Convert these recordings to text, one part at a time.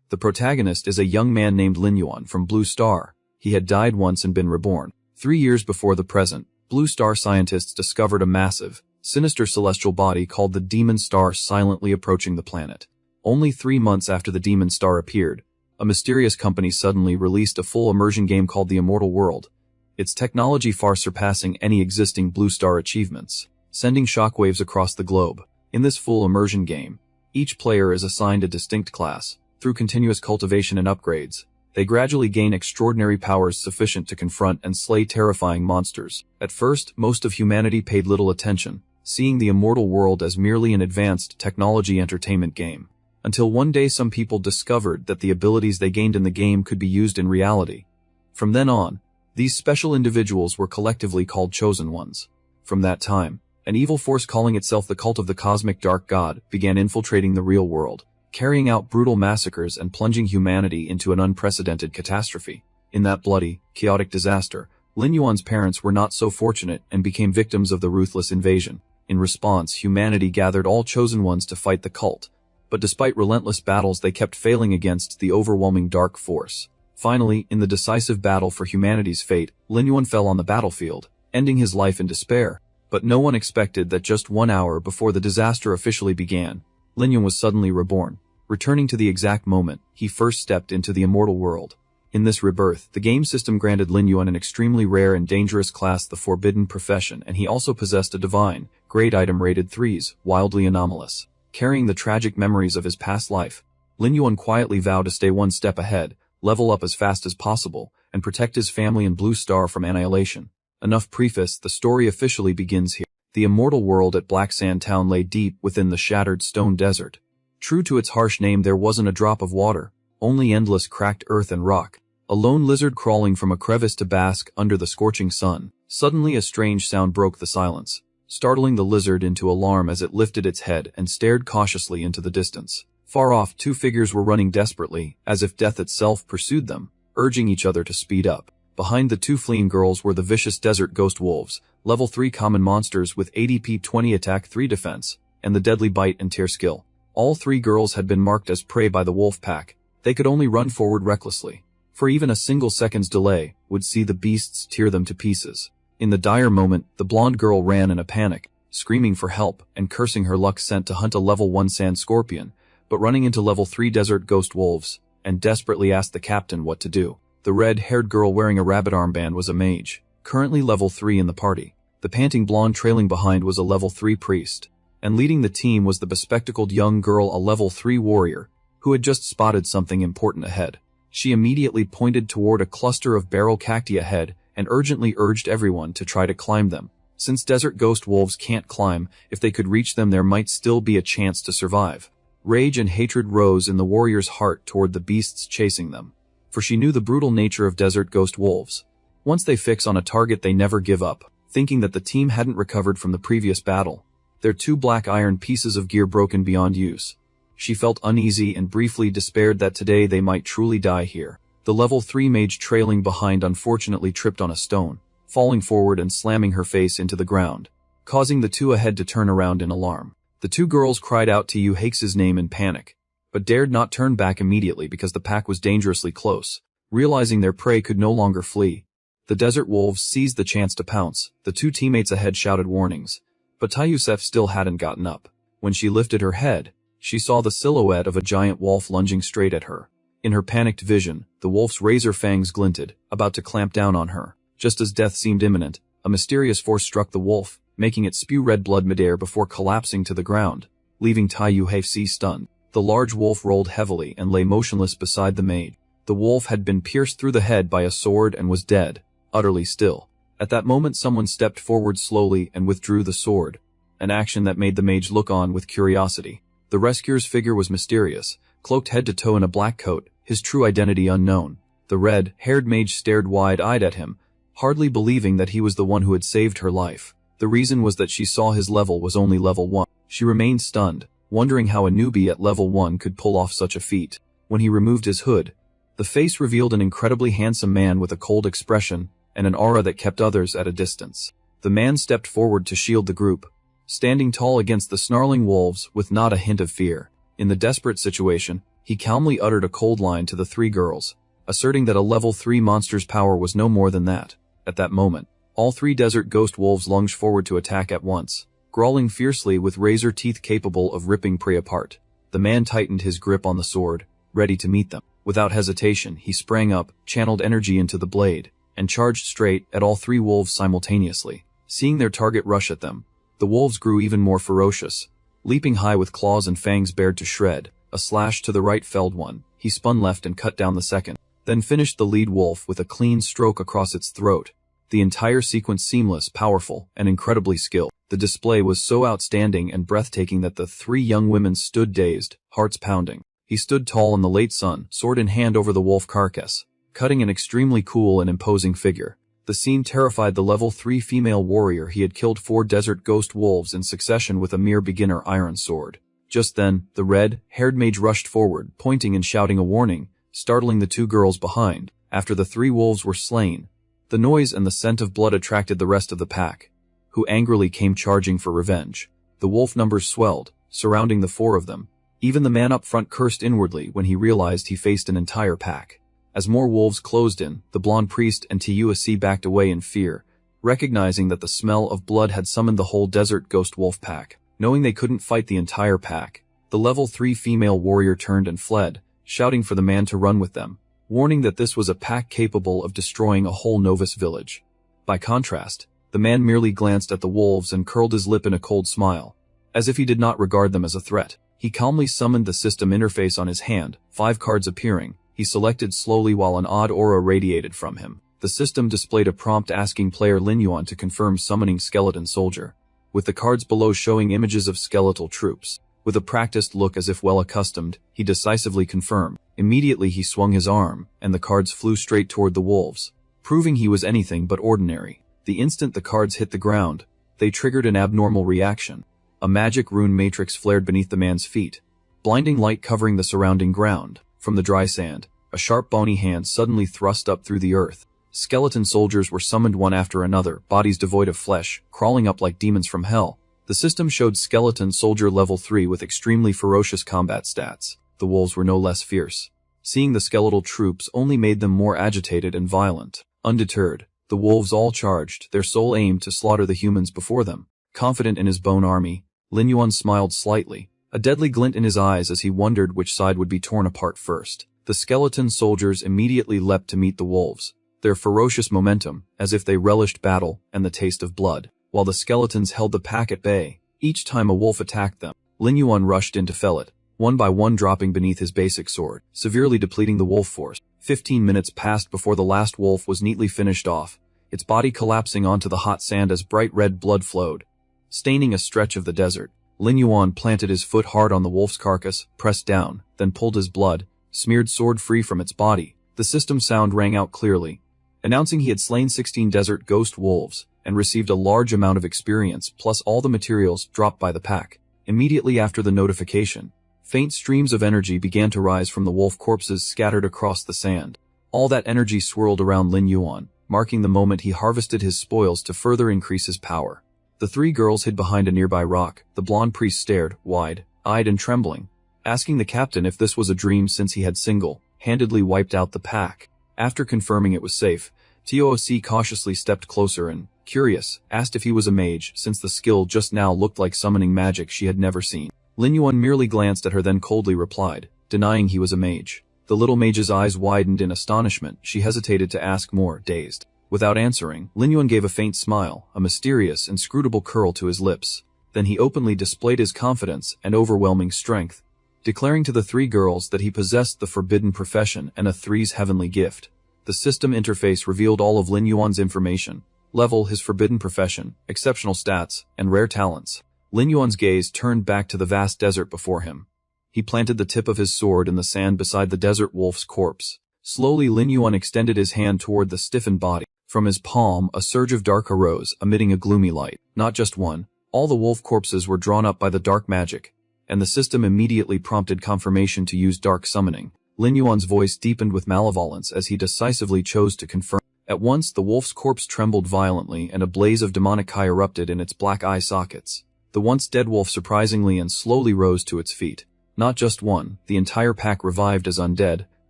The protagonist is a young man named Lin Yuan from Blue Star. He had died once and been reborn. 3 years before the present, Blue Star scientists discovered a massive, sinister celestial body called the Demon Star silently approaching the planet. Only 3 months after the Demon Star appeared, a mysterious company suddenly released a full immersion game called The Immortal World, its technology far surpassing any existing Blue Star achievements, sending shockwaves across the globe. In this full immersion game, each player is assigned a distinct class. Through continuous cultivation and upgrades, they gradually gain extraordinary powers sufficient to confront and slay terrifying monsters. At first, most of humanity paid little attention, seeing the Immortal World as merely an advanced technology entertainment game, until one day some people discovered that the abilities they gained in the game could be used in reality. From then on, these special individuals were collectively called Chosen Ones. From that time, an evil force calling itself the Cult of the Cosmic Dark God began infiltrating the real world, carrying out brutal massacres and plunging humanity into an unprecedented catastrophe. In that bloody, chaotic disaster, Lin Yuan's parents were not so fortunate and became victims of the ruthless invasion. In response, humanity gathered all Chosen Ones to fight the cult, but despite relentless battles they kept failing against the overwhelming dark force. Finally, in the decisive battle for humanity's fate, Lin Yuan fell on the battlefield, ending his life in despair. But no one expected that just 1 hour before the disaster officially began, Lin Yuan was suddenly reborn, returning to the exact moment he first stepped into the Immortal World. In this rebirth, the game system granted Lin Yuan an extremely rare and dangerous class, the Forbidden Profession, and he also possessed a divine, great item rated 3s, wildly anomalous. Carrying the tragic memories of his past life, Lin Yuan quietly vowed to stay one step ahead, level up as fast as possible, and protect his family and Blue Star from annihilation. Enough preface, the story officially begins here. The Immortal World at Black Sand Town lay deep within the shattered stone desert. True to its harsh name, there wasn't a drop of water, only endless cracked earth and rock. A lone lizard crawling from a crevice to bask under the scorching sun. Suddenly a strange sound broke the silence, startling the lizard into alarm as it lifted its head and stared cautiously into the distance. Far off, 2 figures were running desperately, as if death itself pursued them, urging each other to speed up. Behind the 2 fleeing girls were the vicious desert ghost wolves, level 3 common monsters with ADP 20 attack 3 defense, and the deadly bite and tear skill. All 3 girls had been marked as prey by the wolf pack. They could only run forward recklessly, for even a single second's delay would see the beasts tear them to pieces. In the dire moment, the blonde girl ran in a panic, screaming for help and cursing her luck sent to hunt a level 1 sand scorpion, but running into level 3 desert ghost wolves, and desperately asked the captain what to do. The red-haired girl wearing a rabbit armband was a mage, currently level 3 in the party. The panting blonde trailing behind was a level 3 priest, and leading the team was the bespectacled young girl, a level 3 warrior, who had just spotted something important ahead. She immediately pointed toward a cluster of barrel cacti ahead and urgently urged everyone to try to climb them. Since desert ghost wolves can't climb, if they could reach them there might still be a chance to survive. Rage and hatred rose in the warrior's heart toward the beasts chasing them, for she knew the brutal nature of desert ghost wolves. Once they fix on a target, they never give up. Thinking that the team hadn't recovered from the previous battle, their 2 black iron pieces of gear broken beyond use, she felt uneasy and briefly despaired that today they might truly die here. The level 3 mage trailing behind unfortunately tripped on a stone, falling forward and slamming her face into the ground, causing the 2 ahead to turn around in alarm. The 2 girls cried out to Yu Hakes' name in panic, but dared not turn back immediately because the pack was dangerously close. Realizing their prey could no longer flee, the desert wolves seized the chance to pounce. The 2 teammates ahead shouted warnings, but Taiyusef still hadn't gotten up. When she lifted her head, she saw the silhouette of a giant wolf lunging straight at her. In her panicked vision, the wolf's razor fangs glinted, about to clamp down on her. Just as death seemed imminent, a mysterious force struck the wolf, making it spew red blood midair before collapsing to the ground, leaving Taiyusef stunned. The large wolf rolled heavily and lay motionless beside the mage. The wolf had been pierced through the head by a sword and was dead, utterly still. At that moment someone stepped forward slowly and withdrew the sword, an action that made the mage look on with curiosity. The rescuer's figure was mysterious, cloaked head to toe in a black coat, his true identity unknown. The red-haired mage stared wide-eyed at him, hardly believing that he was the one who had saved her life. The reason was that she saw his level was only level 1. She remained stunned, wondering how a newbie at level 1 could pull off such a feat. When he removed his hood, the face revealed an incredibly handsome man with a cold expression and an aura that kept others at a distance. The man stepped forward to shield the group, standing tall against the snarling wolves with not a hint of fear. In the desperate situation, He calmly uttered a cold line to the three girls, asserting that a level 3 monster's power was no more than that. At that moment, all three desert ghost wolves lunged forward to attack at once, growling fiercely with razor teeth capable of ripping prey apart. The man tightened his grip on the sword, ready to meet them. Without hesitation, he sprang up, channeled energy into the blade, and charged straight at all three wolves simultaneously. Seeing their target rush at them, the wolves grew even more ferocious, leaping high with claws and fangs bared to shred. A slash to the right felled one. He spun left and cut down the second, then finished the lead wolf with a clean stroke across its throat. The entire sequence seamless, powerful, and incredibly skilled. The display was so outstanding and breathtaking that the three young women stood dazed, hearts pounding. He stood tall in the late sun, sword in hand over the wolf carcass, cutting an extremely cool and imposing figure. The scene terrified the level 3 female warrior. He had killed 4 desert ghost wolves in succession with a mere beginner iron sword. Just then, the red-haired mage rushed forward, pointing and shouting a warning, startling the two girls behind. After the 3 wolves were slain, the noise and the scent of blood attracted the rest of the pack, who angrily came charging for revenge. The wolf numbers swelled, surrounding the 4 of them. Even the man up front cursed inwardly when he realized he faced an entire pack. As more wolves closed in, the blonde priest and Tuc backed away in fear, recognizing that the smell of blood had summoned the whole desert ghost wolf pack. Knowing they couldn't fight the entire pack, the level 3 female warrior turned and fled, shouting for the man to run with them, warning that this was a pack capable of destroying a whole novice village. By contrast, the man merely glanced at the wolves and curled his lip in a cold smile, as if he did not regard them as a threat. He calmly summoned the system interface on his hand, 5 cards appearing. He selected slowly while an odd aura radiated from him. The system displayed a prompt asking player Lin Yuan to confirm summoning skeleton soldier, with the cards below showing images of skeletal troops. With a practiced look as if well accustomed, he decisively confirmed. Immediately he swung his arm, and the cards flew straight toward the wolves, proving he was anything but ordinary. The instant the cards hit the ground, they triggered an abnormal reaction. A magic rune matrix flared beneath the man's feet, blinding light covering the surrounding ground. From the dry sand, a sharp bony hand suddenly thrust up through the earth. Skeleton soldiers were summoned one after another, bodies devoid of flesh, crawling up like demons from hell. The system showed skeleton soldier level 3 with extremely ferocious combat stats. The wolves were no less fierce. Seeing the skeletal troops only made them more agitated and violent. Undeterred, the wolves all charged, their sole aim to slaughter the humans before them. Confident in his bone army, Lin Yuan smiled slightly, a deadly glint in his eyes as he wondered which side would be torn apart first. The skeleton soldiers immediately leapt to meet the wolves, their ferocious momentum, as if they relished battle and the taste of blood, while the skeletons held the pack at bay. Each time a wolf attacked them, Lin Yuan rushed in to fell it, one by one dropping beneath his basic sword, severely depleting the wolf force. 15 minutes passed before the last wolf was neatly finished off, its body collapsing onto the hot sand as bright red blood flowed, staining a stretch of the desert. Lin Yuan planted his foot hard on the wolf's carcass, pressed down, then pulled his blood, smeared sword free from its body. The system sound rang out clearly, announcing he had slain 16 desert ghost wolves, and received a large amount of experience plus all the materials dropped by the pack. Immediately after the notification, faint streams of energy began to rise from the wolf corpses scattered across the sand. All that energy swirled around Lin Yuan, marking the moment he harvested his spoils to further increase his power. The 3 girls hid behind a nearby rock. The blonde priest stared, wide-eyed and trembling, asking the captain if this was a dream since he had single-handedly wiped out the pack. After confirming it was safe, Tuc cautiously stepped closer and, curious, asked if he was a mage since the skill just now looked like summoning magic she had never seen. Lin Yuan merely glanced at her then coldly replied, denying he was a mage. The little mage's eyes widened in astonishment. She hesitated to ask more, dazed. Without answering, Lin Yuan gave a faint smile, a mysterious, inscrutable curl to his lips. Then he openly displayed his confidence and overwhelming strength, declaring to the 3 girls that he possessed the forbidden profession and a 3's heavenly gift. The system interface revealed all of Lin Yuan's information: level, his forbidden profession, exceptional stats, and rare talents. Lin Yuan's gaze turned back to the vast desert before him. He planted the tip of his sword in the sand beside the desert wolf's corpse. Slowly Lin Yuan extended his hand toward the stiffened body. From his palm, a surge of dark arose, emitting a gloomy light. Not just one. All the wolf corpses were drawn up by the dark magic, and the system immediately prompted confirmation to use dark summoning. Lin Yuan's voice deepened with malevolence as he decisively chose to confirm. At once the wolf's corpse trembled violently and a blaze of demonic chi erupted in its black eye sockets. The once dead wolf surprisingly and slowly rose to its feet, Not just one, the entire pack revived as undead.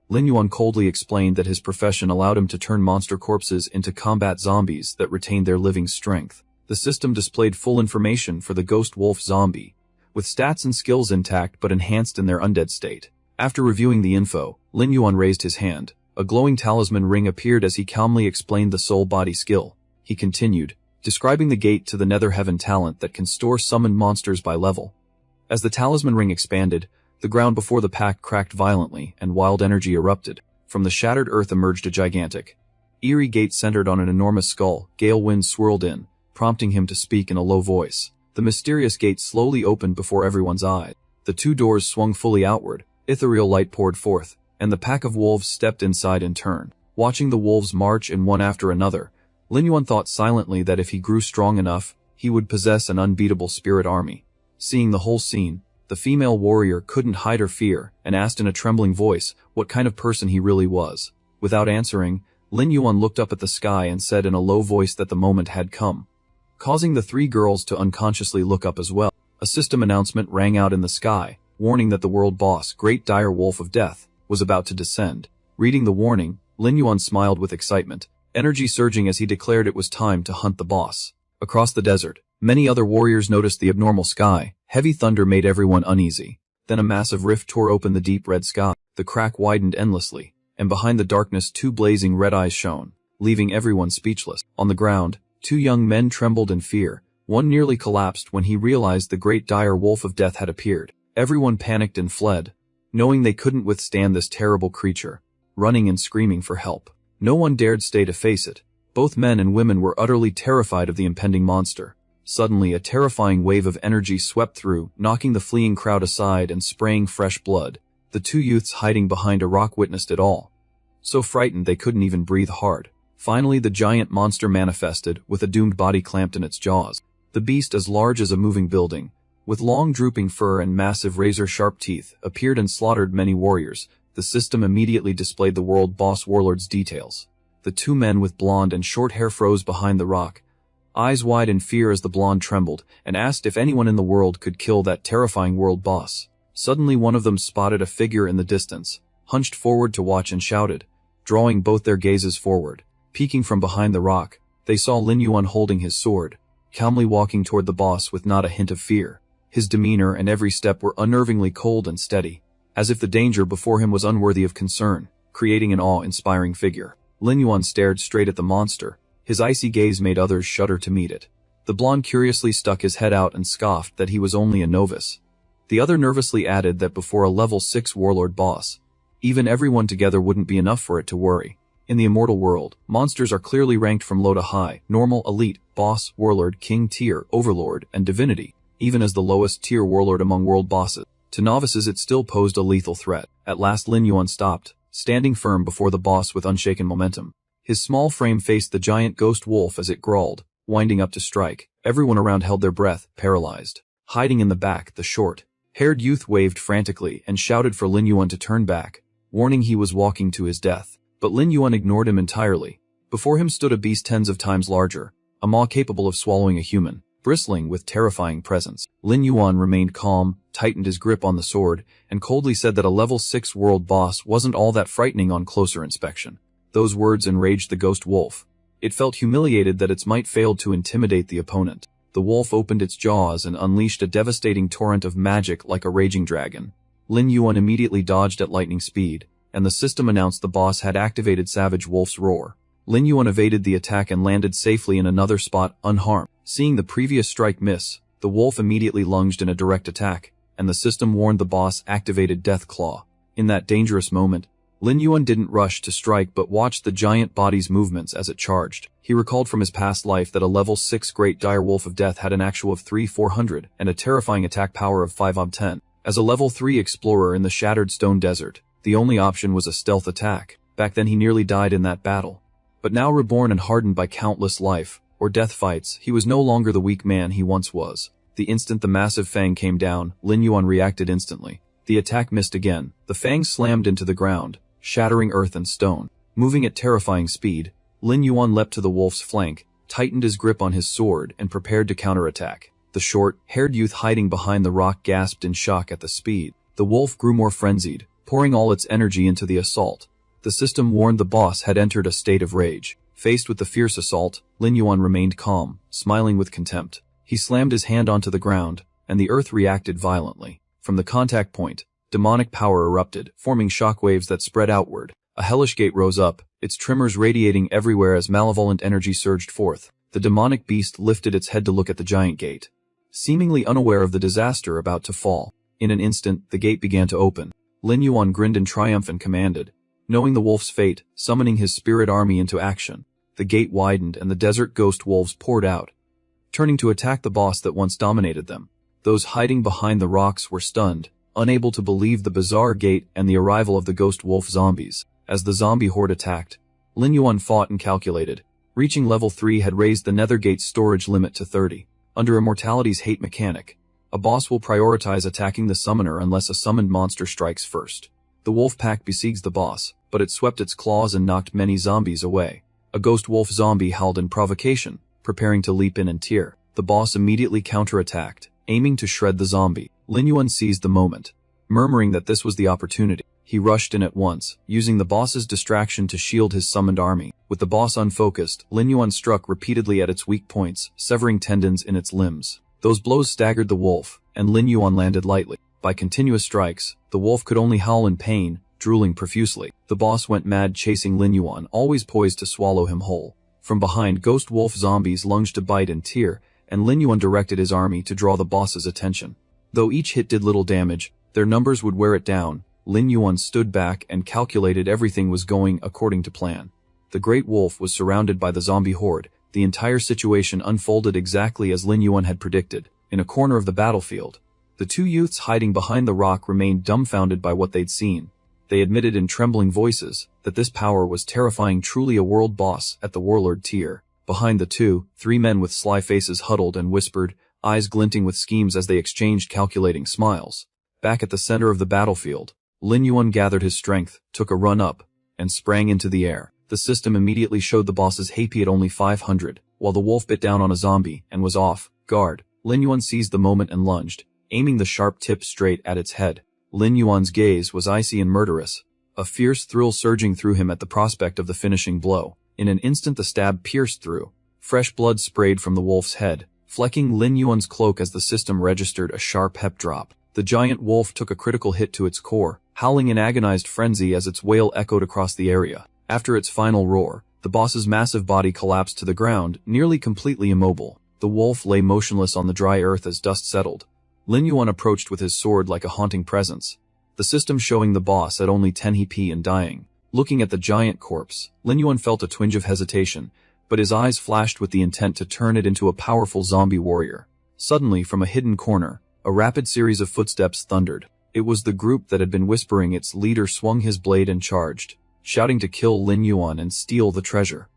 Lin Yuan coldly explained that his profession allowed him to turn monster corpses into combat zombies that retained their living strength. The system displayed full information for the ghost wolf zombie, with stats and skills intact but enhanced in their undead state. After reviewing the info, Lin Yuan raised his hand. A glowing talisman ring appeared as he calmly explained the soul-body skill. He continued, describing the gate to the Nether Heaven talent that can store summoned monsters by level. As the talisman ring expanded, the ground before the pack cracked violently and wild energy erupted. From the shattered earth emerged a gigantic, eerie gate centered on an enormous skull. Gale winds swirled in, prompting him to speak in a low voice. The mysterious gate slowly opened before everyone's eyes. The two doors swung fully outward, ethereal light poured forth, and the pack of wolves stepped inside in turn. Watching the wolves march in one after another, Lin Yuan thought silently that if he grew strong enough, he would possess an unbeatable spirit army. Seeing the whole scene, the female warrior couldn't hide her fear and asked in a trembling voice what kind of person he really was. Without answering, Lin Yuan looked up at the sky and said in a low voice that the moment had come, causing the three girls to unconsciously look up as well. A system announcement rang out in the sky, warning that the world boss, Great Dire Wolf of Death, was about to descend. Reading the warning, Lin Yuan smiled with excitement, energy surging as he declared it was time to hunt the boss. Across the desert, many other warriors noticed the abnormal sky. Heavy thunder made everyone uneasy. Then a massive rift tore open the deep red sky. The crack widened endlessly, and behind the darkness two blazing red eyes shone, leaving everyone speechless. On the ground, two young men trembled in fear. One nearly collapsed when he realized the Great Dire Wolf of Death had appeared. Everyone panicked and fled, knowing they couldn't withstand this terrible creature, running and screaming for help. No one dared stay to face it. Both men and women were utterly terrified of the impending monster. Suddenly, a terrifying wave of energy swept through, knocking the fleeing crowd aside and spraying fresh blood. The two youths hiding behind a rock witnessed it all, so frightened they couldn't even breathe hard. Finally, the giant monster manifested, with a doomed body clamped in its jaws. The beast, as large as a moving building, with long drooping fur and massive razor-sharp teeth, appeared and slaughtered many warriors. The system immediately displayed the world boss warlord's details. The two men with blonde and short hair froze behind the rock, eyes wide in fear as the blonde trembled, and asked if anyone in the world could kill that terrifying world boss. Suddenly one of them spotted a figure in the distance, hunched forward to watch and shouted, drawing both their gazes forward. Peeking from behind the rock, they saw Lin Yuan holding his sword, calmly walking toward the boss with not a hint of fear. His demeanor and every step were unnervingly cold and steady, as if the danger before him was unworthy of concern, creating an awe-inspiring figure. Lin Yuan stared straight at the monster. His icy gaze made others shudder to meet it. The blonde curiously stuck his head out and scoffed that he was only a novice. The other nervously added that before a level 6 warlord boss, even everyone together wouldn't be enough for it to worry. In the immortal world, monsters are clearly ranked from low to high: normal, elite, boss, warlord, king tier, overlord, and divinity, even as the lowest tier warlord among world bosses. To novices it still posed a lethal threat. At last Lin Yuan stopped, standing firm before the boss with unshaken momentum. His small frame faced the giant ghost wolf as it crawled, winding up to strike. Everyone around held their breath, paralyzed. Hiding in the back, the short-haired youth waved frantically and shouted for Lin Yuan to turn back, warning he was walking to his death. But Lin Yuan ignored him entirely. Before him stood a beast tens of times larger, a maw capable of swallowing a human, bristling with terrifying presence. Lin Yuan remained calm, tightened his grip on the sword, and coldly said that a level 6 world boss wasn't all that frightening on closer inspection. Those words enraged the ghost wolf. It felt humiliated that its might failed to intimidate the opponent. The wolf opened its jaws and unleashed a devastating torrent of magic like a raging dragon. Lin Yuan immediately dodged at lightning speed, and the system announced the boss had activated Savage Wolf's Roar. Lin Yuan evaded the attack and landed safely in another spot, unharmed. Seeing the previous strike miss, the wolf immediately lunged in a direct attack, and the system warned the boss activated Death Claw. In that dangerous moment, Lin Yuan didn't rush to strike but watched the giant body's movements as it charged. He recalled from his past life that a level 6 Great Dire Wolf of Death had an actual of 3,400 and a terrifying attack power of 5/10. As a level 3 explorer in the Shattered Stone Desert, the only option was a stealth attack. Back then he nearly died in that battle. But now reborn and hardened by countless life or death fights, he was no longer the weak man he once was. The instant the massive fang came down, Lin Yuan reacted instantly. The attack missed again. The fang slammed into the ground, shattering earth and stone. Moving at terrifying speed, Lin Yuan leapt to the wolf's flank, tightened his grip on his sword, and prepared to counterattack. The short-haired youth hiding behind the rock gasped in shock at the speed. The wolf grew more frenzied, pouring all its energy into the assault. The system warned the boss had entered a state of rage. Faced with the fierce assault, Lin Yuan remained calm, smiling with contempt. He slammed his hand onto the ground, and the earth reacted violently. From the contact point, demonic power erupted, forming shockwaves that spread outward. A hellish gate rose up, its tremors radiating everywhere as malevolent energy surged forth. The demonic beast lifted its head to look at the giant gate, seemingly unaware of the disaster about to fall. In an instant, the gate began to open. Lin Yuan grinned in triumph and commanded, knowing the wolf's fate, summoning his spirit army into action. The gate widened and the desert ghost wolves poured out, turning to attack the boss that once dominated them. Those hiding behind the rocks were stunned, unable to believe the bizarre gate and the arrival of the ghost wolf zombies. As the zombie horde attacked, Lin Yuan fought and calculated. Reaching level 3 had raised the nether gate's storage limit to 30. Under Immortality's hate mechanic, a boss will prioritize attacking the summoner unless a summoned monster strikes first. The wolf pack besieged the boss, but it swept its claws and knocked many zombies away. A ghost wolf zombie howled in provocation, preparing to leap in and tear. The boss immediately counterattacked, aiming to shred the zombie. Lin Yuan seized the moment, murmuring that this was the opportunity. He rushed in at once, using the boss's distraction to shield his summoned army. With the boss unfocused, Lin Yuan struck repeatedly at its weak points, severing tendons in its limbs. Those blows staggered the wolf, and Lin Yuan landed lightly. By continuous strikes, the wolf could only howl in pain, drooling profusely. The boss went mad chasing Lin Yuan, always poised to swallow him whole. From behind, ghost wolf zombies lunged to bite and tear, and Lin Yuan directed his army to draw the boss's attention. Though each hit did little damage, their numbers would wear it down. Lin Yuan stood back and calculated everything was going according to plan. The great wolf was surrounded by the zombie horde. The entire situation unfolded exactly as Lin Yuan had predicted. In a corner of the battlefield, the two youths hiding behind the rock remained dumbfounded by what they'd seen. They admitted in trembling voices that this power was terrifying, truly a world boss at the warlord tier. Behind the two, 3 men with sly faces huddled and whispered, eyes glinting with schemes as they exchanged calculating smiles. Back at the center of the battlefield, Lin Yuan gathered his strength, took a run up, and sprang into the air. The system immediately showed the boss's HP at only 500, while the wolf bit down on a zombie and was off guard. Lin Yuan seized the moment and lunged, aiming the sharp tip straight at its head. Lin Yuan's gaze was icy and murderous, a fierce thrill surging through him at the prospect of the finishing blow. In an instant the stab pierced through. Fresh blood sprayed from the wolf's head, flecking Lin Yuan's cloak as the system registered a sharp hep drop. The giant wolf took a critical hit to its core, howling in agonized frenzy as its wail echoed across the area. After its final roar, the boss's massive body collapsed to the ground, nearly completely immobile. The wolf lay motionless on the dry earth as dust settled. Lin Yuan approached with his sword like a haunting presence, the system showing the boss at only 10 HP and dying. Looking at the giant corpse, Lin Yuan felt a twinge of hesitation, but his eyes flashed with the intent to turn it into a powerful zombie warrior. Suddenly, from a hidden corner, a rapid series of footsteps thundered. It was the group that had been whispering. Its leader swung his blade and charged, shouting to kill Lin Yuan and steal the treasure.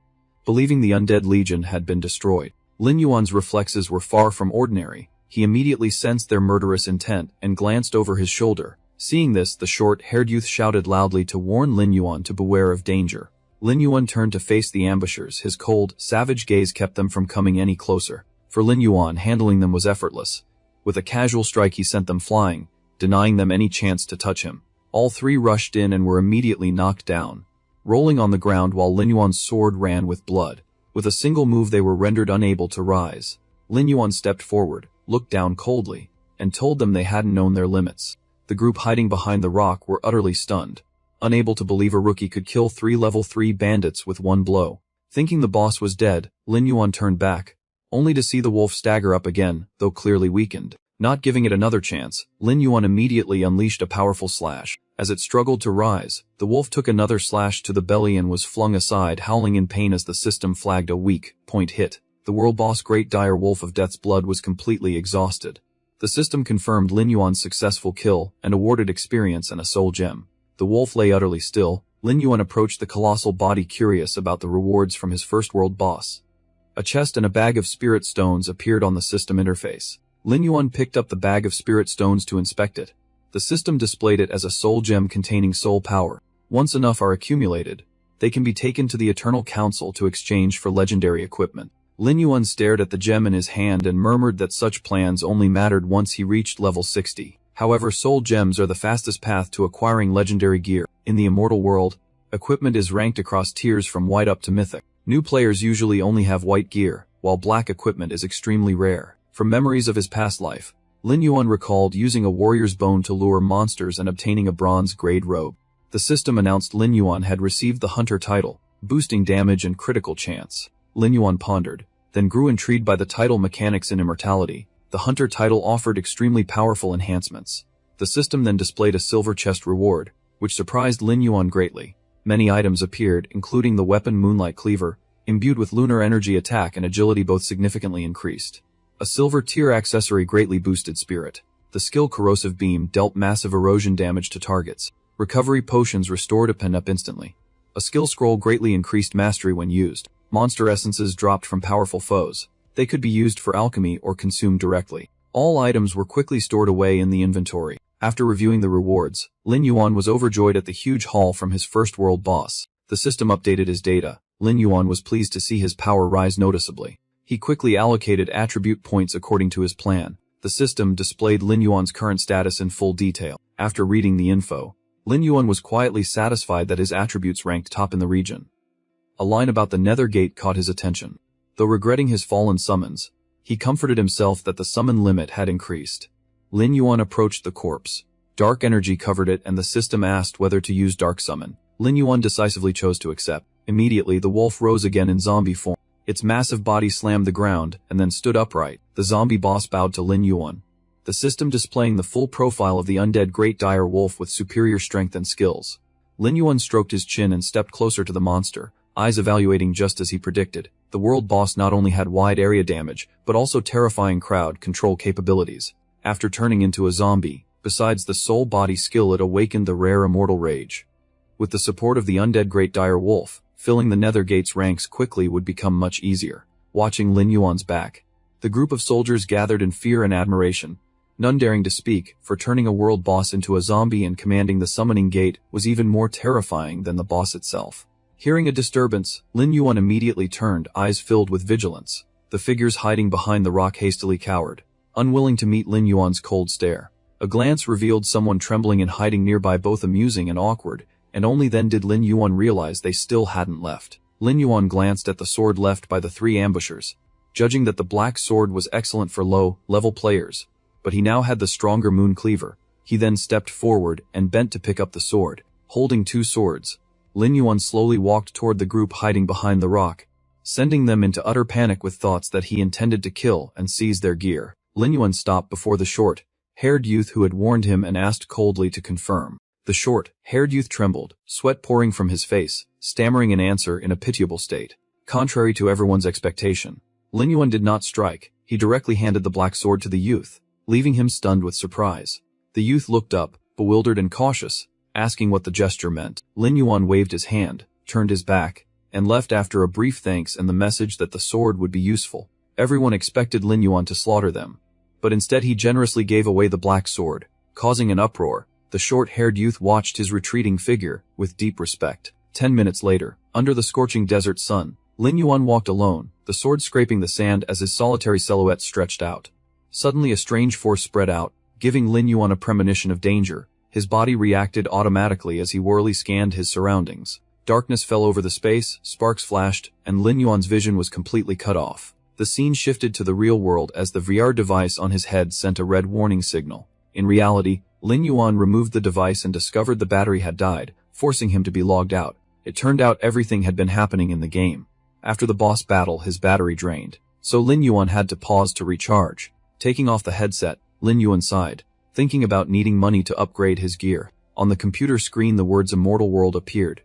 Believing the undead legion had been destroyed, Lin Yuan's reflexes were far from ordinary. He immediately sensed their murderous intent and glanced over his shoulder. Seeing this, the short-haired youth shouted loudly to warn Lin Yuan to beware of danger. Lin Yuan turned to face the ambushers. His cold, savage gaze kept them from coming any closer. For Lin Yuan, handling them was effortless. With a casual strike he sent them flying, denying them any chance to touch him. All 3 rushed in and were immediately knocked down, rolling on the ground while Lin Yuan's sword ran with blood. With a single move they were rendered unable to rise. Lin Yuan stepped forward, looked down coldly, and told them they hadn't known their limits. The group hiding behind the rock were utterly stunned, unable to believe a rookie could kill 3 level 3 bandits with one blow. Thinking the boss was dead, Lin Yuan turned back, only to see the wolf stagger up again, though clearly weakened. Not giving it another chance, Lin Yuan immediately unleashed a powerful slash. As it struggled to rise, the wolf took another slash to the belly and was flung aside, howling in pain as the system flagged a weak point hit. The world boss Great Dire Wolf of Death's Blood was completely exhausted. The system confirmed Lin Yuan's successful kill and awarded experience and a soul gem. The wolf lay utterly still. Lin Yuan approached the colossal body, curious about the rewards from his first world boss. A chest and a bag of spirit stones appeared on the system interface. Lin Yuan picked up the bag of spirit stones to inspect it. The system displayed it as a soul gem containing soul power. Once enough are accumulated, they can be taken to the Eternal Council to exchange for legendary equipment. Lin Yuan stared at the gem in his hand and murmured that such plans only mattered once he reached level 60. However, soul gems are the fastest path to acquiring legendary gear. In the immortal world, equipment is ranked across tiers from white up to mythic. New players usually only have white gear, while black equipment is extremely rare. From memories of his past life, Lin Yuan recalled using a warrior's bone to lure monsters and obtaining a bronze-grade robe. The system announced Lin Yuan had received the hunter title, boosting damage and critical chance. Lin Yuan pondered, then grew intrigued by the title mechanics in immortality. The hunter title offered extremely powerful enhancements. The system then displayed a silver chest reward, which surprised Lin Yuan greatly. Many items appeared, including the weapon Moonlight Cleaver, imbued with lunar energy attack and agility both significantly increased. A silver tier accessory greatly boosted spirit. The skill Corrosive Beam dealt massive erosion damage to targets. Recovery potions restored a pen up instantly. A skill scroll greatly increased mastery when used. Monster essences dropped from powerful foes. They could be used for alchemy or consumed directly. All items were quickly stored away in the inventory. After reviewing the rewards, Lin Yuan was overjoyed at the huge haul from his first world boss. The system updated his data. Lin Yuan was pleased to see his power rise noticeably. He quickly allocated attribute points according to his plan. The system displayed Lin Yuan's current status in full detail. After reading the info, Lin Yuan was quietly satisfied that his attributes ranked top in the region. A line about the Nether Gate caught his attention. Though regretting his fallen summons, he comforted himself that the summon limit had increased. Lin Yuan approached the corpse. Dark energy covered it and the system asked whether to use Dark Summon. Lin Yuan decisively chose to accept. Immediately the wolf rose again in zombie form. Its massive body slammed the ground and then stood upright. The zombie boss bowed to Lin Yuan. The system displaying the full profile of the undead great dire wolf with superior strength and skills. Lin Yuan stroked his chin and stepped closer to the monster, eyes evaluating just as he predicted. The world boss not only had wide area damage, but also terrifying crowd control capabilities. After turning into a zombie, besides the soul body skill, it awakened the rare immortal rage. With the support of the undead great dire wolf, filling the Nether Gate's ranks quickly would become much easier. Watching Lin Yuan's back, the group of soldiers gathered in fear and admiration, none daring to speak, for turning a world boss into a zombie and commanding the summoning gate was even more terrifying than the boss itself. Hearing a disturbance, Lin Yuan immediately turned, eyes filled with vigilance. The figures hiding behind the rock hastily cowered, unwilling to meet Lin Yuan's cold stare. A glance revealed someone trembling and hiding nearby, both amusing and awkward, and only then did Lin Yuan realize they still hadn't left. Lin Yuan glanced at the sword left by the three ambushers, judging that the black sword was excellent for low-level players, but he now had the stronger Moon Cleaver. He then stepped forward and bent to pick up the sword. Holding two swords, Lin Yuan slowly walked toward the group hiding behind the rock, sending them into utter panic with thoughts that he intended to kill and seize their gear. Lin Yuan stopped before the short-haired youth who had warned him and asked coldly to confirm. The short-haired youth trembled, sweat pouring from his face, stammering an answer in a pitiable state. Contrary to everyone's expectation, Lin Yuan did not strike. He directly handed the black sword to the youth, leaving him stunned with surprise. The youth looked up, bewildered and cautious, asking what the gesture meant. Lin Yuan waved his hand, turned his back, and left after a brief thanks and the message that the sword would be useful. Everyone expected Lin Yuan to slaughter them, but instead he generously gave away the black sword, causing an uproar. The short-haired youth watched his retreating figure with deep respect. 10 minutes later, under the scorching desert sun, Lin Yuan walked alone, the sword scraping the sand as his solitary silhouette stretched out. Suddenly a strange force spread out, giving Lin Yuan a premonition of danger. His body reacted automatically as he warily scanned his surroundings. Darkness fell over the space, sparks flashed, and Lin Yuan's vision was completely cut off. The scene shifted to the real world as the VR device on his head sent a red warning signal. In reality, Lin Yuan removed the device and discovered the battery had died, forcing him to be logged out. It turned out everything had been happening in the game. After the boss battle, his battery drained, so Lin Yuan had to pause to recharge. Taking off the headset, Lin Yuan sighed, thinking about needing money to upgrade his gear. On the computer screen the words Immortal World appeared,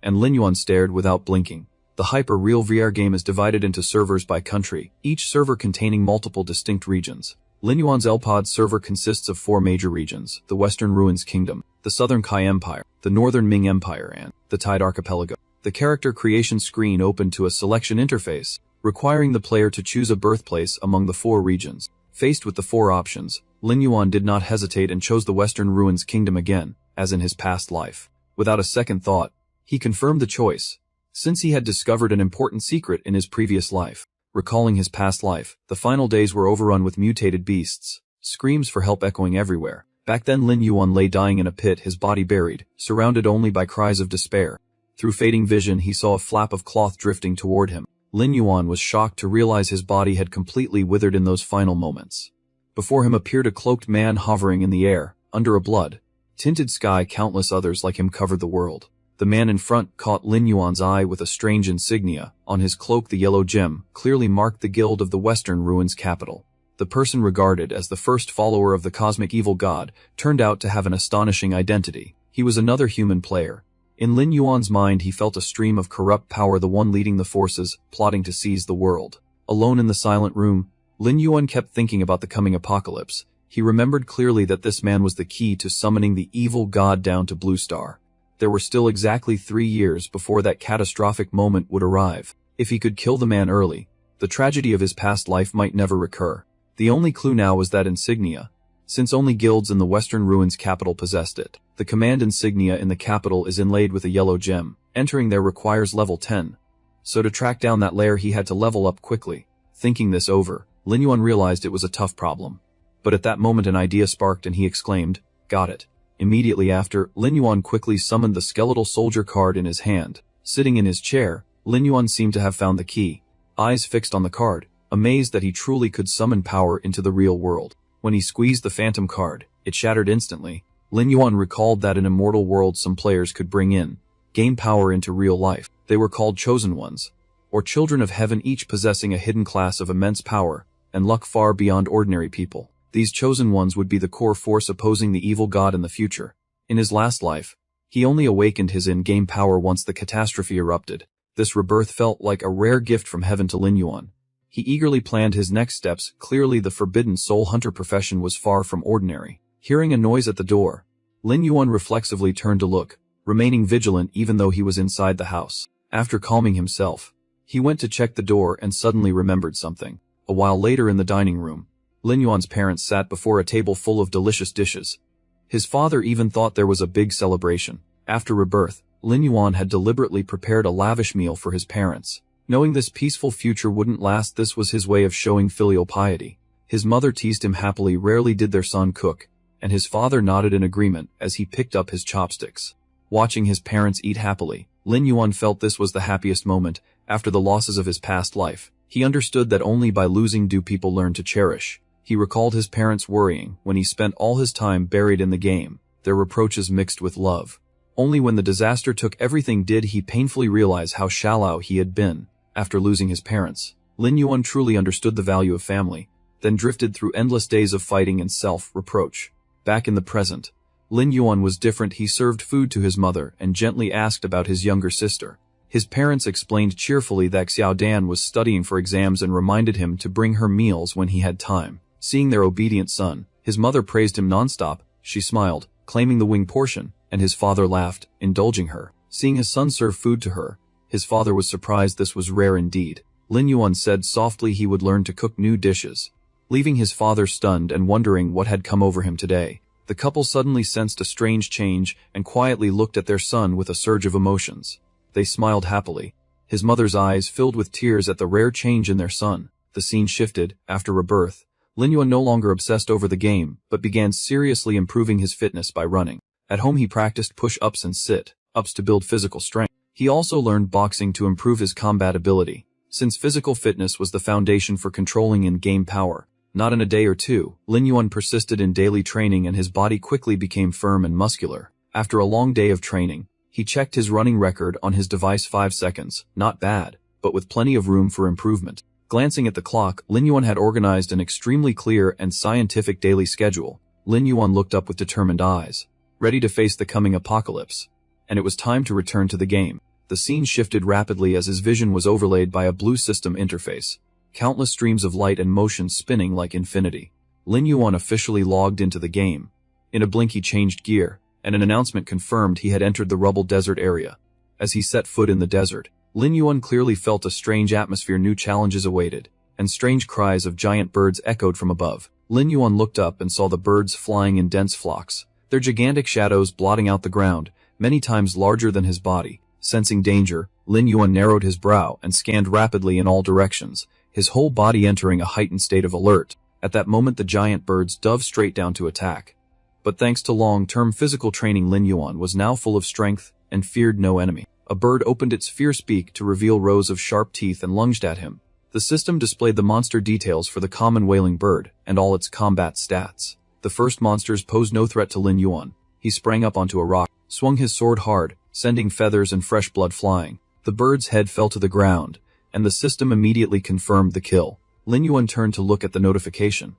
and Lin Yuan stared without blinking. The hyper-real VR game is divided into servers by country, each server containing multiple distinct regions. Lin Yuan's LPOD server consists of 4 major regions: the Western Ruins Kingdom, the Southern Kai Empire, the Northern Ming Empire, and the Tide Archipelago. The character creation screen opened to a selection interface, requiring the player to choose a birthplace among the 4 regions. Faced with the 4 options, Lin Yuan did not hesitate and chose the Western Ruins Kingdom again, as in his past life. Without a second thought, he confirmed the choice, since he had discovered an important secret in his previous life. Recalling his past life, the final days were overrun with mutated beasts, screams for help echoing everywhere. Back then Lin Yuan lay dying in a pit, his body buried, surrounded only by cries of despair. Through fading vision he saw a flap of cloth drifting toward him. Lin Yuan was shocked to realize his body had completely withered in those final moments. Before him appeared a cloaked man hovering in the air, under a blood-tinted sky. Countless others like him covered the world. The man in front caught Lin Yuan's eye with a strange insignia. On his cloak the yellow gem clearly marked the guild of the Western Ruins capital. The person regarded as the first follower of the cosmic evil god turned out to have an astonishing identity. He was another human player. In Lin Yuan's mind he felt a stream of corrupt power, the one leading the forces, plotting to seize the world. Alone in the silent room, Lin Yuan kept thinking about the coming apocalypse. He remembered clearly that this man was the key to summoning the evil god down to Blue Star. There were still exactly 3 years before that catastrophic moment would arrive. If he could kill the man early, the tragedy of his past life might never recur. The only clue now was that insignia, since only guilds in the Western Ruins capital possessed it. The command insignia in the capital is inlaid with a yellow gem. Entering there requires level 10. So to track down that lair he had to level up quickly. Thinking this over, Lin Yuan realized it was a tough problem. But at that moment an idea sparked and he exclaimed, "Got it." Immediately after, Lin Yuan quickly summoned the skeletal soldier card in his hand. Sitting in his chair, Lin Yuan seemed to have found the key. Eyes fixed on the card, amazed that he truly could summon power into the real world. When he squeezed the phantom card, it shattered instantly. Lin Yuan recalled that in immortal worlds some players could bring in game power into real life. They were called chosen ones, or children of heaven, each possessing a hidden class of immense power and luck far beyond ordinary people. These chosen ones would be the core force opposing the evil god in the future. In his last life, he only awakened his in-game power once the catastrophe erupted. This rebirth felt like a rare gift from heaven to Lin Yuan. He eagerly planned his next steps. Clearly the forbidden soul hunter profession was far from ordinary. Hearing a noise at the door, Lin Yuan reflexively turned to look, remaining vigilant even though he was inside the house. After calming himself, he went to check the door and suddenly remembered something. A while later in the dining room, Lin Yuan's parents sat before a table full of delicious dishes. His father even thought there was a big celebration. After rebirth, Lin Yuan had deliberately prepared a lavish meal for his parents. Knowing this peaceful future wouldn't last, this was his way of showing filial piety. His mother teased him happily. Rarely did their son cook, and his father nodded in agreement as he picked up his chopsticks. Watching his parents eat happily, Lin Yuan felt this was the happiest moment. After the losses of his past life, he understood that only by losing do people learn to cherish. He recalled his parents worrying when he spent all his time buried in the game, their reproaches mixed with love. Only when the disaster took everything did he painfully realize how shallow he had been. After losing his parents, Lin Yuan truly understood the value of family, then drifted through endless days of fighting and self-reproach. Back in the present, Lin Yuan was different. He served food to his mother and gently asked about his younger sister. His parents explained cheerfully that Xiao Dan was studying for exams and reminded him to bring her meals when he had time. Seeing their obedient son, his mother praised him nonstop. She smiled, claiming the wing portion, and his father laughed, indulging her. Seeing his son serve food to her, his father was surprised. This was rare indeed. Lin Yuan said softly he would learn to cook new dishes. Leaving his father stunned and wondering what had come over him today, the couple suddenly sensed a strange change and quietly looked at their son with a surge of emotions. They smiled happily. His mother's eyes filled with tears at the rare change in their son. The scene shifted. After rebirth, Lin Yuan no longer obsessed over the game, but began seriously improving his fitness by running. At home he practiced push-ups and sit-ups to build physical strength. He also learned boxing to improve his combat ability, since physical fitness was the foundation for controlling in-game power. Not in a day or two, Lin Yuan persisted in daily training and his body quickly became firm and muscular. After a long day of training, he checked his running record on his device. 5 seconds, not bad, but with plenty of room for improvement. Glancing at the clock, Lin Yuan had organized an extremely clear and scientific daily schedule. Lin Yuan looked up with determined eyes, ready to face the coming apocalypse. And it was time to return to the game. The scene shifted rapidly as his vision was overlaid by a blue system interface. Countless streams of light and motion spinning like infinity. Lin Yuan officially logged into the game. In a blink he changed gear, and an announcement confirmed he had entered the rubble desert area. As he set foot in the desert, Lin Yuan clearly felt a strange atmosphere. New challenges awaited, and strange cries of giant birds echoed from above. Lin Yuan looked up and saw the birds flying in dense flocks, their gigantic shadows blotting out the ground, many times larger than his body. Sensing danger, Lin Yuan narrowed his brow and scanned rapidly in all directions, his whole body entering a heightened state of alert. At that moment the giant birds dove straight down to attack. But thanks to long-term physical training, Lin Yuan was now full of strength and feared no enemy. A bird opened its fierce beak to reveal rows of sharp teeth and lunged at him. The system displayed the monster details for the common whaling bird and all its combat stats. The first monsters posed no threat to Lin Yuan. He sprang up onto a rock, swung his sword hard, sending feathers and fresh blood flying. The bird's head fell to the ground, and the system immediately confirmed the kill. Lin Yuan turned to look at the notification.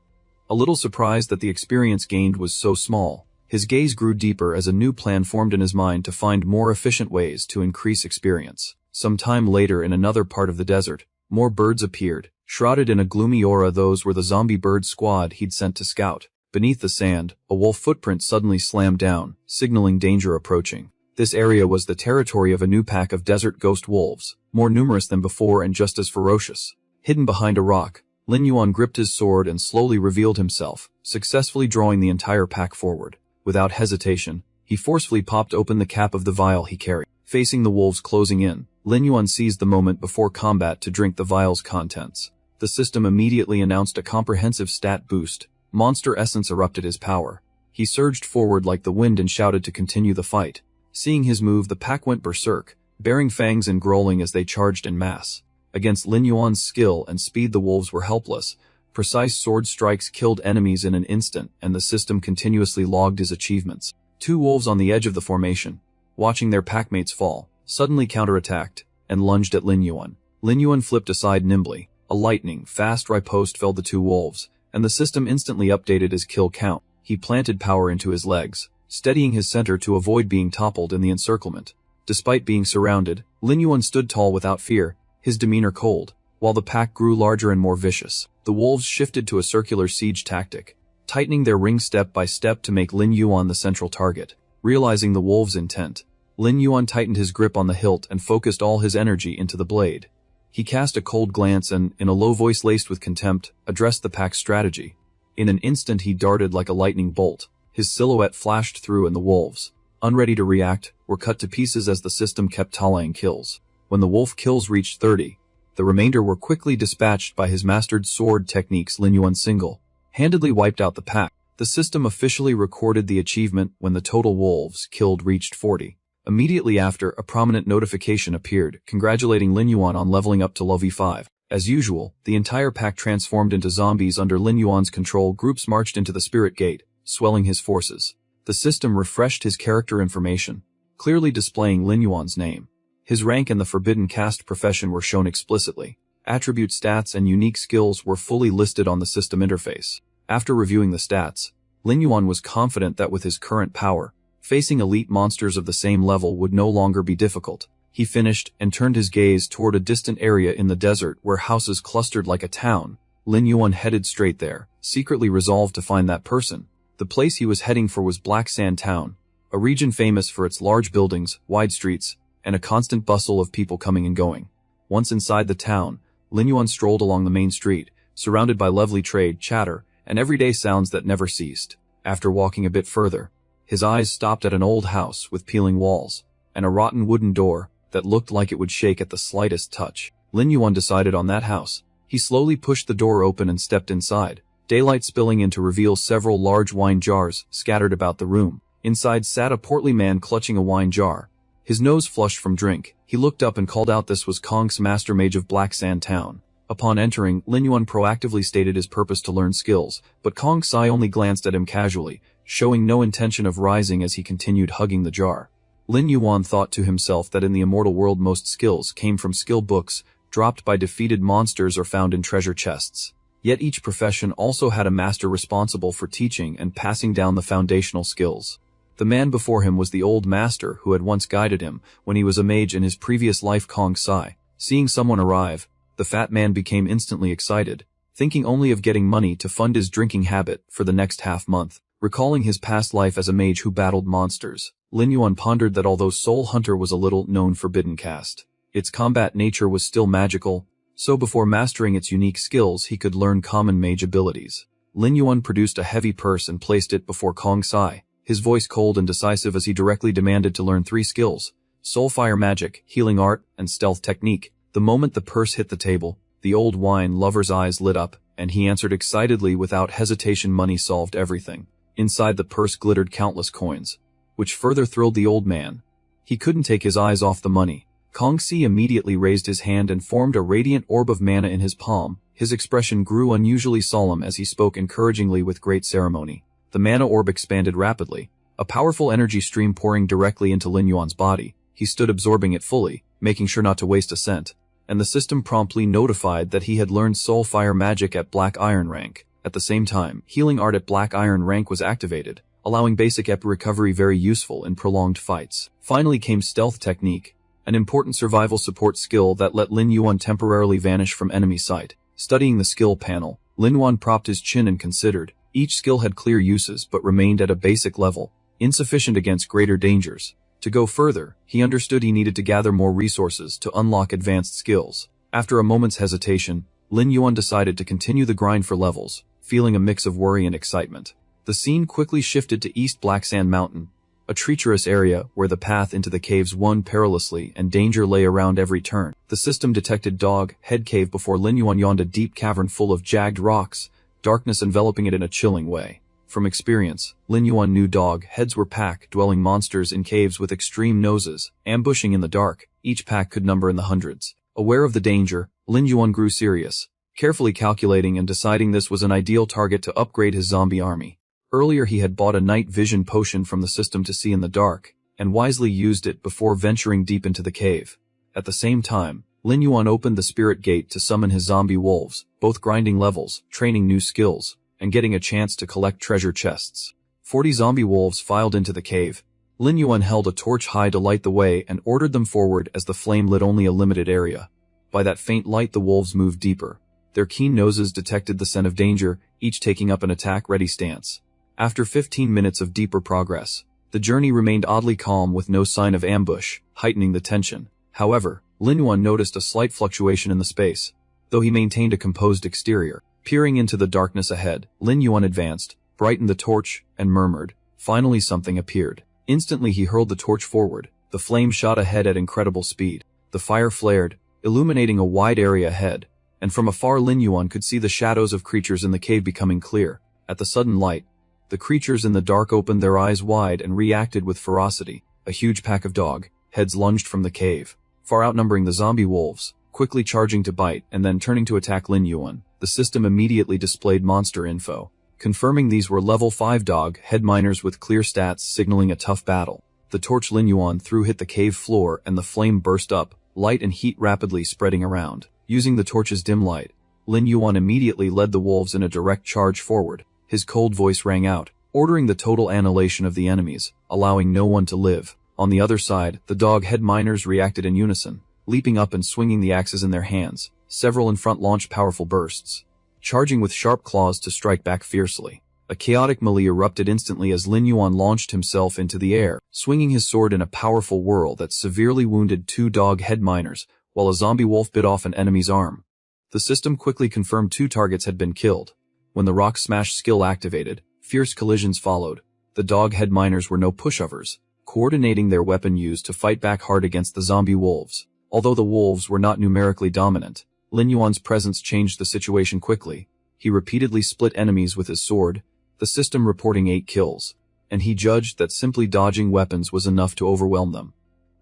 A little surprised that the experience gained was so small, his gaze grew deeper as a new plan formed in his mind to find more efficient ways to increase experience. Some time later, in another part of the desert, more birds appeared. Shrouded in a gloomy aura, those were the zombie bird squad he'd sent to scout. Beneath the sand, a wolf footprint suddenly slammed down, signaling danger approaching. This area was the territory of a new pack of desert ghost wolves, more numerous than before and just as ferocious. Hidden behind a rock, Lin Yuan gripped his sword and slowly revealed himself, successfully drawing the entire pack forward. Without hesitation, he forcefully popped open the cap of the vial he carried. Facing the wolves closing in, Lin Yuan seized the moment before combat to drink the vial's contents. The system immediately announced a comprehensive stat boost. Monster essence erupted his power. He surged forward like the wind and shouted to continue the fight. Seeing his move, the pack went berserk, baring fangs and growling as they charged in mass. Against Lin Yuan's skill and speed, the wolves were helpless. Precise sword strikes killed enemies in an instant, and the system continuously logged his achievements. Two wolves on the edge of the formation, watching their packmates fall, suddenly counterattacked and lunged at Lin Yuan. Lin Yuan flipped aside nimbly. A lightning-fast riposte felled the two wolves, and the system instantly updated his kill count. He planted power into his legs, steadying his center to avoid being toppled in the encirclement. Despite being surrounded, Lin Yuan stood tall without fear, his demeanor cold. While the pack grew larger and more vicious, the wolves shifted to a circular siege tactic, tightening their ring step by step to make Lin Yuan the central target. Realizing the wolves' intent, Lin Yuan tightened his grip on the hilt and focused all his energy into the blade. He cast a cold glance and, in a low voice laced with contempt, addressed the pack's strategy. In an instant he darted like a lightning bolt. His silhouette flashed through and the wolves, unready to react, were cut to pieces as the system kept tallying kills. When the wolf kills reached 30, the remainder were quickly dispatched by his mastered sword techniques. Lin Yuan single-handedly wiped out the pack. The system officially recorded the achievement when the total wolves killed reached 40. Immediately after, a prominent notification appeared, congratulating Lin Yuan on leveling up to level 5. As usual, the entire pack transformed into zombies under Lin Yuan's control. Groups marched into the spirit gate, swelling his forces. The system refreshed his character information, clearly displaying Lin Yuan's name. His rank and the forbidden caste profession were shown explicitly. Attribute stats and unique skills were fully listed on the system interface. After reviewing the stats, Lin Yuan was confident that with his current power, facing elite monsters of the same level would no longer be difficult. He finished and turned his gaze toward a distant area in the desert where houses clustered like a town. Lin Yuan headed straight there, secretly resolved to find that person. The place he was heading for was Black Sand Town, a region famous for its large buildings, wide streets, and a constant bustle of people coming and going. Once inside the town, Lin Yuan strolled along the main street, surrounded by lively trade, chatter, and everyday sounds that never ceased. After walking a bit further, his eyes stopped at an old house with peeling walls and a rotten wooden door that looked like it would shake at the slightest touch. Lin Yuan decided on that house. He slowly pushed the door open and stepped inside, daylight spilling in to reveal several large wine jars scattered about the room. Inside sat a portly man clutching a wine jar, his nose flushed from drink. He looked up and called out. This was Kong's master mage of Black Sand Town. Upon entering, Lin Yuan proactively stated his purpose to learn skills, but Kong Sai only glanced at him casually, showing no intention of rising as he continued hugging the jar. Lin Yuan thought to himself that in the immortal world most skills came from skill books, dropped by defeated monsters or found in treasure chests. Yet each profession also had a master responsible for teaching and passing down the foundational skills. The man before him was the old master who had once guided him when he was a mage in his previous life, Kong Sai. Seeing someone arrive, the fat man became instantly excited, thinking only of getting money to fund his drinking habit for the next half-month. Recalling his past life as a mage who battled monsters, Lin Yuan pondered that although Soul Hunter was a little-known forbidden caste, its combat nature was still magical, so before mastering its unique skills he could learn common mage abilities. Lin Yuan produced a heavy purse and placed it before Kong Sai, his voice cold and decisive as he directly demanded to learn 3 skills: Soulfire Magic, Healing Art, and Stealth Technique. The moment the purse hit the table, the old wine lover's eyes lit up, and he answered excitedly without hesitation. Money solved everything. Inside the purse glittered countless coins, which further thrilled the old man. He couldn't take his eyes off the money. Kongxi immediately raised his hand and formed a radiant orb of mana in his palm. His expression grew unusually solemn as he spoke encouragingly with great ceremony. The mana orb expanded rapidly, a powerful energy stream pouring directly into Lin Yuan's body. He stood absorbing it fully, making sure not to waste a cent, and the system promptly notified that he had learned soul fire magic at Black Iron rank. At the same time, healing art at Black Iron rank was activated, allowing basic EP recovery very useful in prolonged fights. Finally came stealth technique, an important survival support skill that let Lin Yuan temporarily vanish from enemy sight. Studying the skill panel, Lin Yuan propped his chin and considered. Each skill had clear uses but remained at a basic level, insufficient against greater dangers. To go further, he understood he needed to gather more resources to unlock advanced skills. After a moment's hesitation, Lin Yuan decided to continue the grind for levels, feeling a mix of worry and excitement. The scene quickly shifted to East Black Sand Mountain, a treacherous area where the path into the caves wound perilously and danger lay around every turn. The system detected Dog Head Cave before Lin Yuan yawned, a deep cavern full of jagged rocks, darkness enveloping it in a chilling way. From experience, Lin Yuan knew dog heads were pack-dwelling monsters in caves with extreme noses, ambushing in the dark. Each pack could number in the hundreds. Aware of the danger, Lin Yuan grew serious, carefully calculating and deciding this was an ideal target to upgrade his zombie army. Earlier he had bought a night vision potion from the system to see in the dark, and wisely used it before venturing deep into the cave. At the same time, Lin Yuan opened the spirit gate to summon his zombie wolves, both grinding levels, training new skills, and getting a chance to collect treasure chests. 40 zombie wolves filed into the cave. Lin Yuan held a torch high to light the way and ordered them forward as the flame lit only a limited area. By that faint light the wolves moved deeper. Their keen noses detected the scent of danger, each taking up an attack-ready stance. After 15 minutes of deeper progress, the journey remained oddly calm with no sign of ambush, heightening the tension. However, Lin Yuan noticed a slight fluctuation in the space, though he maintained a composed exterior. Peering into the darkness ahead, Lin Yuan advanced, brightened the torch, and murmured. Finally something appeared. Instantly he hurled the torch forward. The flame shot ahead at incredible speed. The fire flared, illuminating a wide area ahead, and from afar Lin Yuan could see the shadows of creatures in the cave becoming clear. At the sudden light, the creatures in the dark opened their eyes wide and reacted with ferocity. A huge pack of dog heads lunged from the cave, far outnumbering the zombie wolves, quickly charging to bite and then turning to attack Lin Yuan. The system immediately displayed monster info, confirming these were level 5 dog head miners with clear stats signaling a tough battle. The torch Lin Yuan threw hit the cave floor and the flame burst up, light and heat rapidly spreading around. Using the torch's dim light, Lin Yuan immediately led the wolves in a direct charge forward. His cold voice rang out, ordering the total annihilation of the enemies, allowing no one to live. On the other side, the dog head miners reacted in unison, leaping up and swinging the axes in their hands. Several in front launched powerful bursts, charging with sharp claws to strike back fiercely. A chaotic melee erupted instantly as Lin Yuan launched himself into the air, swinging his sword in a powerful whirl that severely wounded 2 dog head miners, while a zombie wolf bit off an enemy's arm. The system quickly confirmed 2 targets had been killed. When the rock smash skill activated, fierce collisions followed. The dog head miners were no pushovers, coordinating their weapon use to fight back hard against the zombie wolves. Although the wolves were not numerically dominant, Lin Yuan's presence changed the situation quickly. He repeatedly split enemies with his sword, the system reporting 8 kills, and he judged that simply dodging weapons was enough to overwhelm them.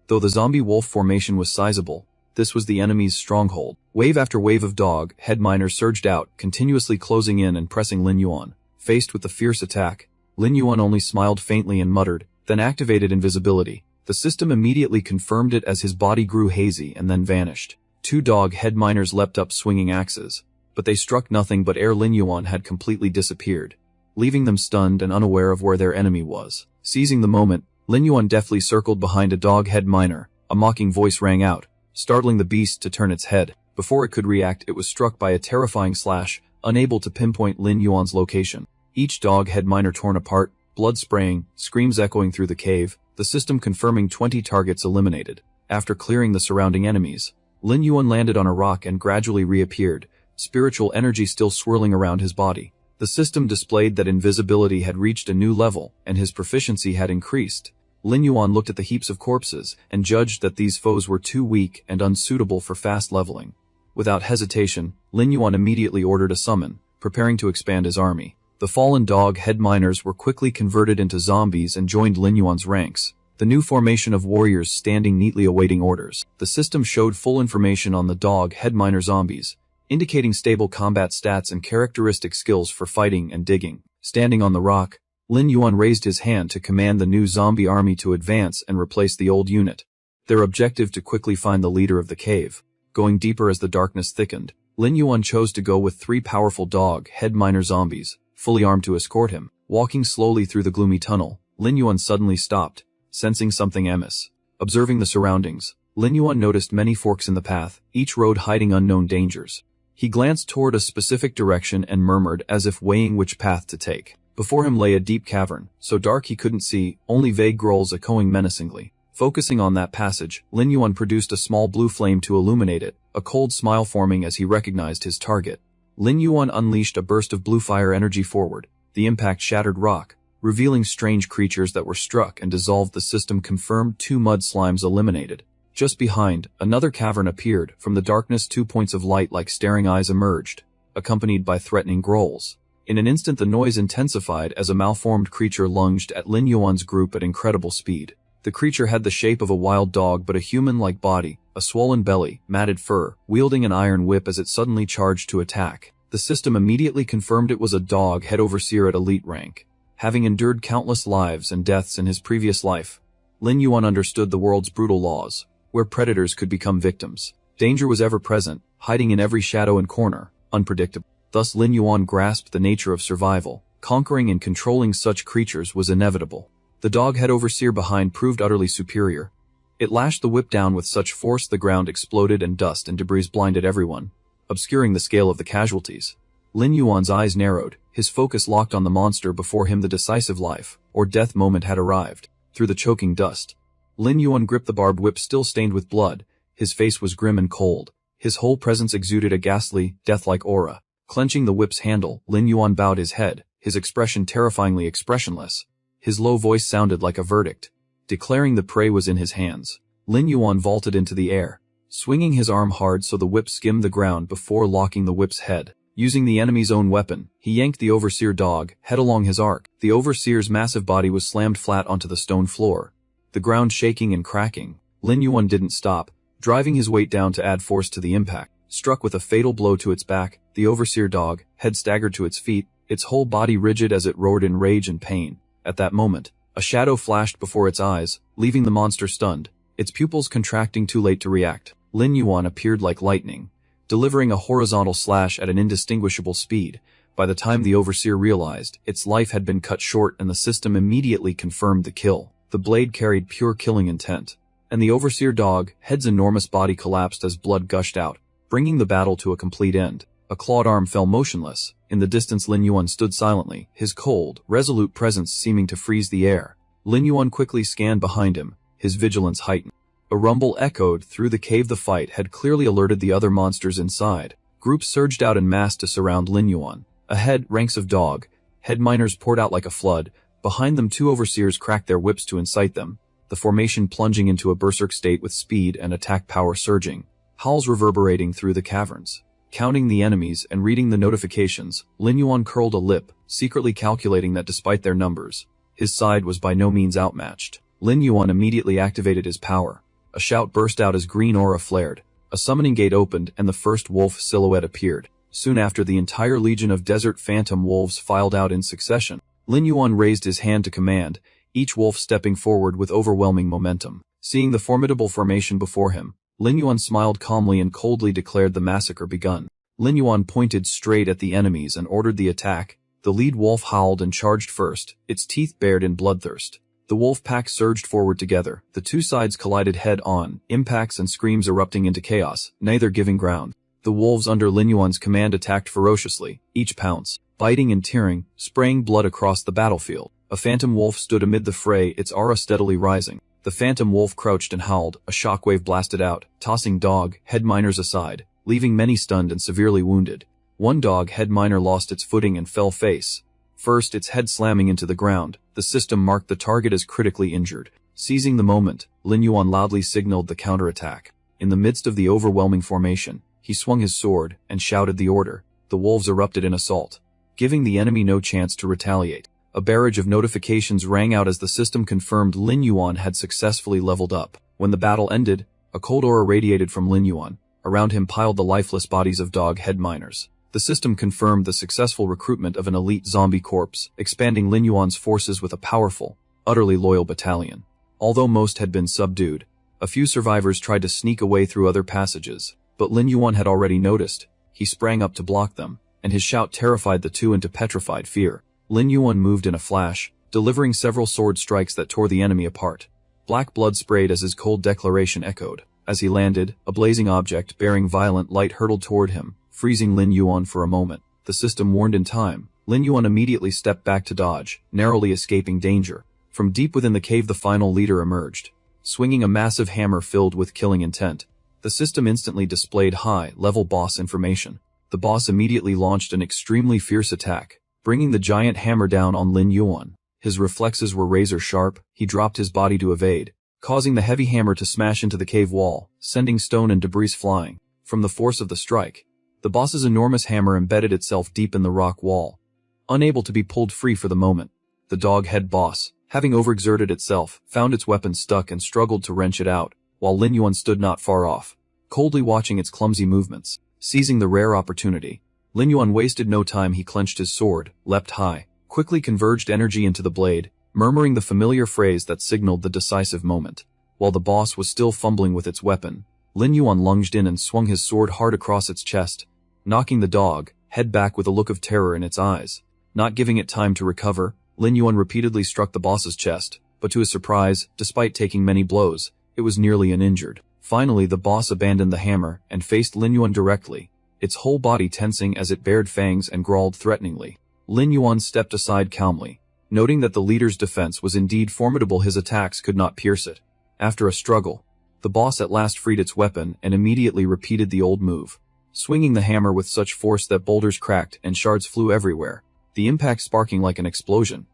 Though the zombie wolf formation was sizable, this was the enemy's stronghold. Wave after wave of dog head miners surged out, continuously closing in and pressing Lin Yuan. Faced with the fierce attack, Lin Yuan only smiled faintly and muttered, then activated invisibility. The system immediately confirmed it as his body grew hazy and then vanished. 2 dog head miners leapt up swinging axes, but they struck nothing but ere Lin Yuan had completely disappeared, leaving them stunned and unaware of where their enemy was. Seizing the moment, Lin Yuan deftly circled behind a dog head miner. A mocking voice rang out, startling the beast to turn its head. Before it could react, it was struck by a terrifying slash, unable to pinpoint Lin Yuan's location. Each dog head miner torn apart, blood spraying, screams echoing through the cave, the system confirming 20 targets eliminated. After clearing the surrounding enemies, Lin Yuan landed on a rock and gradually reappeared, spiritual energy still swirling around his body. The system displayed that invisibility had reached a new level, and his proficiency had increased. Lin Yuan looked at the heaps of corpses and judged that these foes were too weak and unsuitable for fast leveling. Without hesitation, Lin Yuan immediately ordered a summon, preparing to expand his army. The fallen dog head miners were quickly converted into zombies and joined Lin Yuan's ranks, the new formation of warriors standing neatly awaiting orders. The system showed full information on the dog head miner zombies, indicating stable combat stats and characteristic skills for fighting and digging. Standing on the rock, Lin Yuan raised his hand to command the new zombie army to advance and replace the old unit. Their objective to quickly find the leader of the cave. Going deeper as the darkness thickened, Lin Yuan chose to go with 3 powerful dog head miner zombies, fully armed to escort him. Walking slowly through the gloomy tunnel, Lin Yuan suddenly stopped, sensing something amiss. Observing the surroundings, Lin Yuan noticed many forks in the path, each road hiding unknown dangers. He glanced toward a specific direction and murmured as if weighing which path to take. Before him lay a deep cavern, so dark he couldn't see, only vague growls echoing menacingly. Focusing on that passage, Lin Yuan produced a small blue flame to illuminate it, a cold smile forming as he recognized his target. Lin Yuan unleashed a burst of blue fire energy forward. The impact shattered rock, revealing strange creatures that were struck and dissolved. The system confirmed 2 mud slimes eliminated. Just behind, another cavern appeared. From the darkness 2 points of light like staring eyes emerged, accompanied by threatening growls. In an instant the noise intensified as a malformed creature lunged at Lin Yuan's group at incredible speed. The creature had the shape of a wild dog but a human-like body, a swollen belly, matted fur, wielding an iron whip as it suddenly charged to attack. The system immediately confirmed it was a dog head overseer at elite rank. Having endured countless lives and deaths in his previous life, Lin Yuan understood the world's brutal laws, where predators could become victims. Danger was ever present, hiding in every shadow and corner, unpredictable. Thus Lin Yuan grasped the nature of survival. Conquering and controlling such creatures was inevitable. The dog head overseer behind proved utterly superior. It lashed the whip down with such force the ground exploded and dust and debris blinded everyone, obscuring the scale of the casualties. Lin Yuan's eyes narrowed, his focus locked on the monster before him. The decisive life or death moment had arrived. Through the choking dust, Lin Yuan gripped the barbed whip still stained with blood. His face was grim and cold. His whole presence exuded a ghastly, death-like aura. Clenching the whip's handle, Lin Yuan bowed his head, his expression terrifyingly expressionless. His low voice sounded like a verdict. Declaring the prey was in his hands, Lin Yuan vaulted into the air, swinging his arm hard so the whip skimmed the ground before locking the whip's head. Using the enemy's own weapon, he yanked the overseer dog head along his arc. The overseer's massive body was slammed flat onto the stone floor, the ground shaking and cracking. Lin Yuan didn't stop, driving his weight down to add force to the impact. Struck with a fatal blow to its back, the overseer dog head staggered to its feet, its whole body rigid as it roared in rage and pain. At that moment, a shadow flashed before its eyes, leaving the monster stunned, its pupils contracting too late to react. Lin Yuan appeared like lightning, delivering a horizontal slash at an indistinguishable speed. By the time the overseer realized, its life had been cut short and the system immediately confirmed the kill. The blade carried pure killing intent, and the overseer dog head's enormous body collapsed as blood gushed out, bringing the battle to a complete end. A clawed arm fell motionless. In the distance Lin Yuan stood silently, his cold, resolute presence seeming to freeze the air. Lin Yuan quickly scanned behind him, his vigilance heightened. A rumble echoed through the cave. The fight had clearly alerted the other monsters inside. Groups surged out en masse to surround Lin Yuan. Ahead, ranks of dog head miners poured out like a flood. Behind them 2 overseers cracked their whips to incite them, the formation plunging into a berserk state with speed and attack power surging. Howls reverberating through the caverns. Counting the enemies and reading the notifications, Lin Yuan curled a lip, secretly calculating that despite their numbers, his side was by no means outmatched. Lin Yuan immediately activated his power. A shout burst out as green aura flared. A summoning gate opened and the first wolf silhouette appeared. Soon after, the entire legion of desert phantom wolves filed out in succession. Lin Yuan raised his hand to command, each wolf stepping forward with overwhelming momentum. Seeing the formidable formation before him, Lin Yuan smiled calmly and coldly declared the massacre begun. Lin Yuan pointed straight at the enemies and ordered the attack. The lead wolf howled and charged first, its teeth bared in bloodthirst. The wolf pack surged forward together. The 2 sides collided head-on, impacts and screams erupting into chaos, neither giving ground. The wolves under Lin Yuan's command attacked ferociously, each pounce, biting and tearing, spraying blood across the battlefield. A phantom wolf stood amid the fray, its aura steadily rising. The phantom wolf crouched and howled. A shockwave blasted out, tossing dog head miners aside, leaving many stunned and severely wounded. One dog head miner lost its footing and fell face first, its head slamming into the ground. The system marked the target as critically injured. Seizing the moment, Lin Yuan loudly signaled the counterattack. In the midst of the overwhelming formation, he swung his sword and shouted the order. The wolves erupted in assault. giving the enemy no chance to retaliate. A barrage of notifications rang out as the system confirmed Lin Yuan had successfully leveled up. When the battle ended, a cold aura radiated from Lin Yuan. Around him piled the lifeless bodies of dog-head miners. The system confirmed the successful recruitment of an elite zombie corps, expanding Lin Yuan's forces with a powerful, utterly loyal battalion. Although most had been subdued, a few survivors tried to sneak away through other passages, but Lin Yuan had already noticed. He sprang up to block them, and his shout terrified the two into petrified fear. Lin Yuan moved in a flash, delivering several sword strikes that tore the enemy apart. Black blood sprayed as his cold declaration echoed. As he landed, a blazing object bearing violent light hurtled toward him, freezing Lin Yuan for a moment. The system warned in time. Lin Yuan immediately stepped back to dodge, narrowly escaping danger. From deep within the cave the final leader emerged, swinging a massive hammer filled with killing intent. The system instantly displayed high-level boss information. The boss immediately launched an extremely fierce attack, bringing the giant hammer down on Lin Yuan. His reflexes were razor-sharp. He dropped his body to evade, causing the heavy hammer to smash into the cave wall, sending stone and debris flying. From the force of the strike, the boss's enormous hammer embedded itself deep in the rock wall, unable to be pulled free for the moment. The dog-head boss, having overexerted itself, found its weapon stuck and struggled to wrench it out, while Lin Yuan stood not far off, coldly watching its clumsy movements. Seizing the rare opportunity, Lin Yuan wasted no time. He clenched his sword, leapt high, quickly converged energy into the blade, murmuring the familiar phrase that signaled the decisive moment. While the boss was still fumbling with its weapon, Lin Yuan lunged in and swung his sword hard across its chest, knocking the dog head back with a look of terror in its eyes. Not giving it time to recover, Lin Yuan repeatedly struck the boss's chest, but to his surprise, despite taking many blows, it was nearly uninjured. Finally, the boss abandoned the hammer and faced Lin Yuan directly, its whole body tensing as it bared fangs and growled threateningly. Lin Yuan stepped aside calmly, noting that the leader's defense was indeed formidable. His attacks could not pierce it. After a struggle, the boss at last freed its weapon and immediately repeated the old move, swinging the hammer with such force that boulders cracked and shards flew everywhere, the impact sparking like an explosion.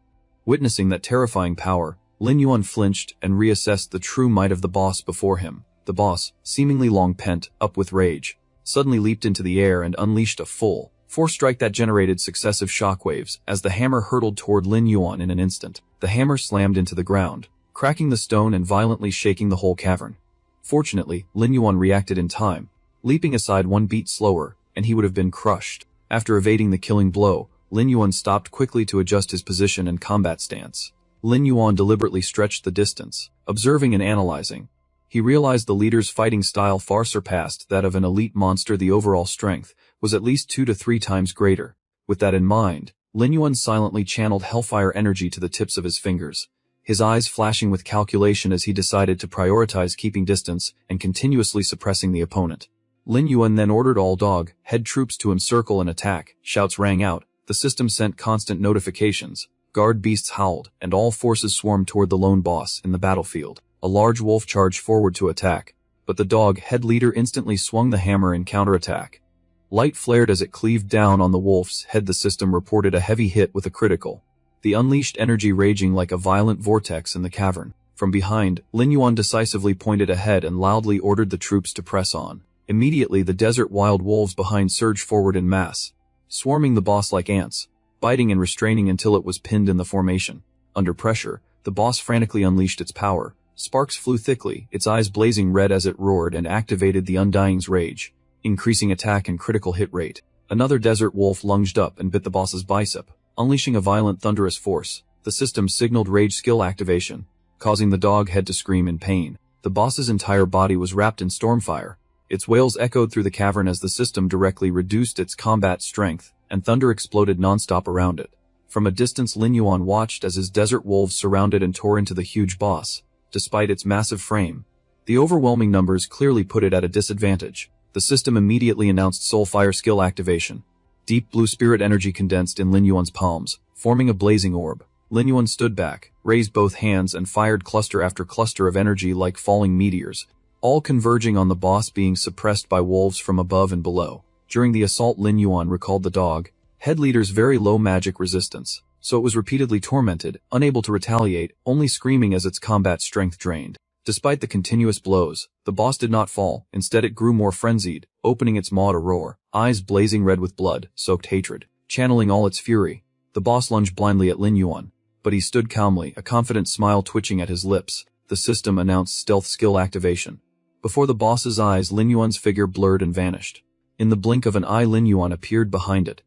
Witnessing that terrifying power, Lin Yuan flinched and reassessed the true might of the boss before him. The boss, seemingly long pent up with rage, suddenly leaped into the air and unleashed a full force strike that generated successive shockwaves as the hammer hurtled toward Lin Yuan in an instant. The hammer slammed into the ground, cracking the stone and violently shaking the whole cavern. Fortunately, Lin Yuan reacted in time, leaping aside one beat slower, and he would have been crushed. After evading the killing blow, Lin Yuan stopped quickly to adjust his position and combat stance. Lin Yuan deliberately stretched the distance, observing and analyzing. He realized the leader's fighting style far surpassed that of an elite monster. The overall strength was at least 2 to 3 times greater. With that in mind, Lin Yuan silently channeled hellfire energy to the tips of his fingers, his eyes flashing with calculation as he decided to prioritize keeping distance and continuously suppressing the opponent. Lin Yuan then ordered all dog-head troops to encircle and attack. Shouts rang out, the system sent constant notifications, guard beasts howled, and all forces swarmed toward the lone boss in the battlefield. A large wolf charged forward to attack, but the dog-head leader instantly swung the hammer in counterattack. Light flared as it cleaved down on the wolf's head. The system reported a heavy hit with a critical, the unleashed energy raging like a violent vortex in the cavern. From behind, Lin Yuan decisively pointed ahead and loudly ordered the troops to press on. Immediately the desert wild wolves behind surged forward in mass, swarming the boss like ants, biting and restraining until it was pinned in the formation. Under pressure, the boss frantically unleashed its power. Sparks flew thickly, its eyes blazing red as it roared and activated the Undying's rage, increasing attack and critical hit rate. Another desert wolf lunged up and bit the boss's bicep, unleashing a violent thunderous force. The system signaled rage skill activation, causing the dog head to scream in pain. The boss's entire body was wrapped in stormfire. Its wails echoed through the cavern as the system directly reduced its combat strength, and thunder exploded nonstop around it. From a distance, Lin Yuan watched as his desert wolves surrounded and tore into the huge boss. Despite its massive frame, the overwhelming numbers clearly put it at a disadvantage. The system immediately announced Soulfire skill activation. Deep blue spirit energy condensed in Lin Yuan's palms, forming a blazing orb. Lin Yuan stood back, raised both hands and fired cluster after cluster of energy like falling meteors, all converging on the boss being suppressed by wolves from above and below. During the assault, Lin Yuan recalled the dog-head leader's very low magic resistance, so it was repeatedly tormented, unable to retaliate, only screaming as its combat strength drained. Despite the continuous blows, the boss did not fall. Instead it grew more frenzied, opening its maw to roar, eyes blazing red with blood-soaked hatred. channeling all its fury. The boss lunged blindly at Lin Yuan, but he stood calmly, a confident smile twitching at his lips. The system announced stealth skill activation. Before the boss's eyes, Lin Yuan's figure blurred and vanished. In the blink of an eye, Lin Yuan appeared behind it,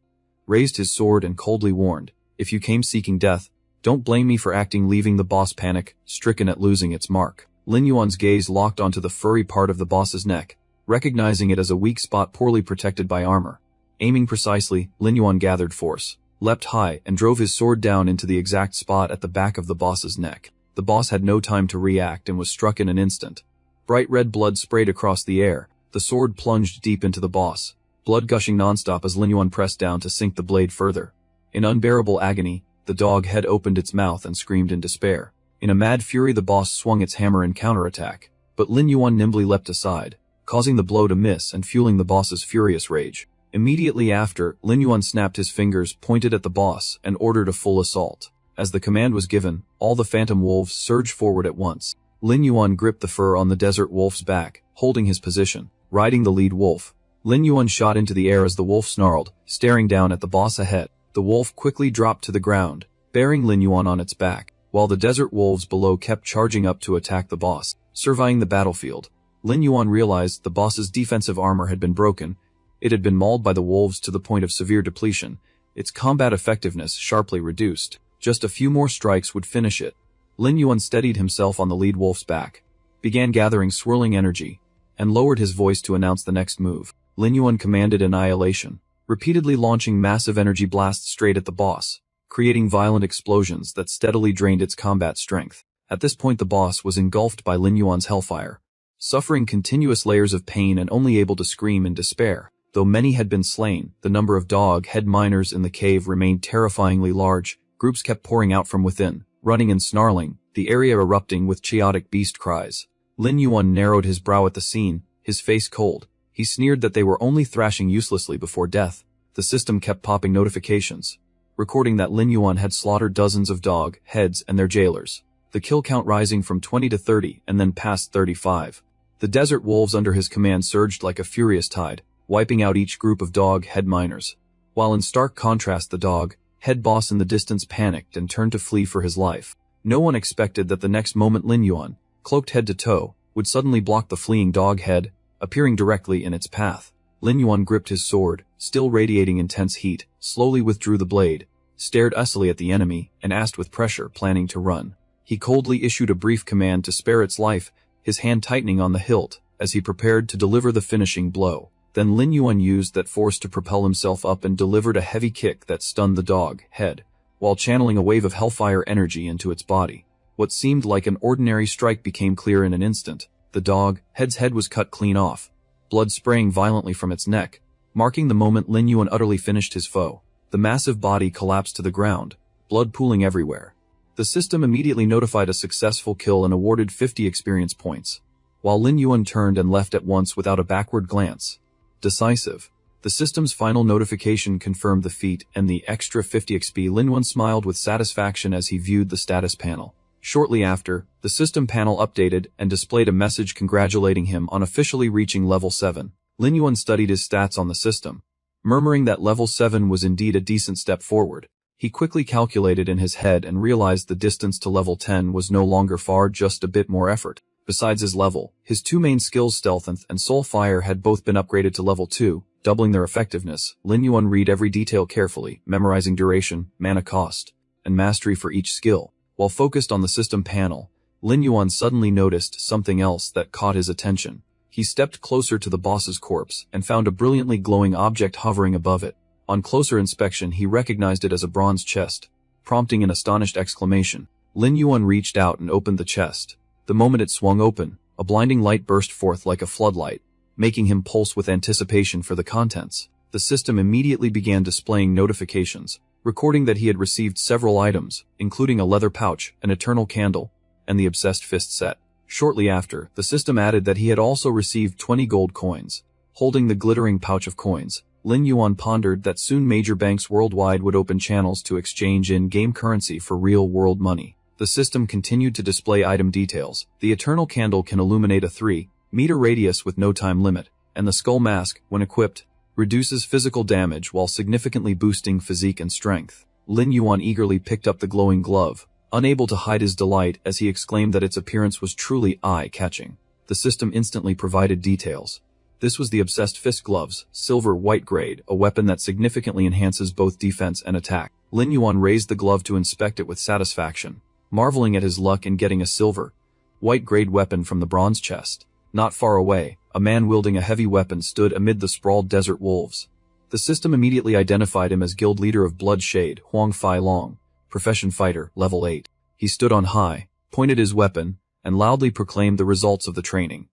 raised his sword and coldly warned, "If you came seeking death, don't blame me for acting." Leaving the boss panic, stricken at losing its mark. Lin Yuan's gaze locked onto the furry part of the boss's neck, recognizing it as a weak spot poorly protected by armor. Aiming precisely, Lin Yuan gathered force, leapt high, and drove his sword down into the exact spot at the back of the boss's neck. The boss had no time to react and was struck in an instant. Bright red blood sprayed across the air. The sword plunged deep into the boss, blood gushing nonstop as Lin Yuan pressed down to sink the blade further. In unbearable agony, the dog head opened its mouth and screamed in despair. In a mad fury, the boss swung its hammer in counterattack, but Lin Yuan nimbly leapt aside, causing the blow to miss and fueling the boss's furious rage. Immediately after, Lin Yuan snapped his fingers, pointed at the boss, and ordered a full assault. As the command was given, all the phantom wolves surged forward at once. Lin Yuan gripped the fur on the desert wolf's back, holding his position, riding the lead wolf. Lin Yuan shot into the air as the wolf snarled, staring down at the boss ahead. The wolf quickly dropped to the ground, bearing Lin Yuan on its back, while the desert wolves below kept charging up to attack the boss. Surveying the battlefield, Lin Yuan realized the boss's defensive armor had been broken. It had been mauled by the wolves to the point of severe depletion, its combat effectiveness sharply reduced. Just a few more strikes would finish it. Lin Yuan steadied himself on the lead wolf's back, began gathering swirling energy, and lowered his voice to announce the next move. Lin Yuan commanded annihilation, repeatedly launching massive energy blasts straight at the boss, creating violent explosions that steadily drained its combat strength. At this point, the boss was engulfed by Lin Yuan's hellfire, suffering continuous layers of pain and only able to scream in despair. Though many had been slain, the number of dog-head miners in the cave remained terrifyingly large. Groups kept pouring out from within, running and snarling, the area erupting with chaotic beast cries. Lin Yuan narrowed his brow at the scene, his face cold. He sneered that they were only thrashing uselessly before death. The system kept popping notifications, recording that Lin Yuan had slaughtered dozens of dog heads and their jailers, the kill count rising from 20 to 30 and then past 35. The desert wolves under his command surged like a furious tide, wiping out each group of dog head miners. While in stark contrast, the dog head boss in the distance panicked and turned to flee for his life. No one expected that the next moment Lin Yuan, cloaked head to toe, would suddenly block the fleeing dog head, appearing directly in its path. Lin Yuan gripped his sword, still radiating intense heat, slowly withdrew the blade, stared icily at the enemy, and asked with pressure, planning to run. He coldly issued a brief command to spare its life, his hand tightening on the hilt, as he prepared to deliver the finishing blow. Then Lin Yuan used that force to propel himself up and delivered a heavy kick that stunned the dog head, while channeling a wave of hellfire energy into its body. What seemed like an ordinary strike became clear in an instant. The dog head's head was cut clean off, blood spraying violently from its neck, marking the moment Lin Yuan utterly finished his foe. The massive body collapsed to the ground, blood pooling everywhere. The system immediately notified a successful kill and awarded 50 experience points, while Lin Yuan turned and left at once without a backward glance. Decisive. The system's final notification confirmed the feat and the extra 50 XP. Lin Yuan smiled with satisfaction as he viewed the status panel. Shortly after, the system panel updated and displayed a message congratulating him on officially reaching level 7. Lin Yuan studied his stats on the system, murmuring that level 7 was indeed a decent step forward. He quickly calculated in his head and realized the distance to level 10 was no longer far, just a bit more effort. Besides his level, his two main skills, Stealth and Soul Fire, had both been upgraded to level 2, doubling their effectiveness. Lin Yuan read every detail carefully, memorizing duration, mana cost, and mastery for each skill. While focused on the system panel, Lin Yuan suddenly noticed something else that caught his attention. He stepped closer to the boss's corpse and found a brilliantly glowing object hovering above it. On closer inspection, he recognized it as a bronze chest, prompting an astonished exclamation. Lin Yuan reached out and opened the chest. The moment it swung open, a blinding light burst forth like a floodlight, making him pulse with anticipation for the contents. The system immediately began displaying notifications, recording that he had received several items, including a leather pouch, an eternal candle, and the Obsessed Fist set. Shortly after, the system added that he had also received 20 gold coins. Holding the glittering pouch of coins, Lin Yuan pondered that soon major banks worldwide would open channels to exchange in-game currency for real-world money. The system continued to display item details. The Eternal Candle can illuminate a 3-meter radius with no time limit, and the Skull Mask, when equipped, reduces physical damage while significantly boosting physique and strength. Lin Yuan eagerly picked up the glowing glove, unable to hide his delight as he exclaimed that its appearance was truly eye-catching. The system instantly provided details. This was the Obsessed Fist Gloves, silver white grade, a weapon that significantly enhances both defense and attack. Lin Yuan raised the glove to inspect it with satisfaction, marveling at his luck in getting a silver, white grade weapon from the bronze chest. Not far away, a man wielding a heavy weapon stood amid the sprawled desert wolves. The system immediately identified him as guild leader of Blood Shade, Huang Fai Long, profession fighter, level 8. He stood on high, pointed his weapon, and loudly proclaimed the results of the training,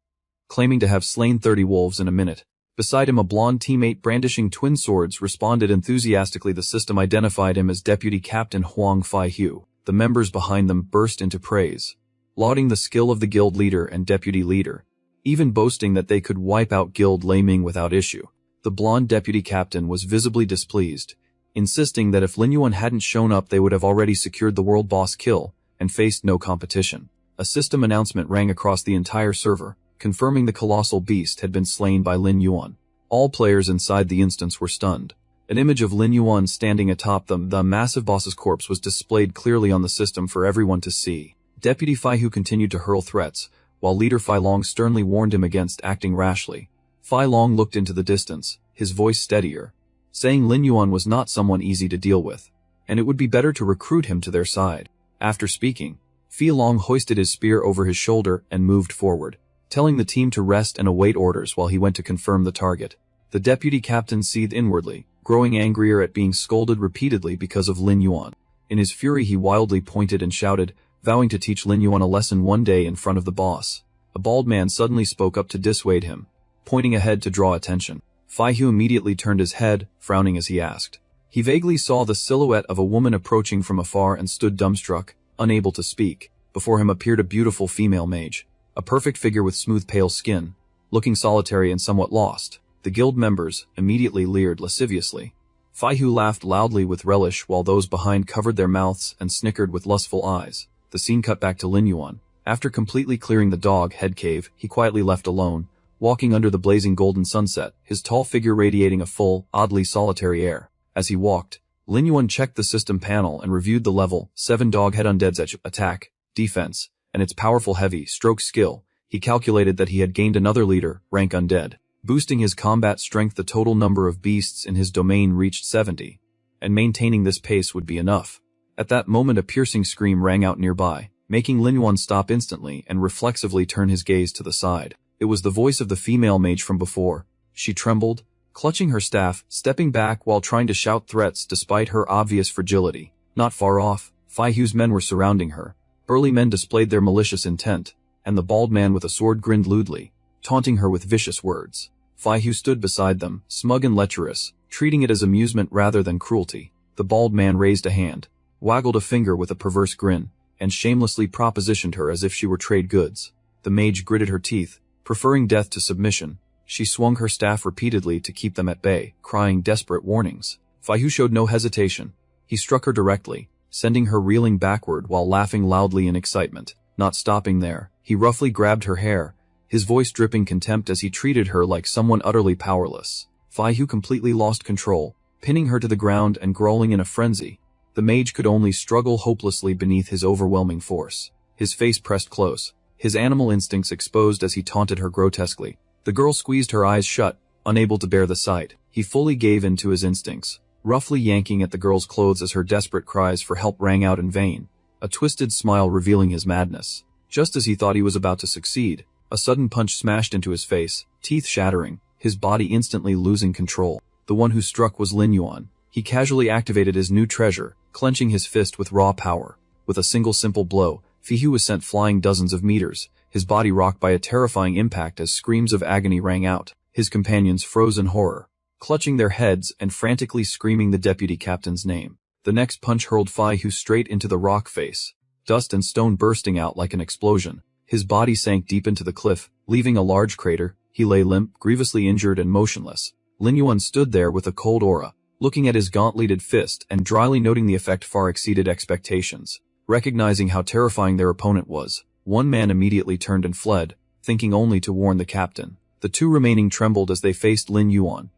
claiming to have slain 30 wolves in a minute. Beside him, a blonde teammate brandishing twin swords responded enthusiastically. The system identified him as Deputy Captain Huang Fai Hu. The members behind them burst into praise, lauding the skill of the guild leader and deputy leader, even boasting that they could wipe out Guild Lei Ming without issue. The blonde deputy captain was visibly displeased, insisting that if Lin Yuan hadn't shown up they would have already secured the world boss kill and faced no competition. A system announcement rang across the entire server, confirming the colossal beast had been slain by Lin Yuan. All players inside the instance were stunned. An image of Lin Yuan standing atop them, the massive boss's corpse, was displayed clearly on the system for everyone to see. Deputy Fai Hu continued to hurl threats, while Leader Fai Long sternly warned him against acting rashly. Fai Long looked into the distance, his voice steadier, saying Lin Yuan was not someone easy to deal with, and it would be better to recruit him to their side. After speaking, Fai Long hoisted his spear over his shoulder and moved forward, telling the team to rest and await orders while he went to confirm the target. The deputy captain seethed inwardly, growing angrier at being scolded repeatedly because of Lin Yuan. In his fury he wildly pointed and shouted, vowing to teach Lin Yuan a lesson one day in front of the boss. A bald man suddenly spoke up to dissuade him, pointing ahead to draw attention. Fai Hu immediately turned his head, frowning as he asked. He vaguely saw the silhouette of a woman approaching from afar and stood dumbstruck, unable to speak. Before him appeared a beautiful female mage, a perfect figure with smooth pale skin, looking solitary and somewhat lost. The guild members immediately leered lasciviously. Fai Hu laughed loudly with relish while those behind covered their mouths and snickered with lustful eyes. The scene cut back to Lin Yuan. After completely clearing the dog head cave, he quietly left alone, walking under the blazing golden sunset, his tall figure radiating a full, oddly solitary air. As he walked, Lin Yuan checked the system panel and reviewed the level 7 Doghead Undead's attack, defense, and its powerful heavy stroke skill. He calculated that he had gained another leader, rank Undead. Boosting his combat strength, the total number of beasts in his domain reached 70, and maintaining this pace would be enough. At that moment a piercing scream rang out nearby, making Lin Yuan stop instantly and reflexively turn his gaze to the side. It was the voice of the female mage from before. She trembled, clutching her staff, stepping back while trying to shout threats despite her obvious fragility. Not far off, Fai Hu's men were surrounding her. Burly men displayed their malicious intent, and the bald man with a sword grinned lewdly, taunting her with vicious words. Fai Hu stood beside them, smug and lecherous, treating it as amusement rather than cruelty. The bald man raised a hand, waggled a finger with a perverse grin, and shamelessly propositioned her as if she were trade goods. The mage gritted her teeth, preferring death to submission. She swung her staff repeatedly to keep them at bay, crying desperate warnings. Fai Hu showed no hesitation. He struck her directly, sending her reeling backward while laughing loudly in excitement. Not stopping there, he roughly grabbed her hair, his voice dripping contempt as he treated her like someone utterly powerless. Fai Hu completely lost control, pinning her to the ground and growling in a frenzy. The mage could only struggle hopelessly beneath his overwhelming force. His face pressed close, his animal instincts exposed as he taunted her grotesquely. The girl squeezed her eyes shut, unable to bear the sight. He fully gave in to his instincts, roughly yanking at the girl's clothes as her desperate cries for help rang out in vain, a twisted smile revealing his madness. Just as he thought he was about to succeed, a sudden punch smashed into his face, teeth shattering, his body instantly losing control. The one who struck was Lin Yuan. He casually activated his new treasure, clenching his fist with raw power. With a single simple blow, Fai Hu was sent flying dozens of meters, his body rocked by a terrifying impact as screams of agony rang out. His companions froze in horror, clutching their heads and frantically screaming the deputy captain's name. The next punch hurled Fai Hu straight into the rock face, dust and stone bursting out like an explosion. His body sank deep into the cliff, leaving a large crater. He lay limp, grievously injured and motionless. Lin Yuan stood there with a cold aura, looking at his gauntleted fist and dryly noting the effect far exceeded expectations. Recognizing how terrifying their opponent was, one man immediately turned and fled, thinking only to warn the captain. The two remaining trembled as they faced Lin Yuan,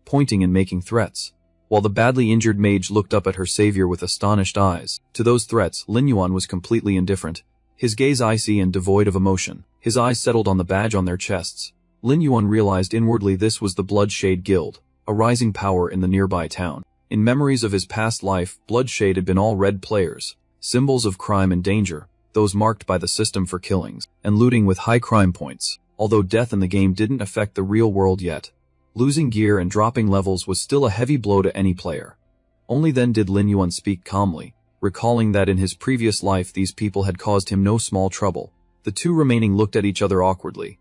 pointing and making threats. While the badly injured mage looked up at her savior with astonished eyes, to those threats, Lin Yuan was completely indifferent. His gaze icy and devoid of emotion. His eyes settled on the badge on their chests. Lin Yuan realized inwardly this was the Bloodshade Guild, a rising power in the nearby town. In memories of his past life, Bloodshade had been all red players, symbols of crime and danger, those marked by the system for killings and looting with high crime points. Although death in the game didn't affect the real world yet, losing gear and dropping levels was still a heavy blow to any player. Only then did Lin Yuan speak calmly, recalling that in his previous life these people had caused him no small trouble. The two remaining looked at each other awkwardly,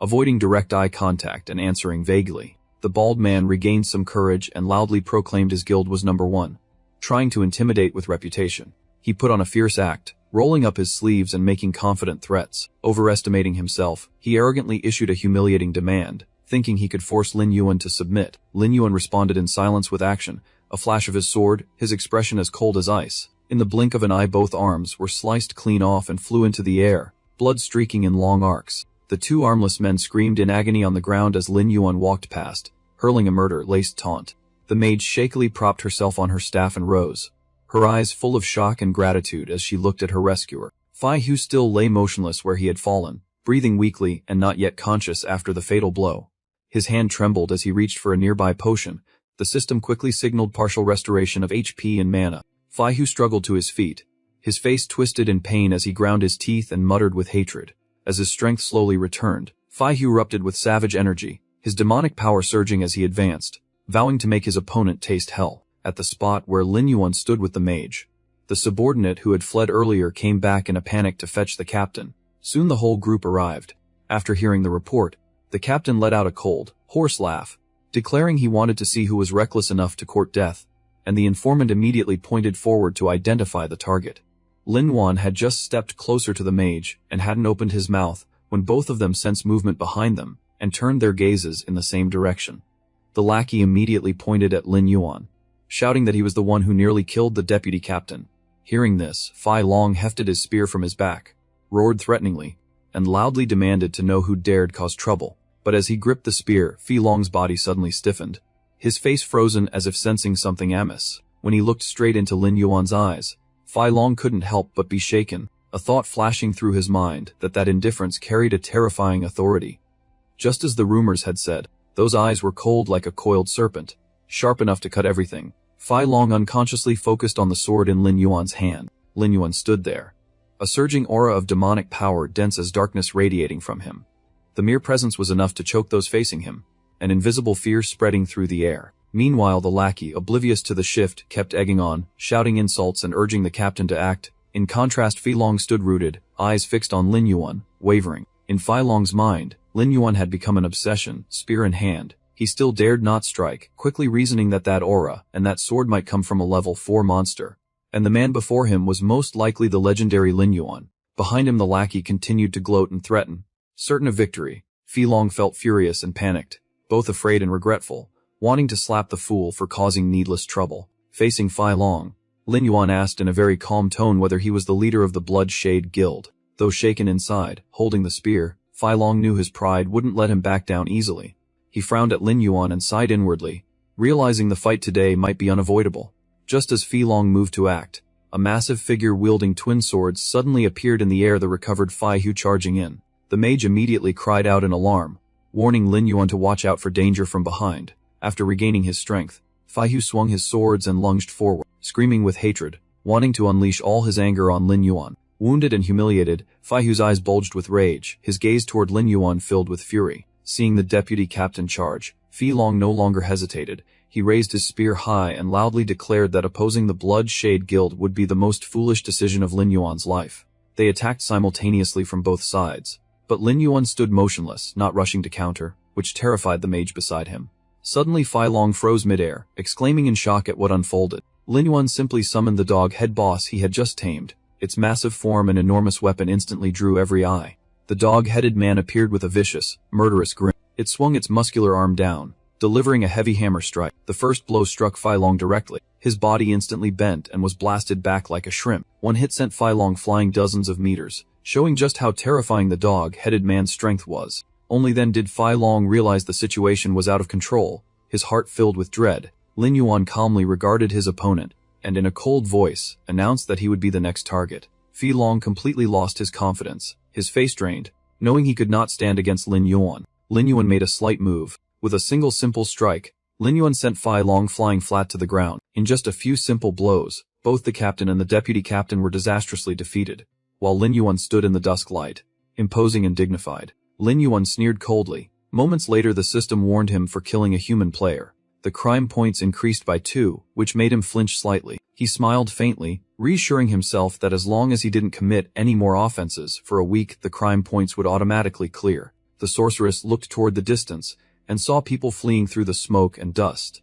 avoiding direct eye contact and answering vaguely. The bald man regained some courage and loudly proclaimed his guild was number one, trying to intimidate with reputation. He put on a fierce act, rolling up his sleeves and making confident threats. Overestimating himself, he arrogantly issued a humiliating demand, thinking he could force Lin Yuan to submit. Lin Yuan responded in silence with action, a flash of his sword, his expression as cold as ice. In the blink of an eye both arms were sliced clean off and flew into the air, blood streaking in long arcs. The two armless men screamed in agony on the ground as Lin Yuan walked past, hurling a murder-laced taunt. The mage shakily propped herself on her staff and rose, her eyes full of shock and gratitude as she looked at her rescuer. Fei Hu still lay motionless where he had fallen, breathing weakly and not yet conscious after the fatal blow. His hand trembled as he reached for a nearby potion. The system quickly signaled partial restoration of HP and mana. Fei Hu struggled to his feet, his face twisted in pain as he ground his teeth and muttered with hatred. As his strength slowly returned, Fei Hu erupted with savage energy, his demonic power surging as he advanced, vowing to make his opponent taste hell. At the spot where Lin Yuan stood with the mage, the subordinate who had fled earlier came back in a panic to fetch the captain. Soon the whole group arrived. After hearing the report, the captain let out a cold, hoarse laugh, declaring he wanted to see who was reckless enough to court death, and the informant immediately pointed forward to identify the target. Lin Yuan had just stepped closer to the mage and hadn't opened his mouth when both of them sensed movement behind them and turned their gazes in the same direction. The lackey immediately pointed at Lin Yuan, shouting that he was the one who nearly killed the deputy captain. Hearing this, Fei Long hefted his spear from his back, roared threateningly, and loudly demanded to know who dared cause trouble. But as he gripped the spear, Fei Long's body suddenly stiffened, his face frozen as if sensing something amiss. When he looked straight into Lin Yuan's eyes, Fei Long couldn't help but be shaken, a thought flashing through his mind that indifference carried a terrifying authority. Just as the rumors had said, those eyes were cold like a coiled serpent, sharp enough to cut everything. Fei Long unconsciously focused on the sword in Lin Yuan's hand. Lin Yuan stood there, a surging aura of demonic power dense as darkness radiating from him. The mere presence was enough to choke those facing him, an invisible fear spreading through the air. Meanwhile the lackey, oblivious to the shift, kept egging on, shouting insults and urging the captain to act. In contrast, Fei Long stood rooted, eyes fixed on Lin Yuan, wavering. In Fei Long's mind, Lin Yuan had become an obsession, spear in hand. He still dared not strike, quickly reasoning that aura and that sword might come from a level 4 monster. And the man before him was most likely the legendary Lin Yuan. Behind him the lackey continued to gloat and threaten. Certain of victory, Fei Long felt furious and panicked, both afraid and regretful, wanting to slap the fool for causing needless trouble. Facing Fei Long, Lin Yuan asked in a very calm tone whether he was the leader of the Bloodshade Guild. Though shaken inside, holding the spear, Fei Long knew his pride wouldn't let him back down easily. He frowned at Lin Yuan and sighed inwardly, realizing the fight today might be unavoidable. Just as Fei Long moved to act, a massive figure wielding twin swords suddenly appeared in the air, the recovered Fei Hu charging in. The mage immediately cried out in alarm, warning Lin Yuan to watch out for danger from behind. After regaining his strength, Fei Hu swung his swords and lunged forward, screaming with hatred, wanting to unleash all his anger on Lin Yuan. Wounded and humiliated, Fei Hu's eyes bulged with rage, his gaze toward Lin Yuan filled with fury. Seeing the deputy captain charge, Fei Long no longer hesitated. He raised his spear high and loudly declared that opposing the Bloodshade Guild would be the most foolish decision of Lin Yuan's life. They attacked simultaneously from both sides, but Lin Yuan stood motionless, not rushing to counter, which terrified the mage beside him. Suddenly Fei Long froze midair, exclaiming in shock at what unfolded. Lin Yuan simply summoned the dog head boss he had just tamed. Its massive form and enormous weapon instantly drew every eye. The dog-headed man appeared with a vicious, murderous grin. It swung its muscular arm down, delivering a heavy hammer strike. The first blow struck Fei Long directly. His body instantly bent and was blasted back like a shrimp. One hit sent Fei Long flying dozens of meters, showing just how terrifying the dog-headed man's strength was. Only then did Fei Long realize the situation was out of control. His heart filled with dread, Lin Yuan calmly regarded his opponent, and in a cold voice, announced that he would be the next target. Fi Long completely lost his confidence, his face drained, knowing he could not stand against Lin Yuan. Lin Yuan made a slight move. With a single simple strike, Lin Yuan sent Fi Long flying flat to the ground. In just a few simple blows, both the captain and the deputy captain were disastrously defeated, while Lin Yuan stood in the dusk light, imposing and dignified. Lin Yuan sneered coldly. Moments later the system warned him for killing a human player. The crime points increased by 2, which made him flinch slightly. He smiled faintly, reassuring himself that as long as he didn't commit any more offenses for a week, the crime points would automatically clear. The sorceress looked toward the distance and saw people fleeing through the smoke and dust,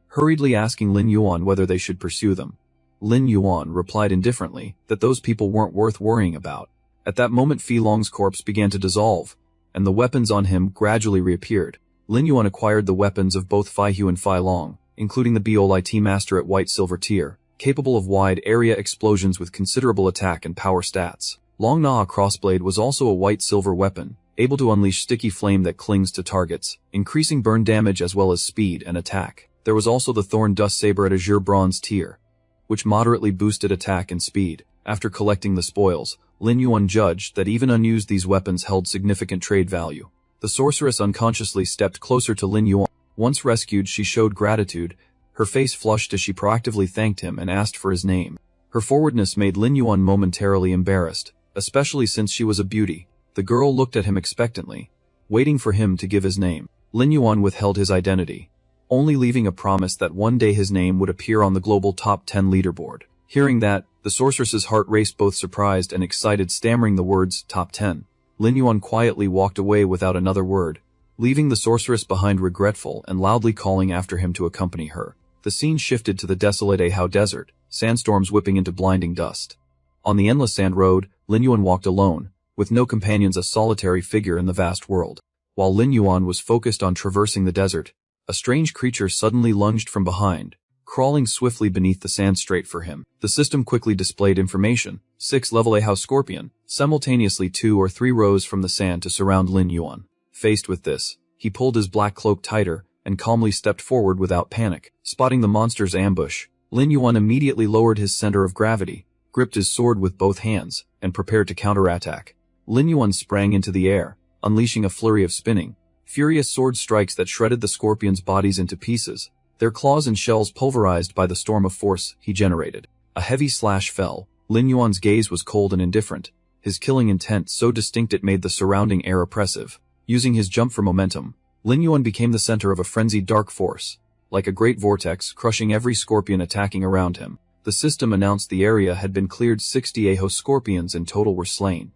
hurriedly asking Lin Yuan whether they should pursue them. Lin Yuan replied indifferently that those people weren't worth worrying about. At that moment Fi Long's corpse began to dissolve, and the weapons on him gradually reappeared. Lin Yuan acquired the weapons of both Fi Hu and Fi Long, including the Bolit Master at White Silver Tier, capable of wide area explosions with considerable attack and power stats. Long Na Crossblade was also a white silver weapon, able to unleash sticky flame that clings to targets, increasing burn damage as well as speed and attack. There was also the Thorn Dust Saber at Azure Bronze Tier, which moderately boosted attack and speed. After collecting the spoils, Lin Yuan judged that even unused these weapons held significant trade value. The sorceress unconsciously stepped closer to Lin Yuan. Once rescued, she showed gratitude. Her face flushed as she proactively thanked him and asked for his name. Her forwardness made Lin Yuan momentarily embarrassed, especially since she was a beauty. The girl looked at him expectantly, waiting for him to give his name. Lin Yuan withheld his identity, only leaving a promise that one day his name would appear on the global top 10 leaderboard. Hearing that, the sorceress's heart raced, both surprised and excited, stammering the words, "Top 10. Lin Yuan quietly walked away without another word, leaving the sorceress behind regretful and loudly calling after him to accompany her. The scene shifted to the desolate Ahau Desert, sandstorms whipping into blinding dust. On the endless sand road, Lin Yuan walked alone, with no companions, a solitary figure in the vast world. While Lin Yuan was focused on traversing the desert, a strange creature suddenly lunged from behind, crawling swiftly beneath the sand straight for him. The system quickly displayed information. 6 level Ahau Scorpion, simultaneously 2 or 3 rose from the sand to surround Lin Yuan. Faced with this, he pulled his black cloak tighter and calmly stepped forward without panic. Spotting the monster's ambush, Lin Yuan immediately lowered his center of gravity, gripped his sword with both hands, and prepared to counterattack. Lin Yuan sprang into the air, unleashing a flurry of spinning, furious sword strikes that shredded the scorpions' bodies into pieces, their claws and shells pulverized by the storm of force he generated. A heavy slash fell. Lin Yuan's gaze was cold and indifferent, his killing intent so distinct it made the surrounding air oppressive. Using his jump for momentum, Lin Yuan became the center of a frenzied dark force, like a great vortex crushing every scorpion attacking around him. The system announced the area had been cleared. 60 Ahau scorpions in total were slain.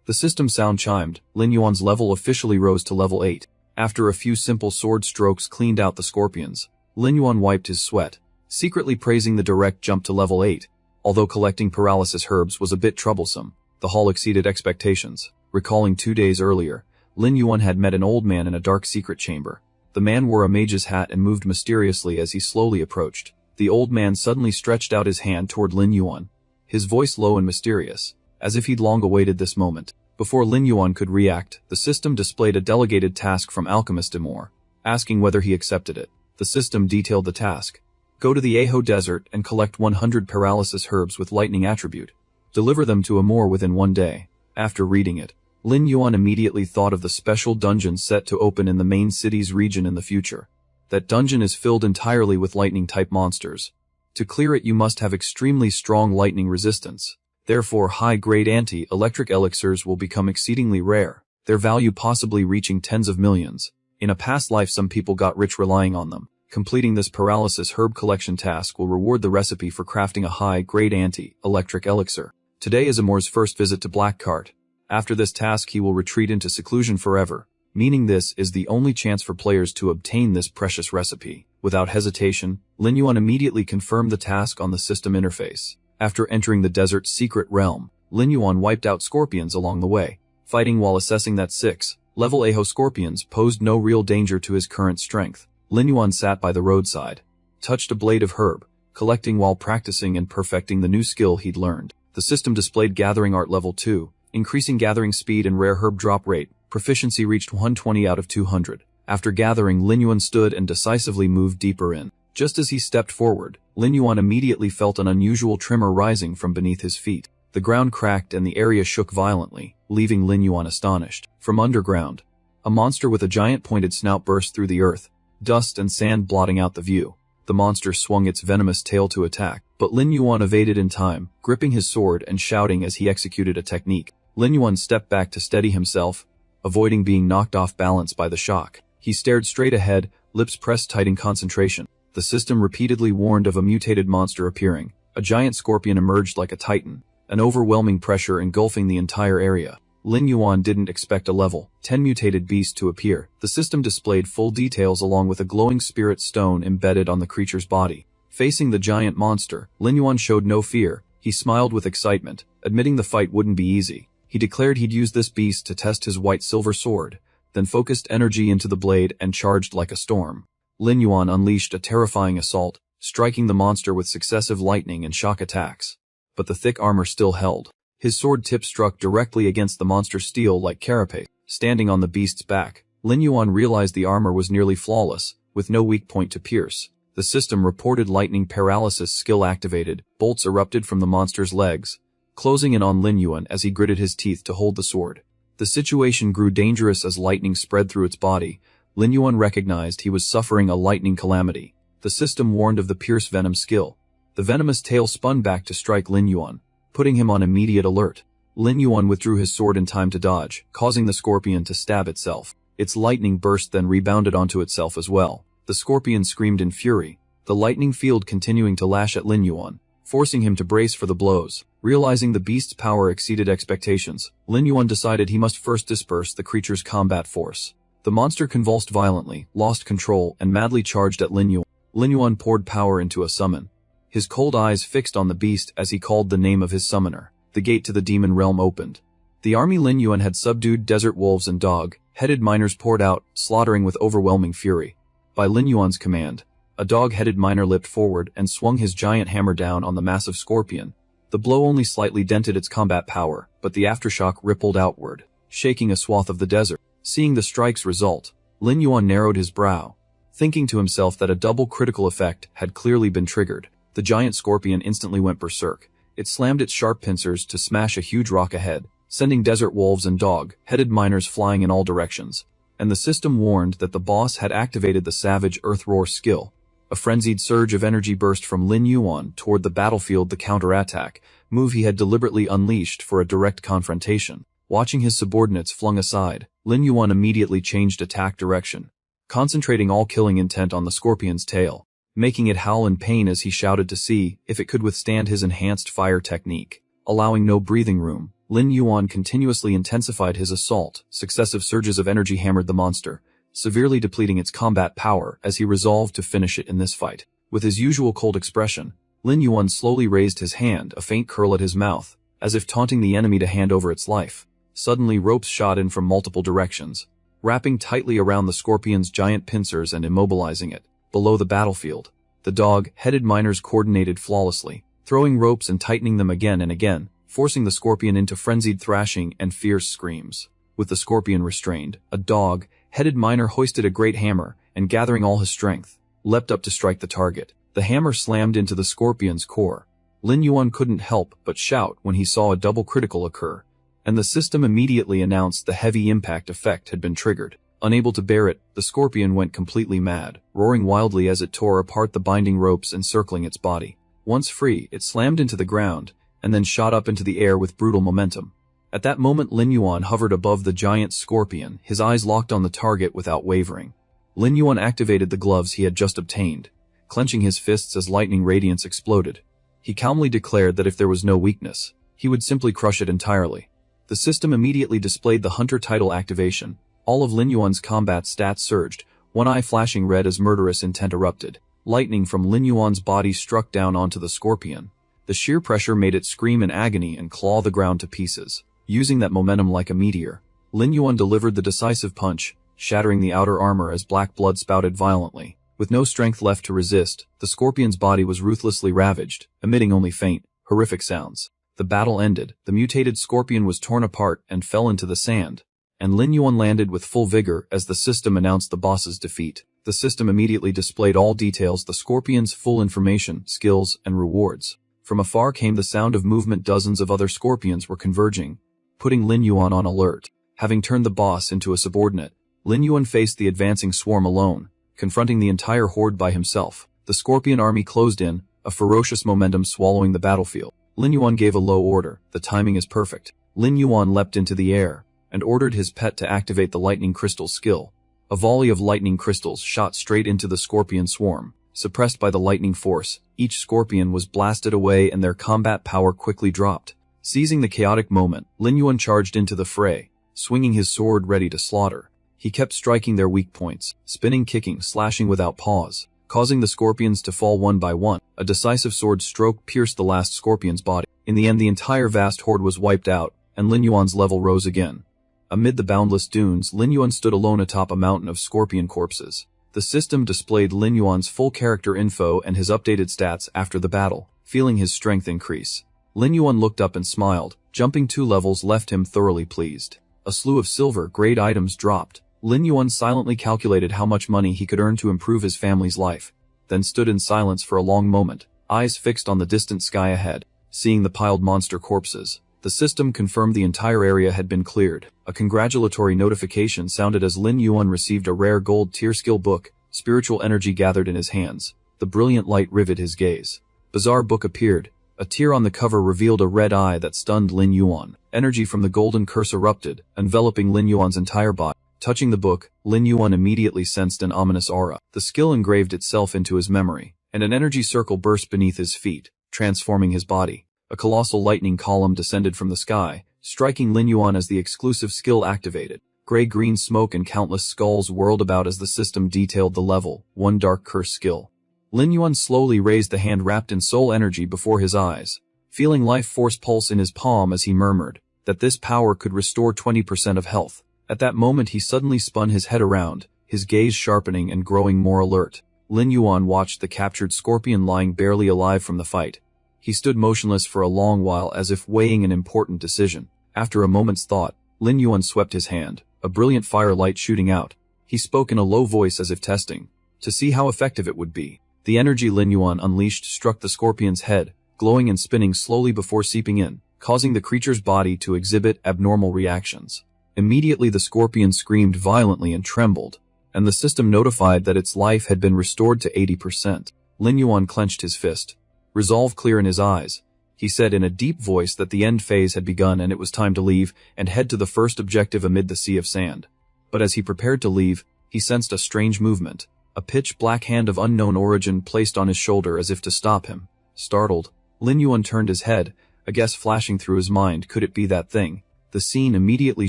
The system sound chimed. Lin Yuan's level officially rose to level 8. After a few simple sword strokes cleaned out the scorpions, Lin Yuan wiped his sweat, secretly praising the direct jump to level 8. Although collecting paralysis herbs was a bit troublesome, the haul exceeded expectations. Recalling 2 days earlier, Lin Yuan had met an old man in a dark secret chamber. The man wore a mage's hat and moved mysteriously as he slowly approached. The old man suddenly stretched out his hand toward Lin Yuan, his voice low and mysterious, as if he'd long awaited this moment. Before Lin Yuan could react, the system displayed a delegated task from Alchemist Amor, asking whether he accepted it. The system detailed the task. Go to the Ahau Desert and collect 100 paralysis herbs with lightning attribute. Deliver them to Amor within 1 day. After reading it, Lin Yuan immediately thought of the special dungeon set to open in the main city's region in the future. That dungeon is filled entirely with lightning-type monsters. To clear it you must have extremely strong lightning resistance. Therefore high-grade anti-electric elixirs will become exceedingly rare, their value possibly reaching tens of millions. In a past life some people got rich relying on them. Completing this paralysis herb collection task will reward the recipe for crafting a high-grade anti-electric elixir. Today is Amor's first visit to Blackcart. After this task he will retreat into seclusion forever, meaning this is the only chance for players to obtain this precious recipe. Without hesitation, Lin Yuan immediately confirmed the task on the system interface. After entering the desert's secret realm, Lin Yuan wiped out scorpions along the way, fighting while assessing that 6-level Ahau scorpions posed no real danger to his current strength. Lin Yuan sat by the roadside, touched a blade of herb, collecting while practicing and perfecting the new skill he'd learned. The system displayed Gathering Art Level 2, increasing gathering speed and rare herb drop rate. Proficiency reached 120 out of 200. After gathering, Lin Yuan stood and decisively moved deeper in. Just as he stepped forward, Lin Yuan immediately felt an unusual tremor rising from beneath his feet. The ground cracked and the area shook violently, leaving Lin Yuan astonished. From underground, a monster with a giant pointed snout burst through the earth, dust and sand blotting out the view. The monster swung its venomous tail to attack, but Lin Yuan evaded in time, gripping his sword and shouting as he executed a technique. Lin Yuan stepped back to steady himself, avoiding being knocked off balance by the shock. He stared straight ahead, lips pressed tight in concentration. The system repeatedly warned of a mutated monster appearing. A giant scorpion emerged like a titan, an overwhelming pressure engulfing the entire area. Lin Yuan didn't expect a level 10 mutated beast to appear. The system displayed full details along with a glowing spirit stone embedded on the creature's body. Facing the giant monster, Lin Yuan showed no fear. He smiled with excitement, admitting the fight wouldn't be easy. He declared he'd use this beast to test his white-silver sword, then focused energy into the blade and charged like a storm. Lin Yuan unleashed a terrifying assault, striking the monster with successive lightning and shock attacks. But the thick armor still held. His sword tip struck directly against the monster's steel like carapace. Standing on the beast's back, Lin Yuan realized the armor was nearly flawless, with no weak point to pierce. The system reported lightning paralysis skill activated. Bolts erupted from the monster's legs, closing in on Lin Yuan as he gritted his teeth to hold the sword. The situation grew dangerous as lightning spread through its body. Lin Yuan recognized he was suffering a lightning calamity. The system warned of the pierce venom skill. The venomous tail spun back to strike Lin Yuan, putting him on immediate alert. Lin Yuan withdrew his sword in time to dodge, causing the scorpion to stab itself. Its lightning burst then rebounded onto itself as well. The scorpion screamed in fury, the lightning field continuing to lash at Lin Yuan, forcing him to brace for the blows. Realizing the beast's power exceeded expectations, Lin Yuan decided he must first disperse the creature's combat force. The monster convulsed violently, lost control, and madly charged at Lin Yuan. Lin Yuan poured power into a summon, his cold eyes fixed on the beast as he called the name of his summoner. The gate to the demon realm opened. The army Lin Yuan had subdued desert wolves and dog-headed miners poured out, slaughtering with overwhelming fury. By Lin Yuan's command, a dog-headed miner leapt forward and swung his giant hammer down on the massive scorpion. The blow only slightly dented its combat power, but the aftershock rippled outward, shaking a swath of the desert. Seeing the strike's result, Lin Yuan narrowed his brow, thinking to himself that a double critical effect had clearly been triggered. The giant scorpion instantly went berserk. It slammed its sharp pincers to smash a huge rock ahead, sending desert wolves and dog-headed miners flying in all directions. And the system warned that the boss had activated the Savage Earth Roar skill. A frenzied surge of energy burst from Lin Yuan toward the battlefield, the counterattack move he had deliberately unleashed for a direct confrontation. Watching his subordinates flung aside, Lin Yuan immediately changed attack direction, concentrating all killing intent on the scorpion's tail, making it howl in pain as he shouted to see if it could withstand his enhanced fire technique. Allowing no breathing room, Lin Yuan continuously intensified his assault. Successive surges of energy hammered the monster, severely depleting its combat power as he resolved to finish it in this fight. With his usual cold expression, Lin Yuan slowly raised his hand, a faint curl at his mouth, as if taunting the enemy to hand over its life. Suddenly ropes shot in from multiple directions, wrapping tightly around the scorpion's giant pincers and immobilizing it. Below the battlefield, the dog-headed miners coordinated flawlessly, throwing ropes and tightening them again and again, forcing the scorpion into frenzied thrashing and fierce screams. With the scorpion restrained, a dog-headed miner hoisted a great hammer and, gathering all his strength, leapt up to strike the target. The hammer slammed into the scorpion's core. Lin Yuan couldn't help but shout when he saw a double critical occur, and the system immediately announced the heavy impact effect had been triggered. Unable to bear it, the scorpion went completely mad, roaring wildly as it tore apart the binding ropes encircling its body. Once free, it slammed into the ground, and then shot up into the air with brutal momentum. At that moment, Lin Yuan hovered above the giant scorpion, his eyes locked on the target without wavering. Lin Yuan activated the gloves he had just obtained, clenching his fists as lightning radiance exploded. He calmly declared that if there was no weakness, he would simply crush it entirely. The system immediately displayed the Hunter title activation. All of Lin Yuan's combat stats surged, one eye flashing red as murderous intent erupted. Lightning from Lin Yuan's body struck down onto the scorpion. The sheer pressure made it scream in agony and claw the ground to pieces. Using that momentum like a meteor, Lin Yuan delivered the decisive punch, shattering the outer armor as black blood spouted violently. With no strength left to resist, the scorpion's body was ruthlessly ravaged, emitting only faint, horrific sounds. The battle ended. The mutated scorpion was torn apart and fell into the sand. and Lin Yuan landed with full vigor as the system announced the boss's defeat. The system immediately displayed all details, the scorpion's full information, skills, and rewards. From afar came the sound of movement. Dozens of other scorpions were converging, putting Lin Yuan on alert. Having turned the boss into a subordinate, Lin Yuan faced the advancing swarm alone, confronting the entire horde by himself. The scorpion army closed in, a ferocious momentum swallowing the battlefield. Lin Yuan gave a low order. The timing is perfect. Lin Yuan leapt into the air and ordered his pet to activate the lightning crystal skill. A volley of lightning crystals shot straight into the scorpion swarm. Suppressed by the lightning force, each scorpion was blasted away and their combat power quickly dropped. Seizing the chaotic moment, Lin Yuan charged into the fray, swinging his sword ready to slaughter. He kept striking their weak points, spinning, kicking, slashing without pause, causing the scorpions to fall one by one. A decisive sword stroke pierced the last scorpion's body. In the end, the entire vast horde was wiped out, and Lin Yuan's level rose again. Amid the boundless dunes, Lin Yuan stood alone atop a mountain of scorpion corpses. The system displayed Lin Yuan's full character info and his updated stats after the battle. Feeling his strength increase, Lin Yuan looked up and smiled. Jumping 2 levels left him thoroughly pleased. A slew of silver-grade items dropped. Lin Yuan silently calculated how much money he could earn to improve his family's life, then stood in silence for a long moment, eyes fixed on the distant sky ahead. Seeing the piled monster corpses, the system confirmed the entire area had been cleared. A congratulatory notification sounded as Lin Yuan received a rare gold tier skill book. Spiritual energy gathered in his hands. The brilliant light riveted his gaze. Bizarre book appeared. A tear on the cover revealed a red eye that stunned Lin Yuan. Energy from the golden curse erupted, enveloping Lin Yuan's entire body. Touching the book, Lin Yuan immediately sensed an ominous aura. The skill engraved itself into his memory, and an energy circle burst beneath his feet, transforming his body. A colossal lightning column descended from the sky, striking Lin Yuan as the exclusive skill activated. Gray-green smoke and countless skulls whirled about as the system detailed the level 1 dark curse skill. Lin Yuan slowly raised the hand wrapped in soul energy before his eyes, feeling life force pulse in his palm as he murmured that this power could restore 20% of health. At that moment he suddenly spun his head around, his gaze sharpening and growing more alert. Lin Yuan watched the captured scorpion lying barely alive from the fight. He stood motionless for a long while as if weighing an important decision. After a moment's thought, Lin Yuan swept his hand, a brilliant firelight shooting out. He spoke in a low voice as if testing, to see how effective it would be. The energy Lin Yuan unleashed struck the scorpion's head, glowing and spinning slowly before seeping in, causing the creature's body to exhibit abnormal reactions. Immediately the scorpion screamed violently and trembled, and the system notified that its life had been restored to 80%. Lin Yuan clenched his fist, resolve clear in his eyes. He said in a deep voice that the end phase had begun and it was time to leave and head to the first objective amid the sea of sand. But as he prepared to leave, he sensed a strange movement. A pitch-black hand of unknown origin placed on his shoulder as if to stop him. Startled, Lin Yuan turned his head, a guess flashing through his mind. Could it be that thing? The scene immediately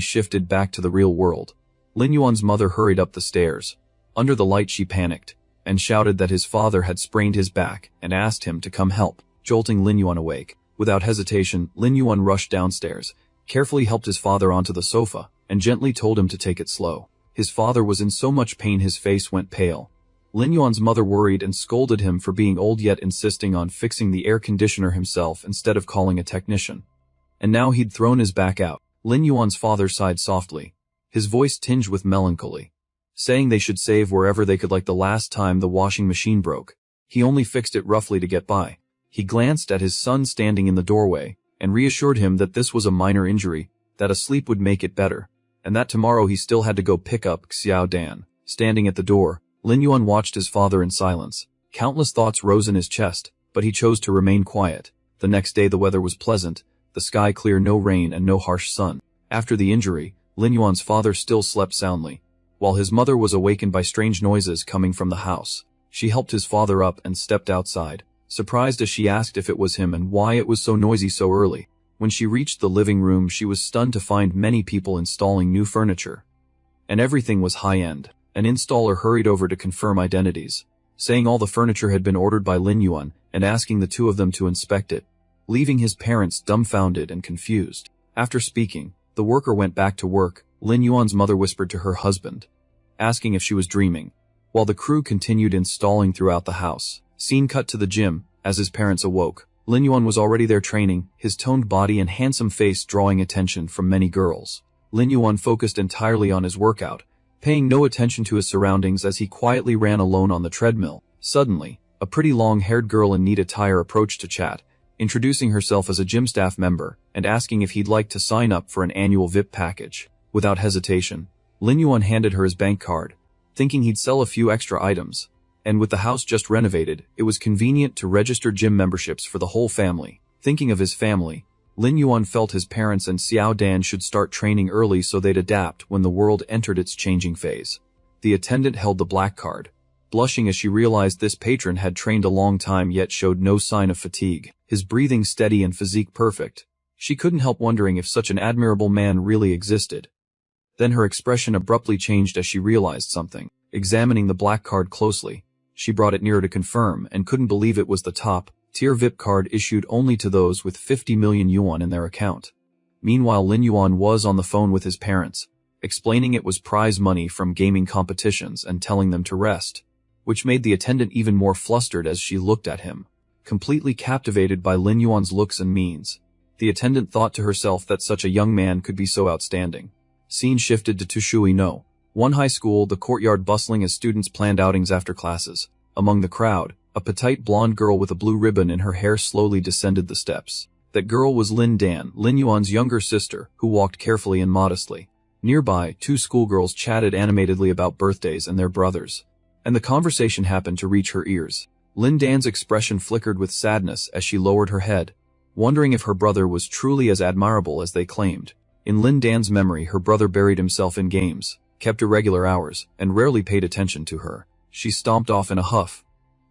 shifted back to the real world. Lin Yuan's mother hurried up the stairs. Under the light she panicked, and shouted that his father had sprained his back and asked him to come help, jolting Lin Yuan awake. Without hesitation, Lin Yuan rushed downstairs, carefully helped his father onto the sofa, and gently told him to take it slow. His father was in so much pain his face went pale. Lin Yuan's mother worried and scolded him for being old yet insisting on fixing the air conditioner himself instead of calling a technician. And now he'd thrown his back out. Lin Yuan's father sighed softly, his voice tinged with melancholy, saying they should save wherever they could, like the last time the washing machine broke. He only fixed it roughly to get by. He glanced at his son standing in the doorway and reassured him that this was a minor injury, that a sleep would make it better, and that tomorrow he still had to go pick up Xiao Dan. Standing at the door, Lin Yuan watched his father in silence. Countless thoughts rose in his chest, but he chose to remain quiet. The next day the weather was pleasant, the sky clear, no rain and no harsh sun. After the injury, Lin Yuan's father still slept soundly, while his mother was awakened by strange noises coming from the house. She helped his father up and stepped outside, surprised as she asked if it was him and why it was so noisy so early. When she reached the living room, she was stunned to find many people installing new furniture. And everything was high-end. An installer hurried over to confirm identities, saying all the furniture had been ordered by Lin Yuan and asking the two of them to inspect it, leaving his parents dumbfounded and confused. After speaking, the worker went back to work. Lin Yuan's mother whispered to her husband, asking if she was dreaming, while the crew continued installing throughout the house. Scene cut to the gym. As his parents awoke, Lin Yuan was already there training, his toned body and handsome face drawing attention from many girls. Lin Yuan focused entirely on his workout, paying no attention to his surroundings as he quietly ran alone on the treadmill. Suddenly, a pretty long-haired girl in neat attire approached to chat, introducing herself as a gym staff member and asking if he'd like to sign up for an annual VIP package. Without hesitation, Lin Yuan handed her his bank card, thinking he'd sell a few extra items, and with the house just renovated, it was convenient to register gym memberships for the whole family. Thinking of his family, Lin Yuan felt his parents and Xiao Dan should start training early so they'd adapt when the world entered its changing phase. The attendant held the black card, blushing as she realized this patron had trained a long time yet showed no sign of fatigue, his breathing steady and physique perfect. She couldn't help wondering if such an admirable man really existed. Then her expression abruptly changed as she realized something. Examining the black card closely, she brought it nearer to confirm and couldn't believe it was the top-tier VIP card issued only to those with 50 million yuan in their account. Meanwhile, Lin Yuan was on the phone with his parents, explaining it was prize money from gaming competitions and telling them to rest, which made the attendant even more flustered as she looked at him. Completely captivated by Lin Yuan's looks and means, the attendant thought to herself that such a young man could be so outstanding. Scene shifted to Tushui No, one high school, the courtyard bustling as students planned outings after classes. Among the crowd, a petite blonde girl with a blue ribbon in her hair slowly descended the steps. That girl was Lin Dan, Lin Yuan's younger sister, who walked carefully and modestly. Nearby, two schoolgirls chatted animatedly about birthdays and their brothers, and the conversation happened to reach her ears. Lin Dan's expression flickered with sadness as she lowered her head, wondering if her brother was truly as admirable as they claimed. In Lin Dan's memory, her brother buried himself in games, kept irregular hours, and rarely paid attention to her. She stomped off in a huff,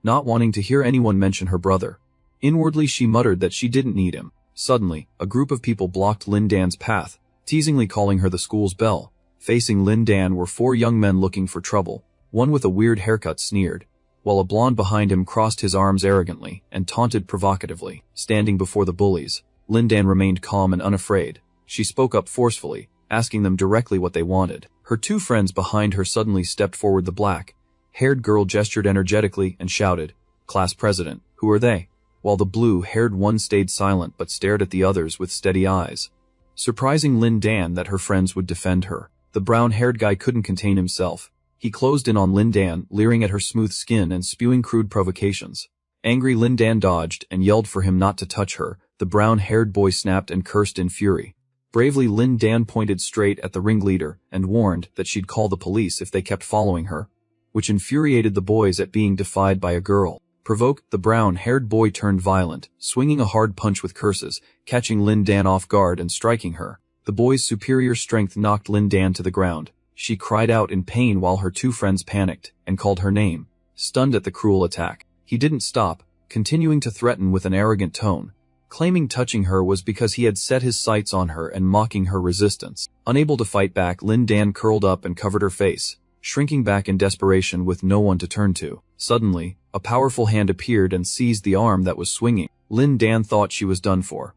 not wanting to hear anyone mention her brother. Inwardly she muttered that she didn't need him. Suddenly, a group of people blocked Lin Dan's path, teasingly calling her the school's belle. Facing Lin Dan were four young men looking for trouble. One with a weird haircut sneered, while a blonde behind him crossed his arms arrogantly and taunted provocatively. Standing before the bullies, Lin Dan remained calm and unafraid. She spoke up forcefully, asking them directly what they wanted. Her two friends behind her suddenly stepped forward. The black-haired girl gestured energetically and shouted, "Class president, who are they?" While the blue-haired one stayed silent but stared at the others with steady eyes, surprising Lin Dan that her friends would defend her. The brown-haired guy couldn't contain himself. He closed in on Lin Dan, leering at her smooth skin and spewing crude provocations. Angry, Lin Dan dodged and yelled for him not to touch her. The brown-haired boy snapped and cursed in fury. Bravely, Lin Dan pointed straight at the ringleader and warned that she'd call the police if they kept following her, which infuriated the boys at being defied by a girl. Provoked, the brown-haired boy turned violent, swinging a hard punch with curses, catching Lin Dan off guard and striking her. The boy's superior strength knocked Lin Dan to the ground. She cried out in pain while her two friends panicked and called her name, stunned at the cruel attack. He didn't stop, continuing to threaten with an arrogant tone, claiming touching her was because he had set his sights on her and mocking her resistance. Unable to fight back, Lin Dan curled up and covered her face, shrinking back in desperation with no one to turn to. Suddenly, a powerful hand appeared and seized the arm that was swinging. Lin Dan thought she was done for,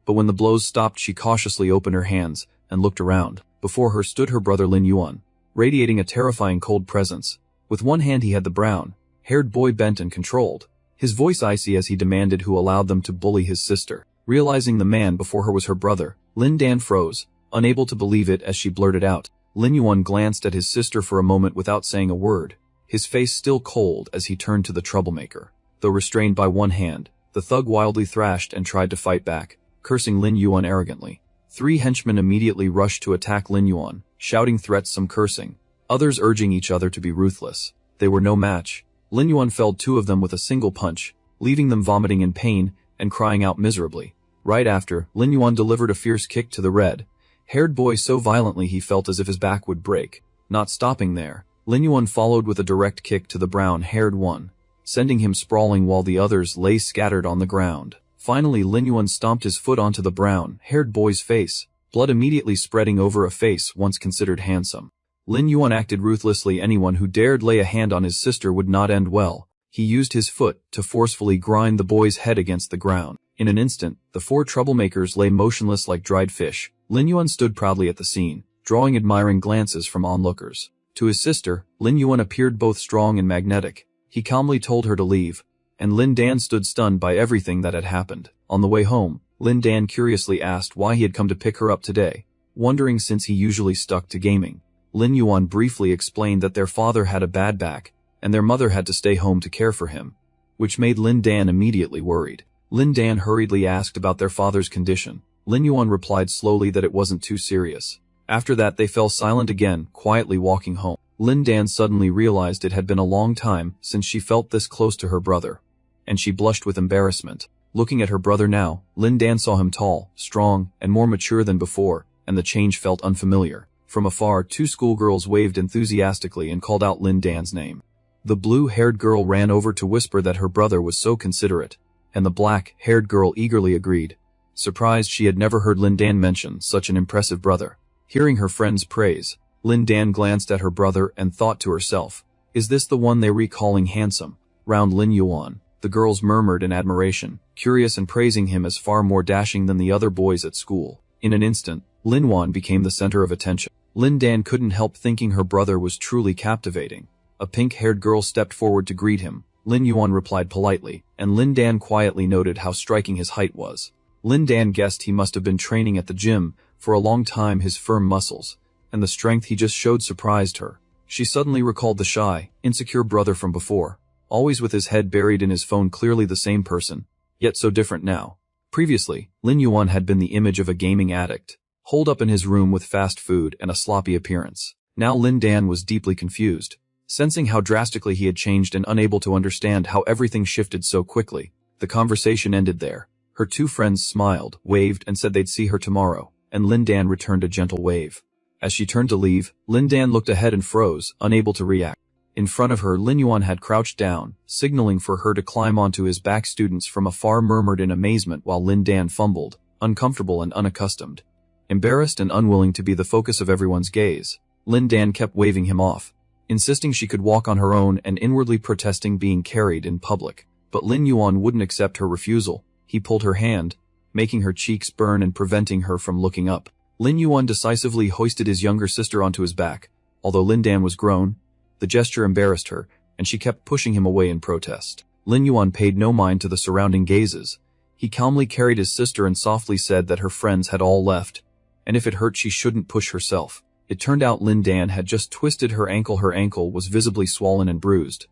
but when the blows stopped, she cautiously opened her hands and looked around. Before her stood her brother Lin Yuan, radiating a terrifying cold presence. With one hand he had the brown-haired boy bent and controlled, his voice icy as he demanded who allowed them to bully his sister. Realizing the man before her was her brother, Lin Dan froze, unable to believe it as she blurted out. Lin Yuan glanced at his sister for a moment without saying a word, his face still cold as he turned to the troublemaker. Though restrained by one hand, the thug wildly thrashed and tried to fight back, cursing Lin Yuan arrogantly. Three henchmen immediately rushed to attack Lin Yuan, shouting threats, some cursing, others urging each other to be ruthless. They were no match. Lin Yuan felled two of them with a single punch, leaving them vomiting in pain and crying out miserably. Right after, Lin Yuan delivered a fierce kick to the red-haired boy so violently he felt as if his back would break. Not stopping there, Lin Yuan followed with a direct kick to the brown-haired one, sending him sprawling while the others lay scattered on the ground. Finally, Lin Yuan stomped his foot onto the brown-haired boy's face, blood immediately spreading over a face once considered handsome. Lin Yuan acted ruthlessly. Anyone who dared lay a hand on his sister would not end well. He used his foot to forcefully grind the boy's head against the ground. In an instant, the four troublemakers lay motionless like dried fish. Lin Yuan stood proudly at the scene, drawing admiring glances from onlookers. To his sister, Lin Yuan appeared both strong and magnetic. He calmly told her to leave, and Lin Dan stood stunned by everything that had happened. On the way home, Lin Dan curiously asked why he had come to pick her up today. Wondering since he usually stuck to gaming. Lin Yuan briefly explained that their father had a bad back, and their mother had to stay home to care for him, which made Lin Dan immediately worried. Lin Dan hurriedly asked about their father's condition. Lin Yuan replied slowly that it wasn't too serious. After that they fell silent again, quietly walking home. Lin Dan suddenly realized it had been a long time since she felt this close to her brother, and she blushed with embarrassment. Looking at her brother now, Lin Dan saw him tall, strong, and more mature than before, and the change felt unfamiliar. From afar, two schoolgirls waved enthusiastically and called out Lin Dan's name. The blue-haired girl ran over to whisper that her brother was so considerate, and the black-haired girl eagerly agreed, surprised she had never heard Lin Dan mention such an impressive brother. Hearing her friend's praise, Lin Dan glanced at her brother and thought to herself, is this the one they recalling handsome, round Lin Yuan? The girls murmured in admiration, curious and praising him as far more dashing than the other boys at school. In an instant, Lin Yuan became the center of attention. Lin Dan couldn't help thinking her brother was truly captivating. A pink-haired girl stepped forward to greet him. Lin Yuan replied politely, and Lin Dan quietly noted how striking his height was. Lin Dan guessed he must have been training at the gym for a long time. His firm muscles and the strength he just showed surprised her. She suddenly recalled the shy, insecure brother from before, always with his head buried in his phone, clearly the same person, yet so different now. Previously, Lin Yuan had been the image of a gaming addict, holed up in his room with fast food and a sloppy appearance. Now Lin Dan was deeply confused, sensing how drastically he had changed and unable to understand how everything shifted so quickly. The conversation ended there. Her two friends smiled, waved, and said they'd see her tomorrow, and Lin Dan returned a gentle wave. As she turned to leave, Lin Dan looked ahead and froze, unable to react. In front of her, Lin Yuan had crouched down, signaling for her to climb onto his back. Students from afar murmured in amazement while Lin Dan fumbled, uncomfortable and unaccustomed. Embarrassed and unwilling to be the focus of everyone's gaze, Lin Dan kept waving him off, insisting she could walk on her own and inwardly protesting being carried in public. But Lin Yuan wouldn't accept her refusal. He pulled her hand, making her cheeks burn and preventing her from looking up. Lin Yuan decisively hoisted his younger sister onto his back. Although Lin Dan was grown, the gesture embarrassed her, and she kept pushing him away in protest. Lin Yuan paid no mind to the surrounding gazes. He calmly carried his sister and softly said that her friends had all left, and if it hurt she shouldn't push herself. It turned out Lin Dan had just twisted her ankle. Her ankle was visibly swollen and bruised,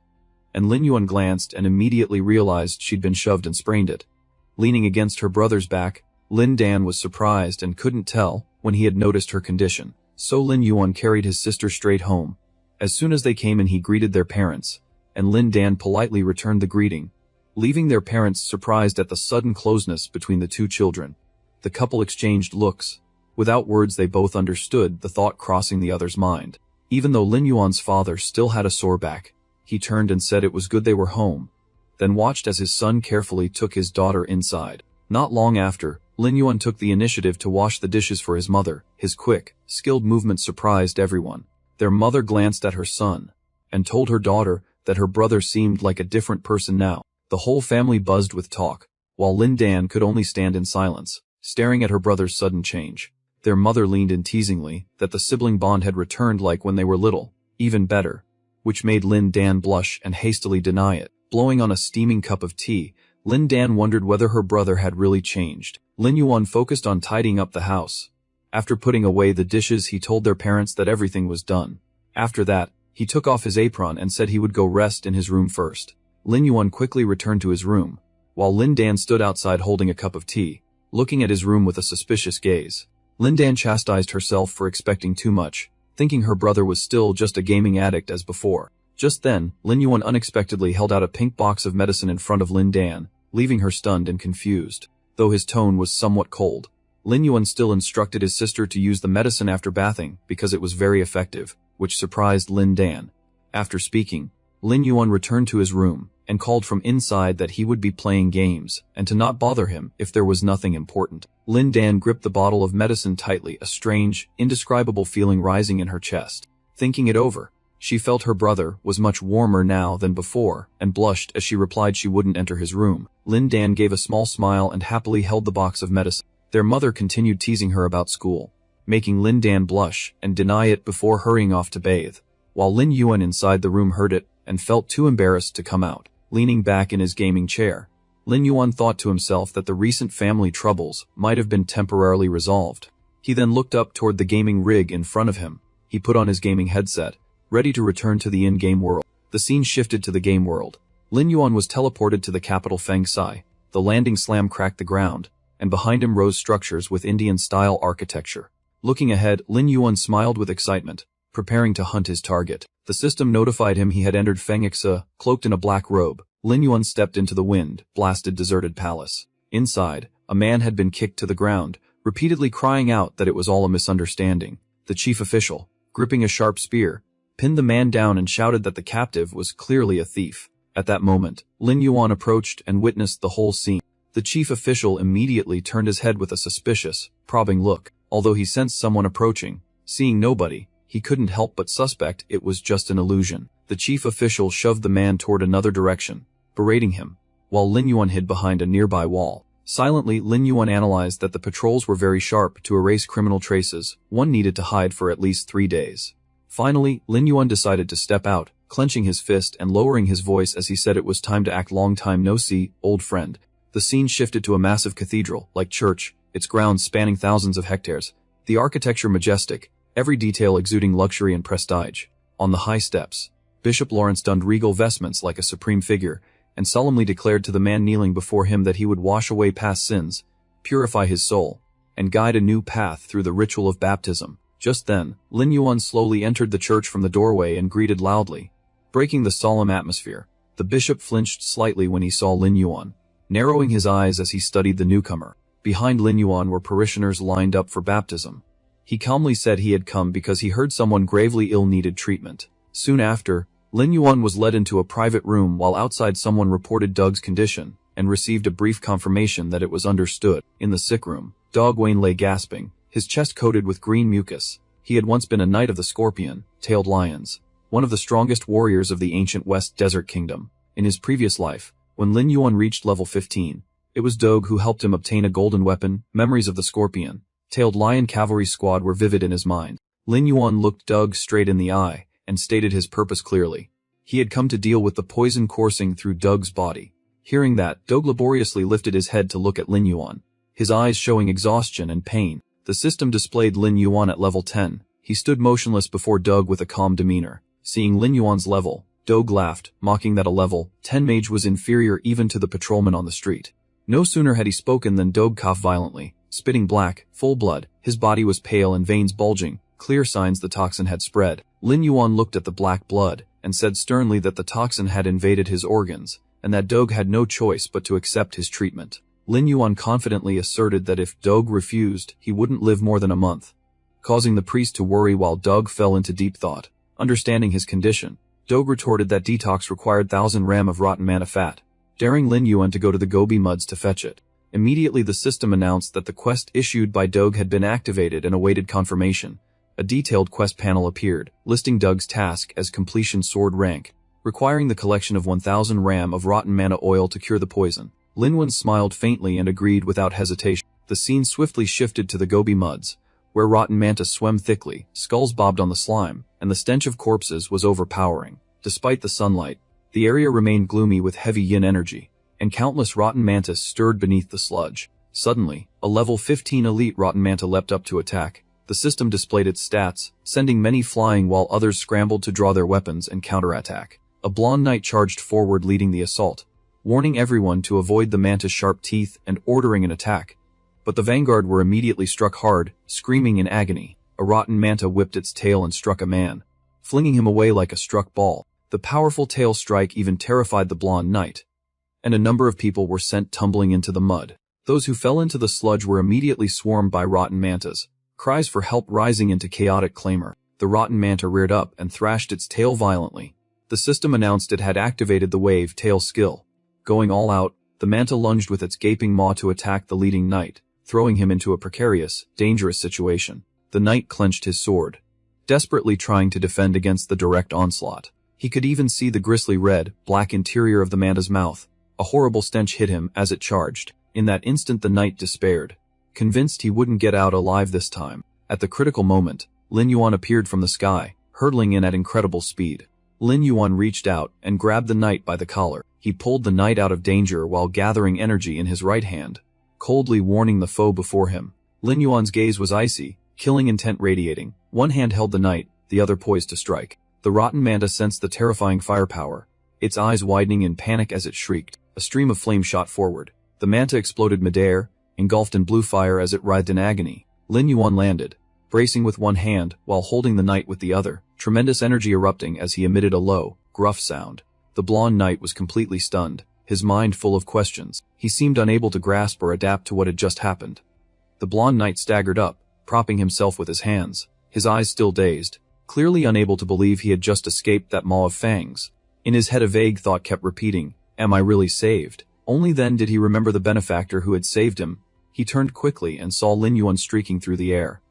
and Lin Yuan glanced and immediately realized she'd been shoved and sprained it. Leaning against her brother's back, Lin Dan was surprised and couldn't tell when he had noticed her condition. So Lin Yuan carried his sister straight home. As soon as they came in, he greeted their parents, and Lin Dan politely returned the greeting, leaving their parents surprised at the sudden closeness between the two children. The couple exchanged looks. Without words they both understood the thought crossing the other's mind. Even though Lin Yuan's father still had a sore back, he turned and said it was good they were home, then watched as his son carefully took his daughter inside. Not long after, Lin Yuan took the initiative to wash the dishes for his mother. His quick, skilled movements surprised everyone. Their mother glanced at her son and told her daughter that her brother seemed like a different person now. The whole family buzzed with talk, while Lin Dan could only stand in silence, staring at her brother's sudden change. Their mother leaned in teasingly that the sibling bond had returned like when they were little, even better, which made Lin Dan blush and hastily deny it. Blowing on a steaming cup of tea, Lin Dan wondered whether her brother had really changed. Lin Yuan focused on tidying up the house. After putting away the dishes, he told their parents that everything was done. After that, he took off his apron and said he would go rest in his room first. Lin Yuan quickly returned to his room, while Lin Dan stood outside holding a cup of tea, looking at his room with a suspicious gaze. Lin Dan chastised herself for expecting too much, thinking her brother was still just a gaming addict as before. Just then, Lin Yuan unexpectedly held out a pink box of medicine in front of Lin Dan, leaving her stunned and confused. Though his tone was somewhat cold, Lin Yuan still instructed his sister to use the medicine after bathing because it was very effective, which surprised Lin Dan. After speaking, Lin Yuan returned to his room and called from inside that he would be playing games and to not bother him if there was nothing important. Lin Dan gripped the bottle of medicine tightly, a strange, indescribable feeling rising in her chest. Thinking it over, she felt her brother was much warmer now than before and blushed as she replied she wouldn't enter his room. Lin Dan gave a small smile and happily held the box of medicine. Their mother continued teasing her about school, making Lin Dan blush and deny it before hurrying off to bathe, while Lin Yuan inside the room heard it and felt too embarrassed to come out. Leaning back in his gaming chair, Lin Yuan thought to himself that the recent family troubles might have been temporarily resolved. He then looked up toward the gaming rig in front of him. He put on his gaming headset, ready to return to the in-game world. The scene shifted to the game world. Lin Yuan was teleported to the capital Feng Sai. The landing slam cracked the ground, and behind him rose structures with Indian-style architecture. Looking ahead, Lin Yuan smiled with excitement, preparing to hunt his target. The system notified him he had entered Feng Ixa, cloaked in a black robe. Lin Yuan stepped into the wind-blasted deserted palace. Inside, a man had been kicked to the ground, repeatedly crying out that it was all a misunderstanding. The chief official, gripping a sharp spear, pinned the man down and shouted that the captive was clearly a thief. At that moment, Lin Yuan approached and witnessed the whole scene. The chief official immediately turned his head with a suspicious, probing look. Although he sensed someone approaching, seeing nobody, he couldn't help but suspect it was just an illusion. The chief official shoved the man toward another direction, berating him, while Lin Yuan hid behind a nearby wall. Silently, Lin Yuan analyzed that the patrols were very sharp to erase criminal traces. One needed to hide for at least 3 days. Finally, Lin Yuan decided to step out, clenching his fist and lowering his voice as he said it was time to act. Long time no see, old friend. The scene shifted to a massive cathedral, like church, its grounds spanning thousands of hectares. The architecture majestic, every detail exuding luxury and prestige. On the high steps, Bishop Lawrence donned regal vestments like a supreme figure, and solemnly declared to the man kneeling before him that he would wash away past sins, purify his soul, and guide a new path through the ritual of baptism. Just then, Lin Yuan slowly entered the church from the doorway and greeted loudly, breaking the solemn atmosphere. The bishop flinched slightly when he saw Lin Yuan, narrowing his eyes as he studied the newcomer. Behind Lin Yuan were parishioners lined up for baptism. He calmly said he had come because he heard someone gravely ill needed treatment. Soon after, Lin Yuan was led into a private room while outside someone reported Doug's condition and received a brief confirmation that it was understood. In the sick room, Dog Wayne lay gasping, his chest coated with green mucus. He had once been a knight of the scorpion-tailed lions, one of the strongest warriors of the ancient West Desert Kingdom. In his previous life, when Lin Yuan reached level 15, it was Doug who helped him obtain a golden weapon. Memories of the scorpion-tailed lion cavalry squad were vivid in his mind. Lin Yuan looked Doug straight in the eye and stated his purpose clearly. He had come to deal with the poison coursing through Doug's body. Hearing that, Doug laboriously lifted his head to look at Lin Yuan, his eyes showing exhaustion and pain. The system displayed Lin Yuan at level 10. He stood motionless before Doug with a calm demeanor. Seeing Lin Yuan's level, Doug laughed, mocking that a level 10 mage was inferior even to the patrolman on the street. No sooner had he spoken than Doug coughed violently, spitting black, full blood. His body was pale and veins bulging, clear signs the toxin had spread. Lin Yuan looked at the black blood and said sternly that the toxin had invaded his organs, and that Doug had no choice but to accept his treatment. Lin Yuan confidently asserted that if Doug refused, he wouldn't live more than a month, causing the priest to worry while Doug fell into deep thought. Understanding his condition, Doug retorted that detox required 1,000 ram of rotten mana fat, daring Lin Yuan to go to the Gobi Muds to fetch it. Immediately the system announced that the quest issued by Doug had been activated and awaited confirmation. A detailed quest panel appeared, listing Doug's task as completion sword rank, requiring the collection of 1,000 ram of rotten mana oil to cure the poison. Lin Yuan smiled faintly and agreed without hesitation. The scene swiftly shifted to the Gobi Muds, where rotten manta swam thickly, skulls bobbed on the slime, and the stench of corpses was overpowering. Despite the sunlight, the area remained gloomy with heavy yin energy, and countless rotten mantas stirred beneath the sludge. Suddenly, a level 15 elite rotten manta leapt up to attack. The system displayed its stats, sending many flying while others scrambled to draw their weapons and counterattack. A blonde knight charged forward leading the assault, warning everyone to avoid the manta's sharp teeth and ordering an attack. But the vanguard were immediately struck hard, screaming in agony. A rotten manta whipped its tail and struck a man, flinging him away like a struck ball. The powerful tail strike even terrified the blonde knight, and a number of people were sent tumbling into the mud. Those who fell into the sludge were immediately swarmed by rotten mantas, cries for help rising into chaotic clamor. The rotten manta reared up and thrashed its tail violently. The system announced it had activated the wave tail skill. Going all out, the manta lunged with its gaping maw to attack the leading knight, throwing him into a precarious, dangerous situation. The knight clenched his sword, desperately trying to defend against the direct onslaught. He could even see the grisly red, black interior of the manta's mouth. A horrible stench hit him as it charged. In that instant the knight despaired, convinced he wouldn't get out alive this time. At the critical moment, Lin Yuan appeared from the sky, hurtling in at incredible speed. Lin Yuan reached out and grabbed the knight by the collar. He pulled the knight out of danger while gathering energy in his right hand, coldly warning the foe before him. Lin Yuan's gaze was icy, killing intent radiating. One hand held the knight, the other poised to strike. The rotten manta sensed the terrifying firepower, its eyes widening in panic as it shrieked. A stream of flame shot forward. The manta exploded midair, engulfed in blue fire as it writhed in agony. Lin Yuan landed, bracing with one hand while holding the knight with the other, tremendous energy erupting as he emitted a low, gruff sound. The blonde knight was completely stunned, his mind full of questions. He seemed unable to grasp or adapt to what had just happened. The blonde knight staggered up, propping himself with his hands, his eyes still dazed, clearly unable to believe he had just escaped that maw of fangs. In his head a vague thought kept repeating, "Am I really saved?" Only then did he remember the benefactor who had saved him. He turned quickly and saw Lin Yuan streaking through the air.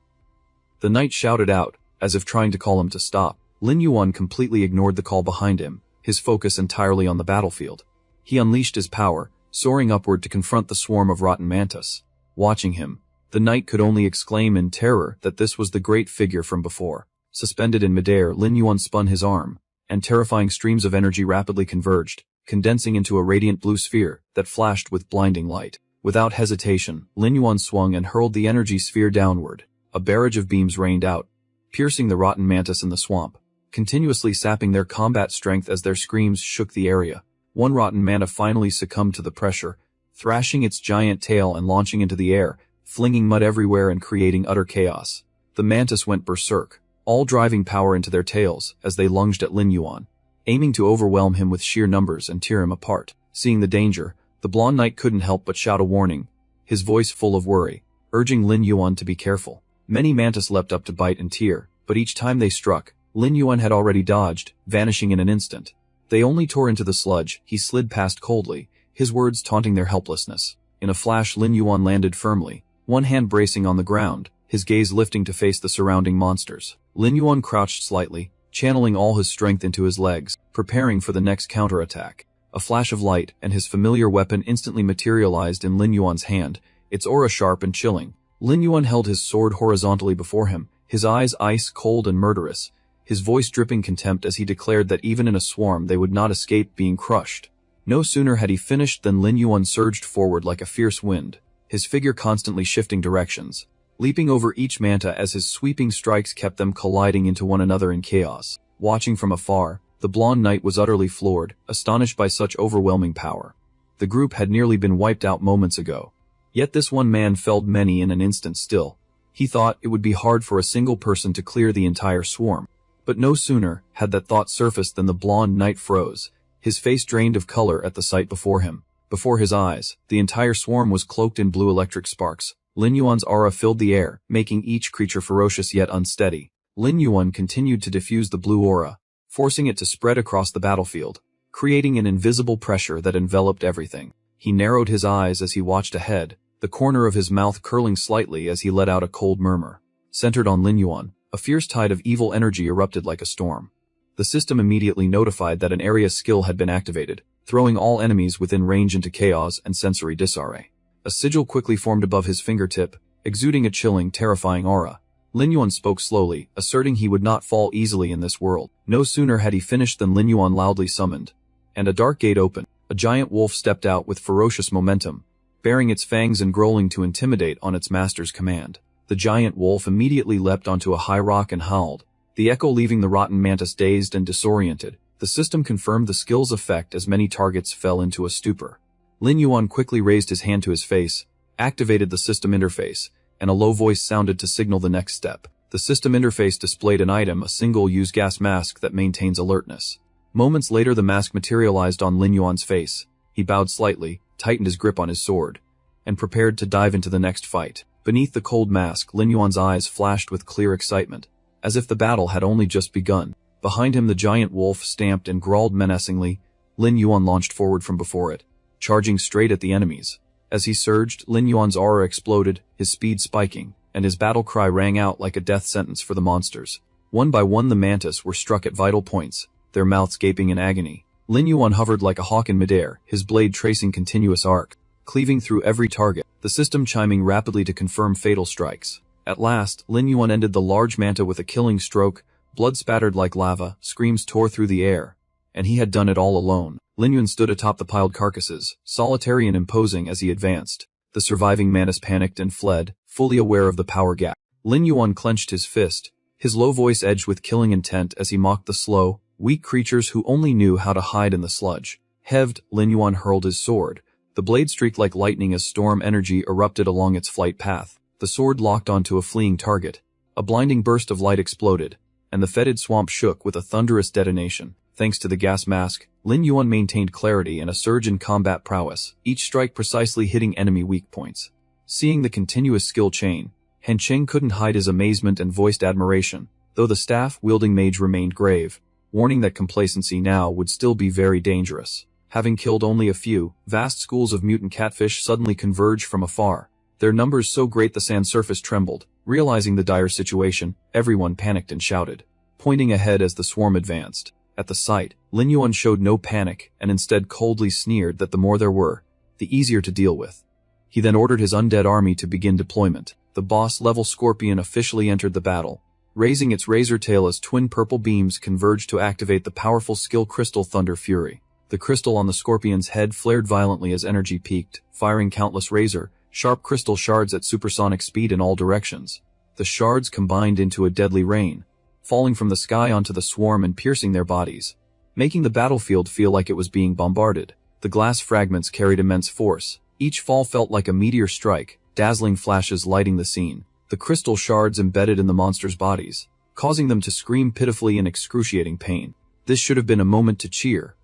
The knight shouted out, as if trying to call him to stop. Lin Yuan completely ignored the call behind him, his focus entirely on the battlefield. He unleashed his power, soaring upward to confront the swarm of rotten mantis. Watching him, the knight could only exclaim in terror that this was the great figure from before. Suspended in midair, Lin Yuan spun his arm, and terrifying streams of energy rapidly converged, condensing into a radiant blue sphere that flashed with blinding light. Without hesitation, Lin Yuan swung and hurled the energy sphere downward. A barrage of beams rained out, piercing the rotten mantis in the swamp, continuously sapping their combat strength as their screams shook the area. One rotten manta finally succumbed to the pressure, thrashing its giant tail and launching into the air, flinging mud everywhere and creating utter chaos. The mantis went berserk, all driving power into their tails as they lunged at Lin Yuan, aiming to overwhelm him with sheer numbers and tear him apart. Seeing the danger, the blonde knight couldn't help but shout a warning, his voice full of worry, urging Lin Yuan to be careful. Many mantis leapt up to bite and tear, but each time they struck, Lin Yuan had already dodged, vanishing in an instant. They only tore into the sludge. He slid past coldly, his words taunting their helplessness. In a flash Lin Yuan landed firmly, one hand bracing on the ground, his gaze lifting to face the surrounding monsters. Lin Yuan crouched slightly, channeling all his strength into his legs, preparing for the next counterattack. A flash of light, and his familiar weapon instantly materialized in Lin Yuan's hand, its aura sharp and chilling. Lin Yuan held his sword horizontally before him, his eyes ice cold and murderous, his voice dripping contempt as he declared that even in a swarm they would not escape being crushed. No sooner had he finished than Lin Yuan surged forward like a fierce wind, his figure constantly shifting directions, leaping over each manta as his sweeping strikes kept them colliding into one another in chaos. Watching from afar, the blonde knight was utterly floored, astonished by such overwhelming power. The group had nearly been wiped out moments ago. Yet this one man felled many in an instant still. He thought it would be hard for a single person to clear the entire swarm. But no sooner had that thought surfaced than the blonde knight froze, his face drained of color at the sight before him. Before his eyes, the entire swarm was cloaked in blue electric sparks. Lin Yuan's aura filled the air, making each creature ferocious yet unsteady. Lin Yuan continued to diffuse the blue aura, forcing it to spread across the battlefield, creating an invisible pressure that enveloped everything. He narrowed his eyes as he watched ahead, the corner of his mouth curling slightly as he let out a cold murmur. Centered on Lin Yuan, a fierce tide of evil energy erupted like a storm. The system immediately notified that an area skill had been activated, throwing all enemies within range into chaos and sensory disarray. A sigil quickly formed above his fingertip, exuding a chilling, terrifying aura. Lin Yuan spoke slowly, asserting he would not fall easily in this world. No sooner had he finished than Lin Yuan loudly summoned, and a dark gate opened. A giant wolf stepped out with ferocious momentum, baring its fangs and growling to intimidate on its master's command. The giant wolf immediately leapt onto a high rock and howled, the echo leaving the rotten mantis dazed and disoriented. The system confirmed the skill's effect as many targets fell into a stupor. Lin Yuan quickly raised his hand to his face, activated the system interface, and a low voice sounded to signal the next step. The system interface displayed an item, a single-use gas mask that maintains alertness. Moments later the mask materialized on Lin Yuan's face. He bowed slightly, tightened his grip on his sword, and prepared to dive into the next fight. Beneath the cold mask, Lin Yuan's eyes flashed with clear excitement, as if the battle had only just begun. Behind him the giant wolf stamped and growled menacingly. Lin Yuan launched forward from before it, charging straight at the enemies. As he surged, Lin Yuan's aura exploded, his speed spiking, and his battle cry rang out like a death sentence for the monsters. One by one the mantis were struck at vital points, their mouths gaping in agony. Lin Yuan hovered like a hawk in midair, his blade tracing continuous arc, cleaving through every target, the system chiming rapidly to confirm fatal strikes. At last, Lin Yuan ended the large manta with a killing stroke, blood spattered like lava, screams tore through the air. And he had done it all alone. Lin Yuan stood atop the piled carcasses, solitary and imposing as he advanced. The surviving mantis panicked and fled, fully aware of the power gap. Lin Yuan clenched his fist, his low voice edged with killing intent as he mocked the slow, weak creatures who only knew how to hide in the sludge. Heved, Lin Yuan hurled his sword. The blade streaked like lightning as storm energy erupted along its flight path. The sword locked onto a fleeing target. A blinding burst of light exploded, and the fetid swamp shook with a thunderous detonation. Thanks to the gas mask, Lin Yuan maintained clarity and a surge in combat prowess, each strike precisely hitting enemy weak points. Seeing the continuous skill chain, Han Cheng couldn't hide his amazement and voiced admiration, though the staff-wielding mage remained grave, warning that complacency now would still be very dangerous. Having killed only a few, vast schools of mutant catfish suddenly converged from afar. Their numbers so great the sand surface trembled. Realizing the dire situation, everyone panicked and shouted, pointing ahead as the swarm advanced. At the sight, Lin Yuan showed no panic and instead coldly sneered that the more there were, the easier to deal with. He then ordered his undead army to begin deployment. The boss-level scorpion officially entered the battle, raising its razor tail as twin purple beams converged to activate the powerful skill crystal Thunder Fury. The crystal on the scorpion's head flared violently as energy peaked, firing countless sharp crystal shards at supersonic speed in all directions. The shards combined into a deadly rain, falling from the sky onto the swarm and piercing their bodies, making the battlefield feel like it was being bombarded. The glass fragments carried immense force. Each fall felt like a meteor strike, dazzling flashes lighting the scene. The crystal shards embedded in the monsters' bodies, causing them to scream pitifully in excruciating pain. This should have been a moment to cheer.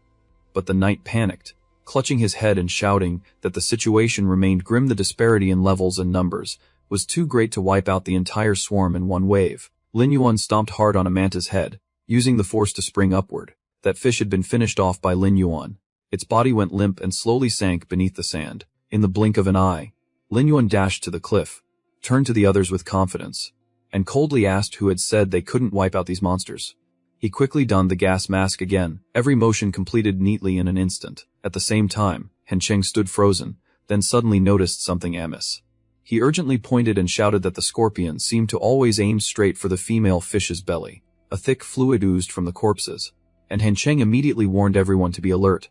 But the knight panicked, clutching his head and shouting that the situation remained grim. The disparity in levels and numbers was too great to wipe out the entire swarm in one wave. Lin Yuan stomped hard on a manta's head, using the force to spring upward. That fish had been finished off by Lin Yuan. Its body went limp and slowly sank beneath the sand. In the blink of an eye, Lin Yuan dashed to the cliff, turned to the others with confidence, and coldly asked who had said they couldn't wipe out these monsters. He quickly donned the gas mask again, every motion completed neatly in an instant. At the same time, Han Cheng stood frozen, then suddenly noticed something amiss. He urgently pointed and shouted that the scorpion seemed to always aim straight for the female fish's belly. A thick fluid oozed from the corpses, and Han Cheng immediately warned everyone to be alert.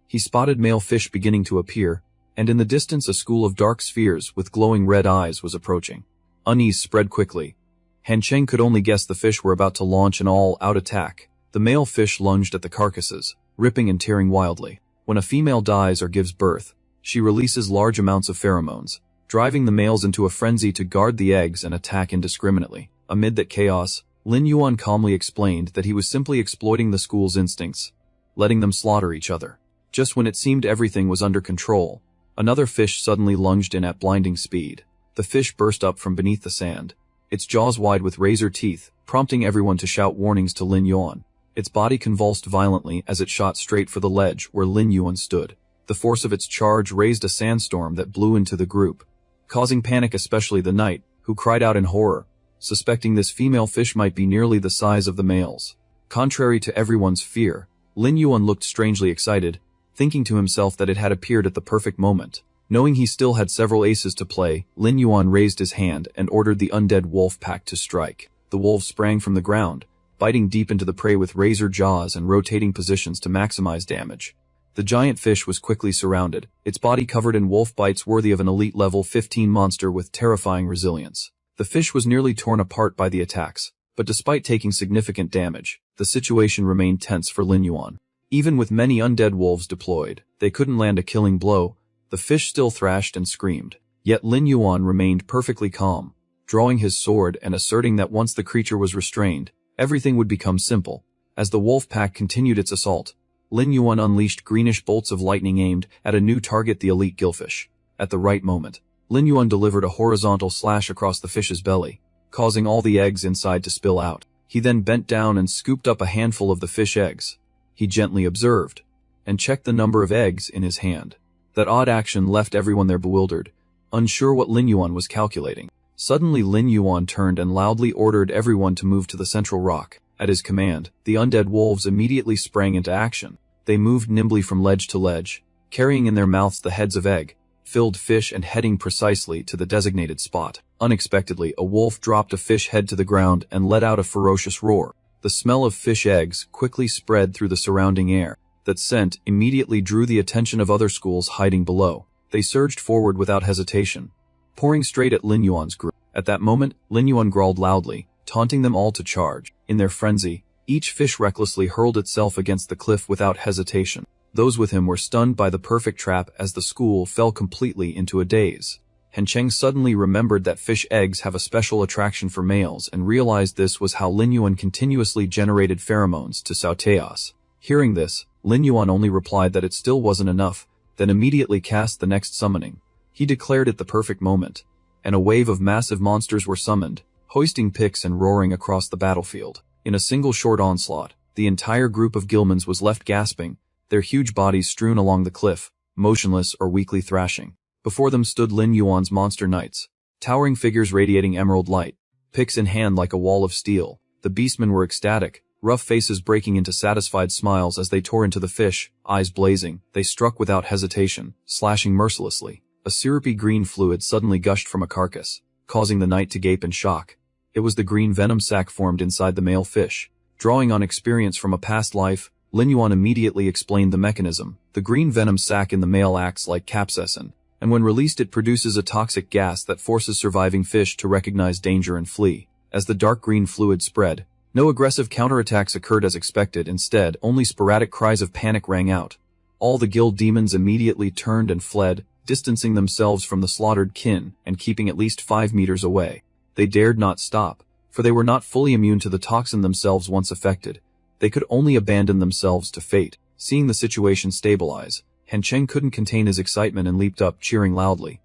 He spotted male fish beginning to appear, and in the distance a school of dark spheres with glowing red eyes was approaching. Unease spread quickly. Han Cheng could only guess the fish were about to launch an all-out attack. The male fish lunged at the carcasses, ripping and tearing wildly. When a female dies or gives birth, she releases large amounts of pheromones, driving the males into a frenzy to guard the eggs and attack indiscriminately. Amid that chaos, Lin Yuan calmly explained that he was simply exploiting the school's instincts, letting them slaughter each other. Just when it seemed everything was under control, another fish suddenly lunged in at blinding speed. The fish burst up from beneath the sand, its jaws wide with razor teeth, prompting everyone to shout warnings to Lin Yuan. Its body convulsed violently as it shot straight for the ledge where Lin Yuan stood. The force of its charge raised a sandstorm that blew into the group, causing panic, especially the knight, who cried out in horror, suspecting this female fish might be nearly the size of the males. Contrary to everyone's fear, Lin Yuan looked strangely excited, thinking to himself that it had appeared at the perfect moment. Knowing he still had several aces to play, Lin Yuan raised his hand and ordered the undead wolf pack to strike. The wolves sprang from the ground, biting deep into the prey with razor jaws and rotating positions to maximize damage. The giant fish was quickly surrounded, its body covered in wolf bites worthy of an elite level 15 monster with terrifying resilience. The fish was nearly torn apart by the attacks, but despite taking significant damage, the situation remained tense for Lin Yuan. Even with many undead wolves deployed, they couldn't land a killing blow. The fish still thrashed and screamed. Yet Lin Yuan remained perfectly calm, drawing his sword and asserting that once the creature was restrained, everything would become simple. As the wolf pack continued its assault, Lin Yuan unleashed greenish bolts of lightning aimed at a new target, the elite gillfish. At the right moment, Lin Yuan delivered a horizontal slash across the fish's belly, causing all the eggs inside to spill out. He then bent down and scooped up a handful of the fish eggs. He gently observed, and checked the number of eggs in his hand. That odd action left everyone there bewildered, unsure what Lin Yuan was calculating. Suddenly Lin Yuan turned and loudly ordered everyone to move to the central rock. At his command, the undead wolves immediately sprang into action. They moved nimbly from ledge to ledge, carrying in their mouths the heads of egg-filled fish and heading precisely to the designated spot. Unexpectedly, a wolf dropped a fish head to the ground and let out a ferocious roar. The smell of fish eggs quickly spread through the surrounding air. That scent immediately drew the attention of other schools hiding below. They surged forward without hesitation, pouring straight at Lin Yuan's group. At that moment, Lin Yuan growled loudly, taunting them all to charge. In their frenzy, each fish recklessly hurled itself against the cliff without hesitation. Those with him were stunned by the perfect trap as the school fell completely into a daze. Han Cheng suddenly remembered that fish eggs have a special attraction for males and realized this was how Lin Yuan continuously generated pheromones to sow chaos. Hearing this, Lin Yuan only replied that it still wasn't enough, then immediately cast the next summoning. He declared it the perfect moment, and a wave of massive monsters were summoned, hoisting picks and roaring across the battlefield. In a single short onslaught, the entire group of Gilmans was left gasping, their huge bodies strewn along the cliff, motionless or weakly thrashing. Before them stood Lin Yuan's monster knights, towering figures radiating emerald light, picks in hand like a wall of steel. The beastmen were ecstatic, rough faces breaking into satisfied smiles as they tore into the fish, eyes blazing. They struck without hesitation, slashing mercilessly. A syrupy green fluid suddenly gushed from a carcass, causing the knight to gape in shock. It was the green venom sac formed inside the male fish. Drawing on experience from a past life, Lin Yuan immediately explained the mechanism. The green venom sac in the male acts like capsaicin, and when released it produces a toxic gas that forces surviving fish to recognize danger and flee. As the dark green fluid spread, no aggressive counterattacks occurred as expected. Instead, only sporadic cries of panic rang out. All the guild demons immediately turned and fled, distancing themselves from the slaughtered kin and keeping at least 5 meters away. They dared not stop, for they were not fully immune to the toxin themselves once affected. They could only abandon themselves to fate. Seeing the situation stabilize, Han Cheng couldn't contain his excitement and leaped up, cheering loudly.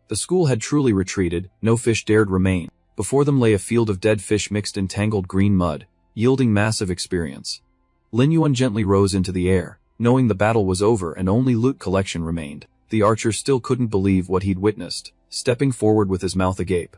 The school had truly retreated, no fish dared remain. Before them lay a field of dead fish mixed in tangled green mud, yielding massive experience. Lin Yuan gently rose into the air, knowing the battle was over and only loot collection remained. The archer still couldn't believe what he'd witnessed, stepping forward with his mouth agape.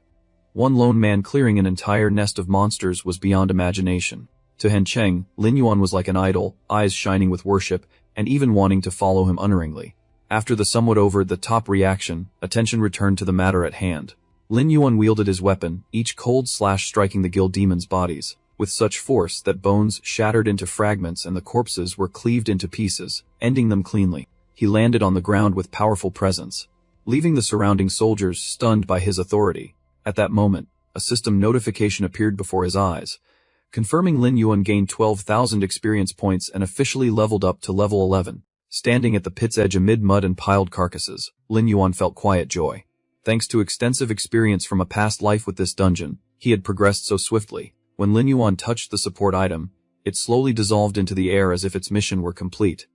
One lone man clearing an entire nest of monsters was beyond imagination. To Han Cheng, Lin Yuan was like an idol, eyes shining with worship, and even wanting to follow him unerringly. After the somewhat over-the-top reaction, attention returned to the matter at hand. Lin Yuan wielded his weapon, each cold slash striking the guild demons' bodies, with such force that bones shattered into fragments and the corpses were cleaved into pieces, ending them cleanly. He landed on the ground with powerful presence, leaving the surrounding soldiers stunned by his authority. At that moment, a system notification appeared before his eyes, confirming Lin Yuan gained 12,000 experience points and officially leveled up to level 11. Standing at the pit's edge amid mud and piled carcasses, Lin Yuan felt quiet joy. Thanks to extensive experience from a past life with this dungeon, he had progressed so swiftly. When Lin Yuan touched the support item, it slowly dissolved into the air as if its mission were complete.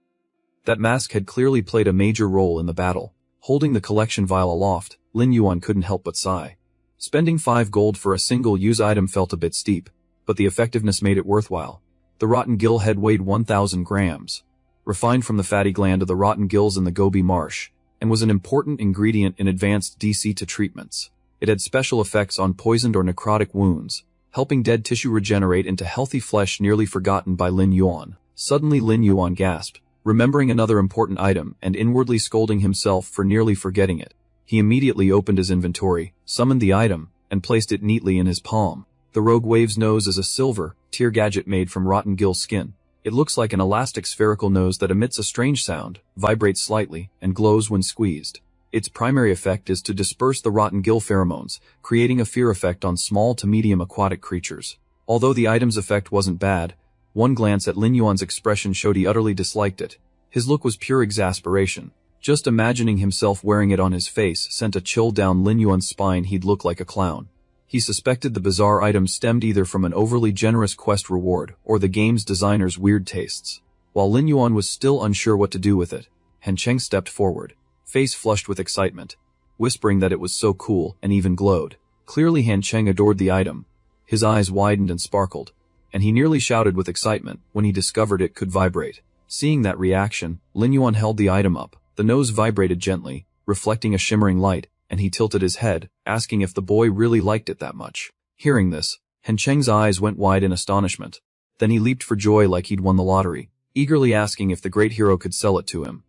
That mask had clearly played a major role in the battle. Holding the collection vial aloft, Lin Yuan couldn't help but sigh. Spending 5 gold for a single-use item felt a bit steep, but the effectiveness made it worthwhile. The rotten gill head weighed 1,000 grams, refined from the fatty gland of the rotten gills in the Gobi Marsh, and was an important ingredient in advanced DC-2 treatments. It had special effects on poisoned or necrotic wounds, helping dead tissue regenerate into healthy flesh nearly forgotten by Lin Yuan. Suddenly Lin Yuan gasped, remembering another important item and inwardly scolding himself for nearly forgetting it. He immediately opened his inventory, summoned the item, and placed it neatly in his palm. The rogue wave's nose is a silver, tear gadget made from rotten gill skin. It looks like an elastic spherical nose that emits a strange sound, vibrates slightly, and glows when squeezed. Its primary effect is to disperse the rotten gill pheromones, creating a fear effect on small to medium aquatic creatures. Although the item's effect wasn't bad, one glance at Lin Yuan's expression showed he utterly disliked it. His look was pure exasperation. Just imagining himself wearing it on his face sent a chill down Lin Yuan's spine. He'd look like a clown. He suspected the bizarre item stemmed either from an overly generous quest reward or the game's designer's weird tastes. While Lin Yuan was still unsure what to do with it, Han Cheng stepped forward, face flushed with excitement, whispering that it was so cool and even glowed. Clearly Han Cheng adored the item. His eyes widened and sparkled, and he nearly shouted with excitement when he discovered it could vibrate. Seeing that reaction, Lin Yuan held the item up. The nose vibrated gently, reflecting a shimmering light, and he tilted his head, asking if the boy really liked it that much. Hearing this, Han Cheng's eyes went wide in astonishment. Then he leaped for joy like he'd won the lottery, eagerly asking if the great hero could sell it to him.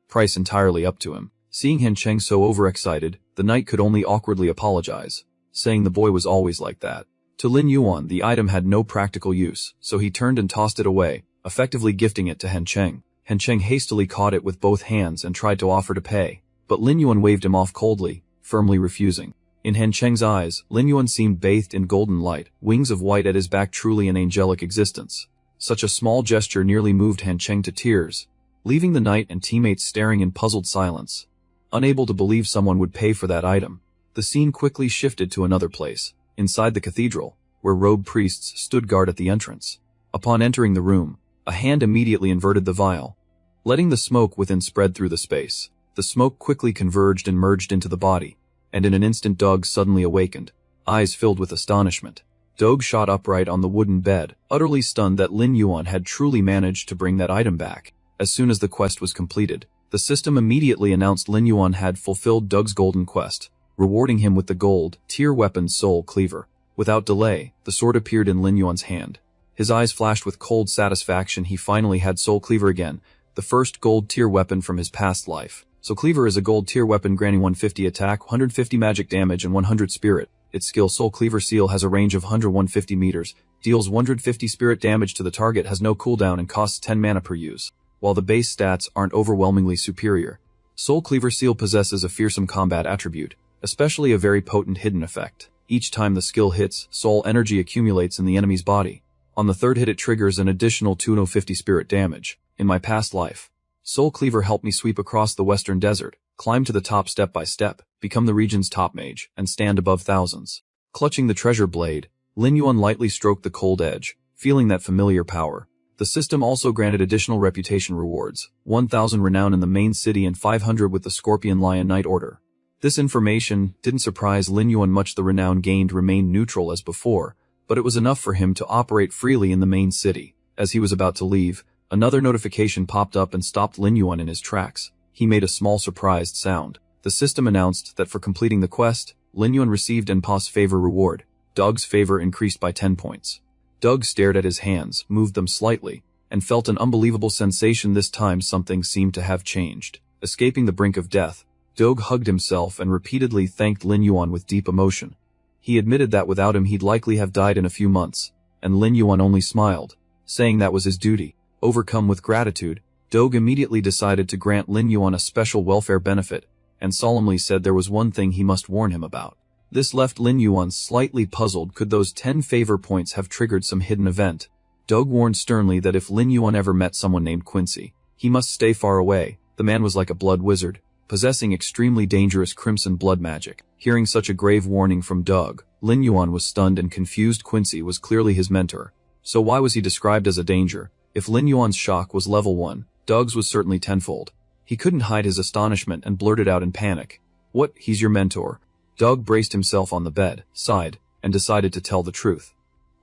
Price entirely up to him. Seeing Han Cheng so overexcited, the knight could only awkwardly apologize, saying the boy was always like that. To Lin Yuan, the item had no practical use, so he turned and tossed it away, effectively gifting it to Han Cheng. Han Cheng hastily caught it with both hands and tried to offer to pay, but Lin Yuan waved him off coldly, firmly refusing. In Han Cheng's eyes, Lin Yuan seemed bathed in golden light, wings of white at his back, truly an angelic existence. Such a small gesture nearly moved Han Cheng to tears, leaving the knight and teammates staring in puzzled silence, unable to believe someone would pay for that item. The scene quickly shifted to another place, inside the cathedral, where robed priests stood guard at the entrance. Upon entering the room, a hand immediately inverted the vial, letting the smoke within spread through the space. The smoke quickly converged and merged into the body, and in an instant Doug suddenly awakened, eyes filled with astonishment. Doug shot upright on the wooden bed, utterly stunned that Lin Yuan had truly managed to bring that item back. As soon as the quest was completed, the system immediately announced Lin Yuan had fulfilled Doug's golden quest, rewarding him with the gold tier weapon Soul Cleaver. Without delay, the sword appeared in Lin Yuan's hand. His eyes flashed with cold satisfaction. He finally had Soul Cleaver again, the first gold tier weapon from his past life. Soul Cleaver is a gold tier weapon granting 150 attack, 150 magic damage, and 100 spirit. Its skill Soul Cleaver Seal has a range of 150 meters, deals 150 spirit damage to the target, has no cooldown, and costs 10 mana per use. While the base stats aren't overwhelmingly superior, Soul Cleaver Seal possesses a fearsome combat attribute, especially a very potent hidden effect. Each time the skill hits, soul energy accumulates in the enemy's body. On the third hit it triggers an additional 250 spirit damage. In my past life, Soul Cleaver helped me sweep across the western desert, climb to the top step by step, become the region's top mage, and stand above thousands. Clutching the treasure blade, Lin Yuan lightly stroked the cold edge, feeling that familiar power. The system also granted additional reputation rewards, 1,000 renown in the main city and 500 with the Scorpion Lion Knight Order. This information didn't surprise Lin Yuan much. The renown gained remained neutral as before, but it was enough for him to operate freely in the main city. As he was about to leave, another notification popped up and stopped Lin Yuan in his tracks. He made a small surprised sound. The system announced that for completing the quest, Lin Yuan received an Pa's favor reward. Doug's favor increased by 10 points. Doug stared at his hands, moved them slightly, and felt an unbelievable sensation. This time something seemed to have changed. Escaping the brink of death, Doug hugged himself and repeatedly thanked Lin Yuan with deep emotion. He admitted that without him he'd likely have died in a few months, and Lin Yuan only smiled, saying that was his duty. Overcome with gratitude, Doug immediately decided to grant Lin Yuan a special welfare benefit, and solemnly said there was one thing he must warn him about. This left Lin Yuan slightly puzzled. Could those 10 favor points have triggered some hidden event? Doug warned sternly that if Lin Yuan ever met someone named Quincy, he must stay far away. The man was like a blood wizard, possessing extremely dangerous crimson blood magic. Hearing such a grave warning from Doug, Lin Yuan was stunned and confused. Quincy was clearly his mentor, so why was he described as a danger? If Lin Yuan's shock was level 1, Doug's was certainly tenfold. He couldn't hide his astonishment and blurted out in panic, "What, he's your mentor?" Doug braced himself on the bed, sighed, and decided to tell the truth.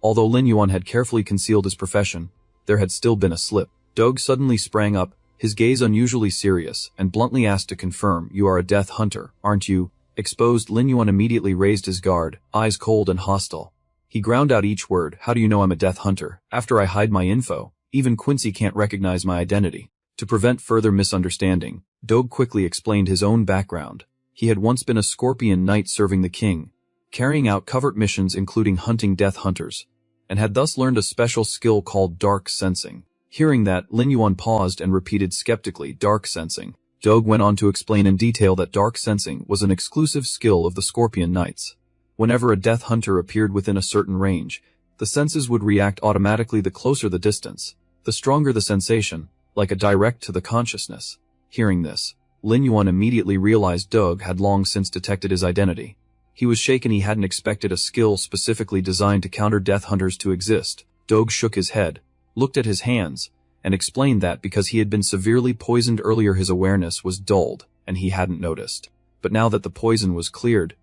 Although Lin Yuan had carefully concealed his profession, there had still been a slip. Doug suddenly sprang up, his gaze unusually serious, and bluntly asked to confirm, "You are a death hunter, aren't you?" Exposed, Lin Yuan immediately raised his guard, eyes cold and hostile. He ground out each word. "How do you know I'm a death hunter? After I hide my info, even Quincy can't recognize my identity." To prevent further misunderstanding, Doug quickly explained his own background. He had once been a Scorpion Knight serving the king, carrying out covert missions including hunting death hunters, and had thus learned a special skill called dark sensing. Hearing that, Lin Yuan paused and repeated skeptically, "Dark sensing." Doug went on to explain in detail that dark sensing was an exclusive skill of the Scorpion Knights. Whenever a death hunter appeared within a certain range, the senses would react automatically. The closer the distance, the stronger the sensation, like a direct to the consciousness. Hearing this, Lin Yuan immediately realized Doug had long since detected his identity. He was shaken. He hadn't expected a skill specifically designed to counter death hunters to exist. Doug shook his head, looked at his hands, and explained that because he had been severely poisoned earlier his awareness was dulled, and he hadn't noticed. But now that the poison was cleared,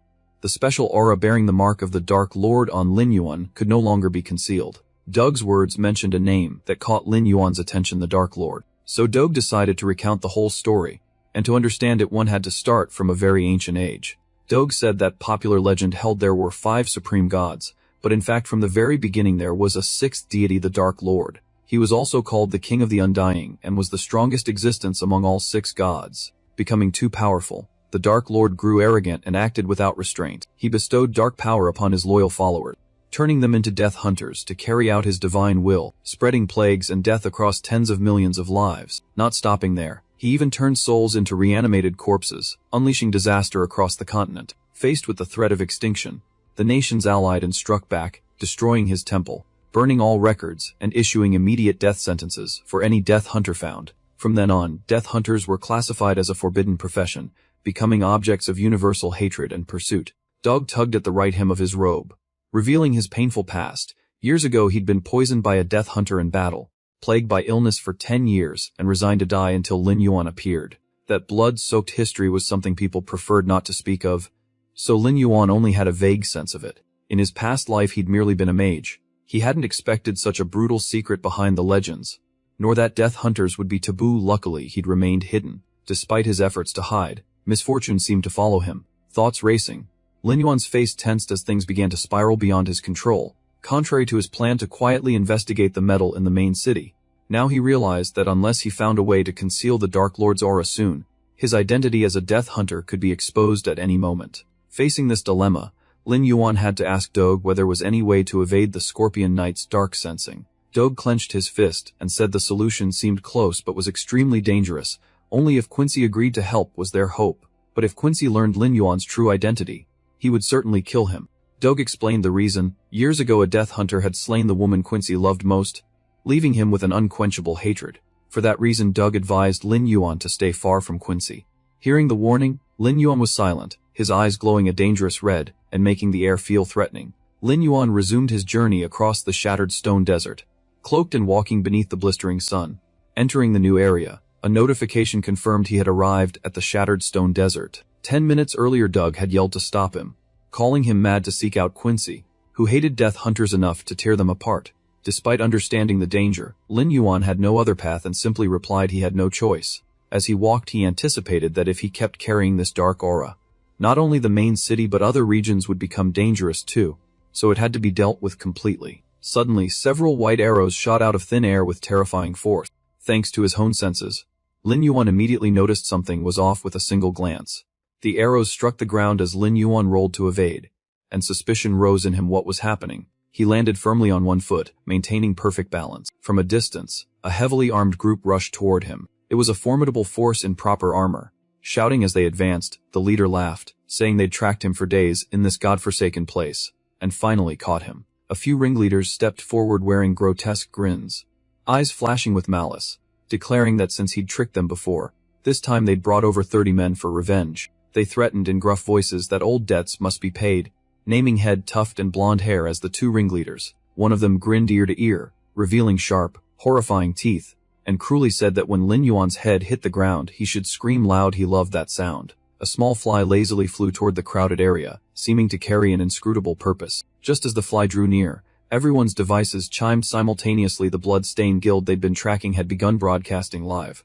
the special aura bearing the mark of the Dark Lord on Lin Yuan could no longer be concealed. Doug's words mentioned a name that caught Lin Yuan's attention, the Dark Lord. So Doug decided to recount the whole story, and to understand it one had to start from a very ancient age. Doug said that popular legend held there were 5 supreme gods, but in fact from the very beginning there was a 6th deity, the Dark Lord. He was also called the King of the Undying and was the strongest existence among all 6 gods. Becoming too powerful, the Dark Lord grew arrogant and acted without restraint. He bestowed dark power upon his loyal followers, turning them into death hunters to carry out his divine will, spreading plagues and death across tens of millions of lives. Not stopping there, He even turned souls into reanimated corpses, unleashing disaster across the continent. Faced with the threat of extinction, the nations allied and struck back, destroying his temple, burning all records, and issuing immediate death sentences for any death hunter found. From then on, death hunters were classified as a forbidden profession, becoming objects of universal hatred and pursuit. Doug tugged at the right hem of his robe, revealing his painful past. Years ago he'd been poisoned by a death hunter in battle, plagued by illness for 10 years, and resigned to die until Lin Yuan appeared. That blood-soaked history was something people preferred not to speak of, so Lin Yuan only had a vague sense of it. In his past life he'd merely been a mage. He hadn't expected such a brutal secret behind the legends, nor that death hunters would be taboo. Luckily, he'd remained hidden. Despite his efforts to hide, misfortune seemed to follow him, thoughts racing. Lin Yuan's face tensed as things began to spiral beyond his control, contrary to his plan to quietly investigate the metal in the main city. Now he realized that unless he found a way to conceal the Dark Lord's aura soon, his identity as a death hunter could be exposed at any moment. Facing this dilemma, Lin Yuan had to ask Doug whether there was any way to evade the Scorpion Knight's dark sensing. Doug clenched his fist and said the solution seemed close but was extremely dangerous. Only if Quincy agreed to help was there hope. But if Quincy learned Lin Yuan's true identity, he would certainly kill him. Doug explained the reason. Years ago a death hunter had slain the woman Quincy loved most, leaving him with an unquenchable hatred. For that reason Doug advised Lin Yuan to stay far from Quincy. Hearing the warning, Lin Yuan was silent, his eyes glowing a dangerous red and making the air feel threatening. Lin Yuan resumed his journey across the shattered stone desert, cloaked and walking beneath the blistering sun. Entering the new area, a notification confirmed he had arrived at the shattered stone desert. 10 minutes earlier Doug had yelled to stop him, calling him mad to seek out Quincy, who hated death hunters enough to tear them apart. Despite understanding the danger, Lin Yuan had no other path and simply replied he had no choice. As he walked he anticipated that if he kept carrying this dark aura, not only the main city but other regions would become dangerous too, so it had to be dealt with completely. Suddenly, several white arrows shot out of thin air with terrifying force. Thanks to his honed senses, Lin Yuan immediately noticed something was off with a single glance. The arrows struck the ground as Lin Yuan rolled to evade, and suspicion rose in him. What was happening? He landed firmly on one foot, maintaining perfect balance. From a distance, a heavily armed group rushed toward him. It was a formidable force in proper armor. Shouting as they advanced, the leader laughed, saying they'd tracked him for days in this godforsaken place, and finally caught him. A few ringleaders stepped forward wearing grotesque grins, eyes flashing with malice, declaring that since he'd tricked them before, this time they'd brought over 30 men for revenge. They threatened in gruff voices that old debts must be paid, naming head, tuft, and blonde hair as the two ringleaders. One of them grinned ear to ear, revealing sharp, horrifying teeth, and cruelly said that when Lin Yuan's head hit the ground he should scream loud. He loved that sound. A small fly lazily flew toward the crowded area, seeming to carry an inscrutable purpose. Just as the fly drew near, everyone's devices chimed simultaneously. The blood-stained guild they'd been tracking had begun broadcasting live.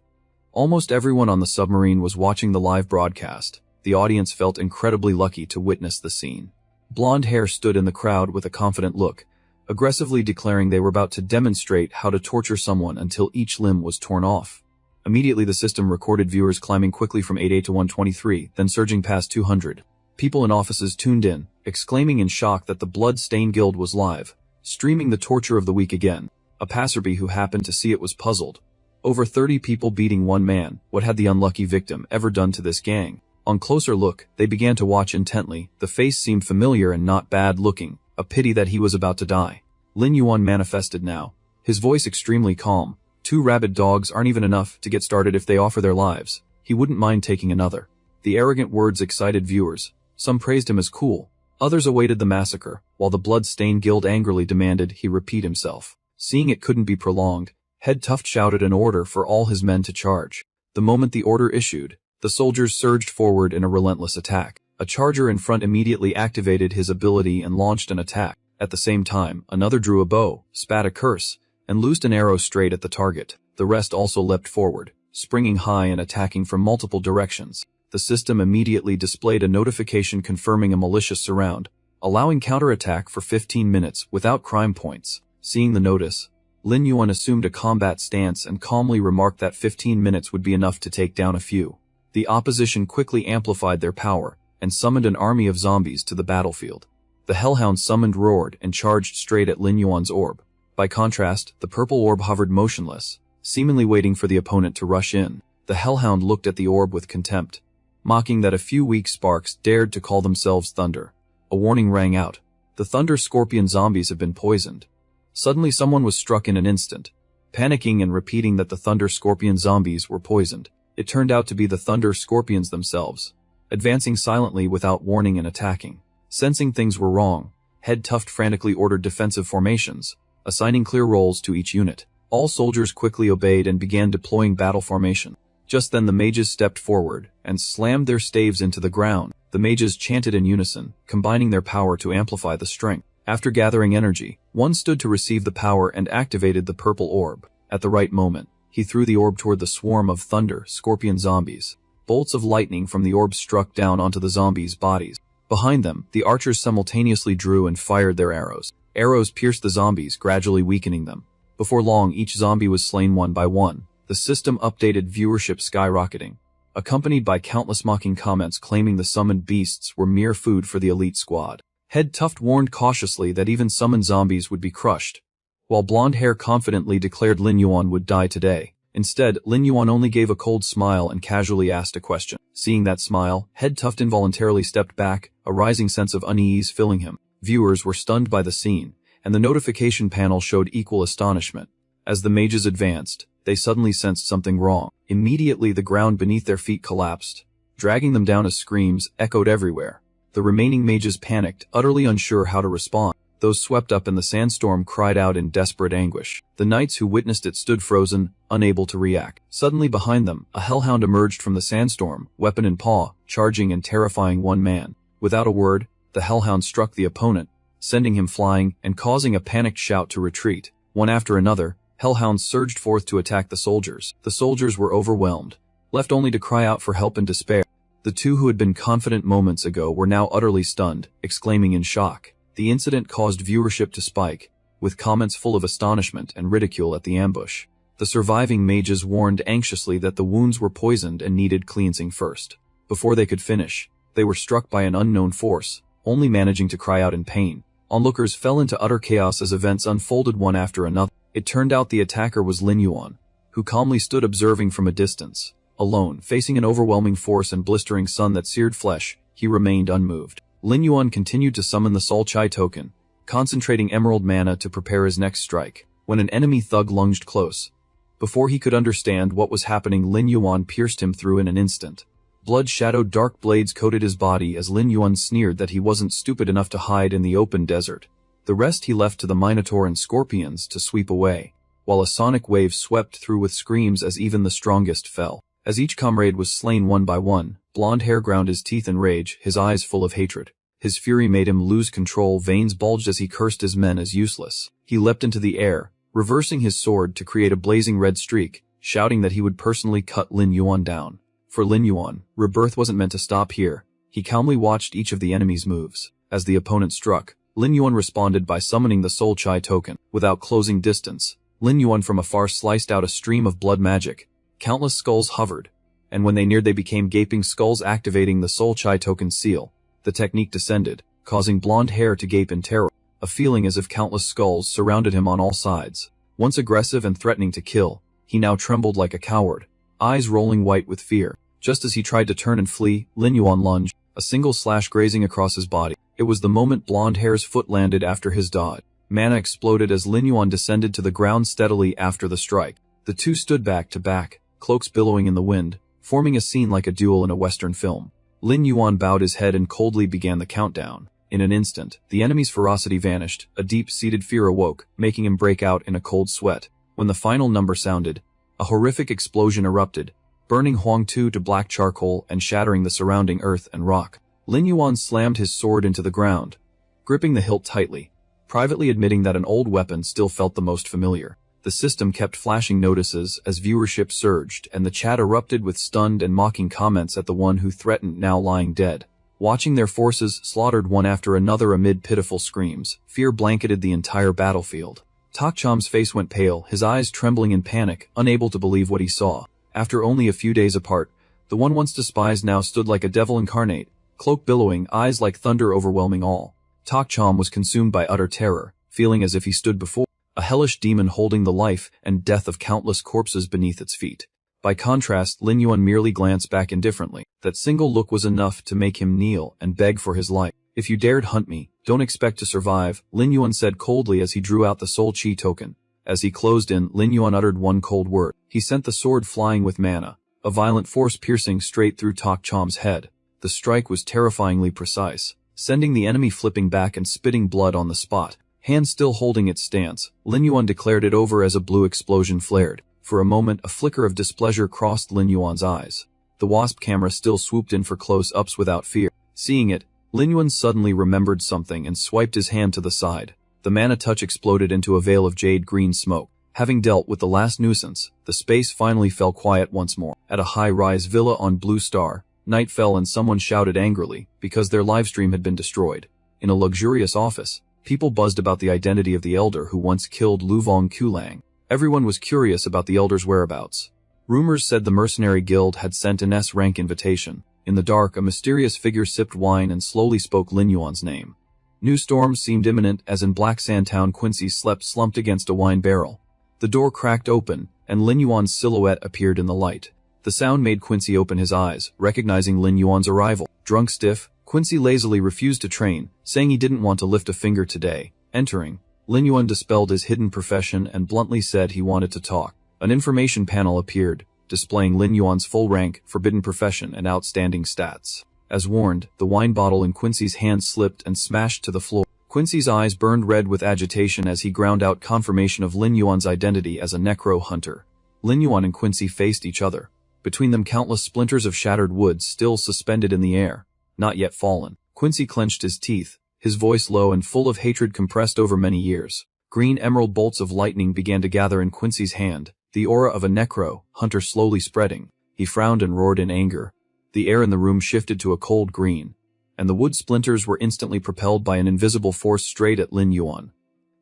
Almost everyone on the submarine was watching the live broadcast. The audience felt incredibly lucky to witness the scene. Blonde hair stood in the crowd with a confident look, aggressively declaring they were about to demonstrate how to torture someone until each limb was torn off. Immediately the system recorded viewers climbing quickly from 88 to 123, then surging past 200. People in offices tuned in, exclaiming in shock that the blood-stained guild was live, streaming the torture of the week again. A passerby who happened to see it was puzzled. Over 30 people beating one man. What had the unlucky victim ever done to this gang? On closer look, they began to watch intently. The face seemed familiar and not bad looking. A pity that he was about to die. Lin Yuan manifested now, his voice extremely calm. 2 rabid dogs aren't even enough to get started if they offer their lives. He wouldn't mind taking another. The arrogant words excited viewers. Some praised him as cool. Others awaited the massacre, while the blood-stained guild angrily demanded he repeat himself. Seeing it couldn't be prolonged, Head Tuft shouted an order for all his men to charge. The moment the order issued, the soldiers surged forward in a relentless attack. A charger in front immediately activated his ability and launched an attack. At the same time, another drew a bow, spat a curse, and loosed an arrow straight at the target. The rest also leapt forward, springing high and attacking from multiple directions. The system immediately displayed a notification confirming a malicious surround, allowing counterattack for 15 minutes without crime points. Seeing the notice, Lin Yuan assumed a combat stance and calmly remarked that 15 minutes would be enough to take down a few. The opposition quickly amplified their power and summoned an army of zombies to the battlefield. The hellhound summoned roared and charged straight at Lin Yuan's orb. By contrast, the purple orb hovered motionless, seemingly waiting for the opponent to rush in. The hellhound looked at the orb with contempt, mocking that a few weak sparks dared to call themselves thunder. A warning rang out. The thunder scorpion zombies have been poisoned. Suddenly someone was struck in an instant, panicking and repeating that the thunder scorpion zombies were poisoned. It turned out to be the thunder scorpions themselves, advancing silently without warning and attacking. Sensing things were wrong, Head Tuft frantically ordered defensive formations, assigning clear roles to each unit. All soldiers quickly obeyed and began deploying battle formation. Just then the mages stepped forward and slammed their staves into the ground. The mages chanted in unison, combining their power to amplify the strength. After gathering energy, one stood to receive the power and activated the purple orb. At the right moment, he threw the orb toward the swarm of thunder scorpion zombies. Bolts of lightning from the orb struck down onto the zombies' bodies. Behind them, the archers simultaneously drew and fired their arrows. Arrows pierced the zombies, gradually weakening them. Before long, each zombie was slain one by one. The system updated, viewership skyrocketing, accompanied by countless mocking comments claiming the summoned beasts were mere food for the elite squad. Head Tuft warned cautiously that even summoned zombies would be crushed, while Blonde Hair confidently declared Lin Yuan would die today. Instead, Lin Yuan only gave a cold smile and casually asked a question. Seeing that smile, Head Tuft involuntarily stepped back, a rising sense of unease filling him. Viewers were stunned by the scene, and the notification panel showed equal astonishment. As the mages advanced, they suddenly sensed something wrong. Immediately the ground beneath their feet collapsed, dragging them down as screams echoed everywhere. The remaining mages panicked, utterly unsure how to respond. Those swept up in the sandstorm cried out in desperate anguish. The knights who witnessed it stood frozen, unable to react. Suddenly behind them, a hellhound emerged from the sandstorm, weapon in paw, charging and terrifying one man. Without a word, the hellhound struck the opponent, sending him flying and causing a panicked shout to retreat. One after another, hellhounds surged forth to attack the soldiers. The soldiers were overwhelmed, left only to cry out for help in despair. The two who had been confident moments ago were now utterly stunned, exclaiming in shock. The incident caused viewership to spike, with comments full of astonishment and ridicule at the ambush. The surviving mages warned anxiously that the wounds were poisoned and needed cleansing first. Before they could finish, they were struck by an unknown force, only managing to cry out in pain. Onlookers fell into utter chaos as events unfolded one after another. It turned out the attacker was Lin Yuan, who calmly stood observing from a distance. Alone, facing an overwhelming force and blistering sun that seared flesh, he remained unmoved. Lin Yuan continued to summon the Soul Chai token, concentrating emerald mana to prepare his next strike. When an enemy thug lunged close, before he could understand what was happening, Lin Yuan pierced him through in an instant. Blood-shadowed dark blades coated his body as Lin Yuan sneered that he wasn't stupid enough to hide in the open desert. The rest he left to the Minotaur and Scorpions to sweep away, while a sonic wave swept through with screams as even the strongest fell. As each comrade was slain one by one, Blonde Hair ground his teeth in rage, his eyes full of hatred. His fury made him lose control, veins bulged as he cursed his men as useless. He leapt into the air, reversing his sword to create a blazing red streak, shouting that he would personally cut Lin Yuan down. For Lin Yuan, rebirth wasn't meant to stop here. He calmly watched each of the enemy's moves. As the opponent struck, Lin Yuan responded by summoning the Soul Chai token. Without closing distance, Lin Yuan from afar sliced out a stream of blood magic. Countless skulls hovered, and when they neared they became gaping skulls, activating the Soul Chai token seal. The technique descended, causing Blonde Hair to gape in terror, a feeling as if countless skulls surrounded him on all sides. Once aggressive and threatening to kill, he now trembled like a coward, eyes rolling white with fear. Just as he tried to turn and flee, Lin Yuan lunged, a single slash grazing across his body. It was the moment Blonde Hair's foot landed after his dodge. Mana exploded as Lin Yuan descended to the ground steadily after the strike. The two stood back to back, cloaks billowing in the wind, forming a scene like a duel in a Western film. Lin Yuan bowed his head and coldly began the countdown. In an instant, the enemy's ferocity vanished, a deep-seated fear awoke, making him break out in a cold sweat. When the final number sounded, a horrific explosion erupted, burning Huangtu to black charcoal and shattering the surrounding earth and rock. Lin Yuan slammed his sword into the ground, gripping the hilt tightly, privately admitting that an old weapon still felt the most familiar. The system kept flashing notices as viewership surged, and the chat erupted with stunned and mocking comments at the one who threatened, now lying dead. Watching their forces slaughtered one after another amid pitiful screams, fear blanketed the entire battlefield. Takcham's face went pale, his eyes trembling in panic, unable to believe what he saw. After only a few days apart, the one once despised now stood like a devil incarnate, cloak billowing, eyes like thunder overwhelming all. Takcham was consumed by utter terror, feeling as if he stood before a hellish demon holding the life and death of countless corpses beneath its feet. By contrast, Lin Yuan merely glanced back indifferently. That single look was enough to make him kneel and beg for his life. "If you dared hunt me, don't expect to survive," Lin Yuan said coldly as he drew out the soul chi token. As he closed in, Lin Yuan uttered one cold word. He sent the sword flying with mana, a violent force piercing straight through Tok Chom's head. The strike was terrifyingly precise, sending the enemy flipping back and spitting blood on the spot. Hand still holding its stance, Lin Yuan declared it over as a blue explosion flared. For a moment, a flicker of displeasure crossed Lin Yuan's eyes. The wasp camera still swooped in for close-ups without fear. Seeing it, Lin Yuan suddenly remembered something and swiped his hand to the side. The mana touch exploded into a veil of jade green smoke. Having dealt with the last nuisance, the space finally fell quiet once more. At a high-rise villa on Blue Star, night fell and someone shouted angrily because their livestream had been destroyed. In a luxurious office, people buzzed about the identity of the elder who once killed Luvong Kulang. Everyone was curious about the elder's whereabouts. Rumors said the mercenary guild had sent an S-rank invitation. In the dark, a mysterious figure sipped wine and slowly spoke Lin Yuan's name. New storms seemed imminent as in Black Sand Town Quincy slept slumped against a wine barrel. The door cracked open, and Lin Yuan's silhouette appeared in the light. The sound made Quincy open his eyes, recognizing Lin Yuan's arrival. Drunk stiff, Quincy lazily refused to train, saying he didn't want to lift a finger today. Entering, Lin Yuan dispelled his hidden profession and bluntly said he wanted to talk. An information panel appeared, displaying Lin Yuan's full rank, forbidden profession, and outstanding stats. As warned, the wine bottle in Quincy's hand slipped and smashed to the floor. Quincy's eyes burned red with agitation as he ground out confirmation of Lin Yuan's identity as a necro hunter. Lin Yuan and Quincy faced each other. Between them, countless splinters of shattered wood still suspended in the air, not yet fallen. Quincy clenched his teeth, his voice low and full of hatred compressed over many years. Green emerald bolts of lightning began to gather in Quincy's hand, the aura of a necro hunter slowly spreading. He frowned and roared in anger. The air in the room shifted to a cold green, and the wood splinters were instantly propelled by an invisible force straight at Lin Yuan.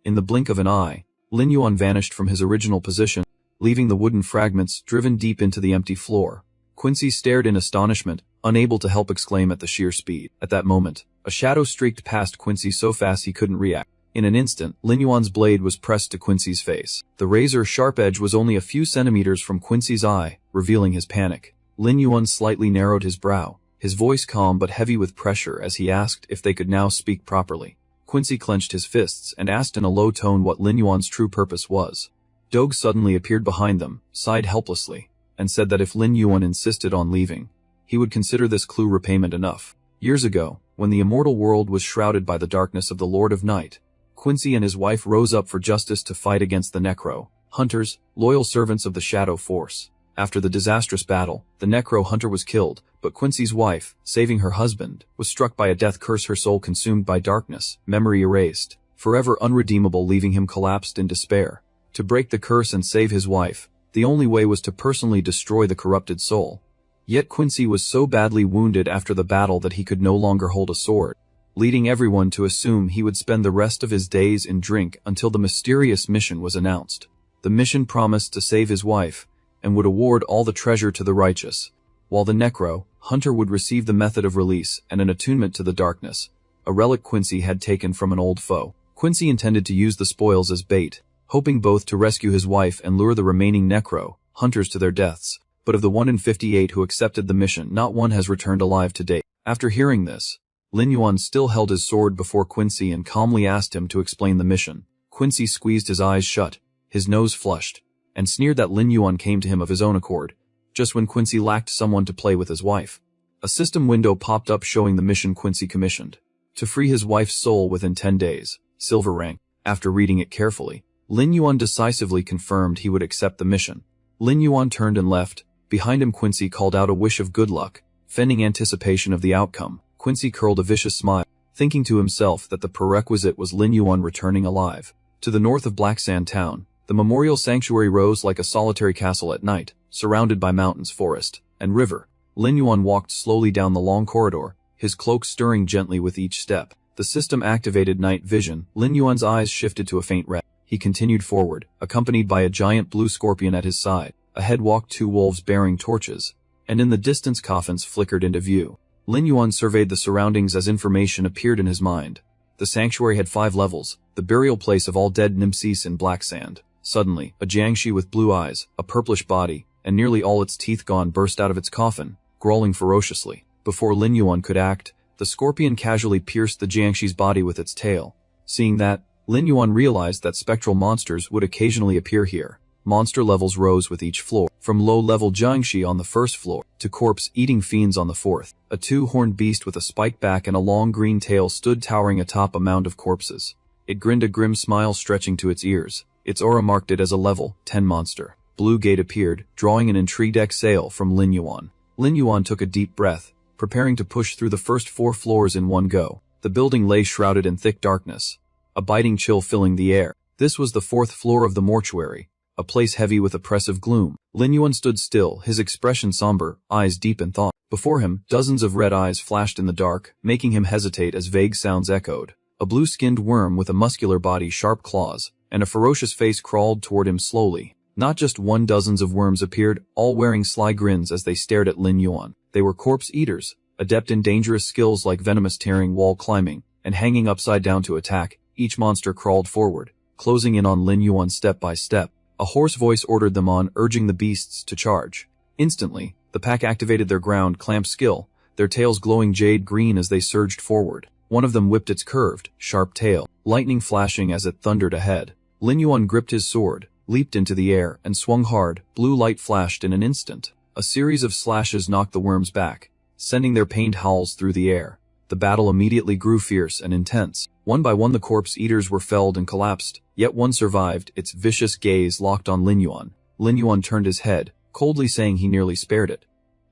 In the blink of an eye, Lin Yuan vanished from his original position, leaving the wooden fragments driven deep into the empty floor. Quincy stared in astonishment, unable to help exclaim at the sheer speed. At that moment, a shadow streaked past Quincy so fast he couldn't react. In an instant, Lin Yuan's blade was pressed to Quincy's face. The razor-sharp edge was only a few centimeters from Quincy's eye, revealing his panic. Lin Yuan slightly narrowed his brow, his voice calm but heavy with pressure as he asked if they could now speak properly. Quincy clenched his fists and asked in a low tone what Lin Yuan's true purpose was. Dogue suddenly appeared behind them, sighed helplessly, and said that if Lin Yuan insisted on leaving, he would consider this clue repayment enough. Years ago, when the immortal world was shrouded by the darkness of the Lord of Night, Quincy and his wife rose up for justice to fight against the necro hunters, loyal servants of the Shadow Force. After the disastrous battle, the necro hunter was killed, but Quincy's wife, saving her husband, was struck by a death curse, her soul consumed by darkness, memory erased, forever unredeemable, leaving him collapsed in despair. To break the curse and save his wife, the only way was to personally destroy the corrupted soul. Yet Quincy was so badly wounded after the battle that he could no longer hold a sword, leading everyone to assume he would spend the rest of his days in drink until the mysterious mission was announced. The mission promised to save his wife, and would award all the treasure to the righteous, while the necro hunter would receive the method of release and an attunement to the darkness, a relic Quincy had taken from an old foe. Quincy intended to use the spoils as bait, hoping both to rescue his wife and lure the remaining necro hunters to their deaths, but of the 1 in 58 who accepted the mission, not one has returned alive to date. After hearing this, Lin Yuan still held his sword before Quincy and calmly asked him to explain the mission. Quincy squeezed his eyes shut, his nose flushed, and sneered that Lin Yuan came to him of his own accord, just when Quincy lacked someone to play with his wife. A system window popped up showing the mission Quincy commissioned: to free his wife's soul within 10 days, silver rank. After reading it carefully, Lin Yuan decisively confirmed he would accept the mission. Lin Yuan turned and left. Behind him, Quincy called out a wish of good luck, fending anticipation of the outcome. Quincy curled a vicious smile, thinking to himself that the prerequisite was Lin Yuan returning alive. To the north of Black Sand Town, the memorial sanctuary rose like a solitary castle at night, surrounded by mountains, forest, and river. Lin Yuan walked slowly down the long corridor, his cloak stirring gently with each step. The system activated night vision. Lin Yuan's eyes shifted to a faint red. He continued forward, accompanied by a giant blue scorpion at his side. Ahead walked 2 wolves bearing torches, and in the distance coffins flickered into view. Lin Yuan surveyed the surroundings as information appeared in his mind. The sanctuary had 5 levels, the burial place of all dead Nimsees in Black Sand. Suddenly, a Jiangshi with blue eyes, a purplish body, and nearly all its teeth gone, burst out of its coffin, growling ferociously. Before Lin Yuan could act, the scorpion casually pierced the Jiangxi's body with its tail. Seeing that, Lin Yuan realized that spectral monsters would occasionally appear here. Monster levels rose with each floor, from low-level Jiangxi on the first floor, to corpse-eating fiends on the fourth. A two-horned beast with a spiked back and a long green tail stood towering atop a mound of corpses. It grinned, a grim smile stretching to its ears. Its aura marked it as a level 10 monster. Blue Gate appeared, drawing an intrigued exhale from Lin Yuan. Lin Yuan took a deep breath, preparing to push through the first 4 floors in one go. The building lay shrouded in thick darkness, a biting chill filling the air. This was the 4th floor of the mortuary, a place heavy with oppressive gloom. Lin Yuan stood still, his expression somber, eyes deep in thought. Before him, dozens of red eyes flashed in the dark, making him hesitate as vague sounds echoed. A blue-skinned worm with a muscular body, sharp claws, and a ferocious face crawled toward him slowly. Not just one, dozens of worms appeared, all wearing sly grins as they stared at Lin Yuan. They were corpse eaters, adept in dangerous skills like venomous tearing, wall climbing, and hanging upside down to attack. Each monster crawled forward, closing in on Lin Yuan step by step. A hoarse voice ordered them on, urging the beasts to charge. Instantly, the pack activated their ground clamp skill, their tails glowing jade green as they surged forward. One of them whipped its curved, sharp tail, lightning flashing as it thundered ahead. Lin Yuan gripped his sword, leaped into the air, and swung hard. Blue light flashed in an instant. A series of slashes knocked the worms back, sending their pained howls through the air. The battle immediately grew fierce and intense. One by one the corpse eaters were felled and collapsed, yet one survived, its vicious gaze locked on Lin Yuan. Lin Yuan turned his head, coldly saying he nearly spared it.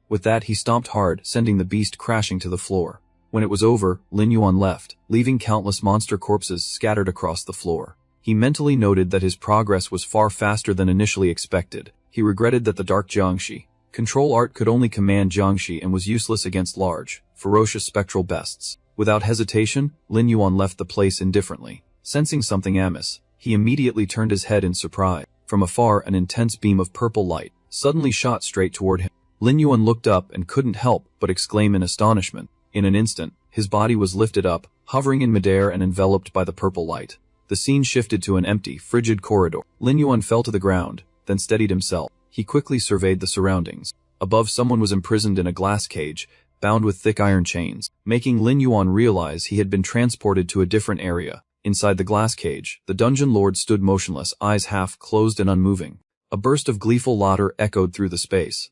With that he stomped hard, sending the beast crashing to the floor. When it was over, Lin Yuan left, leaving countless monster corpses scattered across the floor. He mentally noted that his progress was far faster than initially expected. He regretted that the dark Jiangxi control art could only command Jiangxi and was useless against large, ferocious spectral beasts. Without hesitation, Lin Yuan left the place indifferently. Sensing something amiss, he immediately turned his head in surprise. From afar, an intense beam of purple light suddenly shot straight toward him. Lin Yuan looked up and couldn't help but exclaim in astonishment. In an instant, his body was lifted up, hovering in midair and enveloped by the purple light. The scene shifted to an empty, frigid corridor. Lin Yuan fell to the ground, then steadied himself. He quickly surveyed the surroundings. Above, someone was imprisoned in a glass cage, bound with thick iron chains, making Lin Yuan realize he had been transported to a different area. Inside the glass cage, the dungeon lord stood motionless, eyes half closed and unmoving. A burst of gleeful laughter echoed through the space.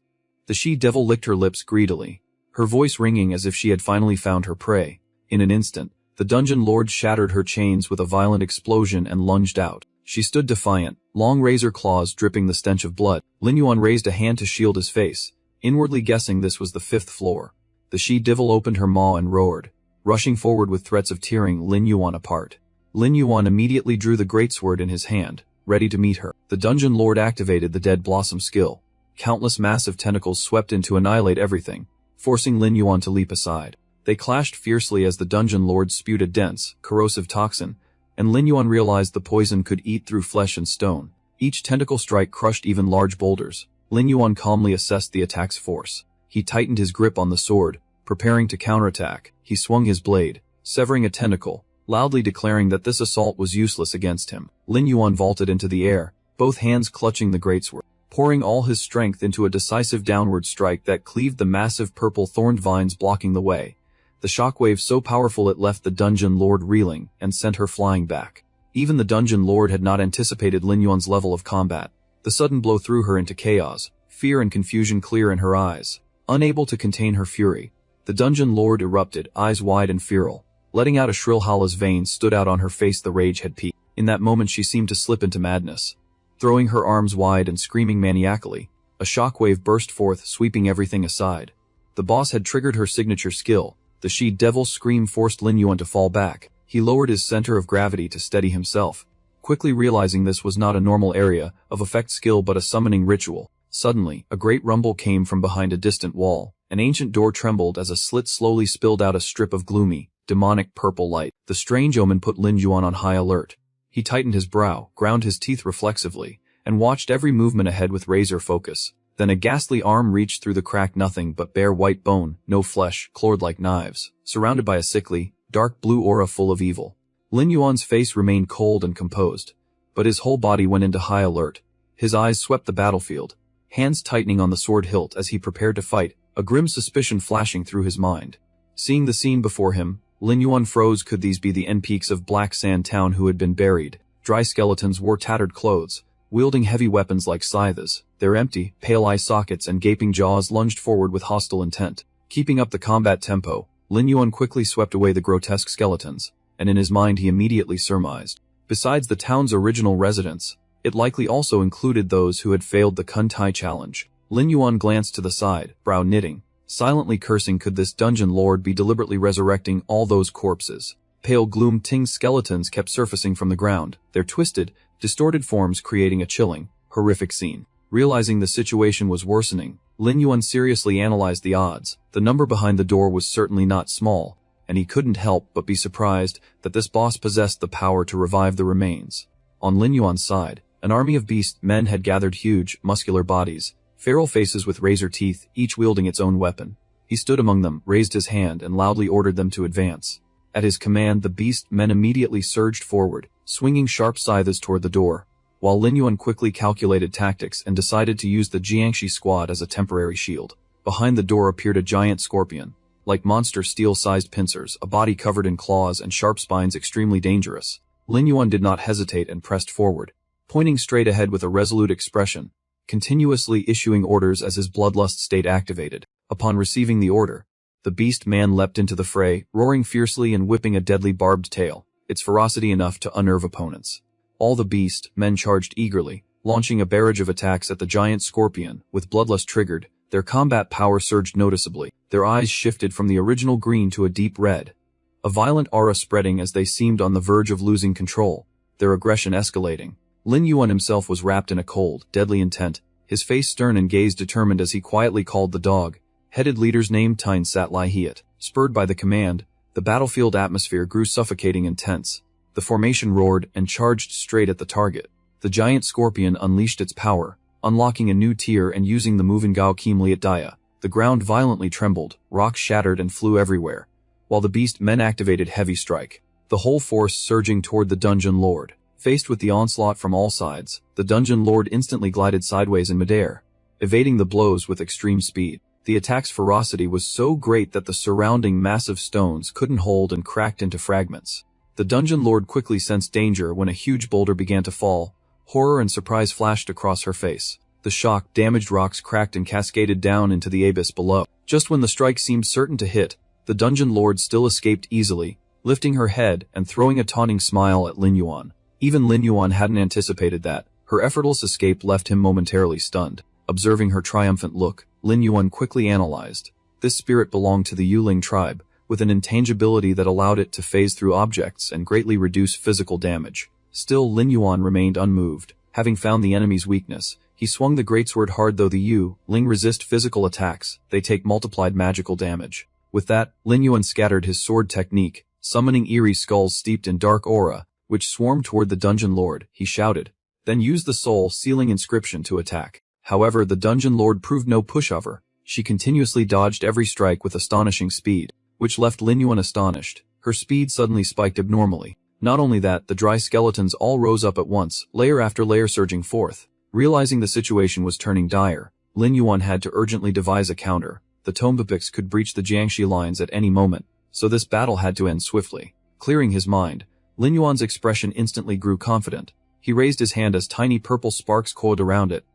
The she-devil licked her lips greedily, her voice ringing as if she had finally found her prey. In an instant, the dungeon lord shattered her chains with a violent explosion and lunged out. She stood defiant, long razor claws dripping the stench of blood. Lin Yuan raised a hand to shield his face, inwardly guessing this was the 5th floor. The she-devil opened her maw and roared, rushing forward with threats of tearing Lin Yuan apart. Lin Yuan immediately drew the greatsword in his hand, ready to meet her. The dungeon lord activated the Dead Blossom skill. Countless massive tentacles swept in to annihilate everything, forcing Lin Yuan to leap aside. They clashed fiercely as the dungeon lord spewed a dense, corrosive toxin, and Lin Yuan realized the poison could eat through flesh and stone. Each tentacle strike crushed even large boulders. Lin Yuan calmly assessed the attack's force. He tightened his grip on the sword, preparing to counterattack. He swung his blade, severing a tentacle, loudly declaring that this assault was useless against him. Lin Yuan vaulted into the air, both hands clutching the greatsword, pouring all his strength into a decisive downward strike that cleaved the massive purple thorned vines blocking the way. The shockwave so powerful it left the dungeon lord reeling and sent her flying back. Even the dungeon lord had not anticipated Lin Yuan's level of combat. The sudden blow threw her into chaos, fear and confusion clear in her eyes. Unable to contain her fury, the dungeon lord erupted, eyes wide and feral. Letting out a shrill howl as veins stood out on her face, the rage had peaked. In that moment she seemed to slip into madness. Throwing her arms wide and screaming maniacally, a shockwave burst forth, sweeping everything aside. The boss had triggered her signature skill. The she-devil's scream forced Lin Yuan to fall back. He lowered his center of gravity to steady himself, quickly realizing this was not a normal area of effect skill but a summoning ritual. Suddenly, a great rumble came from behind a distant wall. An ancient door trembled as a slit slowly spilled out a strip of gloomy, demonic purple light. The strange omen put Lin Yuan on high alert. He tightened his brow, ground his teeth reflexively, and watched every movement ahead with razor focus. Then a ghastly arm reached through the crack, nothing but bare white bone, no flesh, clawed like knives, surrounded by a sickly, dark blue aura full of evil. Lin Yuan's face remained cold and composed, but his whole body went into high alert. His eyes swept the battlefield, hands tightening on the sword hilt as he prepared to fight, a grim suspicion flashing through his mind. Seeing the scene before him, Lin Yuan froze. Could these be the NPCs of Black Sand Town who had been buried? Dry skeletons wore tattered clothes, wielding heavy weapons like scythes. Their empty, pale eye sockets and gaping jaws lunged forward with hostile intent. Keeping up the combat tempo, Lin Yuan quickly swept away the grotesque skeletons, and in his mind he immediately surmised. Besides the town's original residents, it likely also included those who had failed the Kuntai challenge. Lin Yuan glanced to the side, brow knitting, silently cursing. Could this dungeon lord be deliberately resurrecting all those corpses? Pale gloom-tinged skeletons kept surfacing from the ground, their twisted, distorted forms creating a chilling, horrific scene. Realizing the situation was worsening, Lin Yuan seriously analyzed the odds. The number behind the door was certainly not small, and he couldn't help but be surprised that this boss possessed the power to revive the remains. On Lin Yuan's side, an army of beast men had gathered, huge, muscular bodies, feral faces with razor teeth, each wielding its own weapon. He stood among them, raised his hand, and loudly ordered them to advance. At his command, the beast men immediately surged forward, swinging sharp scythes toward the door, while Lin Yuan quickly calculated tactics and decided to use the Jiangxi squad as a temporary shield. Behind the door appeared a giant scorpion, like monster steel-sized pincers, a body covered in claws and sharp spines, extremely dangerous. Lin Yuan did not hesitate and pressed forward, pointing straight ahead with a resolute expression, continuously issuing orders as his bloodlust state activated. Upon receiving the order, the beast man leapt into the fray, roaring fiercely and whipping a deadly barbed tail, its ferocity enough to unnerve opponents. All the beast men charged eagerly, launching a barrage of attacks at the giant scorpion. With bloodlust triggered, their combat power surged noticeably. Their eyes shifted from the original green to a deep red, a violent aura spreading as they seemed on the verge of losing control, their aggression escalating. Lin Yuan himself was wrapped in a cold, deadly intent, his face stern and gaze determined as he quietly called the dog-headed leader's name, Tine Satlai Hiat. Spurred by the command, the battlefield atmosphere grew suffocating and tense. The formation roared and charged straight at the target. The giant scorpion unleashed its power, unlocking a new tier and using the Movingao Kim Liat Daya. The ground violently trembled, rocks shattered and flew everywhere, while the beast men activated heavy strike, the whole force surging toward the dungeon lord. Faced with the onslaught from all sides, the dungeon lord instantly glided sideways in midair, evading the blows with extreme speed. The attack's ferocity was so great that the surrounding massive stones couldn't hold and cracked into fragments. The dungeon lord quickly sensed danger when a huge boulder began to fall. Horror and surprise flashed across her face. The shock, damaged rocks cracked and cascaded down into the abyss below. Just when the strike seemed certain to hit, the dungeon lord still escaped easily, lifting her head and throwing a taunting smile at Lin Yuan. Even Lin Yuan hadn't anticipated that. Her effortless escape left him momentarily stunned. Observing her triumphant look, Lin Yuan quickly analyzed. This spirit belonged to the Yuling tribe, with an intangibility that allowed it to phase through objects and greatly reduce physical damage. Still, Lin Yuan remained unmoved. Having found the enemy's weakness, he swung the greatsword hard. Though the Yu-Ling resist physical attacks, they take multiplied magical damage. With that, Lin Yuan scattered his sword technique, summoning eerie skulls steeped in dark aura, which swarmed toward the dungeon lord. He shouted, then used the soul-sealing inscription to attack. However, the dungeon lord proved no pushover. She continuously dodged every strike with astonishing speed, which left Lin Yuan astonished. Her speed suddenly spiked abnormally. Not only that, the dry skeletons all rose up at once, layer after layer surging forth. Realizing the situation was turning dire, Lin Yuan had to urgently devise a counter. The Tombapiks could breach the Jiangxi lines at any moment, so this battle had to end swiftly. Clearing his mind, Lin Yuan's expression instantly grew confident. He raised his hand as tiny purple sparks coiled around it,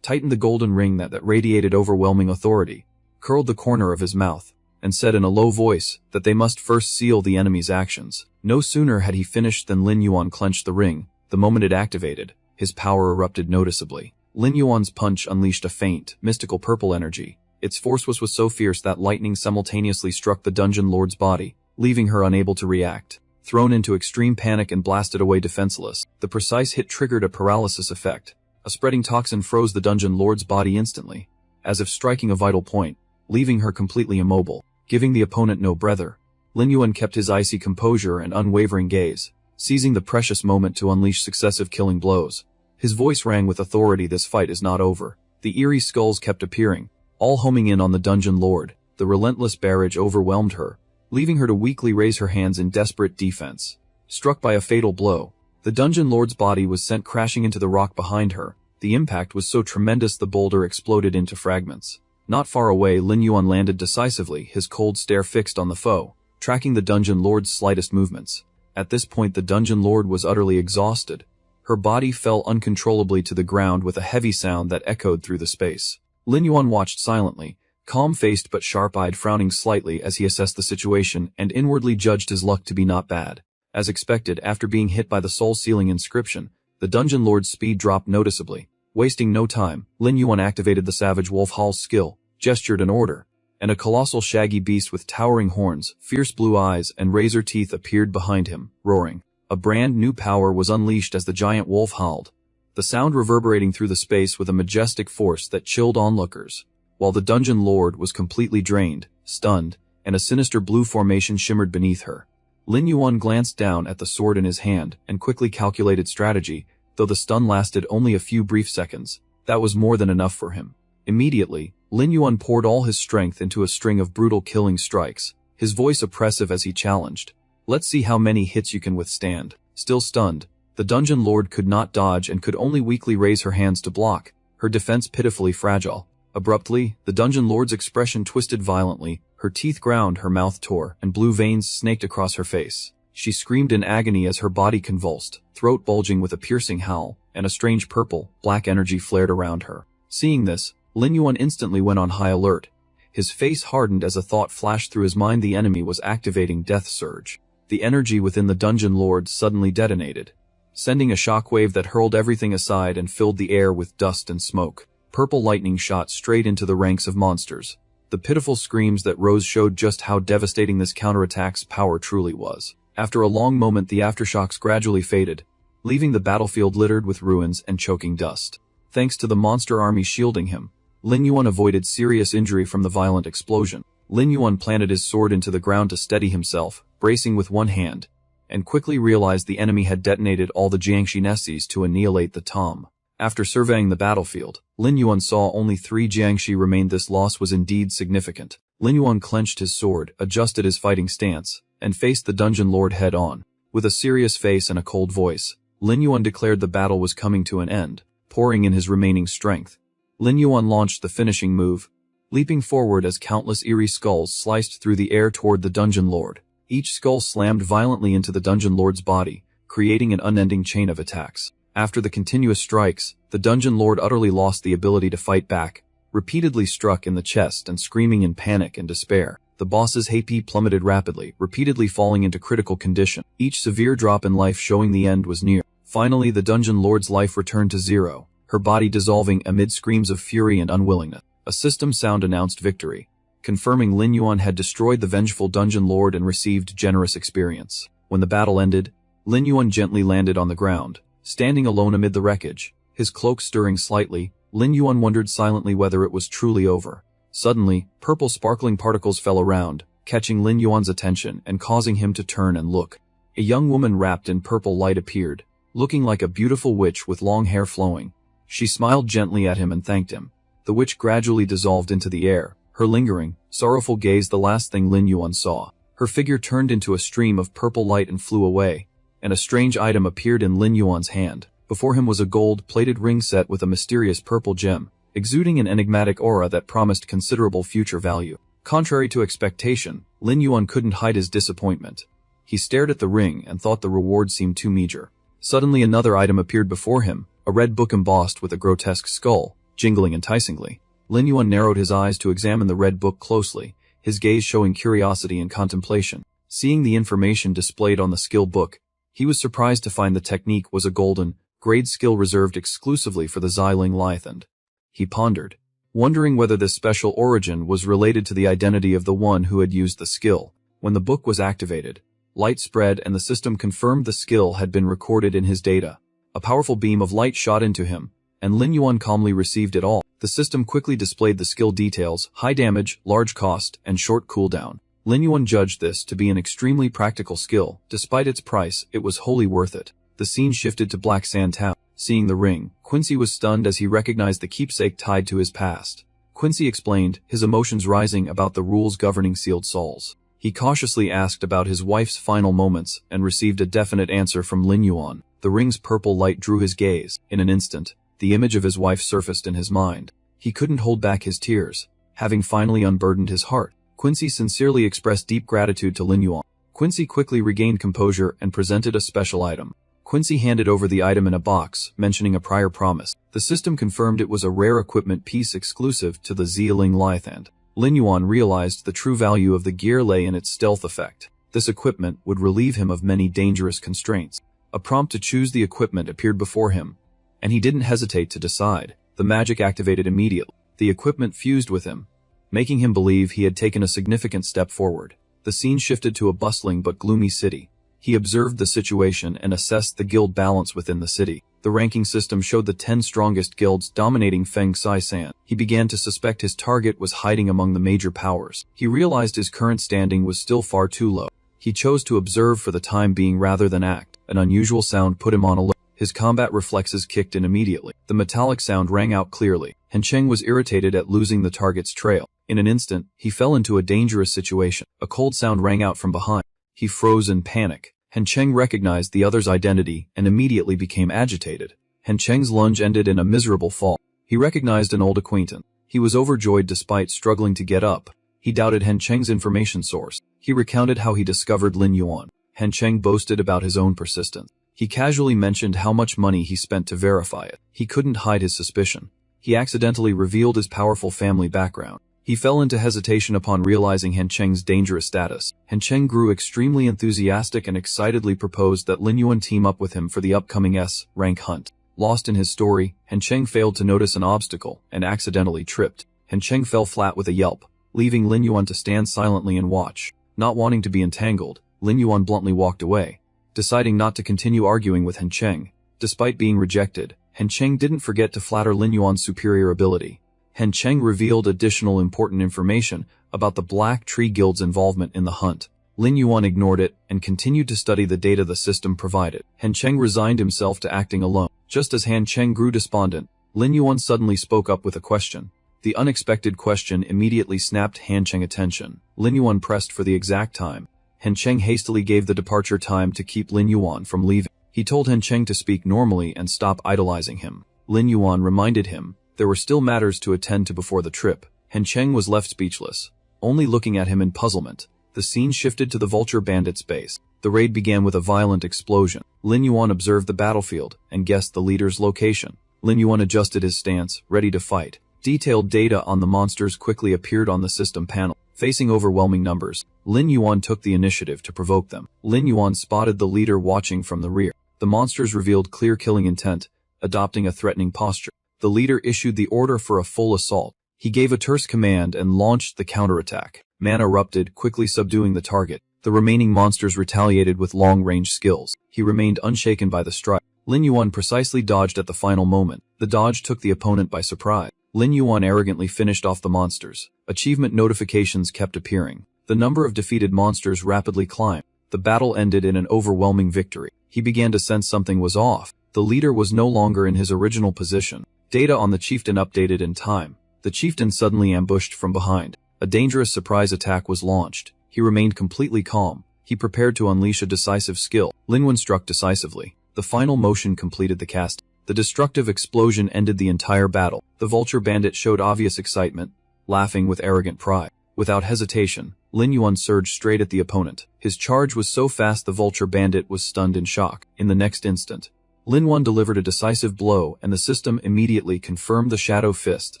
tightened the golden ring that radiated overwhelming authority, curled the corner of his mouth, and said in a low voice that they must first seal the enemy's actions. No sooner had he finished than Lin Yuan clenched the ring. The moment it activated, his power erupted noticeably. Lin Yuan's punch unleashed a faint, mystical purple energy. Its force was so fierce that lightning simultaneously struck the dungeon lord's body, leaving her unable to react. Thrown into extreme panic and blasted away defenseless, the precise hit triggered a paralysis effect. A spreading toxin froze the dungeon lord's body instantly, as if striking a vital point, leaving her completely immobile. Giving the opponent no breather, Lin Yuan kept his icy composure and unwavering gaze, seizing the precious moment to unleash successive killing blows. His voice rang with authority. This fight is not over. The eerie skulls kept appearing, all homing in on the dungeon lord. The relentless barrage overwhelmed her, leaving her to weakly raise her hands in desperate defense. Struck by a fatal blow, the dungeon lord's body was sent crashing into the rock behind her, The impact was so tremendous the boulder exploded into fragments. Not far away, Lin Yuan landed decisively, his cold stare fixed on the foe, tracking the dungeon lord's slightest movements. At this point the dungeon lord was utterly exhausted. Her body fell uncontrollably to the ground with a heavy sound that echoed through the space. Lin Yuan watched silently, calm-faced but sharp-eyed, frowning slightly as he assessed the situation and inwardly judged his luck to be not bad. As expected, after being hit by the soul-sealing inscription, the dungeon lord's speed dropped noticeably. Wasting no time, Lin Yuan activated the Savage Wolf Hall's skill, gestured an order, and a colossal shaggy beast with towering horns, fierce blue eyes, and razor teeth appeared behind him, roaring. A brand new power was unleashed as the giant wolf howled, the sound reverberating through the space with a majestic force that chilled onlookers. While the dungeon lord was completely drained, stunned, and a sinister blue formation shimmered beneath her. Lin Yuan glanced down at the sword in his hand and quickly calculated strategy. Though the stun lasted only a few brief seconds, that was more than enough for him. Immediately, Lin Yuan poured all his strength into a string of brutal killing strikes, his voice oppressive as he challenged. Let's see how many hits you can withstand. Still stunned, the dungeon lord could not dodge and could only weakly raise her hands to block, her defense pitifully fragile. Abruptly, the dungeon lord's expression twisted violently, her teeth ground, her mouth tore, and blue veins snaked across her face. She screamed in agony as her body convulsed, throat bulging with a piercing howl, and a strange purple, black energy flared around her. Seeing this, Lin Yuan instantly went on high alert. His face hardened as a thought flashed through his mind: the enemy was activating Death Surge. The energy within the dungeon lord suddenly detonated, sending a shockwave that hurled everything aside and filled the air with dust and smoke. Purple lightning shot straight into the ranks of monsters. The pitiful screams that rose showed just how devastating this counterattack's power truly was. After a long moment, the aftershocks gradually faded, leaving the battlefield littered with ruins and choking dust. Thanks to the monster army shielding him, Lin Yuan avoided serious injury from the violent explosion. Lin Yuan planted his sword into the ground to steady himself, bracing with one hand, and quickly realized the enemy had detonated all the Jiangxi Nessis to annihilate the Tom. After surveying the battlefield, Lin Yuan saw only 3 Jiangxi remained. This loss was indeed significant. Lin Yuan clenched his sword, adjusted his fighting stance, and faced the dungeon lord head-on. With a serious face and a cold voice, Lin Yuan declared the battle was coming to an end, pouring in his remaining strength. Lin Yuan launched the finishing move, leaping forward as countless eerie skulls sliced through the air toward the dungeon lord. Each skull slammed violently into the dungeon lord's body, creating an unending chain of attacks. After the continuous strikes, the dungeon lord utterly lost the ability to fight back, repeatedly struck in the chest and screaming in panic and despair. The boss's HP plummeted rapidly, repeatedly falling into critical condition, each severe drop in life showing the end was near. Finally, the dungeon lord's life returned to zero, her body dissolving amid screams of fury and unwillingness. A system sound announced victory, confirming Lin Yuan had destroyed the vengeful dungeon lord and received generous experience. When the battle ended, Lin Yuan gently landed on the ground, standing alone amid the wreckage, his cloak stirring slightly. Lin Yuan wondered silently whether it was truly over. Suddenly, purple sparkling particles fell around, catching Lin Yuan's attention and causing him to turn and look. A young woman wrapped in purple light appeared, looking like a beautiful witch with long hair flowing. She smiled gently at him and thanked him. The witch gradually dissolved into the air, her lingering, sorrowful gaze the last thing Lin Yuan saw. Her figure turned into a stream of purple light and flew away, and a strange item appeared in Lin Yuan's hand. Before him was a gold-plated ring set with a mysterious purple gem, exuding an enigmatic aura that promised considerable future value. Contrary to expectation, Lin Yuan couldn't hide his disappointment. He stared at the ring and thought the reward seemed too meager. Suddenly another item appeared before him, a red book embossed with a grotesque skull, jingling enticingly. Lin Yuan narrowed his eyes to examine the red book closely, his gaze showing curiosity and contemplation. Seeing the information displayed on the skill book, he was surprised to find the technique was a golden, grade skill reserved exclusively for the Xiling Lythand. He pondered, wondering whether this special origin was related to the identity of the one who had used the skill. When the book was activated, light spread and the system confirmed the skill had been recorded in his data. A powerful beam of light shot into him, and Lin Yuan calmly received it all. The system quickly displayed the skill details: high damage, large cost, and short cooldown. Lin Yuan judged this to be an extremely practical skill. Despite its price, it was wholly worth it. The scene shifted to Black Sand Town. Seeing the ring, Quincy was stunned as he recognized the keepsake tied to his past. Quincy explained, his emotions rising, about the rules governing sealed souls. He cautiously asked about his wife's final moments and received a definite answer from Lin Yuan. The ring's purple light drew his gaze. In an instant, The image of his wife surfaced in his mind. He couldn't hold back his tears. Having finally unburdened his heart, Quincy sincerely expressed deep gratitude to Lin Yuan. Quincy quickly regained composure and presented a special item. Quincy handed over the item in a box, mentioning a prior promise. The system confirmed it was a rare equipment piece exclusive to the Xialing Lithe. Lin Yuan realized the true value of the gear lay in its stealth effect. This equipment would relieve him of many dangerous constraints. A prompt to choose the equipment appeared before him, and he didn't hesitate to decide. The magic activated immediately. The equipment fused with him, making him believe he had taken a significant step forward. The scene shifted to a bustling but gloomy city. He observed the situation and assessed the guild balance within the city. The ranking system showed the 10 strongest guilds dominating Feng Sai-san. He began to suspect his target was hiding among the major powers. He realized his current standing was still far too low. He chose to observe for the time being rather than act. An unusual sound put him on alert. His combat reflexes kicked in immediately. The metallic sound rang out clearly. Han Cheng was irritated at losing the target's trail. In an instant, he fell into a dangerous situation. A cold sound rang out from behind. He froze in panic. Han Cheng recognized the other's identity and immediately became agitated. Han Cheng's lunge ended in a miserable fall. He recognized an old acquaintance. He was overjoyed despite struggling to get up. He doubted Han Cheng's information source. He recounted how he discovered Lin Yuan. Han Cheng boasted about his own persistence. He casually mentioned how much money he spent to verify it. He couldn't hide his suspicion. He accidentally revealed his powerful family background. He fell into hesitation upon realizing Han Cheng's dangerous status. Han Cheng grew extremely enthusiastic and excitedly proposed that Lin Yuan team up with him for the upcoming S-rank hunt. Lost in his story, Han Cheng failed to notice an obstacle and accidentally tripped. Han Cheng fell flat with a yelp, leaving Lin Yuan to stand silently and watch. Not wanting to be entangled, Lin Yuan bluntly walked away, deciding not to continue arguing with Han Cheng. Despite being rejected, Han Cheng didn't forget to flatter Lin Yuan's superior ability. Han Cheng revealed additional important information about the Black Tree Guild's involvement in the hunt. Lin Yuan ignored it and continued to study the data the system provided. Han Cheng resigned himself to acting alone. Just as Han Cheng grew despondent, Lin Yuan suddenly spoke up with a question. The unexpected question immediately snapped Han Cheng's attention. Lin Yuan pressed for the exact time. Han Cheng hastily gave the departure time to keep Lin Yuan from leaving. He told Han Cheng to speak normally and stop idolizing him. Lin Yuan reminded him there were still matters to attend to before the trip. Han Cheng was left speechless, only looking at him in puzzlement. The scene shifted to the Vulture Bandits' base. The raid began with a violent explosion. Lin Yuan observed the battlefield and guessed the leader's location. Lin Yuan adjusted his stance, ready to fight. Detailed data on the monsters quickly appeared on the system panel. Facing overwhelming numbers, Lin Yuan took the initiative to provoke them. Lin Yuan spotted the leader watching from the rear. The monsters revealed clear killing intent, adopting a threatening posture. The leader issued the order for a full assault. He gave a terse command and launched the counterattack. Man erupted, quickly subduing the target. The remaining monsters retaliated with long-range skills. He remained unshaken by the strike. Lin Yuan precisely dodged at the final moment. The dodge took the opponent by surprise. Lin Yuan arrogantly finished off the monsters. Achievement notifications kept appearing. The number of defeated monsters rapidly climbed. The battle ended in an overwhelming victory. He began to sense something was off. The leader was no longer in his original position. Data on the chieftain updated in time. The chieftain suddenly ambushed from behind. A dangerous surprise attack was launched. He remained completely calm. He prepared to unleash a decisive skill. Lin Yuan struck decisively. The final motion completed the cast. The destructive explosion ended the entire battle. The Vulture Bandit showed obvious excitement, laughing with arrogant pride. Without hesitation, Lin Yuan surged straight at the opponent. His charge was so fast the Vulture Bandit was stunned in shock. In the next instant, Lin Yuan delivered a decisive blow and the system immediately confirmed the Shadow Fist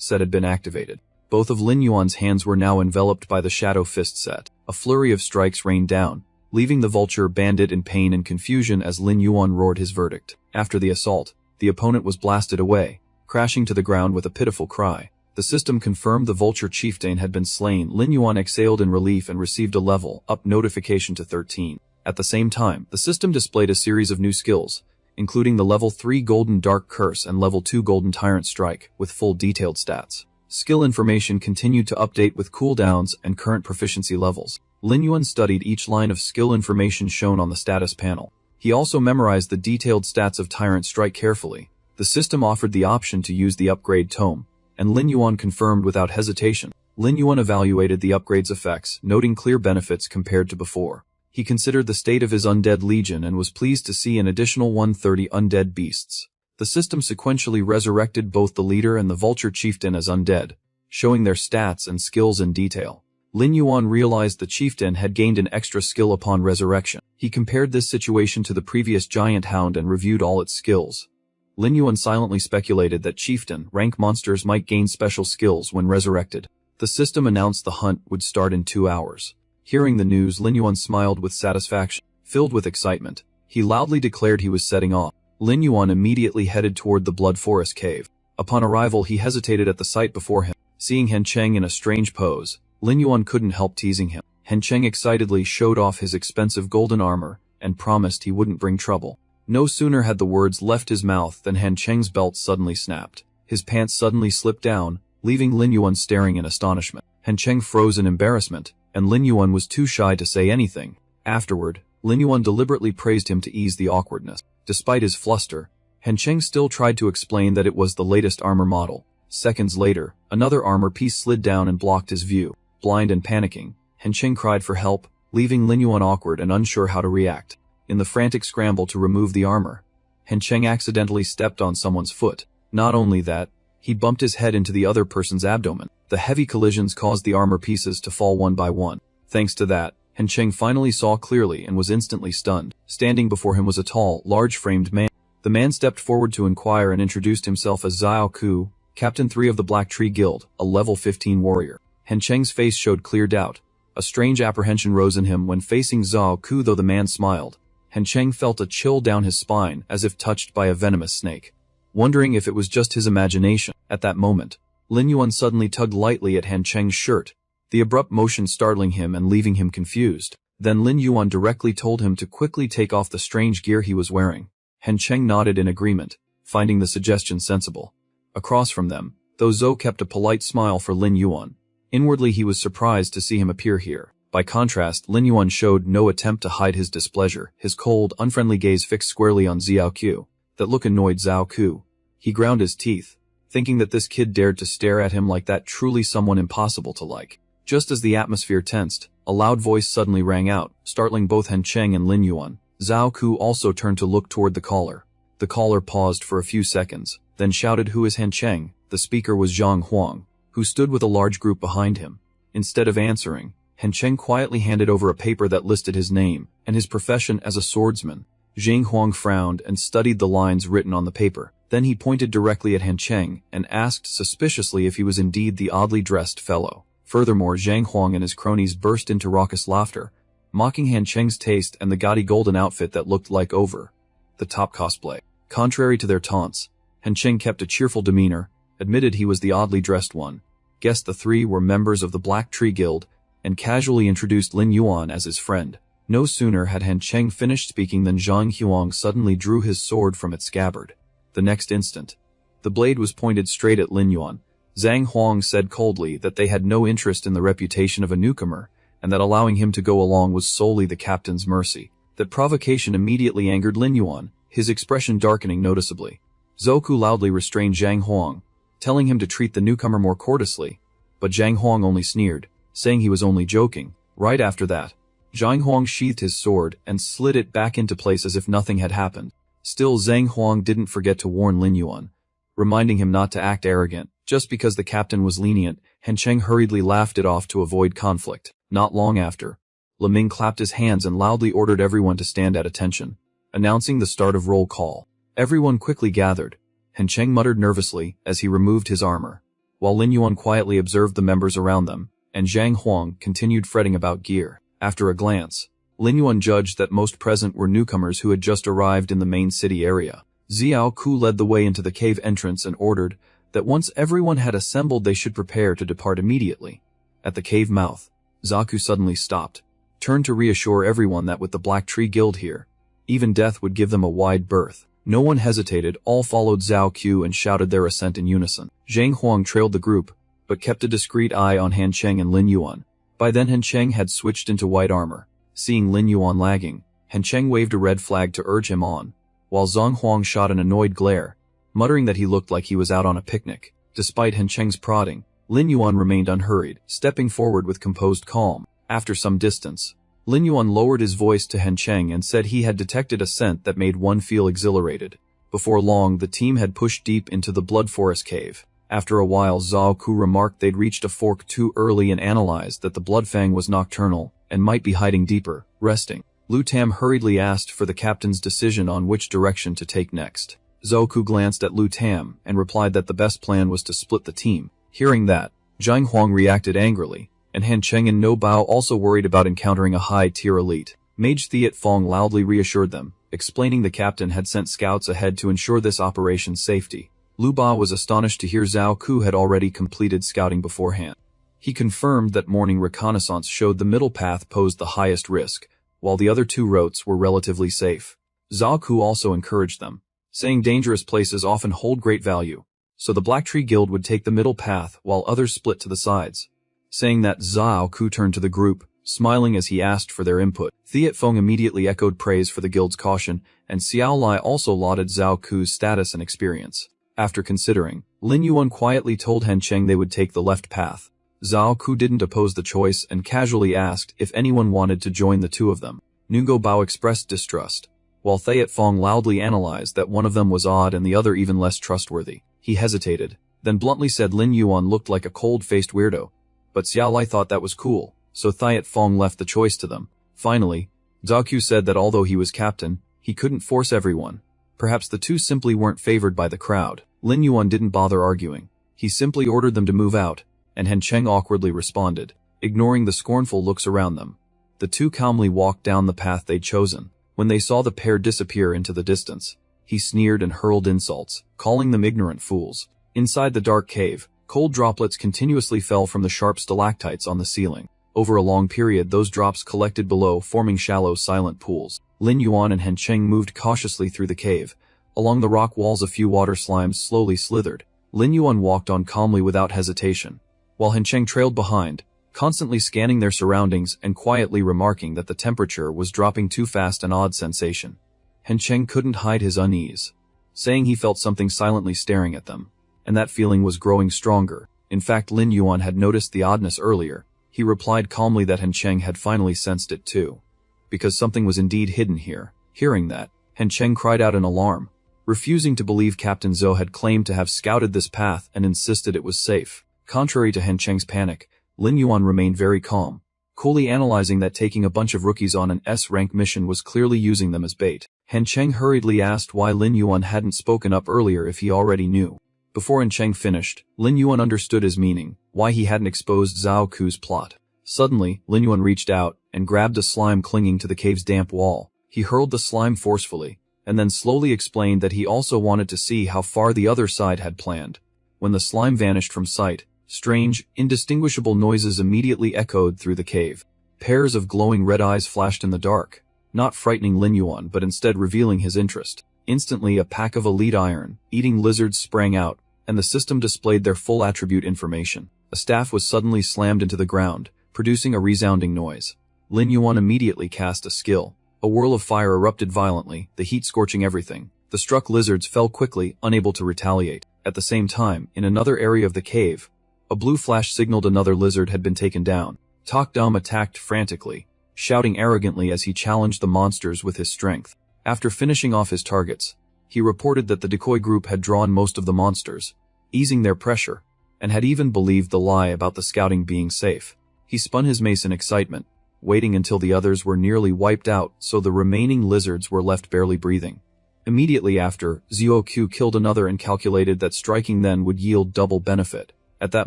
set had been activated. Both of Lin Yuan's hands were now enveloped by the Shadow Fist set. A flurry of strikes rained down, leaving the Vulture Bandit in pain and confusion as Lin Yuan roared his verdict. After the assault, the opponent was blasted away, crashing to the ground with a pitiful cry. The system confirmed the Vulture Chieftain had been slain. Lin Yuan exhaled in relief and received a level-up notification to 13. At the same time, the system displayed a series of new skills, including the level 3 Golden Dark Curse and level 2 Golden Tyrant Strike, with full detailed stats. Skill information continued to update with cooldowns and current proficiency levels. Lin Yuan studied each line of skill information shown on the status panel. He also memorized the detailed stats of Tyrant Strike carefully. The system offered the option to use the upgrade tome, and Lin Yuan confirmed without hesitation. Lin Yuan evaluated the upgrade's effects, noting clear benefits compared to before. He considered the state of his undead legion and was pleased to see an additional 130 undead beasts. The system sequentially resurrected both the leader and the vulture chieftain as undead, showing their stats and skills in detail. Lin Yuan realized the chieftain had gained an extra skill upon resurrection. He compared this situation to the previous giant hound and reviewed all its skills. Lin Yuan silently speculated that chieftain rank monsters might gain special skills when resurrected. The system announced the hunt would start in 2 hours. Hearing the news, Lin Yuan smiled with satisfaction. Filled with excitement, he loudly declared he was setting off. Lin Yuan immediately headed toward the Blood Forest cave. Upon arrival, he hesitated at the sight before him. Seeing Han Cheng in a strange pose, Lin Yuan couldn't help teasing him. Han Cheng excitedly showed off his expensive golden armor and promised he wouldn't bring trouble. No sooner had the words left his mouth than Han Cheng's belt suddenly snapped. His pants suddenly slipped down, leaving Lin Yuan staring in astonishment. Han Cheng froze in embarrassment, and Lin Yuan was too shy to say anything. Afterward, Lin Yuan deliberately praised him to ease the awkwardness. Despite his fluster, Han Cheng still tried to explain that it was the latest armor model. Seconds later, another armor piece slid down and blocked his view. Blind and panicking, Han Cheng cried for help, leaving Lin Yuan awkward and unsure how to react. In the frantic scramble to remove the armor, Han Cheng accidentally stepped on someone's foot. Not only that, he bumped his head into the other person's abdomen. The heavy collisions caused the armor pieces to fall one by one. Thanks to that, Han Cheng finally saw clearly and was instantly stunned. Standing before him was a tall, large-framed man. The man stepped forward to inquire and introduced himself as Zhao Ku, Captain 3 of the Black Tree Guild, a level 15 warrior. Han Cheng's face showed clear doubt. A strange apprehension rose in him when facing Zhao Ku. Though the man smiled, Han Cheng felt a chill down his spine as if touched by a venomous snake. Wondering if it was just his imagination, at that moment, Lin Yuan suddenly tugged lightly at Han Cheng's shirt, the abrupt motion startling him and leaving him confused. Then Lin Yuan directly told him to quickly take off the strange gear he was wearing. Han Cheng nodded in agreement, finding the suggestion sensible. Across from them, though Zhou kept a polite smile for Lin Yuan. Inwardly he was surprised to see him appear here. By contrast, Lin Yuan showed no attempt to hide his displeasure. His cold, unfriendly gaze fixed squarely on Zhao Ku. That look annoyed Zhao Ku. He ground his teeth, thinking that this kid dared to stare at him like that, truly someone impossible to like. Just as the atmosphere tensed, a loud voice suddenly rang out, startling both Han Cheng and Lin Yuan. Zhao Ku also turned to look toward the caller. The caller paused for a few seconds, then shouted, "Who is Han Cheng?" The speaker was Zhang Huang, who stood with a large group behind him. Instead of answering, Han Cheng quietly handed over a paper that listed his name and his profession as a swordsman. Zhang Huang frowned and studied the lines written on the paper. Then he pointed directly at Han Cheng and asked suspiciously if he was indeed the oddly dressed fellow. Furthermore, Zhang Huang and his cronies burst into raucous laughter, mocking Han Cheng's taste and the gaudy golden outfit that looked like over the top cosplay. Contrary to their taunts, Han Cheng kept a cheerful demeanor, admitted he was the oddly dressed one, guessed the three were members of the Black Tree Guild, and casually introduced Lin Yuan as his friend. No sooner had Han Cheng finished speaking than Zhang Huang suddenly drew his sword from its scabbard. The next instant, the blade was pointed straight at Lin Yuan. Zhang Huang said coldly that they had no interest in the reputation of a newcomer, and that allowing him to go along was solely the captain's mercy. That provocation immediately angered Lin Yuan, his expression darkening noticeably. Zhou Ku loudly restrained Zhang Huang, telling him to treat the newcomer more courteously, but Zhang Huang only sneered, saying he was only joking. Right after that, Zhang Huang sheathed his sword and slid it back into place as if nothing had happened. Still, Zhang Huang didn't forget to warn Lin Yuan, reminding him not to act arrogant. Just because the captain was lenient, Han Cheng hurriedly laughed it off to avoid conflict. Not long after, Le Ming clapped his hands and loudly ordered everyone to stand at attention, announcing the start of roll call. Everyone quickly gathered. Han Cheng muttered nervously as he removed his armor, while Lin Yuan quietly observed the members around them, and Zhang Huang continued fretting about gear. After a glance, Lin Yuan judged that most present were newcomers who had just arrived in the main city area. Zhao Ku led the way into the cave entrance and ordered that once everyone had assembled they should prepare to depart immediately. At the cave mouth, Zhao Ku suddenly stopped, turned to reassure everyone that with the Black Tree Guild here, even death would give them a wide berth. No one hesitated, all followed Zhao Ku and shouted their assent in unison. Zhang Huang trailed the group, but kept a discreet eye on Han Cheng and Lin Yuan. By then Han Cheng had switched into white armor. Seeing Lin Yuan lagging, Han Cheng waved a red flag to urge him on, while Zhang Huang shot an annoyed glare, muttering that he looked like he was out on a picnic. Despite Han Cheng's prodding, Lin Yuan remained unhurried, stepping forward with composed calm. After some distance, Lin Yuan lowered his voice to Han Cheng and said he had detected a scent that made one feel exhilarated. Before long, the team had pushed deep into the Blood Forest cave. After a while, Zhao Ku remarked they'd reached a fork too early and analyzed that the Bloodfang was nocturnal and might be hiding deeper, resting. Lu Tam hurriedly asked for the captain's decision on which direction to take next. Zhao Ku glanced at Lu Tam and replied that the best plan was to split the team. Hearing that, Zhang Huang reacted angrily, and Han Cheng and No Bao also worried about encountering a high-tier elite. Mage Thiet Fong loudly reassured them, explaining the captain had sent scouts ahead to ensure this operation's safety. Lu Ba was astonished to hear Zhao Ku had already completed scouting beforehand. He confirmed that morning reconnaissance showed the middle path posed the highest risk, while the other two routes were relatively safe. Zhao Ku also encouraged them, saying dangerous places often hold great value, so the Black Tree Guild would take the middle path while others split to the sides. Saying that, Zhao Ku turned to the group, smiling as he asked for their input. Thiet Fong immediately echoed praise for the guild's caution, and Xiao Lai also lauded Zhao Ku's status and experience. After considering, Lin Yuan quietly told Han Cheng they would take the left path. Zhao Ku didn't oppose the choice and casually asked if anyone wanted to join the two of them. Nungo Bao expressed distrust, while Thiet Fong loudly analyzed that one of them was odd and the other even less trustworthy. He hesitated, then bluntly said Lin Yuan looked like a cold-faced weirdo. But Xiao Lai thought that was cool, so Thiet Fong left the choice to them. Finally, Zhao Ku said that although he was captain, he couldn't force everyone. Perhaps the two simply weren't favored by the crowd. Lin Yuan didn't bother arguing. He simply ordered them to move out, and Han Cheng awkwardly responded, ignoring the scornful looks around them. The two calmly walked down the path they'd chosen. When they saw the pair disappear into the distance, he sneered and hurled insults, calling them ignorant fools. Inside the dark cave, cold droplets continuously fell from the sharp stalactites on the ceiling. Over a long period, those drops collected below, forming shallow, silent pools. Lin Yuan and Han Cheng moved cautiously through the cave. Along the rock walls, a few water slimes slowly slithered. Lin Yuan walked on calmly without hesitation, while Han Cheng trailed behind, constantly scanning their surroundings and quietly remarking that the temperature was dropping too fast, an odd sensation. Han Cheng couldn't hide his unease, saying he felt something silently staring at them, and that feeling was growing stronger. In fact, Lin Yuan had noticed the oddness earlier. He replied calmly that Han Cheng had finally sensed it too, because something was indeed hidden here. Hearing that, Han Cheng cried out in alarm, refusing to believe Captain Zhou had claimed to have scouted this path and insisted it was safe. Contrary to Han Cheng's panic, Lin Yuan remained very calm, coolly analyzing that taking a bunch of rookies on an S-rank mission was clearly using them as bait. Han Cheng hurriedly asked why Lin Yuan hadn't spoken up earlier if he already knew. Before Han Cheng finished, Lin Yuan understood his meaning, why he hadn't exposed Zhao Ku's plot. Suddenly, Lin Yuan reached out and grabbed a slime clinging to the cave's damp wall. He hurled the slime forcefully, and then slowly explained that he also wanted to see how far the other side had planned. When the slime vanished from sight, strange, indistinguishable noises immediately echoed through the cave. Pairs of glowing red eyes flashed in the dark, not frightening Lin Yuan but instead revealing his interest. Instantly, a pack of elite iron-eating lizards sprang out, and the system displayed their full attribute information. A staff was suddenly slammed into the ground, producing a resounding noise. Lin Yuan immediately cast a skill. A whirl of fire erupted violently, the heat scorching everything. The struck lizards fell quickly, unable to retaliate. At the same time, in another area of the cave, a blue flash signaled another lizard had been taken down. Tok Dam attacked frantically, shouting arrogantly as he challenged the monsters with his strength. After finishing off his targets, he reported that the decoy group had drawn most of the monsters, easing their pressure, and had even believed the lie about the scouting being safe. He spun his mace in excitement, waiting until the others were nearly wiped out so the remaining lizards were left barely breathing. Immediately after, Zhao Q killed another and calculated that striking then would yield double benefit. At that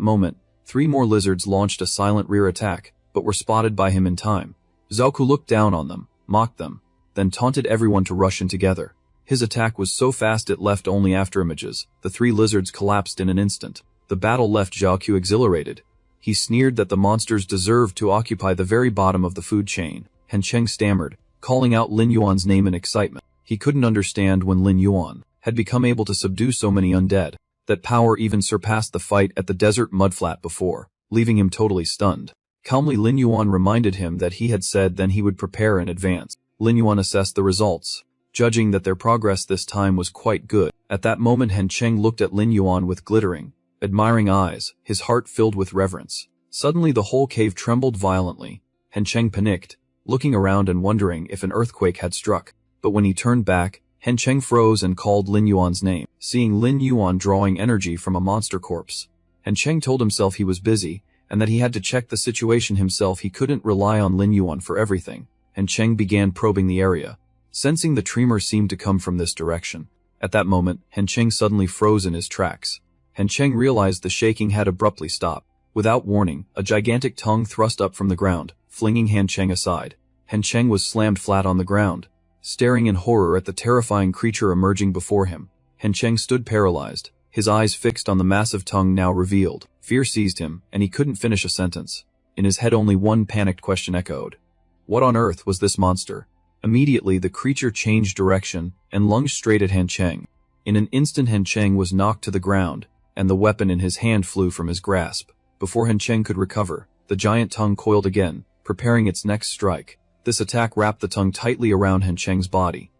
moment, 3 more lizards launched a silent rear attack, but were spotted by him in time. Zhao Ku looked down on them, mocked them, then taunted everyone to rush in together. His attack was so fast it left only afterimages. The 3 lizards collapsed in an instant. The battle left Zhao Q exhilarated. He sneered that the monsters deserved to occupy the very bottom of the food chain. Han Cheng stammered, calling out Lin Yuan's name in excitement. He couldn't understand when Lin Yuan had become able to subdue so many undead. That power even surpassed the fight at the desert mudflat before, leaving him totally stunned. Calmly, Lin Yuan reminded him that he had said then he would prepare in advance. Lin Yuan assessed the results, judging that their progress this time was quite good. At that moment, Han Cheng looked at Lin Yuan with glittering, admiring eyes, his heart filled with reverence. Suddenly the whole cave trembled violently. Han Cheng panicked, looking around and wondering if an earthquake had struck. But when he turned back, Han Cheng froze and called Lin Yuan's name, seeing Lin Yuan drawing energy from a monster corpse. Han Cheng told himself he was busy, and that he had to check the situation himself. He couldn't rely on Lin Yuan for everything. Han Cheng began probing the area, sensing the tremor seemed to come from this direction. At that moment, Han Cheng suddenly froze in his tracks. Han Cheng realized the shaking had abruptly stopped. Without warning, a gigantic tongue thrust up from the ground, flinging Han Cheng aside. Han Cheng was slammed flat on the ground, staring in horror at the terrifying creature emerging before him. Han Cheng stood paralyzed, his eyes fixed on the massive tongue now revealed. Fear seized him, and he couldn't finish a sentence. In his head only one panicked question echoed. What on earth was this monster? Immediately the creature changed direction and lunged straight at Han Cheng. In an instant Han Cheng was knocked to the ground, and the weapon in his hand flew from his grasp. Before Han Cheng could recover, the giant tongue coiled again, preparing its next strike. This attack wrapped the tongue tightly around Han Cheng's body,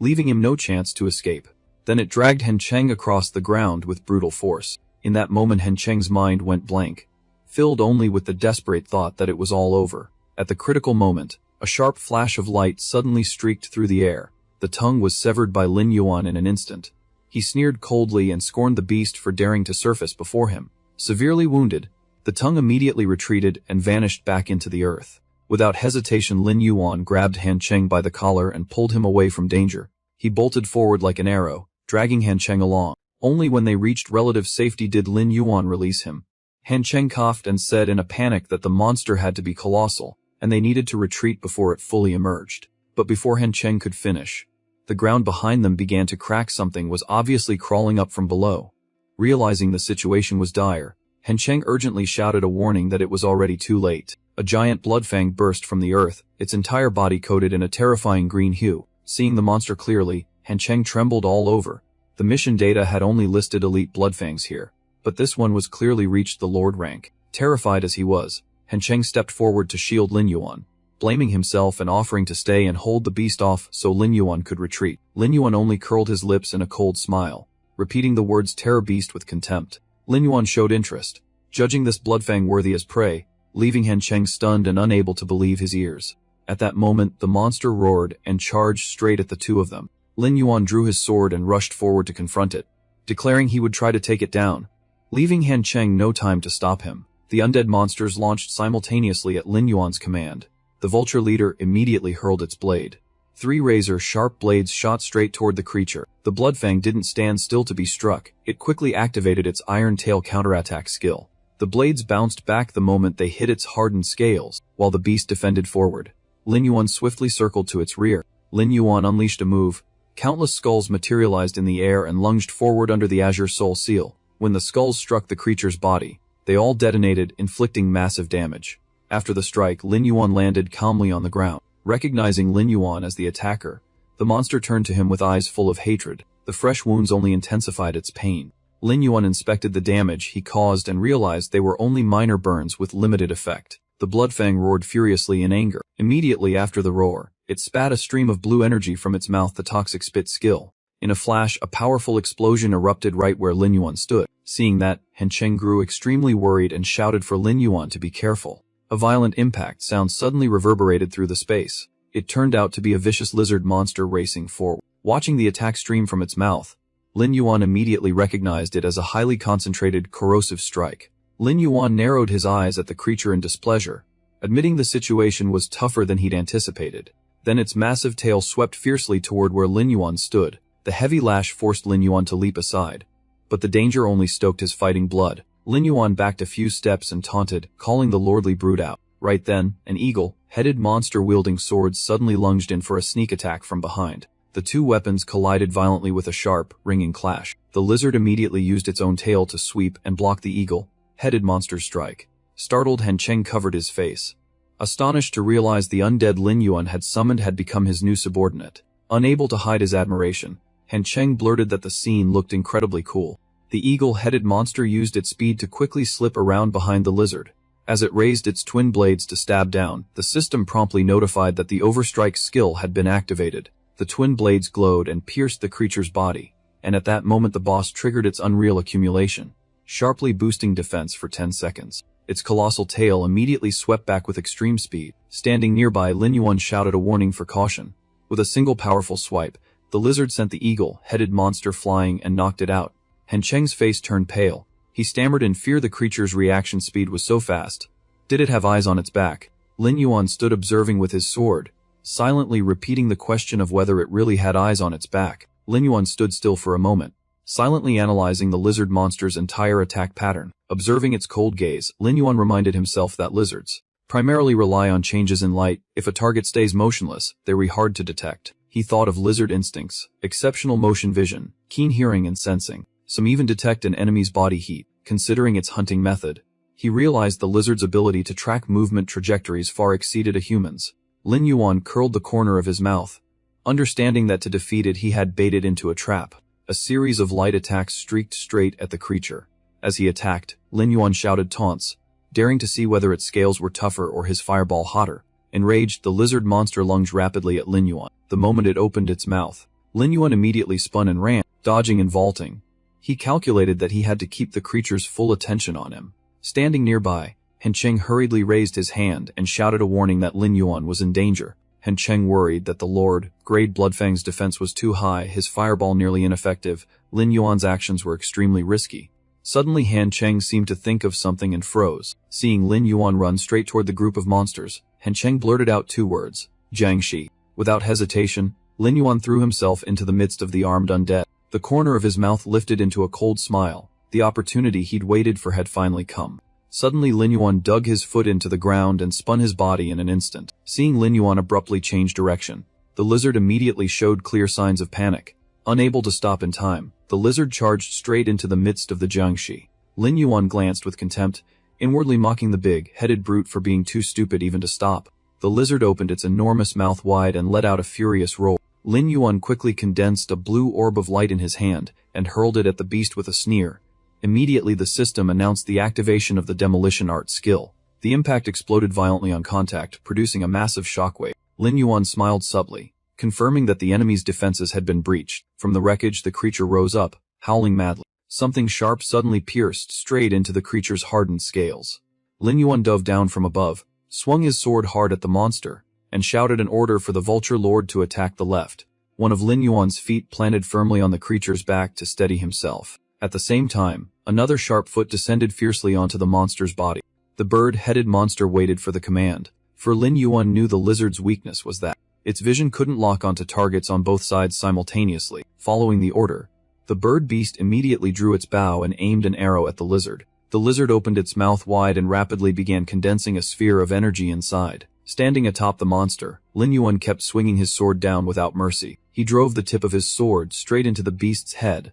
leaving him no chance to escape. Then it dragged Han Cheng across the ground with brutal force. In that moment Han Cheng's mind went blank, filled only with the desperate thought that it was all over. At the critical moment, a sharp flash of light suddenly streaked through the air. The tongue was severed by Lin Yuan in an instant. He sneered coldly and scorned the beast for daring to surface before him. Severely wounded, the tongue immediately retreated and vanished back into the earth. Without hesitation, Lin Yuan grabbed Han Cheng by the collar and pulled him away from danger. He bolted forward like an arrow, dragging Han Cheng along. Only when they reached relative safety did Lin Yuan release him. Han Cheng coughed and said in a panic that the monster had to be colossal, and they needed to retreat before it fully emerged. But before Han Cheng could finish, the ground behind them began to crack. Something was obviously crawling up from below. Realizing the situation was dire, Han Cheng urgently shouted a warning that it was already too late. A giant bloodfang burst from the earth, its entire body coated in a terrifying green hue. Seeing the monster clearly, Han Cheng trembled all over. The mission data had only listed elite bloodfangs here, but this one was clearly reached the Lord rank. Terrified as he was, Han Cheng stepped forward to shield Lin Yuan, blaming himself and offering to stay and hold the beast off so Lin Yuan could retreat. Lin Yuan only curled his lips in a cold smile, repeating the words terror beast with contempt. Lin Yuan showed interest, judging this bloodfang worthy as prey, leaving Han Cheng stunned and unable to believe his ears. At that moment, the monster roared and charged straight at the two of them. Lin Yuan drew his sword and rushed forward to confront it, declaring he would try to take it down, leaving Han Cheng no time to stop him. The undead monsters launched simultaneously at Lin Yuan's command. The vulture leader immediately hurled its blade. 3 razor-sharp blades shot straight toward the creature. The bloodfang didn't stand still to be struck. It quickly activated its iron tail counterattack skill. The blades bounced back the moment they hit its hardened scales, while the beast defended forward. Lin Yuan swiftly circled to its rear. Lin Yuan unleashed a move. Countless skulls materialized in the air and lunged forward under the Azure Soul Seal. When the skulls struck the creature's body, they all detonated, inflicting massive damage. After the strike, Lin Yuan landed calmly on the ground. Recognizing Lin Yuan as the attacker, the monster turned to him with eyes full of hatred. The fresh wounds only intensified its pain. Lin Yuan inspected the damage he caused and realized they were only minor burns with limited effect. The bloodfang roared furiously in anger. Immediately after the roar, it spat a stream of blue energy from its mouth, the toxic spit skill. In a flash, a powerful explosion erupted right where Lin Yuan stood. Seeing that, Han Cheng grew extremely worried and shouted for Lin Yuan to be careful. A violent impact sound suddenly reverberated through the space. It turned out to be a vicious lizard monster racing forward. Watching the attack stream from its mouth, Lin Yuan immediately recognized it as a highly concentrated, corrosive strike. Lin Yuan narrowed his eyes at the creature in displeasure, admitting the situation was tougher than he'd anticipated. Then its massive tail swept fiercely toward where Lin Yuan stood. The heavy lash forced Lin Yuan to leap aside, but the danger only stoked his fighting blood. Lin Yuan backed a few steps and taunted, calling the lordly brute out. Right then, an eagle-headed monster wielding swords suddenly lunged in for a sneak attack from behind. The two weapons collided violently with a sharp, ringing clash. The lizard immediately used its own tail to sweep and block the eagle-headed monster's strike. Startled, Han Cheng covered his face, astonished to realize the undead Lin Yuan had summoned had become his new subordinate. Unable to hide his admiration, Han Cheng blurted that the scene looked incredibly cool. The eagle-headed monster used its speed to quickly slip around behind the lizard. As it raised its twin blades to stab down, the system promptly notified that the overstrike skill had been activated. The twin blades glowed and pierced the creature's body, and at that moment the boss triggered its unreal accumulation, sharply boosting defense for 10 seconds. Its colossal tail immediately swept back with extreme speed. Standing nearby, Lin Yuan shouted a warning for caution. With a single powerful swipe, The lizard sent the eagle-headed monster flying and knocked it out. Han Cheng's face turned pale. He stammered in fear. The creature's reaction speed was so fast. Did it have eyes on its back? Lin Yuan stood observing with his sword, silently repeating the question of whether it really had eyes on its back. Lin Yuan stood still for a moment, silently analyzing the lizard monster's entire attack pattern. Observing its cold gaze, Lin Yuan reminded himself that lizards primarily rely on changes in light. If a target stays motionless, they're hard to detect. He thought of lizard instincts, exceptional motion vision, keen hearing and sensing. Some even detect an enemy's body heat. Considering its hunting method, he realized the lizard's ability to track movement trajectories far exceeded a human's. Lin Yuan curled the corner of his mouth, understanding that to defeat it he had baited into a trap. A series of light attacks streaked straight at the creature. As he attacked, Lin Yuan shouted taunts, daring to see whether its scales were tougher or his fireball hotter. Enraged, the lizard monster lunged rapidly at Lin Yuan. The moment it opened its mouth, Lin Yuan immediately spun and ran, dodging and vaulting. He calculated that he had to keep the creature's full attention on him. Standing nearby, Han Cheng hurriedly raised his hand and shouted a warning that Lin Yuan was in danger. Han Cheng worried that the Lord Grade Bloodfang's defense was too high, his fireball nearly ineffective. Lin Yuan's actions were extremely risky. Suddenly Han Cheng seemed to think of something and froze. Seeing Lin Yuan run straight toward the group of monsters, Han Cheng blurted out two words, Jiangxi. Without hesitation, Lin Yuan threw himself into the midst of the armed undead. The corner of his mouth lifted into a cold smile. The opportunity he'd waited for had finally come. Suddenly Lin Yuan dug his foot into the ground and spun his body in an instant. Seeing Lin Yuan abruptly change direction, the lizard immediately showed clear signs of panic. Unable to stop in time, the lizard charged straight into the midst of the Jiangxi. Lin Yuan glanced with contempt, inwardly mocking the big-headed brute for being too stupid even to stop. The lizard opened its enormous mouth wide and let out a furious roar. Lin Yuan quickly condensed a blue orb of light in his hand and hurled it at the beast with a sneer. Immediately the system announced the activation of the demolition art skill. The impact exploded violently on contact, producing a massive shockwave. Lin Yuan smiled subtly, confirming that the enemy's defenses had been breached. From the wreckage the creature rose up, howling madly. Something sharp suddenly pierced straight into the creature's hardened scales. Lin Yuan dove down from above, swung his sword hard at the monster, and shouted an order for the vulture lord to attack the left. One of Lin Yuan's feet planted firmly on the creature's back to steady himself. At the same time, another sharp foot descended fiercely onto the monster's body. The bird-headed monster waited for the command, for Lin Yuan knew the lizard's weakness was that its vision couldn't lock onto targets on both sides simultaneously. Following the order, the bird beast immediately drew its bow and aimed an arrow at the lizard. The lizard opened its mouth wide and rapidly began condensing a sphere of energy inside. Standing atop the monster, Lin Yuan kept swinging his sword down without mercy. He drove the tip of his sword straight into the beast's head,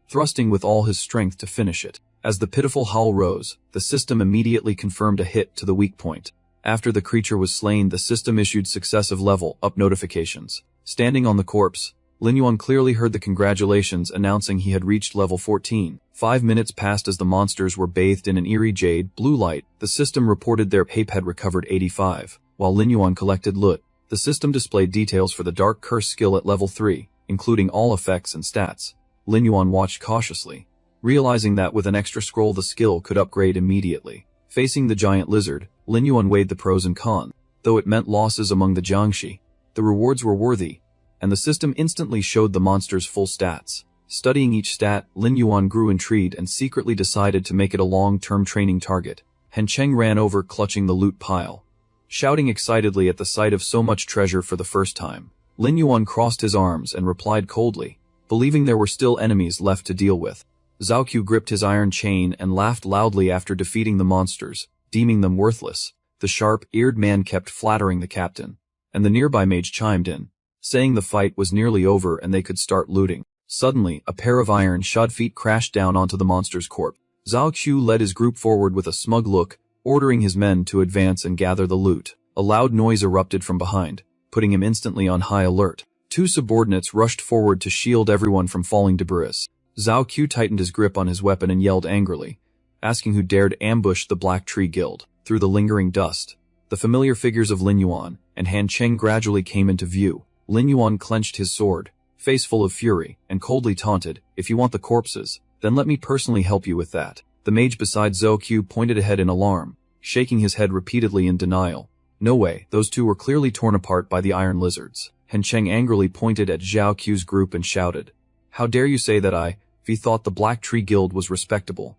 thrusting with all his strength to finish it. As the pitiful howl rose, the system immediately confirmed a hit to the weak point. After the creature was slain, the system issued successive level-up notifications. Standing on the corpse, Lin Yuan clearly heard the congratulations announcing he had reached level 14. 5 minutes passed as the monsters were bathed in an eerie jade blue light. The system reported their ape had recovered 85. While Lin Yuan collected loot, the system displayed details for the Dark Curse skill at level 3, including all effects and stats. Lin Yuan watched cautiously, realizing that with an extra scroll the skill could upgrade immediately. Facing the giant lizard, Lin Yuan weighed the pros and cons. Though it meant losses among the Jiangxi, the rewards were worthy, and the system instantly showed the monster's full stats. Studying each stat, Lin Yuan grew intrigued and secretly decided to make it a long-term training target. Han Cheng ran over, clutching the loot pile, shouting excitedly at the sight of so much treasure for the first time. Lin Yuan crossed his arms and replied coldly, believing there were still enemies left to deal with. Zhao Qiu gripped his iron chain and laughed loudly after defeating the monsters, deeming them worthless. The sharp-eared man kept flattering the captain, and the nearby mage chimed in, saying the fight was nearly over and they could start looting. Suddenly, a pair of iron-shod feet crashed down onto the monster's corpse. Zhao Qiu led his group forward with a smug look, ordering his men to advance and gather the loot. A loud noise erupted from behind, putting him instantly on high alert. Two subordinates rushed forward to shield everyone from falling debris. Zhao Qiu tightened his grip on his weapon and yelled angrily, asking who dared ambush the Black Tree Guild. Through the lingering dust, the familiar figures of Lin Yuan and Han Cheng gradually came into view. Lin Yuan clenched his sword, face full of fury, and coldly taunted, "If you want the corpses, then let me personally help you with that." The mage beside Zhao Qiu pointed ahead in alarm, shaking his head repeatedly in denial. No way, those two were clearly torn apart by the iron lizards. Han Cheng angrily pointed at Zhao Qiu's group and shouted, "How dare you say that we thought the Black Tree Guild was respectable?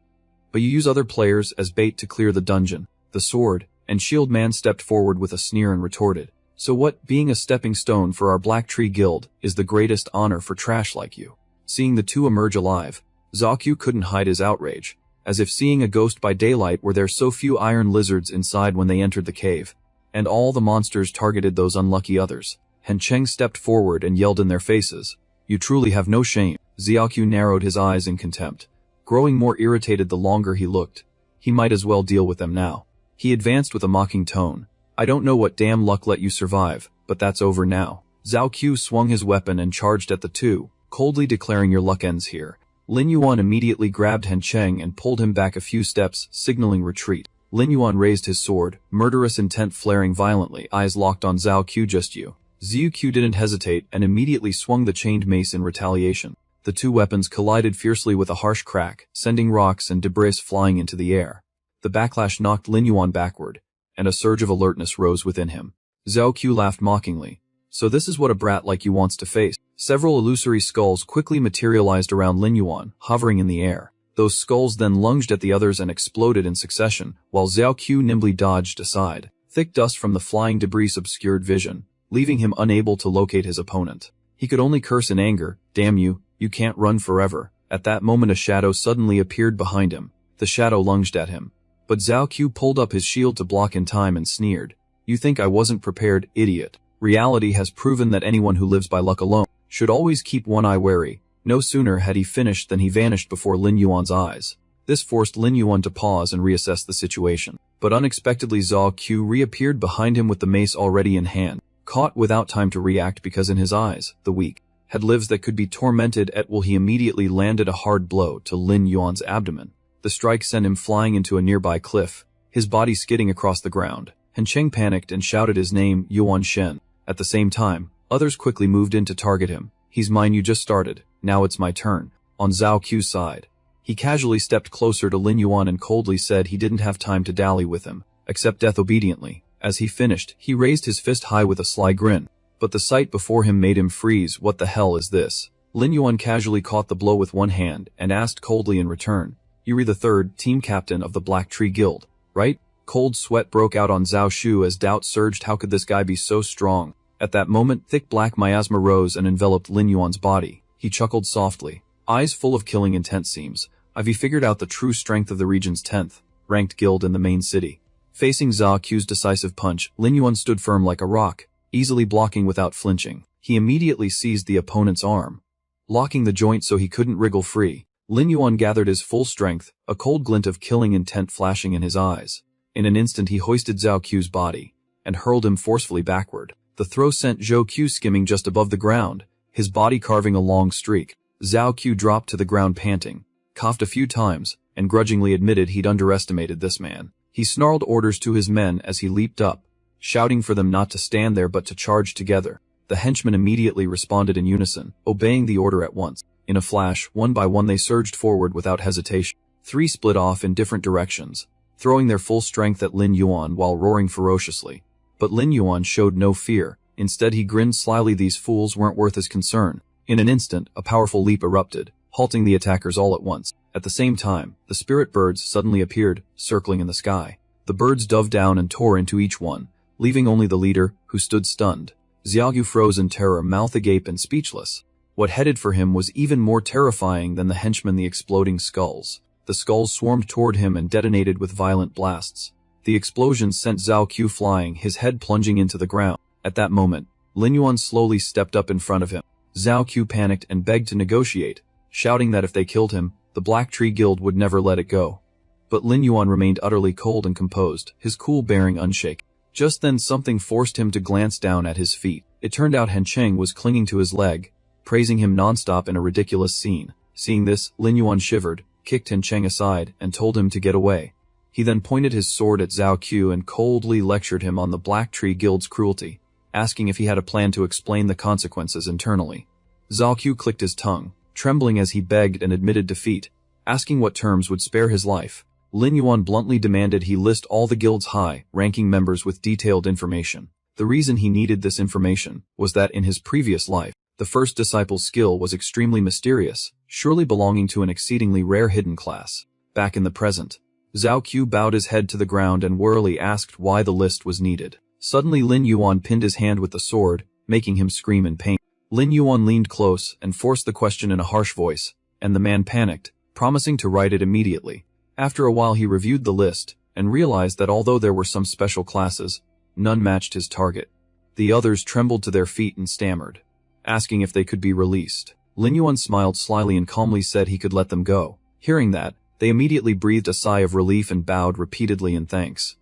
But you use other players as bait to clear the dungeon." The sword and shield man stepped forward with a sneer and retorted, "So what, being a stepping stone for our Black Tree Guild is the greatest honor for trash like you?" Seeing the two emerge alive, Zhao Qiu couldn't hide his outrage, as if seeing a ghost by daylight. Were there so few iron lizards inside when they entered the cave, and all the monsters targeted those unlucky others? Han Cheng stepped forward and yelled in their faces, "You truly have no shame." Zhao Qiu narrowed his eyes in contempt, growing more irritated the longer he looked. He might as well deal with them now. He advanced with a mocking tone, "I don't know what damn luck let you survive, but that's over now." Zhao Qiu swung his weapon and charged at the two, coldly declaring, "Your luck ends here." Lin Yuan immediately grabbed Han Cheng and pulled him back a few steps, signaling retreat. Lin Yuan raised his sword, murderous intent flaring violently, eyes locked on Zhao Qiu. "Just you." Zhao Qiu didn't hesitate and immediately swung the chained mace in retaliation. The two weapons collided fiercely with a harsh crack, sending rocks and debris flying into the air. The backlash knocked Lin Yuan backward, and a surge of alertness rose within him. Zhao Qiu laughed mockingly. "So this is what a brat like you wants to face." Several illusory skulls quickly materialized around Lin Yuan, hovering in the air. Those skulls then lunged at the others and exploded in succession, while Zhao Qiu nimbly dodged aside. Thick dust from the flying debris obscured vision, leaving him unable to locate his opponent. He could only curse in anger, "Damn you, you can't run forever." At that moment a shadow suddenly appeared behind him. The shadow lunged at him, but Zhao Qiu pulled up his shield to block in time and sneered, "You think I wasn't prepared, idiot? Reality has proven that anyone who lives by luck alone should always keep one eye wary." No sooner had he finished than he vanished before Lin Yuan's eyes. This forced Lin Yuan to pause and reassess the situation. But unexpectedly Zhao Qiu reappeared behind him with the mace already in hand, caught without time to react because in his eyes, the weak had lives that could be tormented at will. He immediately landed a hard blow to Lin Yuan's abdomen. The strike sent him flying into a nearby cliff, his body skidding across the ground. Han Cheng panicked and shouted his name, "Yuan Shen." At the same time, others quickly moved in to target him. "He's mine, you just started, now it's my turn." On Zhao Qiu's side, he casually stepped closer to Lin Yuan and coldly said he didn't have time to dally with him, accept death obediently. As he finished, he raised his fist high with a sly grin, but the sight before him made him freeze. "What the hell is this?" Lin Yuan casually caught the blow with one hand and asked coldly in return, "You're the third team captain of the Black Tree Guild, right?" Cold sweat broke out on Zhao Qiu as doubt surged. How could this guy be so strong? At that moment, thick black miasma rose and enveloped Lin Yuan's body. He chuckled softly, eyes full of killing intent. "Seems I've figured out the true strength of the region's 10th ranked guild in the main city." Facing Zhao Qiu's decisive punch, Lin Yuan stood firm like a rock, easily blocking without flinching. He immediately seized the opponent's arm, locking the joint so he couldn't wriggle free. Lin Yuan gathered his full strength, a cold glint of killing intent flashing in his eyes. In an instant he hoisted Zhao Qiu's body and hurled him forcefully backward. The throw sent Zhao Qiu skimming just above the ground, his body carving a long streak. Zhao Qiu dropped to the ground panting, coughed a few times, and grudgingly admitted he'd underestimated this man. He snarled orders to his men as he leaped up, shouting for them not to stand there but to charge together. The henchmen immediately responded in unison, obeying the order at once. In a flash, one by one they surged forward without hesitation. Three split off in different directions, throwing their full strength at Lin Yuan while roaring ferociously. But Lin Yuan showed no fear. Instead he grinned slyly. These fools weren't worth his concern. In an instant, a powerful leap erupted, halting the attackers all at once. At the same time, the spirit birds suddenly appeared, circling in the sky. The birds dove down and tore into each one, leaving only the leader, who stood stunned. Zhao Qiu froze in terror, mouth agape and speechless. What headed for him was even more terrifying than the henchmen, the exploding skulls. The skulls swarmed toward him and detonated with violent blasts. The explosions sent Zhao Qiu flying, his head plunging into the ground. At that moment, Lin Yuan slowly stepped up in front of him. Zhao Qiu panicked and begged to negotiate, shouting that if they killed him, the Black Tree Guild would never let it go. But Lin Yuan remained utterly cold and composed, his cool bearing unshaken. Just then something forced him to glance down at his feet. It turned out Han Cheng was clinging to his leg, praising him nonstop in a ridiculous scene. Seeing this, Lin Yuan shivered, kicked Han Cheng aside, and told him to get away. He then pointed his sword at Zhao Qiu and coldly lectured him on the Black Tree Guild's cruelty, asking if he had a plan to explain the consequences internally. Zhao Qiu clicked his tongue, trembling as he begged and admitted defeat, asking what terms would spare his life. Lin Yuan bluntly demanded he list all the guild's high-ranking members with detailed information. The reason he needed this information was that in his previous life, the first disciple's skill was extremely mysterious, surely belonging to an exceedingly rare hidden class. Back in the present, Zhao Qiu bowed his head to the ground and warily asked why the list was needed. Suddenly Lin Yuan pinned his hand with the sword, making him scream in pain. Lin Yuan leaned close and forced the question in a harsh voice, and the man panicked, promising to write it immediately. After a while he reviewed the list, and realized that although there were some special classes, none matched his target. The others trembled to their feet and stammered, asking if they could be released. Lin Yuan smiled slyly and calmly said he could let them go. Hearing that, they immediately breathed a sigh of relief and bowed repeatedly in thanks.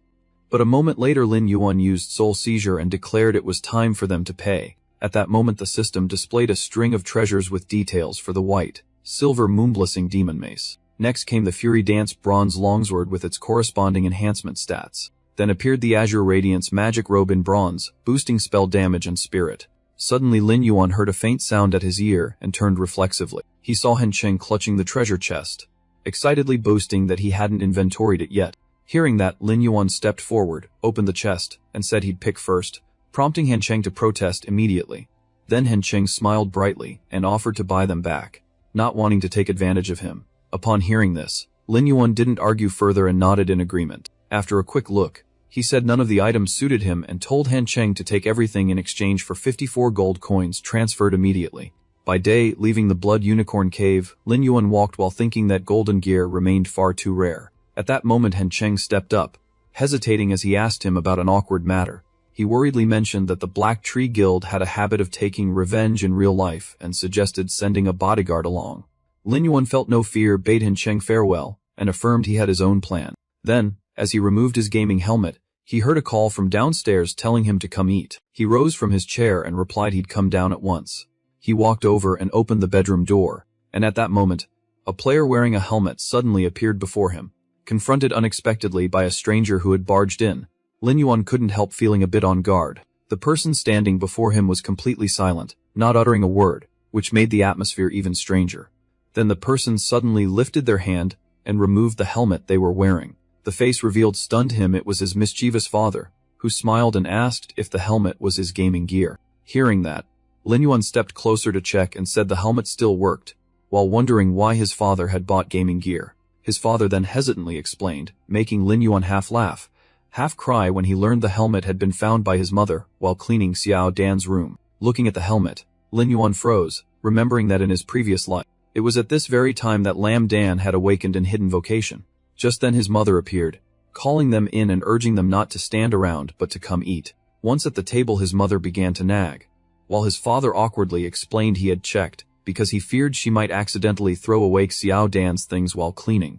But a moment later Lin Yuan used soul seizure and declared it was time for them to pay. At that moment the system displayed a string of treasures with details for the white, silver moonblessing demon mace. Next came the Fury Dance bronze longsword with its corresponding enhancement stats. Then appeared the Azure Radiance magic robe in bronze, boosting spell damage and spirit. Suddenly Lin Yuan heard a faint sound at his ear and turned reflexively. He saw Heng Cheng clutching the treasure chest, excitedly boasting that he hadn't inventoried it yet. Hearing that, Lin Yuan stepped forward, opened the chest, and said he'd pick first, prompting Heng Cheng to protest immediately. Then Heng Cheng smiled brightly and offered to buy them back, not wanting to take advantage of him. Upon hearing this, Lin Yuan didn't argue further and nodded in agreement. After a quick look, he said none of the items suited him and told Heng Cheng to take everything in exchange for 54 gold coins transferred immediately. By day, leaving the Blood Unicorn Cave, Lin Yuan walked while thinking that golden gear remained far too rare. At that moment Heng Cheng stepped up, hesitating as he asked him about an awkward matter. He worriedly mentioned that the Black Tree Guild had a habit of taking revenge in real life and suggested sending a bodyguard along. Lin Yuan felt no fear, bade Heng Cheng farewell, and affirmed he had his own plan. Then, as he removed his gaming helmet, he heard a call from downstairs telling him to come eat. He rose from his chair and replied he'd come down at once. He walked over and opened the bedroom door, and at that moment, a player wearing a helmet suddenly appeared before him. Confronted unexpectedly by a stranger who had barged in, Lin Yuan couldn't help feeling a bit on guard. The person standing before him was completely silent, not uttering a word, which made the atmosphere even stranger. Then the person suddenly lifted their hand and removed the helmet they were wearing. The face revealed stunned him it was his mischievous father, who smiled and asked if the helmet was his gaming gear. Hearing that, Lin Yuan stepped closer to check and said the helmet still worked, while wondering why his father had bought gaming gear. His father then hesitantly explained, making Lin Yuan half laugh, half cry when he learned the helmet had been found by his mother while cleaning Xiao Dan's room. Looking at the helmet, Lin Yuan froze, remembering that in his previous life, it was at this very time that Lam Dan had awakened in hidden vocation. Just then his mother appeared, calling them in and urging them not to stand around but to come eat. Once at the table his mother began to nag, while his father awkwardly explained he had checked, because he feared she might accidentally throw away Xiao Dan's things while cleaning.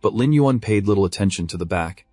But Lin Yuan paid little attention to the back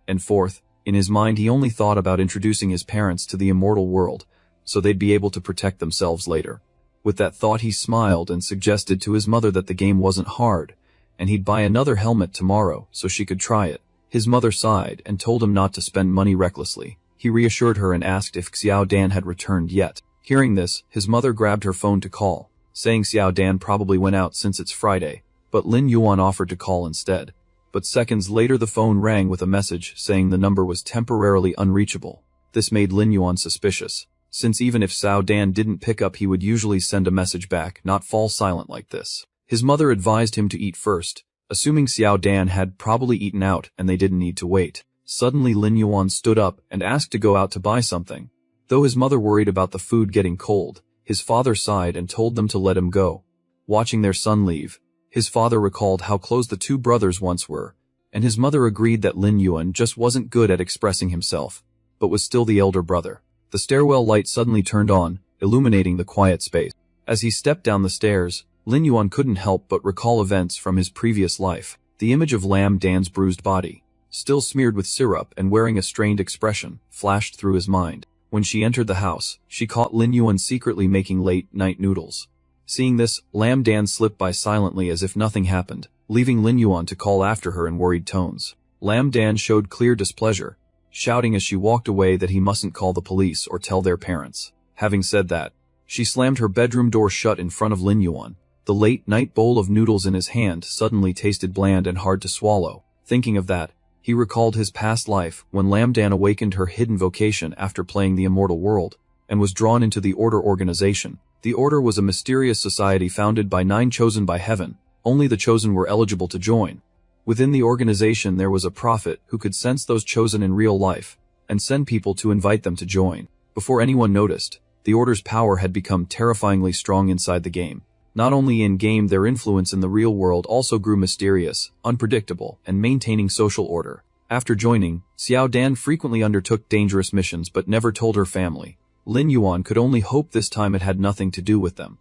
and forth. In his mind he only thought about introducing his parents to the immortal world, so they'd be able to protect themselves later. With that thought he smiled and suggested to his mother that the game wasn't hard, and he'd buy another helmet tomorrow so she could try it. His mother sighed and told him not to spend money recklessly. He reassured her and asked if Xiao Dan had returned yet. Hearing this, his mother grabbed her phone to call, saying Xiao Dan probably went out since it's Friday, but Lin Yuan offered to call instead. But seconds later the phone rang with a message saying the number was temporarily unreachable. This made Lin Yuan suspicious, since even if Xiao Dan didn't pick up he would usually send a message back, not fall silent like this. His mother advised him to eat first, assuming Xiao Dan had probably eaten out and they didn't need to wait. Suddenly Lin Yuan stood up and asked to go out to buy something. Though his mother worried about the food getting cold, his father sighed and told them to let him go. Watching their son leave, his father recalled how close the two brothers once were, and his mother agreed that Lin Yuan just wasn't good at expressing himself, but was still the elder brother. The stairwell light suddenly turned on, illuminating the quiet space. As he stepped down the stairs, Lin Yuan couldn't help but recall events from his previous life. The image of Lam Dan's bruised body, still smeared with syrup and wearing a strained expression, flashed through his mind. When she entered the house, she caught Lin Yuan secretly making late-night noodles. Seeing this, Lam Dan slipped by silently as if nothing happened, leaving Lin Yuan to call after her in worried tones. Lam Dan showed clear displeasure, shouting as she walked away that he mustn't call the police or tell their parents. Having said that, she slammed her bedroom door shut in front of Lin Yuan. The late-night bowl of noodles in his hand suddenly tasted bland and hard to swallow. Thinking of that, He recalled his past life when Lam Dan awakened her hidden vocation after playing the immortal world, and was drawn into the Order organization. The Order was a mysterious society founded by 9 chosen by heaven. Only the chosen were eligible to join. Within the organization there was a prophet who could sense those chosen in real life, and send people to invite them to join. Before anyone noticed, the Order's power had become terrifyingly strong inside the game. Not only in-game, their influence in the real world also grew mysterious, unpredictable, and maintaining social order. After joining, Xiao Dan frequently undertook dangerous missions but never told her family. Lin Yuan could only hope this time it had nothing to do with them.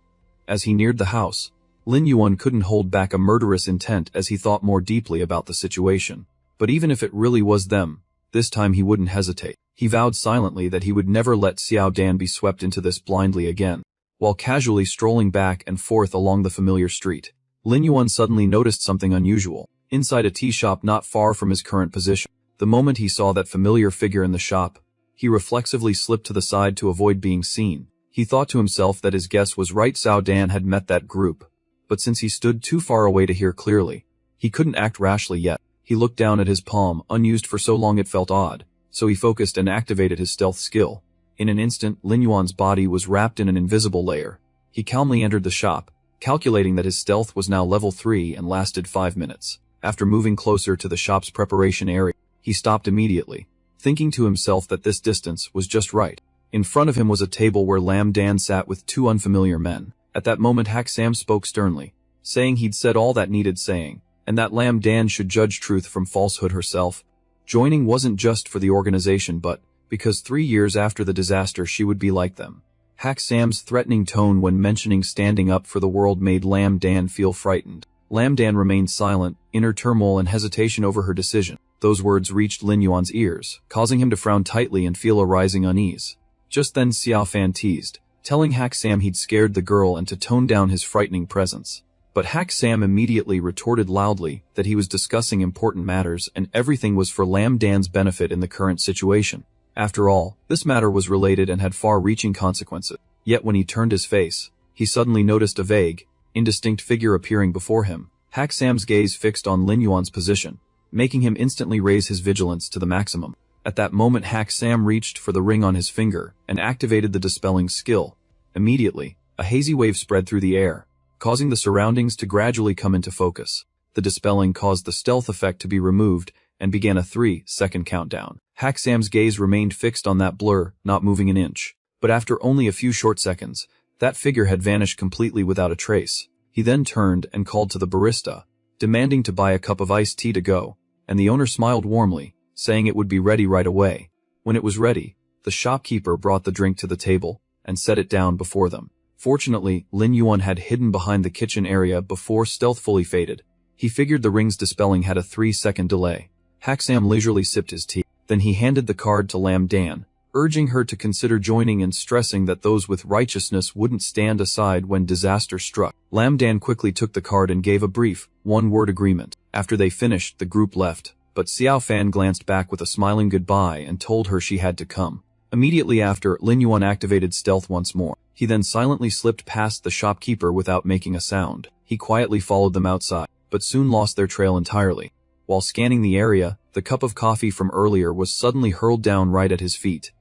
As he neared the house, Lin Yuan couldn't hold back a murderous intent as he thought more deeply about the situation. But even if it really was them, this time he wouldn't hesitate. He vowed silently that he would never let Xiao Dan be swept into this blindly again. While casually strolling back and forth along the familiar street, Lin Yuan suddenly noticed something unusual. Inside a tea shop not far from his current position, the moment he saw that familiar figure in the shop, he reflexively slipped to the side to avoid being seen. He thought to himself that his guess was right, Xiao Dan had met that group. But since he stood too far away to hear clearly, he couldn't act rashly yet. He looked down at his palm, unused for so long it felt odd, so he focused and activated his stealth skill. In an instant, Lin Yuan's body was wrapped in an invisible layer. He calmly entered the shop, calculating that his stealth was now level 3 and lasted 5 minutes. After moving closer to the shop's preparation area, he stopped immediately, thinking to himself that this distance was just right. In front of him was a table where Lam Dan sat with 2 unfamiliar men. At that moment Hak Sam spoke sternly, saying he'd said all that needed saying, and that Lam Dan should judge truth from falsehood herself. Joining wasn't just for the organization but because 3 years after the disaster she would be like them. Hak Sam's threatening tone when mentioning standing up for the world made Lam Dan feel frightened. Lam Dan remained silent, inner turmoil and hesitation over her decision. Those words reached Lin Yuan's ears, causing him to frown tightly and feel a rising unease. Just then Xiao Fan teased, telling Hak Sam he'd scared the girl and to tone down his frightening presence. But Hak Sam immediately retorted loudly that he was discussing important matters and everything was for Lam Dan's benefit in the current situation. After all, this matter was related and had far-reaching consequences. Yet when he turned his face, he suddenly noticed a vague, indistinct figure appearing before him. Hak Sam's gaze fixed on Lin Yuan's position, making him instantly raise his vigilance to the maximum. At that moment Hak Sam reached for the ring on his finger and activated the dispelling skill. Immediately, a hazy wave spread through the air, causing the surroundings to gradually come into focus. The dispelling caused the stealth effect to be removed and began a 3-second countdown. Hak Sam's gaze remained fixed on that blur, not moving an inch. But after only a few short seconds, that figure had vanished completely without a trace. He then turned and called to the barista, demanding to buy a cup of iced tea to go, and the owner smiled warmly, saying it would be ready right away. When it was ready, the shopkeeper brought the drink to the table and set it down before them. Fortunately, Lin Yuan had hidden behind the kitchen area before stealth fully faded. He figured the ring's dispelling had a 3-second delay. Hak Sam leisurely sipped his tea. Then he handed the card to Lam Dan, urging her to consider joining and stressing that those with righteousness wouldn't stand aside when disaster struck. Lam Dan quickly took the card and gave a brief, one-word agreement. After they finished, the group left, but Xiao Fan glanced back with a smiling goodbye and told her she had to come. Immediately after, Lin Yuan activated stealth once more. He then silently slipped past the shopkeeper without making a sound. He quietly followed them outside, but soon lost their trail entirely. While scanning the area, the cup of coffee from earlier was suddenly hurled down right at his feet.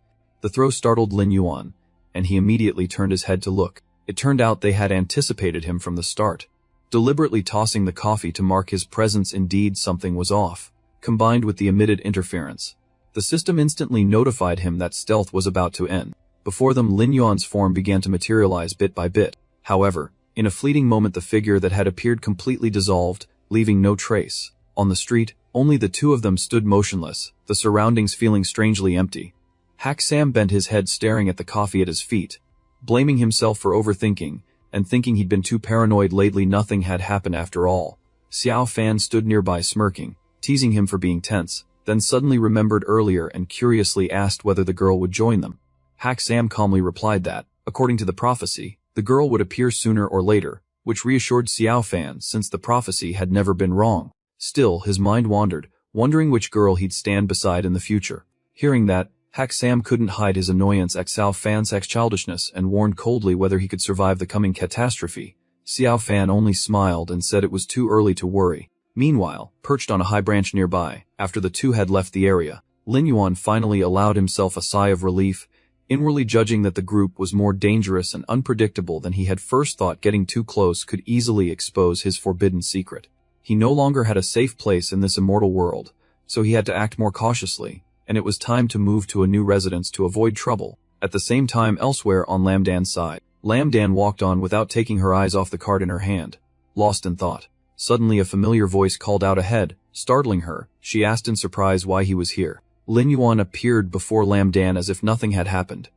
The throw startled Lin Yuan, and he immediately turned his head to look. It turned out they had anticipated him from the start. Deliberately tossing the coffee to mark his presence, indeed something was off. Combined with the emitted interference, the system instantly notified him that stealth was about to end. Before them, Lin Yuan's form began to materialize bit by bit. However, in a fleeting moment the figure that had appeared completely dissolved, leaving no trace. On the street, only the 2 of them stood motionless, the surroundings feeling strangely empty. Hak Sam bent his head staring at the coffee at his feet, blaming himself for overthinking, and thinking he'd been too paranoid lately. Nothing had happened after all. Xiao Fan stood nearby smirking, teasing him for being tense, then suddenly remembered earlier and curiously asked whether the girl would join them. Hak Sam calmly replied that, according to the prophecy, the girl would appear sooner or later, which reassured Xiao Fan since the prophecy had never been wrong. Still, his mind wandered, wondering which girl he'd stand beside in the future. Hearing that, Hak Sam couldn't hide his annoyance at Xiao Fan's childishness and warned coldly whether he could survive the coming catastrophe. Xiao Fan only smiled and said it was too early to worry. Meanwhile, perched on a high branch nearby, after the two had left the area, Lin Yuan finally allowed himself a sigh of relief, inwardly judging that the group was more dangerous and unpredictable than he had first thought. Getting too close could easily expose his forbidden secret. He no longer had a safe place in this immortal world, so he had to act more cautiously, and it was time to move to a new residence to avoid trouble. At the same time, elsewhere on Lam Dan's side, Lam Dan walked on without taking her eyes off the card in her hand, lost in thought. Suddenly a familiar voice called out ahead, startling her. She asked in surprise why he was here. Lin Yuan appeared before Lam Dan as if nothing had happened,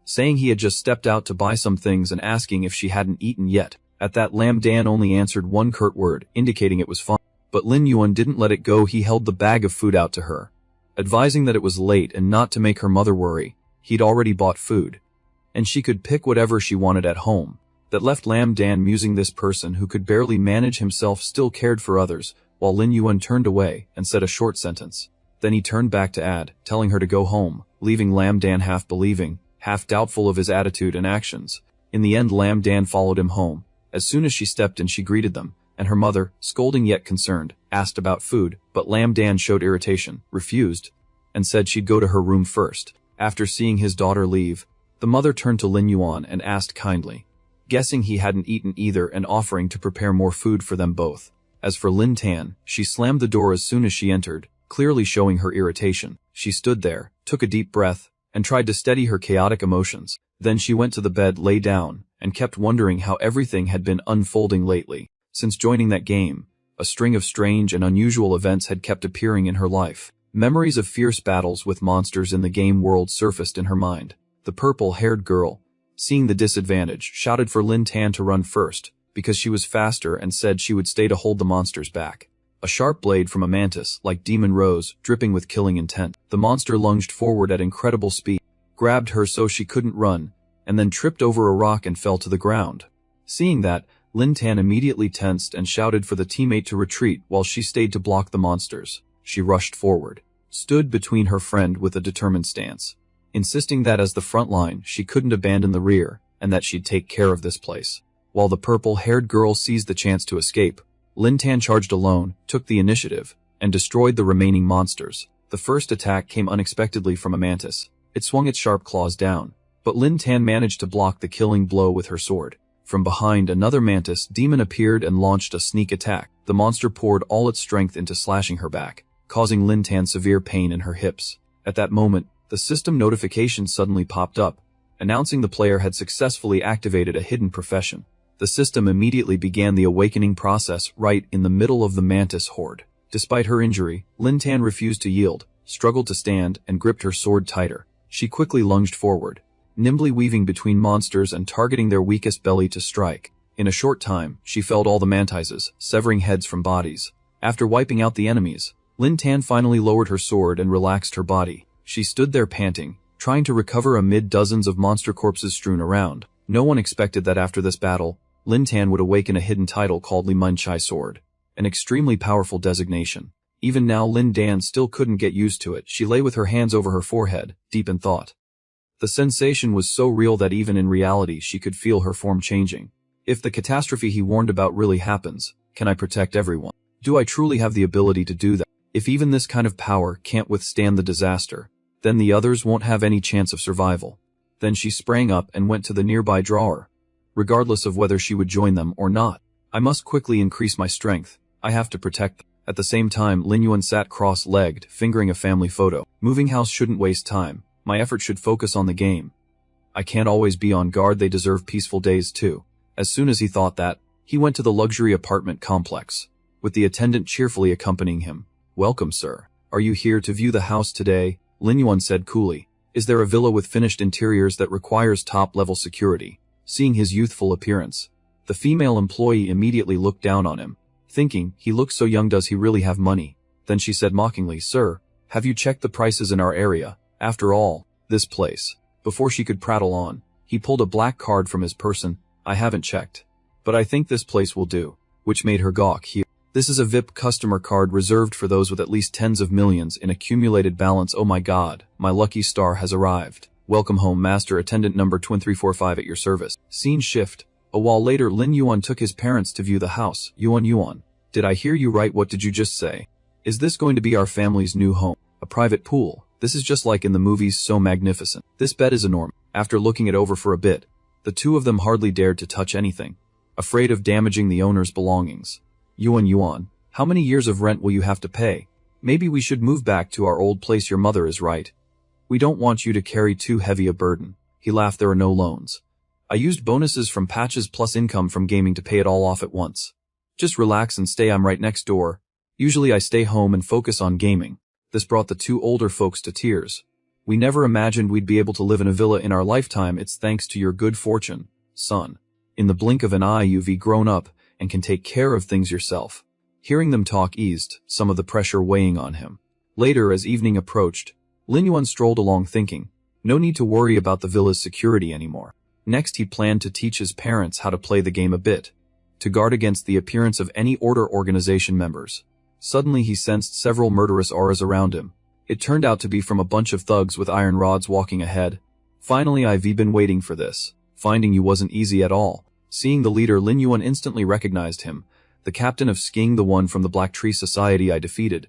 saying he had just stepped out to buy some things and asking if she hadn't eaten yet. At that, Lam Dan only answered one curt word, indicating it was fine. But Lin Yuan didn't let it go. He held the bag of food out to her, advising that it was late and not to make her mother worry. He'd already bought food, and she could pick whatever she wanted at home. That left Lam Dan musing. This person who could barely manage himself still cared for others, while Lin Yuan turned away and said a short sentence. Then he turned back to add, telling her to go home, leaving Lam Dan half believing, half doubtful of his attitude and actions. In the end, Lam Dan followed him home. As soon as she stepped in, she greeted them, and her mother, scolding yet concerned, asked about food, but Lam Dan showed irritation, refused, and said she'd go to her room first. After seeing his daughter leave, the mother turned to Lin Yuan and asked kindly, guessing he hadn't eaten either and offering to prepare more food for them both. As for Lin Tan, she slammed the door as soon as she entered, clearly showing her irritation. She stood there, took a deep breath, and tried to steady her chaotic emotions. Then she went to the bed, lay down, and kept wondering how everything had been unfolding lately. Since joining that game, a string of strange and unusual events had kept appearing in her life. Memories of fierce battles with monsters in the game world surfaced in her mind. The purple-haired girl, seeing the disadvantage, shouted for Lin Tan to run first, because she was faster, and said she would stay to hold the monsters back. A sharp blade from a mantis, like demon rose, dripping with killing intent. The monster lunged forward at incredible speed, grabbed her so she couldn't run, and then tripped over a rock and fell to the ground. Seeing that, Lin Tan immediately tensed and shouted for the teammate to retreat while she stayed to block the monsters. She rushed forward, stood between her friend with a determined stance, insisting that as the front line, she couldn't abandon the rear, and that she'd take care of this place. While the purple-haired girl seized the chance to escape, Lin Tan charged alone, took the initiative, and destroyed the remaining monsters. The first attack came unexpectedly from a mantis. It swung its sharp claws down, but Lin Tan managed to block the killing blow with her sword. From behind, another mantis demon appeared and launched a sneak attack. The monster poured all its strength into slashing her back, causing Lin Tan severe pain in her hips. At that moment, the system notification suddenly popped up, announcing the player had successfully activated a hidden profession. The system immediately began the awakening process right in the middle of the mantis horde. Despite her injury, Lin Tan refused to yield, struggled to stand, and gripped her sword tighter. She quickly lunged forward, nimbly weaving between monsters and targeting their weakest belly to strike. In a short time, she felled all the mantises, severing heads from bodies. After wiping out the enemies, Lin Tan finally lowered her sword and relaxed her body. She stood there panting, trying to recover amid dozens of monster corpses strewn around. No one expected that after this battle, Lin Tan would awaken a hidden title called Li Mun Chai Sword, an extremely powerful designation. Even now, Lin Dan still couldn't get used to it. She lay with her hands over her forehead, deep in thought. The sensation was so real that even in reality she could feel her form changing. If the catastrophe he warned about really happens, can I protect everyone? Do I truly have the ability to do that? If even this kind of power can't withstand the disaster, then the others won't have any chance of survival. Then she sprang up and went to the nearby drawer, regardless of whether she would join them or not. I must quickly increase my strength. I have to protect them. At the same time, Lin Yuan sat cross-legged, fingering a family photo. Moving house shouldn't waste time. My effort should focus on the game. I can't always be on guard. They deserve peaceful days too. As soon as he thought that, he went to the luxury apartment complex, with the attendant cheerfully accompanying him. Welcome, sir. Are you here to view the house today? Lin Yuan said coolly. Is there a villa with finished interiors that requires top-level security? Seeing his youthful appearance, the female employee immediately looked down on him, thinking, he looks so young, does he really have money? Then she said mockingly, Sir, have you checked the prices in our area? After all, this place. Before she could prattle on, he pulled a black card from his person. I haven't checked, but I think this place will do, which made her gawk. This is a VIP customer card reserved for those with at least tens of millions in accumulated balance. Oh my god, my lucky star has arrived. Welcome home, master. Attendant number 2345 at your service. Scene shift. A while later, Lin Yuan took his parents to view the house. Yuan, Did I hear you right? What did you just say? Is this going to be our family's new home? A private pool. This is just like in the movies, so magnificent. This bed is enormous. After looking it over for a bit, the two of them hardly dared to touch anything, afraid of damaging the owner's belongings. Yuan, how many years of rent will you have to pay? Maybe we should move back to our old place. Your mother is right. We don't want you to carry too heavy a burden. He laughed. There are no loans. I used bonuses from patches plus income from gaming to pay it all off at once. Just relax and stay. I'm right next door. Usually I stay home and focus on gaming. This brought the two older folks to tears. We never imagined we'd be able to live in a villa in our lifetime. It's thanks to your good fortune, son. In the blink of an eye you've grown up and can take care of things yourself. Hearing them talk eased some of the pressure weighing on him. Later, as evening approached, Lin Yuan strolled along thinking, no need to worry about the villa's security anymore. Next he planned to teach his parents how to play the game a bit, to guard against the appearance of any order organization members. Suddenly he sensed several murderous auras around him. It turned out to be from a bunch of thugs with iron rods walking ahead. Finally, I've been waiting for this. Finding you wasn't easy at all. Seeing the leader, Lin Yuan instantly recognized him. The captain of Sking, the one from the Black Tree Society I defeated.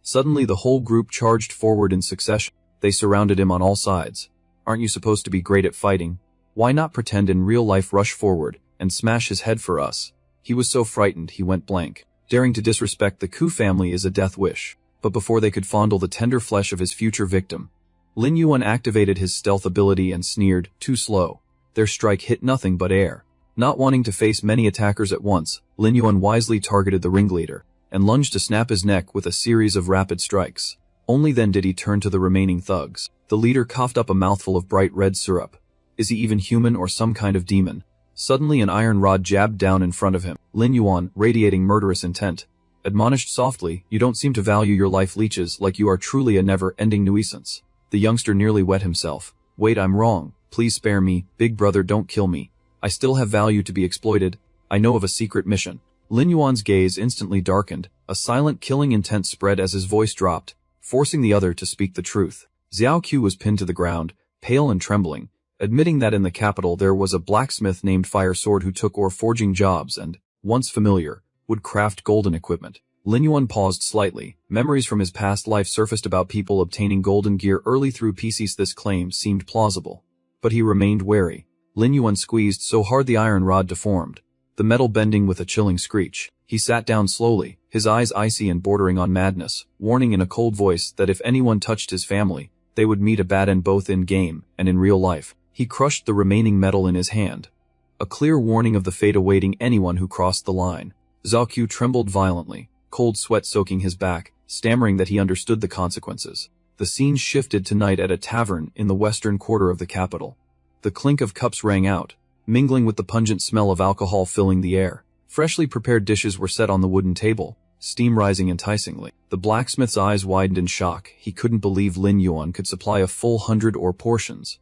Suddenly the whole group charged forward in succession. They surrounded him on all sides. Aren't you supposed to be great at fighting? Why not pretend in real life, rush forward and smash his head for us? He was so frightened he went blank. Daring to disrespect the Ku family is a death wish. But before they could fondle the tender flesh of his future victim, Lin Yuan activated his stealth ability and sneered, too slow. Their strike hit nothing but air. Not wanting to face many attackers at once, Lin Yuan wisely targeted the ringleader, and lunged to snap his neck with a series of rapid strikes. Only then did he turn to the remaining thugs. The leader coughed up a mouthful of bright red syrup. Is he even human or some kind of demon? Suddenly an iron rod jabbed down in front of him. Lin Yuan, radiating murderous intent, admonished softly, you don't seem to value your life leeches like you are truly a never-ending nuisance. The youngster nearly wet himself. Wait, I'm wrong. Please spare me. Big brother, don't kill me. I still have value to be exploited. I know of a secret mission. Lin Yuan's gaze instantly darkened. A silent killing intent spread as his voice dropped, forcing the other to speak the truth. Xiao Qiu was pinned to the ground, pale and trembling, admitting that in the capital there was a blacksmith named Fire Sword who took ore forging jobs and, once familiar, would craft golden equipment. Lin Yuan paused slightly. Memories from his past life surfaced about people obtaining golden gear early through PCs. This claim seemed plausible. But he remained wary. Lin Yuan squeezed so hard the iron rod deformed, the metal bending with a chilling screech. He sat down slowly, his eyes icy and bordering on madness, warning in a cold voice that if anyone touched his family, they would meet a bad end both in game and in real life. He crushed the remaining metal in his hand. A clear warning of the fate awaiting anyone who crossed the line. Xiao Qiu trembled violently, cold sweat soaking his back, stammering that he understood the consequences. The scene shifted to night at a tavern in the western quarter of the capital. The clink of cups rang out, mingling with the pungent smell of alcohol filling the air. Freshly prepared dishes were set on the wooden table, steam rising enticingly. The blacksmith's eyes widened in shock. He couldn't believe Lin Yuan could supply a full 100 ore portions.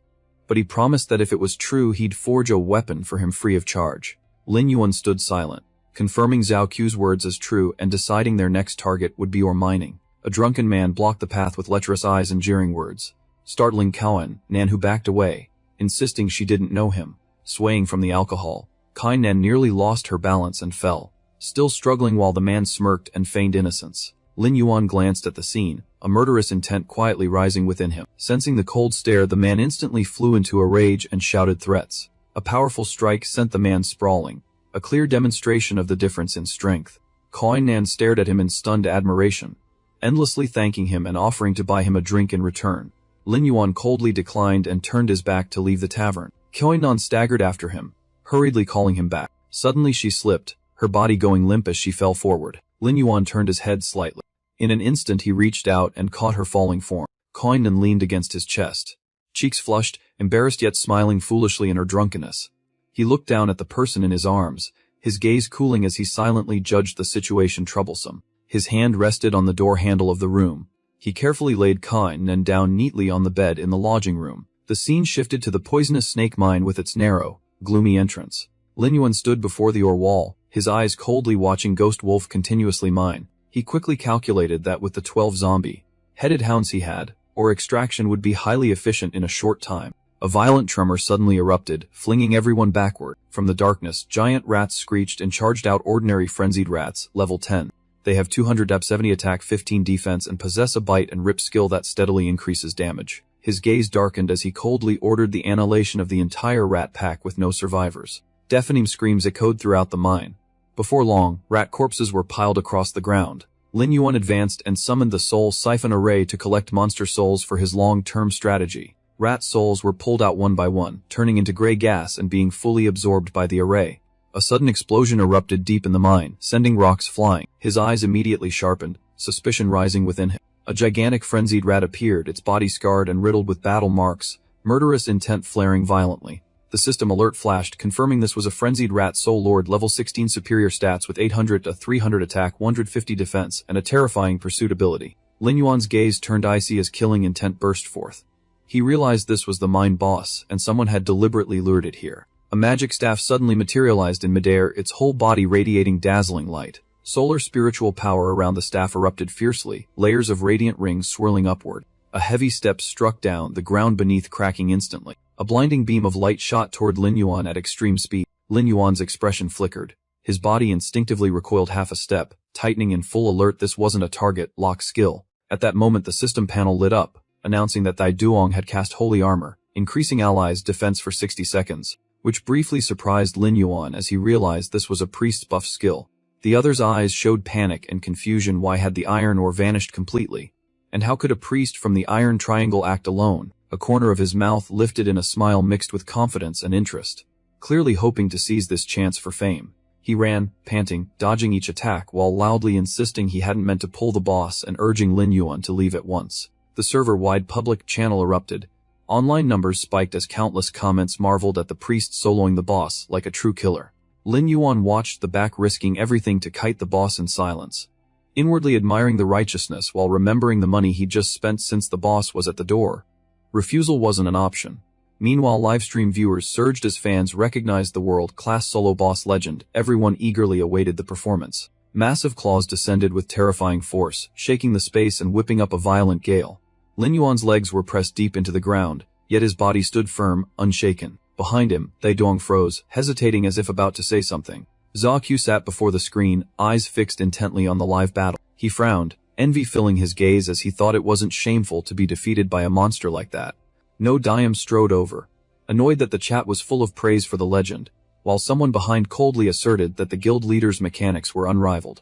But he promised that if it was true he'd forge a weapon for him free of charge. Lin Yuan stood silent, confirming Xiao Qiu's words as true and deciding their next target would be ore mining. A drunken man blocked the path with lecherous eyes and jeering words, startling Kaoan Nan, who backed away, insisting she didn't know him. Swaying from the alcohol, Kai Nan nearly lost her balance and fell, still struggling while the man smirked and feigned innocence. Lin Yuan glanced at the scene, a murderous intent quietly rising within him. Sensing the cold stare, the man instantly flew into a rage and shouted threats. A powerful strike sent the man sprawling, a clear demonstration of the difference in strength. Kai Nan stared at him in stunned admiration, endlessly thanking him and offering to buy him a drink in return. Lin Yuan coldly declined and turned his back to leave the tavern. Kai Nan staggered after him, hurriedly calling him back. Suddenly she slipped, her body going limp as she fell forward. Lin Yuan turned his head slightly. In an instant he reached out and caught her falling form. Kai Nan leaned against his chest, cheeks flushed, embarrassed yet smiling foolishly in her drunkenness. He looked down at the person in his arms, his gaze cooling as he silently judged the situation troublesome. His hand rested on the door handle of the room. He carefully laid Kai Nan down neatly on the bed in the lodging room. The scene shifted to the poisonous snake mine with its narrow, gloomy entrance. Lin Yuan stood before the ore wall, his eyes coldly watching Ghost Wolf continuously mine. He quickly calculated that with the 12 zombie-headed hounds he had, ore extraction would be highly efficient in a short time. A violent tremor suddenly erupted, flinging everyone backward. From the darkness, giant rats screeched and charged out. Ordinary frenzied rats, level 10. They have 200 dep 70 attack, 15 defense, and possess a bite and rip skill that steadily increases damage. His gaze darkened as he coldly ordered the annihilation of the entire rat pack with no survivors. Deafening screams echoed throughout the mine. Before long, rat corpses were piled across the ground. Lin Yuan advanced and summoned the Soul Siphon Array to collect monster souls for his long-term strategy. Rat souls were pulled out one by one, turning into gray gas and being fully absorbed by the array. A sudden explosion erupted deep in the mine, sending rocks flying. His eyes immediately sharpened, suspicion rising within him. A gigantic frenzied rat appeared, its body scarred and riddled with battle marks, murderous intent flaring violently. The system alert flashed, confirming this was a frenzied rat soul lord, level 16 superior stats with 800 to 300 attack, 150 defense, and a terrifying pursuit ability. Lin Yuan's gaze turned icy as killing intent burst forth. He realized this was the mine boss, and someone had deliberately lured it here. A magic staff suddenly materialized in midair, its whole body radiating dazzling light. Solar spiritual power around the staff erupted fiercely, layers of radiant rings swirling upward. A heavy step struck down, the ground beneath cracking instantly. A blinding beam of light shot toward Lin Yuan at extreme speed. Lin Yuan's expression flickered. His body instinctively recoiled half a step, tightening in full alert. This wasn't a target lock skill. At that moment the system panel lit up, announcing that Thai Duong had cast holy armor, increasing allies' defense for 60 seconds, which briefly surprised Lin Yuan as he realized this was a priest's buff skill. The other's eyes showed panic and confusion. Why had the iron ore vanished completely? And how could a priest from the iron triangle act alone? A corner of his mouth lifted in a smile mixed with confidence and interest. Clearly hoping to seize this chance for fame, he ran, panting, dodging each attack while loudly insisting he hadn't meant to pull the boss and urging Lin Yuan to leave at once. The server-wide public channel erupted. Online numbers spiked as countless comments marveled at the priest soloing the boss like a true killer. Lin Yuan watched the back, risking everything to kite the boss in silence, inwardly admiring the righteousness while remembering the money he'd just spent since the boss was at the door. Refusal wasn't an option. Meanwhile, livestream viewers surged as fans recognized the world-class solo boss legend. Everyone eagerly awaited the performance. Massive claws descended with terrifying force, shaking the space and whipping up a violent gale. Lin Yuan's legs were pressed deep into the ground, yet his body stood firm, unshaken. Behind him, Thai Duong froze, hesitating as if about to say something. Zhao Q sat before the screen, eyes fixed intently on the live battle. He frowned, envy filling his gaze as he thought it wasn't shameful to be defeated by a monster like that. No Dime strode over, annoyed that the chat was full of praise for the legend, while someone behind coldly asserted that the guild leader's mechanics were unrivaled.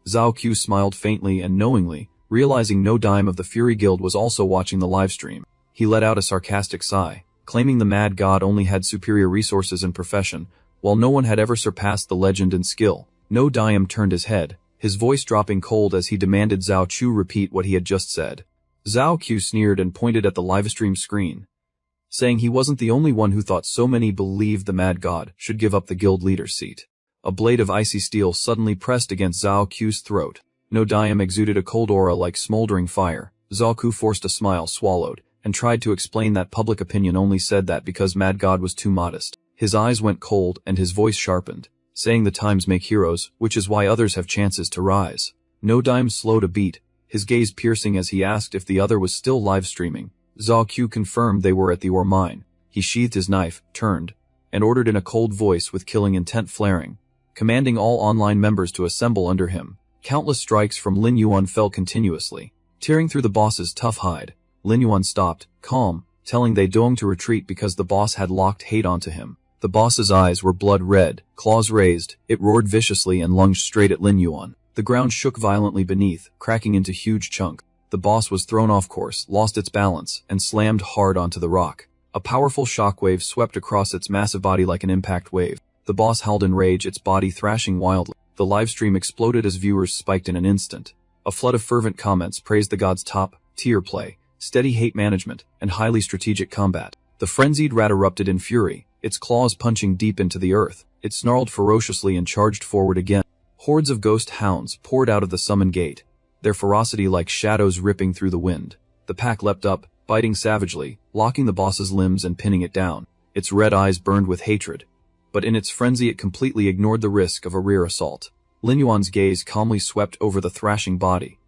Zhao Q smiled faintly and knowingly, realizing no Dime of the Fury Guild was also watching the livestream. He let out a sarcastic sigh, claiming the Mad God only had superior resources and profession, while no one had ever surpassed the legend in skill. No Dime turned his head, his voice dropping cold as he demanded Zhao Chu repeat what he had just said. Zhao Q sneered and pointed at the livestream screen, saying he wasn't the only one who thought so many believed the Mad God should give up the guild leader's seat. A blade of icy steel suddenly pressed against Zhao Q's throat. No Dime exuded a cold aura like smoldering fire. Zhao Q forced a smile, swallowed, and tried to explain that public opinion only said that because Mad God was too modest. His eyes went cold and his voice sharpened, saying the times make heroes, which is why others have chances to rise. No Dime slowed a beat, his gaze piercing as he asked if the other was still live streaming. Zhao Q confirmed they were at the ore mine. He sheathed his knife, turned, and ordered in a cold voice with killing intent flaring, commanding all online members to assemble under him. Countless strikes from Lin Yuan fell continuously, tearing through the boss's tough hide. Lin Yuan stopped, calm, telling Thai Duong to retreat because the boss had locked hate onto him. The boss's eyes were blood red, claws raised, it roared viciously and lunged straight at Lin Yuan. The ground shook violently beneath, cracking into huge chunks. The boss was thrown off course, lost its balance, and slammed hard onto the rock. A powerful shockwave swept across its massive body like an impact wave. The boss howled in rage, its body thrashing wildly. The livestream exploded as viewers spiked in an instant. A flood of fervent comments praised the god's top-tier play, steady hate management, and highly strategic combat. The frenzied rat erupted in fury, its claws punching deep into the earth. It snarled ferociously and charged forward again. Hordes of ghost hounds poured out of the summon gate, their ferocity like shadows ripping through the wind. The pack leapt up, biting savagely, locking the boss's limbs and pinning it down. Its red eyes burned with hatred, but in its frenzy it completely ignored the risk of a rear assault. Lin Yuan's gaze calmly swept over the thrashing body,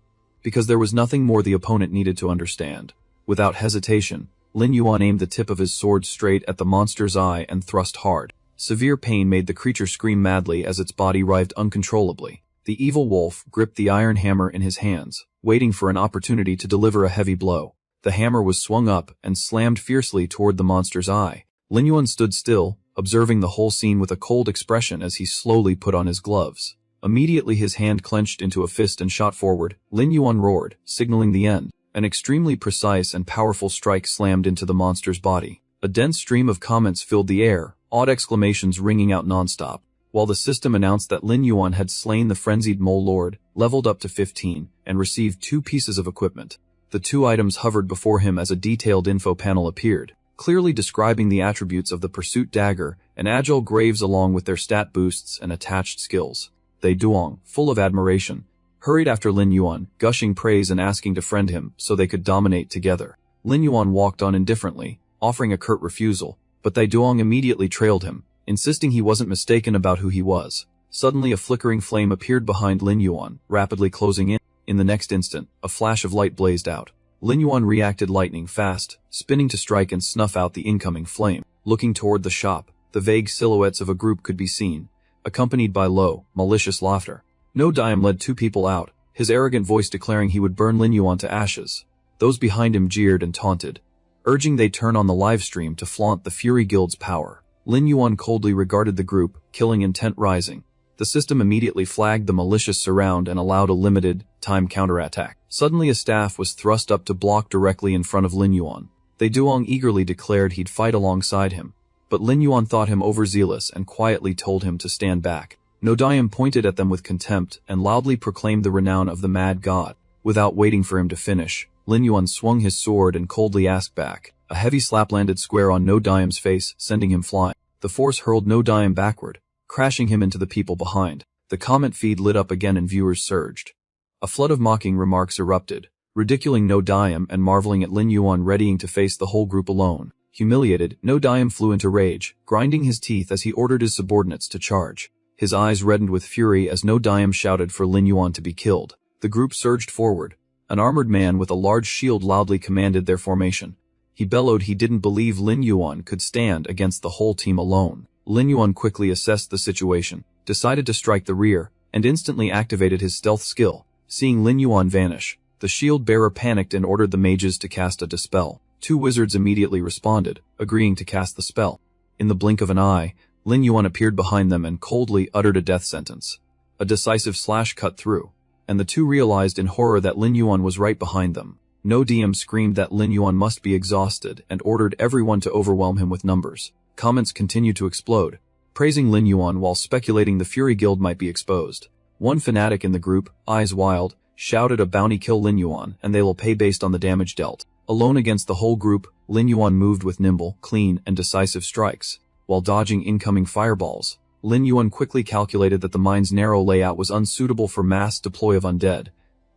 because there was nothing more the opponent needed to understand. Without hesitation, Lin Yuan aimed the tip of his sword straight at the monster's eye and thrust hard. Severe pain made the creature scream madly as its body writhed uncontrollably. The evil wolf gripped the iron hammer in his hands, waiting for an opportunity to deliver a heavy blow. The hammer was swung up and slammed fiercely toward the monster's eye. Lin Yuan stood still, observing the whole scene with a cold expression as he slowly put on his gloves. Immediately his hand clenched into a fist and shot forward. Lin Yuan roared, signaling the end. An extremely precise and powerful strike slammed into the monster's body. A dense stream of comments filled the air, odd exclamations ringing out nonstop, while the system announced that Lin Yuan had slain the frenzied mole lord, leveled up to 15, and received 2 pieces of equipment. The 2 items hovered before him as a detailed info panel appeared, clearly describing the attributes of the pursuit dagger and agile graves along with their stat boosts and attached skills. They Duong, full of admiration, hurried after Lin Yuan, gushing praise and asking to friend him so they could dominate together. Lin Yuan walked on indifferently, offering a curt refusal, but They Duong immediately trailed him, insisting he wasn't mistaken about who he was. Suddenly a flickering flame appeared behind Lin Yuan, rapidly closing in. In the next instant, a flash of light blazed out. Lin Yuan reacted lightning fast, spinning to strike and snuff out the incoming flame. Looking toward the shop, the vague silhouettes of a group could be seen, accompanied by low, malicious laughter. No Dime led 2 people out, his arrogant voice declaring he would burn Lin Yuan to ashes. Those behind him jeered and taunted, urging they turn on the live stream to flaunt the Fury Guild's power. Lin Yuan coldly regarded the group, killing intent rising. The system immediately flagged the malicious surround and allowed a limited time counterattack. Suddenly a staff was thrust up to block directly in front of Lin Yuan. They Duong eagerly declared he'd fight alongside him, but Lin Yuan thought him overzealous and quietly told him to stand back. No Dime pointed at them with contempt and loudly proclaimed the renown of the mad god. Without waiting for him to finish, Lin Yuan swung his sword and coldly asked back. A heavy slap landed square on No Dime's face, sending him flying. The force hurled No Dime backward, crashing him into the people behind. The comment feed lit up again and viewers surged. A flood of mocking remarks erupted, ridiculing No Dime and marveling at Lin Yuan readying to face the whole group alone. Humiliated, No Dime flew into rage, grinding his teeth as he ordered his subordinates to charge. His eyes reddened with fury as No Dime shouted for Lin Yuan to be killed. The group surged forward. An armored man with a large shield loudly commanded their formation. He bellowed he didn't believe Lin Yuan could stand against the whole team alone. Lin Yuan quickly assessed the situation, decided to strike the rear, and instantly activated his stealth skill. Seeing Lin Yuan vanish, the shield bearer panicked and ordered the mages to cast a dispel. 2 wizards immediately responded, agreeing to cast the spell. In the blink of an eye, Lin Yuan appeared behind them and coldly uttered a death sentence. A decisive slash cut through, and the 2 realized in horror that Lin Yuan was right behind them. No DM screamed that Lin Yuan must be exhausted and ordered everyone to overwhelm him with numbers. Comments continued to explode, praising Lin Yuan while speculating the Fury Guild might be exposed. One fanatic in the group, eyes wild, shouted a bounty kill Lin Yuan and they will pay based on the damage dealt. Alone against the whole group, Lin Yuan moved with nimble, clean, and decisive strikes. While dodging incoming fireballs, Lin Yuan quickly calculated that the mine's narrow layout was unsuitable for mass deploy of undead,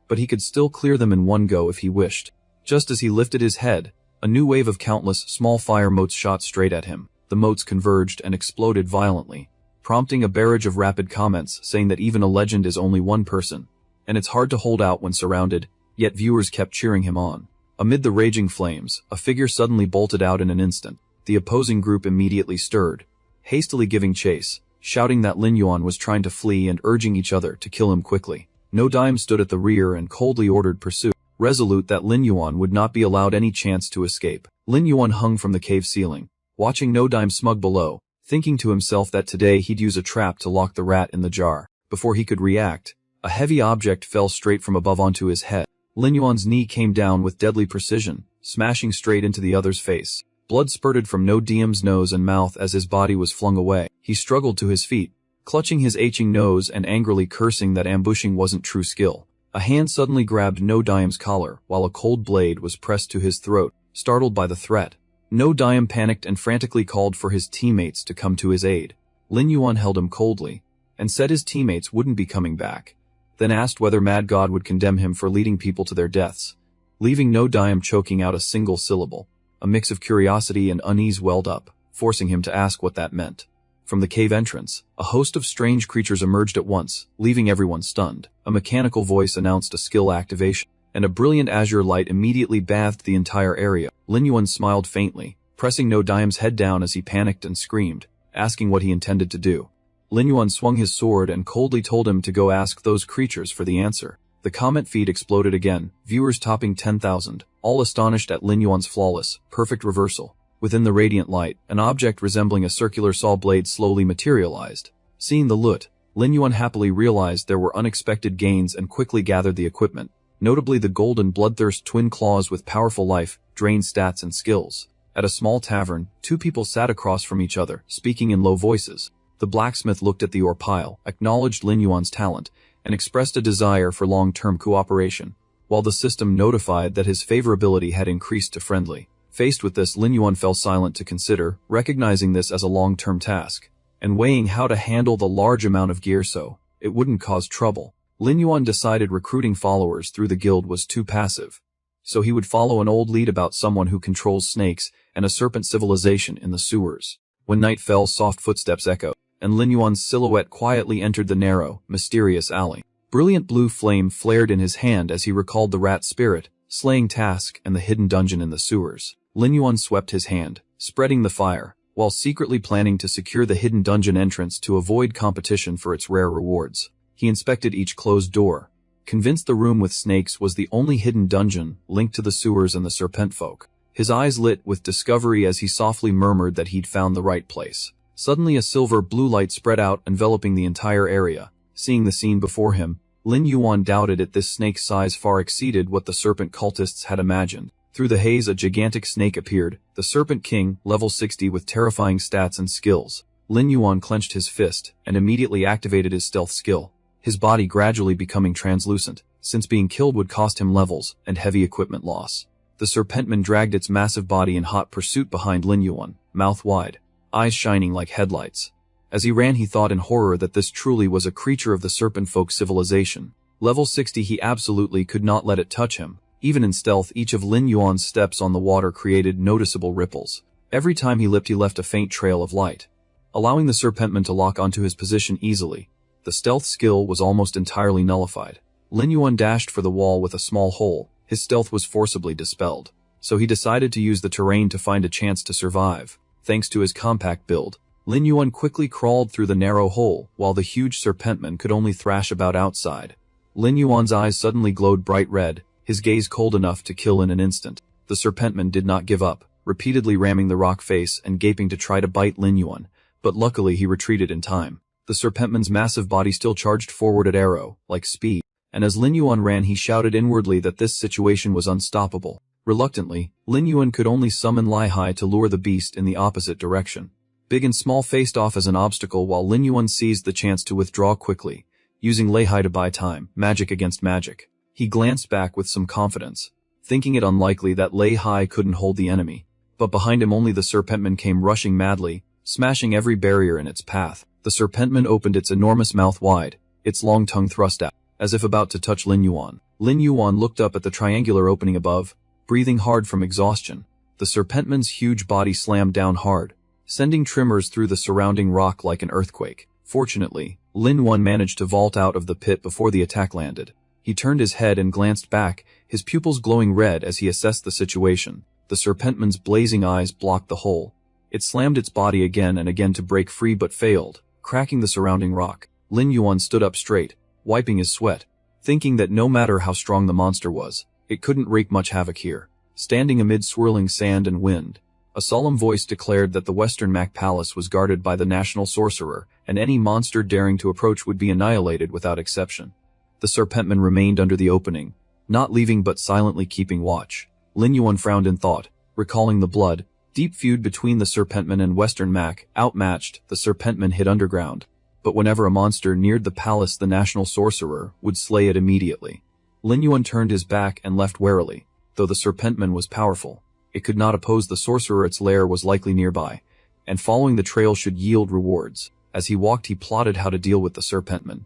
but he could still clear them in one go if he wished. Just as he lifted his head, a new wave of countless small fire motes shot straight at him. The motes converged and exploded violently, prompting a barrage of rapid comments saying that even a legend is only one person, and it's hard to hold out when surrounded, yet viewers kept cheering him on. Amid the raging flames, a figure suddenly bolted out in an instant. The opposing group immediately stirred, hastily giving chase, shouting that Lin Yuan was trying to flee and urging each other to kill him quickly. No Dime stood at the rear and coldly ordered pursuit, resolute that Lin Yuan would not be allowed any chance to escape. Lin Yuan hung from the cave ceiling, watching No Dime smug below, thinking to himself that today he'd use a trap to lock the rat in the jar. Before he could react, a heavy object fell straight from above onto his head. Lin Yuan's knee came down with deadly precision, smashing straight into the other's face. Blood spurted from No Dime's nose and mouth as his body was flung away. He struggled to his feet, clutching his aching nose and angrily cursing that ambushing wasn't true skill. A hand suddenly grabbed No Dime's collar while a cold blade was pressed to his throat. Startled by the threat, No Dime panicked and frantically called for his teammates to come to his aid. Lin Yuan held him coldly and said his teammates wouldn't be coming back, then asked whether Mad God would condemn him for leading people to their deaths, leaving No Dime choking out a single syllable. A mix of curiosity and unease welled up, forcing him to ask what that meant. From the cave entrance, a host of strange creatures emerged at once, leaving everyone stunned. A mechanical voice announced a skill activation, and a brilliant azure light immediately bathed the entire area. Lin Yuan smiled faintly, pressing No Dime's head down as he panicked and screamed, asking what he intended to do. Lin Yuan swung his sword and coldly told him to go ask those creatures for the answer. The comment feed exploded again, viewers topping 10,000, all astonished at Lin Yuan's flawless, perfect reversal. Within the radiant light, an object resembling a circular saw blade slowly materialized. Seeing the loot, Lin Yuan happily realized there were unexpected gains and quickly gathered the equipment, notably the golden bloodthirst twin claws with powerful life, drained stats and skills. At a small tavern, two people sat across from each other, speaking in low voices. The blacksmith looked at the ore pile, acknowledged Lin Yuan's talent, and expressed a desire for long-term cooperation, while the system notified that his favorability had increased to friendly. Faced with this, Lin Yuan fell silent to consider, recognizing this as a long-term task, and weighing how to handle the large amount of gear so it wouldn't cause trouble. Lin Yuan decided recruiting followers through the guild was too passive, so he would follow an old lead about someone who controls snakes and a serpent civilization in the sewers. When night fell, soft footsteps echoed, and Lin Yuan's silhouette quietly entered the narrow, mysterious alley. Brilliant blue flame flared in his hand as he recalled the rat spirit, slaying task, and the hidden dungeon in the sewers. Lin Yuan swept his hand, spreading the fire, while secretly planning to secure the hidden dungeon entrance to avoid competition for its rare rewards. He inspected each closed door, convinced the room with snakes was the only hidden dungeon linked to the sewers and the serpent folk. His eyes lit with discovery as he softly murmured that he'd found the right place. Suddenly a silver blue light spread out, enveloping the entire area. Seeing the scene before him, Lin Yuan doubted it. This snake's size far exceeded what the serpent cultists had imagined. Through the haze, a gigantic snake appeared, the Serpent King, level 60 with terrifying stats and skills. Lin Yuan clenched his fist and immediately activated his stealth skill, his body gradually becoming translucent, since being killed would cost him levels and heavy equipment loss. The Serpentman dragged its massive body in hot pursuit behind Lin Yuan, mouth wide, eyes shining like headlights. As he ran, he thought in horror that this truly was a creature of the serpent folk civilization. Level 60, he absolutely could not let it touch him. Even in stealth, each of Lin Yuan's steps on the water created noticeable ripples. Every time he leapt, he left a faint trail of light, allowing the Serpentman to lock onto his position easily. The stealth skill was almost entirely nullified. Lin Yuan dashed for the wall with a small hole. His stealth was forcibly dispelled, so he decided to use the terrain to find a chance to survive. Thanks to his compact build, Lin Yuan quickly crawled through the narrow hole, while the huge Serpentman could only thrash about outside. Lin Yuan's eyes suddenly glowed bright red, his gaze cold enough to kill in an instant. The Serpentman did not give up, repeatedly ramming the rock face and gaping to try to bite Lin Yuan, but luckily he retreated in time. The Serpentman's massive body still charged forward at arrow-like speed, and as Lin Yuan ran, he shouted inwardly that this situation was unstoppable. Reluctantly, Lin Yuan could only summon Lihai to lure the beast in the opposite direction. Big and Small faced off as an obstacle while Lin Yuan seized the chance to withdraw quickly, using Lihai to buy time, magic against magic. He glanced back with some confidence, thinking it unlikely that Lihai couldn't hold the enemy, but behind him only the Serpentman came rushing madly, smashing every barrier in its path. The Serpentman opened its enormous mouth wide, its long tongue thrust out, as if about to touch Lin Yuan. Lin Yuan looked up at the triangular opening above, breathing hard from exhaustion. The Serpentman's huge body slammed down hard, sending tremors through the surrounding rock like an earthquake. Fortunately, Lin Yuan managed to vault out of the pit before the attack landed. He turned his head and glanced back, his pupils glowing red as he assessed the situation. The Serpentman's blazing eyes blocked the hole. It slammed its body again and again to break free but failed, cracking the surrounding rock. Lin Yuan stood up straight, wiping his sweat, thinking that no matter how strong the monster was, it couldn't wreak much havoc here. Standing amid swirling sand and wind, a solemn voice declared that the Western Mac Palace was guarded by the National Sorcerer, and any monster daring to approach would be annihilated without exception. The Serpentman remained under the opening, not leaving but silently keeping watch. Lin Yuan frowned in thought, recalling the deep feud between the Serpentman and Western Mac. Outmatched, the Serpentman hid underground, but whenever a monster neared the palace, the National Sorcerer would slay it immediately. Lin Yuan turned his back and left warily. Though the Serpentman was powerful, it could not oppose the sorcerer. Its lair was likely nearby, and following the trail should yield rewards. As he walked, he plotted how to deal with the Serpentman.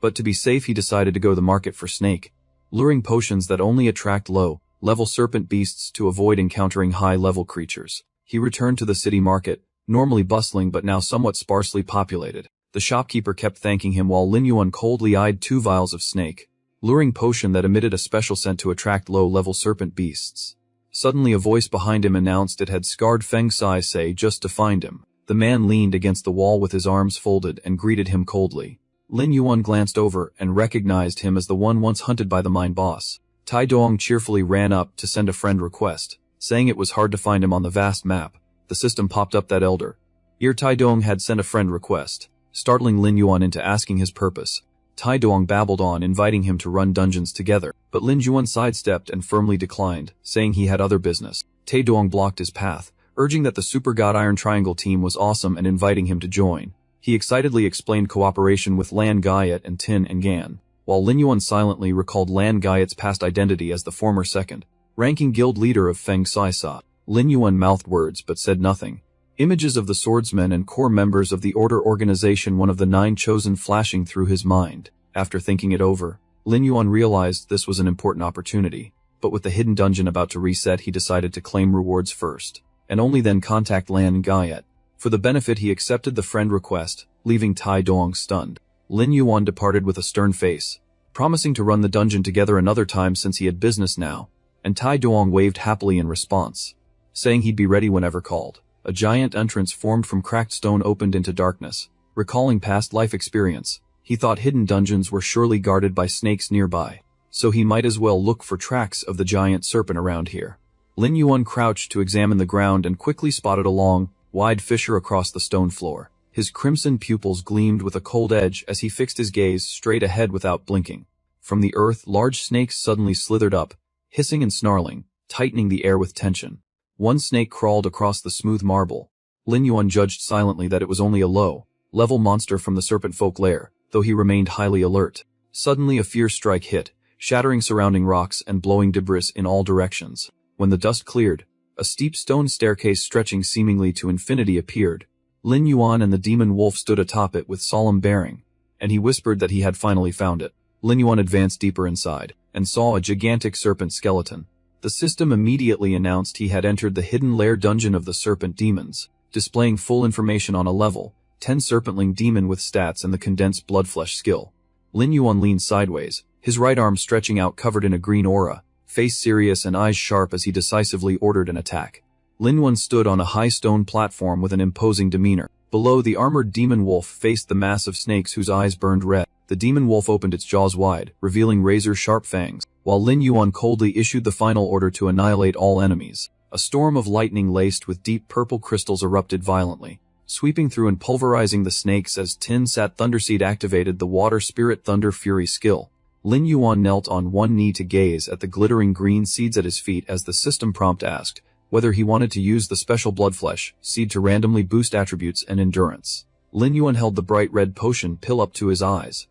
But to be safe, he decided to go to the market for snake, luring potions that only attract low-level serpent beasts to avoid encountering high-level creatures. He returned to the city market, normally bustling but now somewhat sparsely populated. The shopkeeper kept thanking him while Lin Yuan coldly eyed 2 vials of snake. luring potion that emitted a special scent to attract low-level serpent beasts. Suddenly a voice behind him announced it had scarred Feng Sai Sei just to find him. The man leaned against the wall with his arms folded and greeted him coldly. Lin Yuan glanced over and recognized him as the one once hunted by the mine boss. Tai Dong cheerfully ran up to send a friend request, saying it was hard to find him on the vast map. The system popped up that elder. Tai Dong had sent a friend request, startling Lin Yuan into asking his purpose. Tai Dong babbled on, inviting him to run dungeons together, but Lin Yuan sidestepped and firmly declined, saying he had other business. Tai Dong blocked his path, urging that the Super God Iron Triangle team was awesome and inviting him to join. He excitedly explained cooperation with Lan Gayet and Tin and Gan, while Lin Yuan silently recalled Lan Gayet's past identity as the former second-ranking guild leader of Feng Sai Sa. Lin Yuan mouthed words but said nothing. Images of the swordsmen and core members of the Order organization, one of the 9 chosen, flashing through his mind. After thinking it over, Lin Yuan realized this was an important opportunity, but with the hidden dungeon about to reset, he decided to claim rewards first, and only then contact Lan Gayet. For the benefit, he accepted the friend request, leaving Tai Dong stunned. Lin Yuan departed with a stern face, promising to run the dungeon together another time since he had business now, and Tai Dong waved happily in response, saying he'd be ready whenever called. A giant entrance formed from cracked stone opened into darkness. Recalling past life experience, he thought hidden dungeons were surely guarded by snakes nearby, so he might as well look for tracks of the giant serpent around here. Lin Yuan crouched to examine the ground and quickly spotted a long, wide fissure across the stone floor. His crimson pupils gleamed with a cold edge as he fixed his gaze straight ahead without blinking. From the earth, large snakes suddenly slithered up, hissing and snarling, tightening the air with tension. One snake crawled across the smooth marble. Lin Yuan judged silently that it was only a low-level monster from the serpent folk lair, though he remained highly alert. Suddenly a fierce strike hit, shattering surrounding rocks and blowing debris in all directions. When the dust cleared, a steep stone staircase stretching seemingly to infinity appeared. Lin Yuan and the demon wolf stood atop it with solemn bearing, and he whispered that he had finally found it. Lin Yuan advanced deeper inside, and saw a gigantic serpent skeleton. The system immediately announced he had entered the hidden lair dungeon of the serpent demons, displaying full information on a level 10 serpentling demon with stats and the condensed bloodflesh skill. Lin Yuan leaned sideways, his right arm stretching out covered in a green aura, face serious and eyes sharp as he decisively ordered an attack. Lin Yuan stood on a high stone platform with an imposing demeanor. Below, the armored demon wolf faced the mass of snakes whose eyes burned red. The demon wolf opened its jaws wide, revealing razor-sharp fangs, while Lin Yuan coldly issued the final order to annihilate all enemies. A storm of lightning laced with deep purple crystals erupted violently, sweeping through and pulverizing the snakes as Tin Sat Thunderseed activated the Water Spirit Thunder Fury skill. Lin Yuan knelt on one knee to gaze at the glittering green seeds at his feet as the system prompt asked whether he wanted to use the special Bloodflesh seed to randomly boost attributes and endurance. Lin Yuan held the bright red potion pill up to his eyes,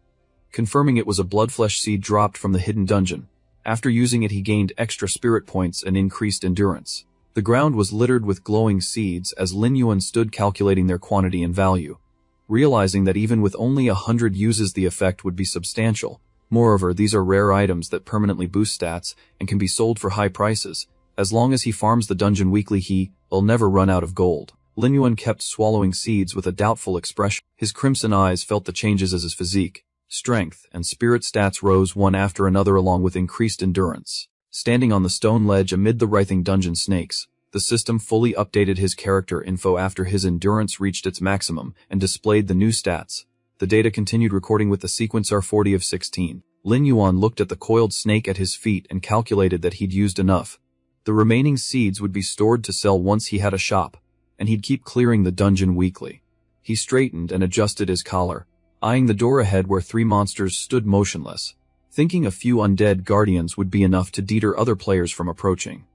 confirming it was a Bloodflesh seed dropped from the hidden dungeon. After using it, he gained extra spirit points and increased endurance. The ground was littered with glowing seeds as Lin Yuan stood calculating their quantity and value, realizing that even with only 100 uses the effect would be substantial. Moreover, these are rare items that permanently boost stats and can be sold for high prices. As long as he farms the dungeon weekly, he'll never run out of gold. Lin Yuan kept swallowing seeds with a doubtful expression. His crimson eyes felt the changes as his physique, strength, and spirit stats rose one after another along with increased endurance. Standing on the stone ledge amid the writhing dungeon snakes, the system fully updated his character info after his endurance reached its maximum and displayed the new stats. The data continued recording with the sequence R40 of 16. Lin Yuan looked at the coiled snake at his feet and calculated that he'd used enough. The remaining seeds would be stored to sell once he had a shop, and he'd keep clearing the dungeon weekly. He straightened and adjusted his collar, eyeing the door ahead where 3 monsters stood motionless, thinking a few undead guardians would be enough to deter other players from approaching.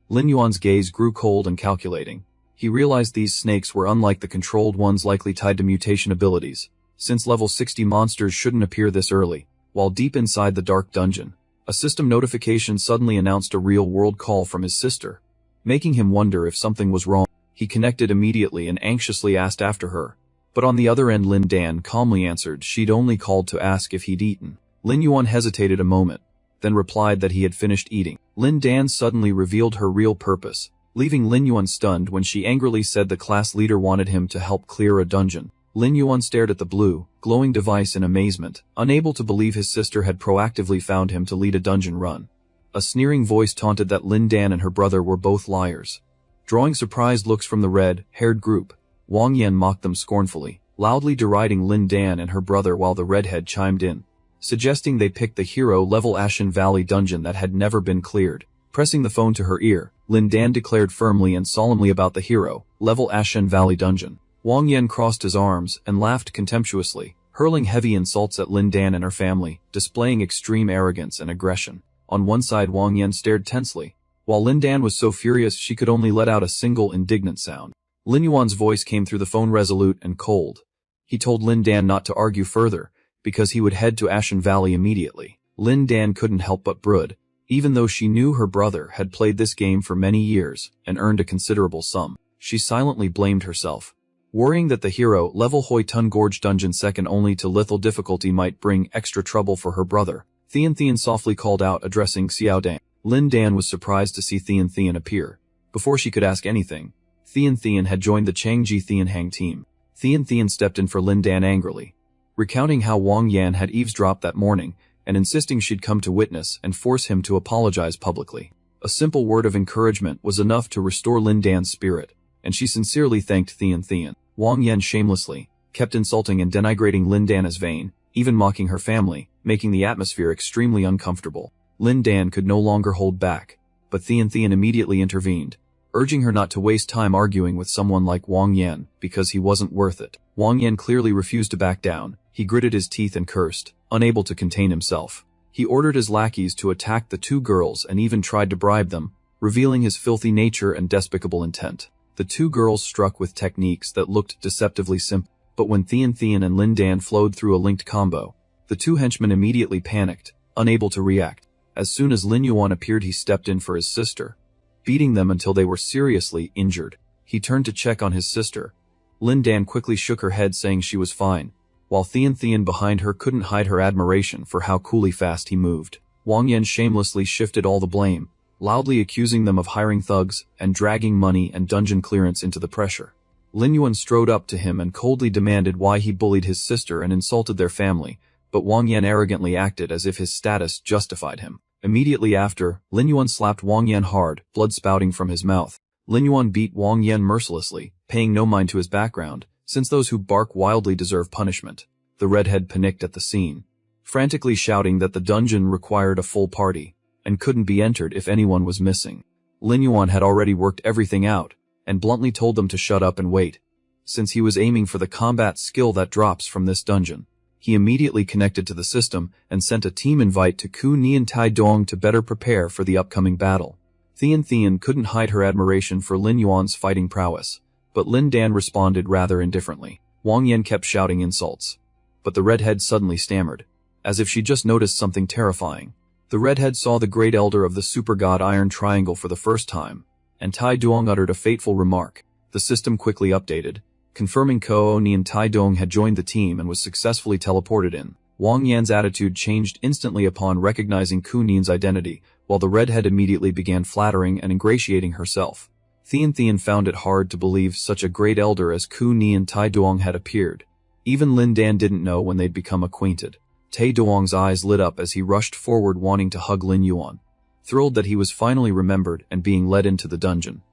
Lin Yuan's gaze grew cold and calculating. He realized these snakes were unlike the controlled ones likely tied to mutation abilities, since level 60 monsters shouldn't appear this early. While deep inside the dark dungeon, a system notification suddenly announced a real-world call from his sister, making him wonder if something was wrong. He connected immediately and anxiously asked after her, but on the other end Lin Dan calmly answered she'd only called to ask if he'd eaten. Lin Yuan hesitated a moment, then replied that he had finished eating. Lin Dan suddenly revealed her real purpose, leaving Lin Yuan stunned when she angrily said the class leader wanted him to help clear a dungeon. Lin Yuan stared at the blue, glowing device in amazement, unable to believe his sister had proactively found him to lead a dungeon run. A sneering voice taunted that Lin Dan and her brother were both liars. Drawing surprised looks from the red-haired group, Wang Yan mocked them scornfully, loudly deriding Lin Dan and her brother while the redhead chimed in, suggesting they pick the hero-level Ashen Valley dungeon that had never been cleared. Pressing the phone to her ear, Lin Dan declared firmly and solemnly about the hero-level Ashen Valley dungeon. Wang Yan crossed his arms and laughed contemptuously, hurling heavy insults at Lin Dan and her family, displaying extreme arrogance and aggression. On one side, Wang Yan stared tensely, while Lin Dan was so furious she could only let out a single indignant sound. Lin Yuan's voice came through the phone, resolute and cold. He told Lin Dan not to argue further, because he would head to Ashen Valley immediately. Lin Dan couldn't help but brood, even though she knew her brother had played this game for many years and earned a considerable sum. She silently blamed herself, worrying that the hero-level Hoi Tun Gorge dungeon second only to lethal difficulty might bring extra trouble for her brother. Thian softly called out, addressing Xiao Dan. Lin Dan was surprised to see Thian appear. Before she could ask anything, Thian had joined the Changji Thianhang team. Thian stepped in for Lin Dan angrily, recounting how Wang Yan had eavesdropped that morning and insisting she'd come to witness and force him to apologize publicly. A simple word of encouragement was enough to restore Lin Dan's spirit, and she sincerely thanked Thian. Wang Yan shamelessly kept insulting and denigrating Lin Dan as vain, even mocking her family, making the atmosphere extremely uncomfortable. Lin Dan could no longer hold back, but Thian immediately intervened, urging her not to waste time arguing with someone like Wang Yan because he wasn't worth it. Wang Yan clearly refused to back down. He gritted his teeth and cursed, unable to contain himself. He ordered his lackeys to attack the two girls and even tried to bribe them, revealing his filthy nature and despicable intent. The two girls struck with techniques that looked deceptively simple, but when Thian and Lin Dan flowed through a linked combo, the two henchmen immediately panicked, unable to react. As soon as Lin Yuan appeared, he stepped in for his sister, beating them until they were seriously injured. He turned to check on his sister. Lin Dan quickly shook her head, saying she was fine, while Thian behind her couldn't hide her admiration for how coolly fast he moved. Wang Yan shamelessly shifted all the blame, loudly accusing them of hiring thugs and dragging money and dungeon clearance into the pressure. Lin Yuan strode up to him and coldly demanded why he bullied his sister and insulted their family, but Wang Yan arrogantly acted as if his status justified him. Immediately after, Lin Yuan slapped Wang Yan hard, blood spouting from his mouth. Lin Yuan beat Wang Yan mercilessly, paying no mind to his background, since those who bark wildly deserve punishment. The redhead panicked at the scene, frantically shouting that the dungeon required a full party and couldn't be entered if anyone was missing. Lin Yuan had already worked everything out and bluntly told them to shut up and wait, since he was aiming for the combat skill that drops from this dungeon. He immediately connected to the system and sent a team invite to Ku Nian Tai Dong to better prepare for the upcoming battle. Thian couldn't hide her admiration for Lin Yuan's fighting prowess, but Lin Dan responded rather indifferently. Wang Yan kept shouting insults, but the redhead suddenly stammered, as if she just noticed something terrifying. The redhead saw the great elder of the super god Iron Triangle for the first time, and Tai Dong uttered a fateful remark. The system quickly updated, confirming Ko Nian Tai Dong had joined the team and was successfully teleported in. Wang Yan's attitude changed instantly upon recognizing Ku Nian's identity, while the redhead immediately began flattering and ingratiating herself. Thian found it hard to believe such a great elder as Ku Nian Tai Dong had appeared. Even Lin Dan didn't know when they'd become acquainted. Tai Dong's eyes lit up as he rushed forward, wanting to hug Lin Yuan, thrilled that he was finally remembered and being led into the dungeon.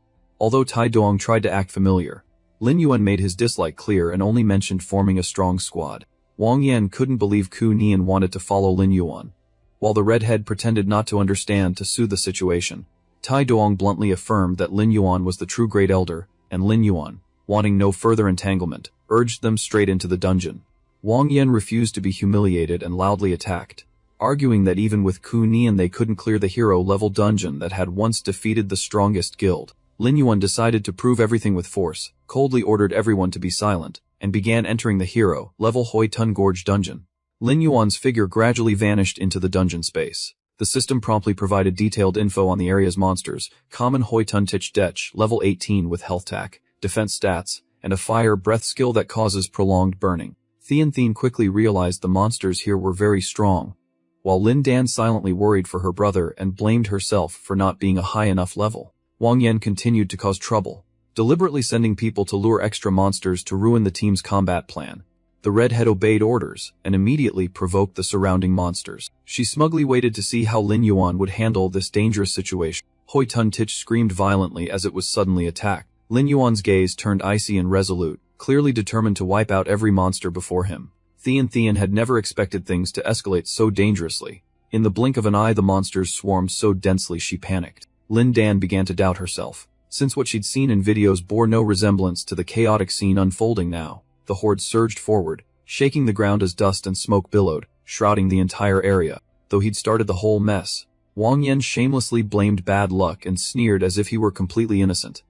Although Tai Dong tried to act familiar, Lin Yuan made his dislike clear and only mentioned forming a strong squad. Wang Yan couldn't believe Ku Nian wanted to follow Lin Yuan. While the redhead pretended not to understand to soothe the situation, Tai Dong bluntly affirmed that Lin Yuan was the true great elder, and Lin Yuan, wanting no further entanglement, urged them straight into the dungeon. Wang Yan refused to be humiliated and loudly attacked, arguing that even with Ku Nian they couldn't clear the hero-level dungeon that had once defeated the strongest guild. Lin Yuan decided to prove everything with force, coldly ordered everyone to be silent, and began entering the hero-level Hoi Tun Gorge dungeon. Lin Yuan's figure gradually vanished into the dungeon space. The system promptly provided detailed info on the area's monsters: common Hoi Tun Tich Dech, level 18 with health tac, defense stats, and a fire breath skill that causes prolonged burning. Thian quickly realized the monsters here were very strong, while Lin Dan silently worried for her brother and blamed herself for not being a high enough level. Wang Yan continued to cause trouble, deliberately sending people to lure extra monsters to ruin the team's combat plan. The redhead obeyed orders and immediately provoked the surrounding monsters. She smugly waited to see how Lin Yuan would handle this dangerous situation. Hoi Tun Tich screamed violently as it was suddenly attacked. Lin Yuan's gaze turned icy and resolute, clearly determined to wipe out every monster before him. Thean had never expected things to escalate so dangerously. In the blink of an eye the monsters swarmed so densely she panicked. Lin Dan began to doubt herself, since what she'd seen in videos bore no resemblance to the chaotic scene unfolding now. The horde surged forward, shaking the ground as dust and smoke billowed, shrouding the entire area. Though he'd started the whole mess, Wang Yan shamelessly blamed bad luck and sneered as if he were completely innocent.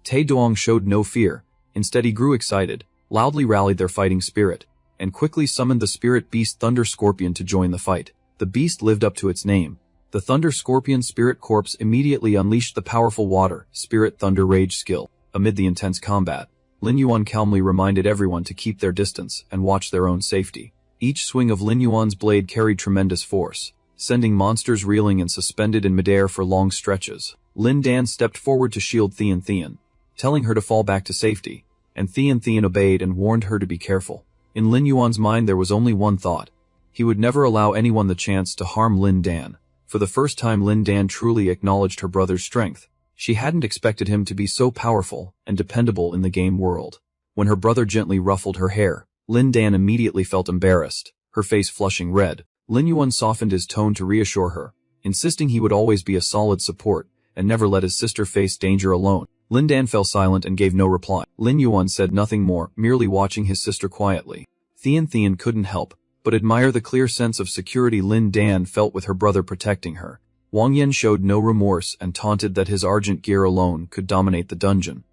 Tai Duong showed no fear. Instead he grew excited, loudly rallied their fighting spirit, and quickly summoned the spirit beast Thunder Scorpion to join the fight. The beast lived up to its name. The Thunder Scorpion Spirit Corpse immediately unleashed the powerful Water Spirit Thunder Rage skill. Amid the intense combat, Lin Yuan calmly reminded everyone to keep their distance and watch their own safety. Each swing of Lin Yuan's blade carried tremendous force, sending monsters reeling and suspended in midair for long stretches. Lin Dan stepped forward to shield Thean, telling her to fall back to safety, and Thean obeyed and warned her to be careful. In Lin Yuan's mind there was only one thought. He would never allow anyone the chance to harm Lin Dan. For the first time Lin Dan truly acknowledged her brother's strength. She hadn't expected him to be so powerful and dependable in the game world. When her brother gently ruffled her hair, Lin Dan immediately felt embarrassed, her face flushing red. Lin Yuan softened his tone to reassure her, insisting he would always be a solid support and never let his sister face danger alone. Lin Dan fell silent and gave no reply. Lin Yuan said nothing more, merely watching his sister quietly. Thean couldn't help but admire the clear sense of security Lin Dan felt with her brother protecting her. Wang Yan showed no remorse and taunted that his argent gear alone could dominate the dungeon,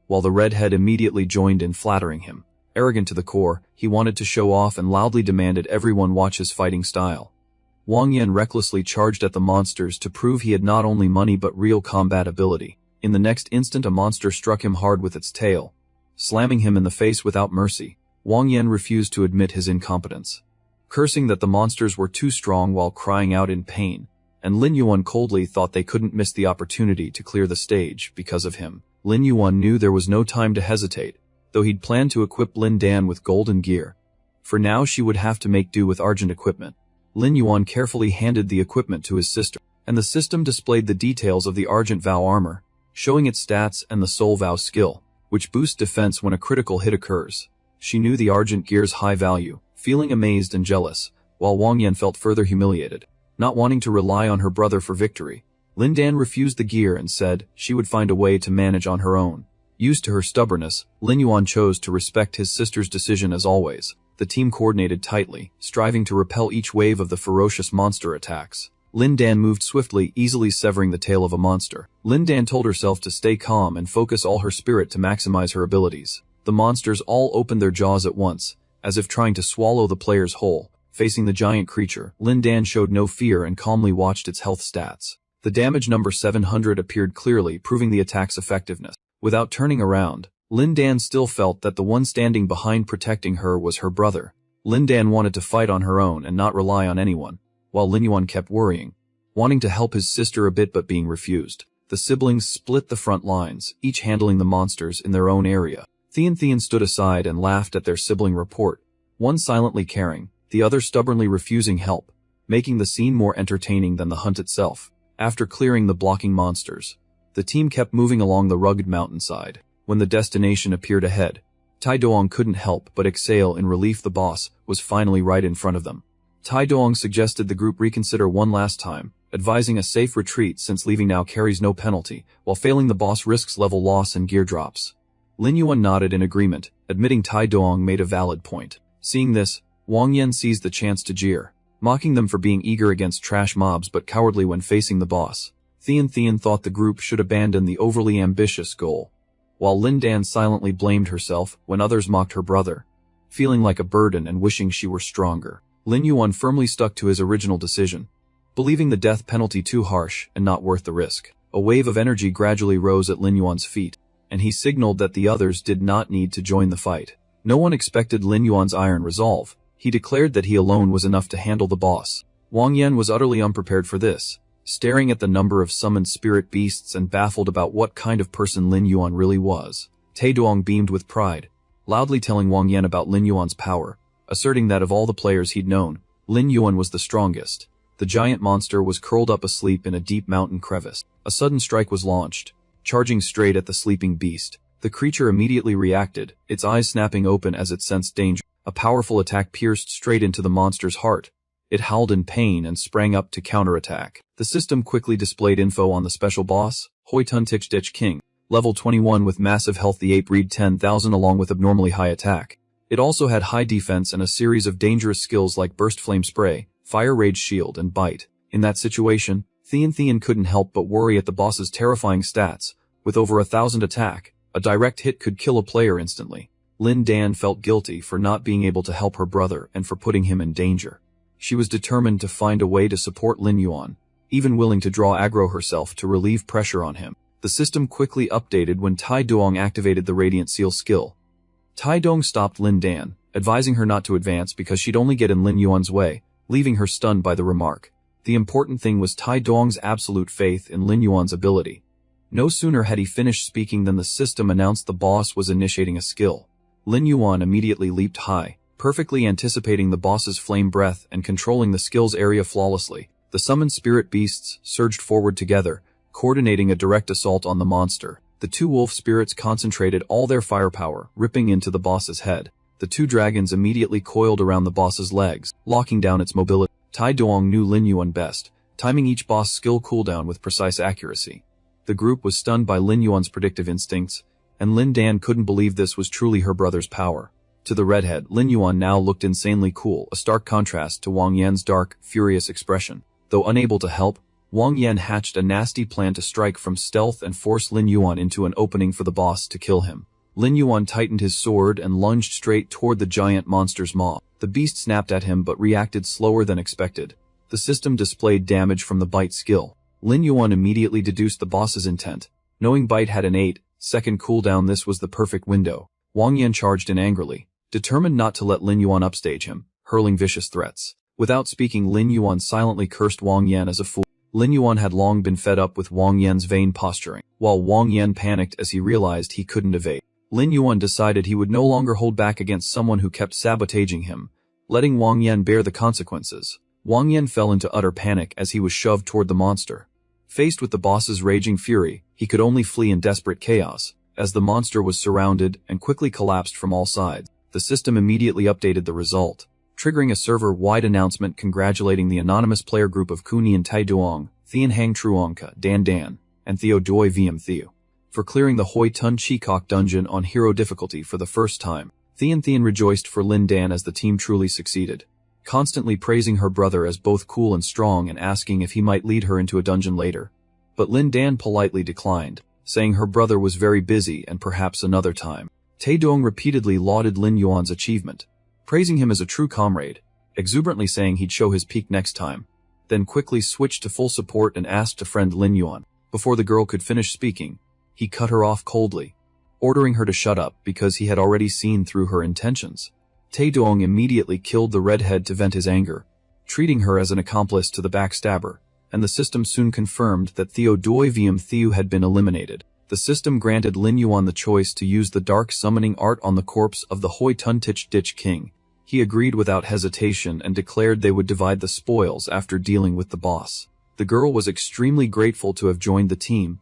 while the redhead immediately joined in flattering him. Arrogant to the core, he wanted to show off and loudly demanded everyone watch his fighting style. Wang Yan recklessly charged at the monsters to prove he had not only money but real combat ability. In the next instant a monster struck him hard with its tail, slamming him in the face without mercy. Wang Yan refused to admit his incompetence, cursing that the monsters were too strong while crying out in pain, and Lin Yuan coldly thought they couldn't miss the opportunity to clear the stage because of him. Lin Yuan knew there was no time to hesitate, though he'd planned to equip Lin Dan with golden gear. For now she would have to make do with argent equipment. Lin Yuan carefully handed the equipment to his sister, and the system displayed the details of the Argent Vow armor, showing its stats and the Soul Vow skill, which boosts defense when a critical hit occurs. She knew the Argent gear's high value, feeling amazed and jealous, while Wang Yan felt further humiliated. Not wanting to rely on her brother for victory, Lin Dan refused the gear and said she would find a way to manage on her own. Used to her stubbornness, Lin Yuan chose to respect his sister's decision as always. The team coordinated tightly, striving to repel each wave of the ferocious monster attacks. Lin Dan moved swiftly, easily severing the tail of a monster. Lin Dan told herself to stay calm and focus all her spirit to maximize her abilities. The monsters all opened their jaws at once, as if trying to swallow the players whole. Facing the giant creature, Lin Dan showed no fear and calmly watched its health stats. The damage number 700 appeared clearly, proving the attack's effectiveness. Without turning around, Lin Dan still felt that the one standing behind protecting her was her brother. Lin Dan wanted to fight on her own and not rely on anyone, while Lin Yuan kept worrying, wanting to help his sister a bit but being refused. The siblings split the front lines, each handling the monsters in their own area. Thean stood aside and laughed at their sibling report, one silently caring, the other stubbornly refusing help, making the scene more entertaining than the hunt itself. After clearing the blocking monsters, the team kept moving along the rugged mountainside. When the destination appeared ahead, Tai Doong couldn't help but exhale in relief. The boss was finally right in front of them. Tai Doong suggested the group reconsider one last time, advising a safe retreat since leaving now carries no penalty, while failing the boss risks level loss and gear drops. Lin Yuan nodded in agreement, admitting Tai Doong made a valid point. Seeing this, Wang Yan seized the chance to jeer, mocking them for being eager against trash mobs but cowardly when facing the boss. Thean thought the group should abandon the overly ambitious goal, while Lin Dan silently blamed herself when others mocked her brother, feeling like a burden and wishing she were stronger. Lin Yuan firmly stuck to his original decision, believing the death penalty too harsh and not worth the risk. A wave of energy gradually rose at Lin Yuan's feet, and he signaled that the others did not need to join the fight. No one expected Lin Yuan's iron resolve. He declared that he alone was enough to handle the boss. Wang Yan was utterly unprepared for this, staring at the number of summoned spirit beasts and baffled about what kind of person Lin Yuan really was. Taeduong beamed with pride, loudly telling Wang Yan about Lin Yuan's power, asserting that of all the players he'd known, Lin Yuan was the strongest. The giant monster was curled up asleep in a deep mountain crevice. A sudden strike was launched, charging straight at the sleeping beast. The creature immediately reacted, its eyes snapping open as it sensed danger. A powerful attack pierced straight into the monster's heart. It howled in pain and sprang up to counterattack. The system quickly displayed info on the special boss, Hoi Tun Tich Dich King, level 21 with massive health. The ape read 10,000 along with abnormally high attack. It also had high defense and a series of dangerous skills like Burst Flame Spray, Fire Rage Shield and Bite. In that situation, Thean couldn't help but worry at the boss's terrifying stats. With over 1,000 attack, a direct hit could kill a player instantly. Lin Dan felt guilty for not being able to help her brother and for putting him in danger. She was determined to find a way to support Lin Yuan, even willing to draw aggro herself to relieve pressure on him. The system quickly updated when Taeduong activated the Radiant Seal skill. Taeduong stopped Lin Dan, advising her not to advance because she'd only get in Lin Yuan's way, leaving her stunned by the remark. The important thing was Taeduong's absolute faith in Lin Yuan's ability. No sooner had he finished speaking than the system announced the boss was initiating a skill. Lin Yuan immediately leaped high, perfectly anticipating the boss's flame breath and controlling the skill's area flawlessly. The summoned spirit beasts surged forward together, coordinating a direct assault on the monster. The two wolf spirits concentrated all their firepower, ripping into the boss's head. The two dragons immediately coiled around the boss's legs, locking down its mobility. Taeduong knew Lin Yuan best, timing each boss skill cooldown with precise accuracy. The group was stunned by Lin Yuan's predictive instincts, and Lin Dan couldn't believe this was truly her brother's power. To the redhead, Lin Yuan now looked insanely cool, a stark contrast to Wang Yan's dark, furious expression. Though unable to help, Wang Yan hatched a nasty plan to strike from stealth and force Lin Yuan into an opening for the boss to kill him. Lin Yuan tightened his sword and lunged straight toward the giant monster's maw. The beast snapped at him but reacted slower than expected. The system displayed damage from the bite skill. Lin Yuan immediately deduced the boss's intent. Knowing bite had an 8-second cooldown, this was the perfect window. Wang Yan charged in angrily, determined not to let Lin Yuan upstage him, hurling vicious threats. Without speaking, Lin Yuan silently cursed Wang Yan as a fool. Lin Yuan had long been fed up with Wang Yan's vain posturing, while Wang Yan panicked as he realized he couldn't evade. Lin Yuan decided he would no longer hold back against someone who kept sabotaging him, letting Wang Yan bear the consequences. Wang Yan fell into utter panic as he was shoved toward the monster. Faced with the boss's raging fury, he could only flee in desperate chaos, as the monster was surrounded and quickly collapsed from all sides. The system immediately updated the result, triggering a server-wide announcement congratulating the anonymous player group of Kunian Taeduong, Thean Hang Truongka, Dan Dan, and Theo Doi VM Theo, for clearing the Hoi Tun Chikok dungeon on hero difficulty for the first time. Thean rejoiced for Lin Dan as the team truly succeeded, constantly praising her brother as both cool and strong and asking if he might lead her into a dungeon later. But Lin Dan politely declined, saying her brother was very busy and perhaps another time. Taeduong repeatedly lauded Lin Yuan's achievement, praising him as a true comrade, exuberantly saying he'd show his peak next time, then quickly switched to full support and asked to friend Lin Yuan. Before the girl could finish speaking, he cut her off coldly, ordering her to shut up because he had already seen through her intentions. Taeduong immediately killed the redhead to vent his anger, treating her as an accomplice to the backstabber, and the system soon confirmed that Theo Doi VM Theo had been eliminated. The system granted Lin Yuan the choice to use the dark summoning art on the corpse of the Hoi Tun Tich Dich King. He agreed without hesitation and declared they would divide the spoils after dealing with the boss. The girl was extremely grateful to have joined the team,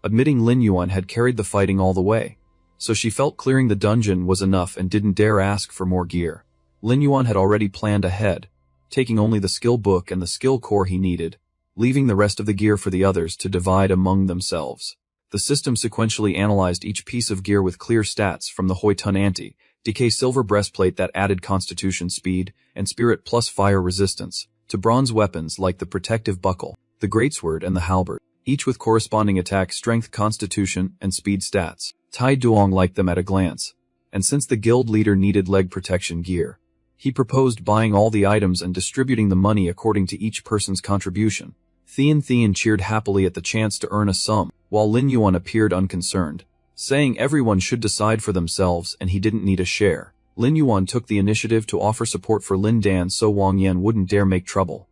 admitting Lin Yuan had carried the fighting all the way, so she felt clearing the dungeon was enough and didn't dare ask for more gear. Lin Yuan had already planned ahead, taking only the skill book and the skill core he needed, leaving the rest of the gear for the others to divide among themselves. The system sequentially analyzed each piece of gear with clear stats from the Hoi Tun Anti-Decay silver breastplate that added constitution speed and spirit plus fire resistance, to bronze weapons like the protective buckle, the greatsword and the halberd, each with corresponding attack strength, constitution, and speed stats. Taeduong liked them at a glance, and since the guild leader needed leg protection gear, he proposed buying all the items and distributing the money according to each person's contribution. Thean cheered happily at the chance to earn a sum, while Lin Yuan appeared unconcerned, saying everyone should decide for themselves and he didn't need a share. Lin Yuan took the initiative to offer support for Lin Dan so Wang Yan wouldn't dare make trouble.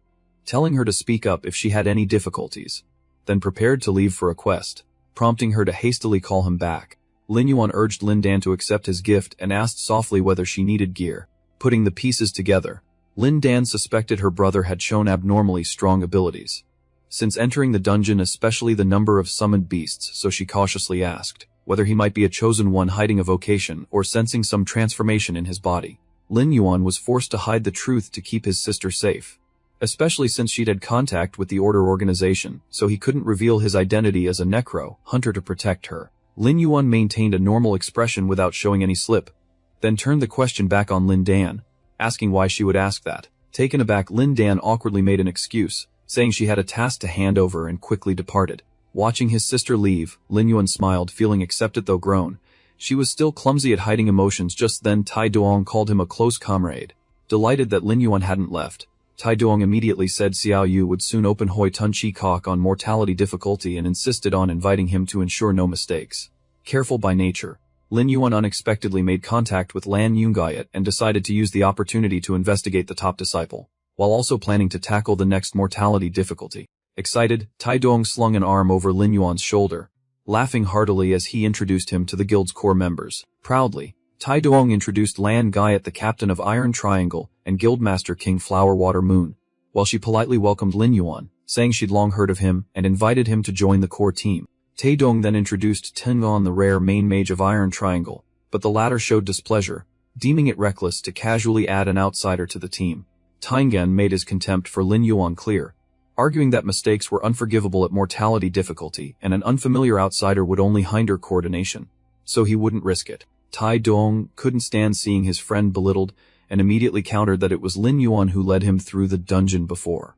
telling her to speak up if she had any difficulties, then prepared to leave for a quest, prompting her to hastily call him back. Lin Yuan urged Lin Dan to accept his gift and asked softly whether she needed gear. Putting the pieces together, Lin Dan suspected her brother had shown abnormally strong abilities since entering the dungeon, especially the number of summoned beasts, so she cautiously asked whether he might be a chosen one hiding a vocation or sensing some transformation in his body. Lin Yuan was forced to hide the truth to keep his sister safe, especially since she'd had contact with the Order organization, so he couldn't reveal his identity as a necro hunter to protect her. Lin Yuan maintained a normal expression without showing any slip, then turned the question back on Lin Dan, asking why she would ask that. Taken aback, Lin Dan awkwardly made an excuse, saying she had a task to hand over, and quickly departed. Watching his sister leave, Lin Yuan smiled, feeling accepted though grown. She was still clumsy at hiding emotions. Just then Tai Duong called him a close comrade. Delighted that Lin Yuan hadn't left, Tai Duong immediately said Xiao Yu would soon open Hoi Tun Chi Kok on mortality difficulty and insisted on inviting him to ensure no mistakes. Careful by nature, Lin Yuan unexpectedly made contact with Lan Yunggayat and decided to use the opportunity to investigate the top disciple, while also planning to tackle the next mortality difficulty. Excited, Tai Duong slung an arm over Lin Yuan's shoulder, laughing heartily as he introduced him to the guild's core members. Proudly, Tai Duong introduced Lan Gayat, the captain of Iron Triangle, and Guildmaster King Flowerwater Moon, while she politely welcomed Lin Yuan, saying she'd long heard of him and invited him to join the core team. Tai Duong then introduced Tengon, the rare main mage of Iron Triangle, but the latter showed displeasure, deeming it reckless to casually add an outsider to the team. Tengen made his contempt for Lin Yuan clear, arguing that mistakes were unforgivable at mortality difficulty and an unfamiliar outsider would only hinder coordination, so he wouldn't risk it. Tai Duong couldn't stand seeing his friend belittled and immediately countered that it was Lin Yuan who led him through the dungeon before.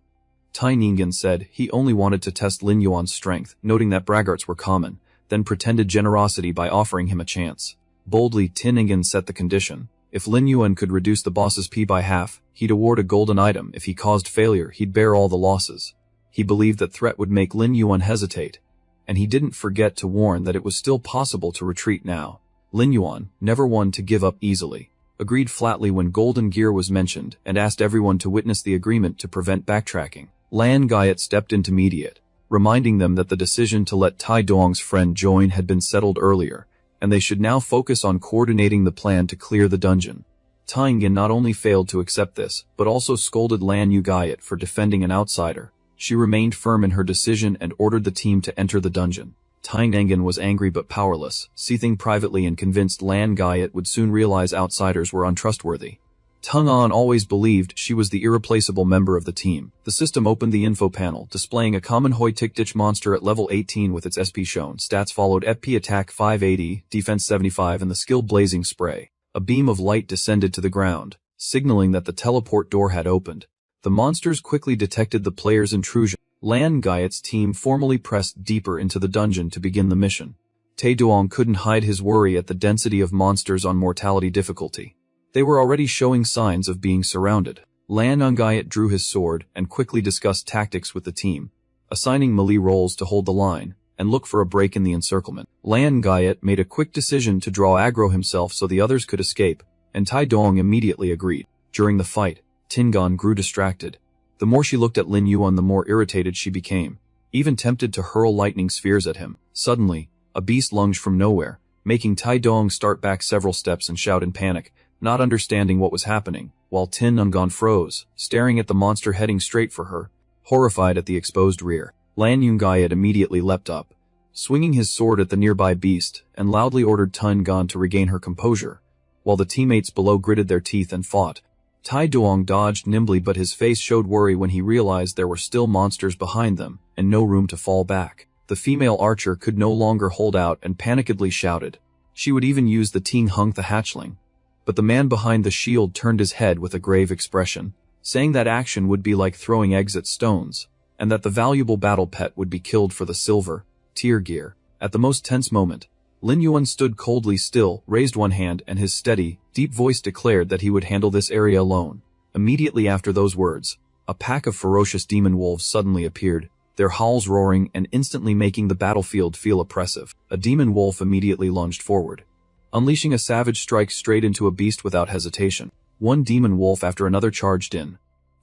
Tai Ningen said he only wanted to test Lin Yuan's strength, noting that braggarts were common, then pretended generosity by offering him a chance. Boldly, Tin Ningen set the condition: if Lin Yuan could reduce the boss's P by half, he'd award a golden item. If he caused failure, he'd bear all the losses. He believed that threat would make Lin Yuan hesitate, and he didn't forget to warn that it was still possible to retreat now. Lin Yuan, never one to give up easily, agreed flatly when golden gear was mentioned and asked everyone to witness the agreement to prevent backtracking. Lan Gayat stepped intermediate, reminding them that the decision to let Tai Duong's friend join had been settled earlier, and they should now focus on coordinating the plan to clear the dungeon. Tengen not only failed to accept this, but also scolded Lan Yunggayat for defending an outsider. She remained firm in her decision and ordered the team to enter the dungeon. Tengen was angry but powerless, seething privately and convinced Lan Gayat would soon realize outsiders were untrustworthy. Tung An always believed she was the irreplaceable member of the team. The system opened the info panel, displaying a common Hoi Tik Ditch monster at level 18 with its SP shown. Stats followed: FP attack 580, defense 75, and the skill Blazing Spray. A beam of light descended to the ground, signaling that the teleport door had opened. The monsters quickly detected the player's intrusion. Lan Gayat's team formally pressed deeper into the dungeon to begin the mission. Tai Duong couldn't hide his worry at the density of monsters on mortality difficulty. They were already showing signs of being surrounded. Lan Yunggayat drew his sword and quickly discussed tactics with the team, assigning melee roles to hold the line and look for a break in the encirclement. Lan Gayat made a quick decision to draw aggro himself so the others could escape, and Tai Duong immediately agreed. During the fight, Tingon grew distracted. The more she looked at Lin Yuan, the more irritated she became, even tempted to hurl lightning spheres at him. Suddenly, a beast lunged from nowhere, making Tai Duong start back several steps and shout in panic, not understanding what was happening, while Tin Nungon froze, staring at the monster heading straight for her, horrified at the exposed rear. Lan Yunggayat immediately leapt up, swinging his sword at the nearby beast, and loudly ordered Tungon to regain her composure, while the teammates below gritted their teeth and fought. Tai Duong dodged nimbly, but his face showed worry when he realized there were still monsters behind them, and no room to fall back. The female archer could no longer hold out and panikedly shouted. She would even use the Ting Hung the hatchling. But the man behind the shield turned his head with a grave expression, saying that action would be like throwing eggs at stones, and that the valuable battle pet would be killed for the silver tier gear. At the most tense moment, Lin Yuan stood coldly still, raised one hand, and his steady, deep voice declared that he would handle this area alone. Immediately after those words, a pack of ferocious demon wolves suddenly appeared, their howls roaring and instantly making the battlefield feel oppressive. A demon wolf immediately lunged forward, unleashing a savage strike straight into a beast without hesitation. One demon wolf after another charged in,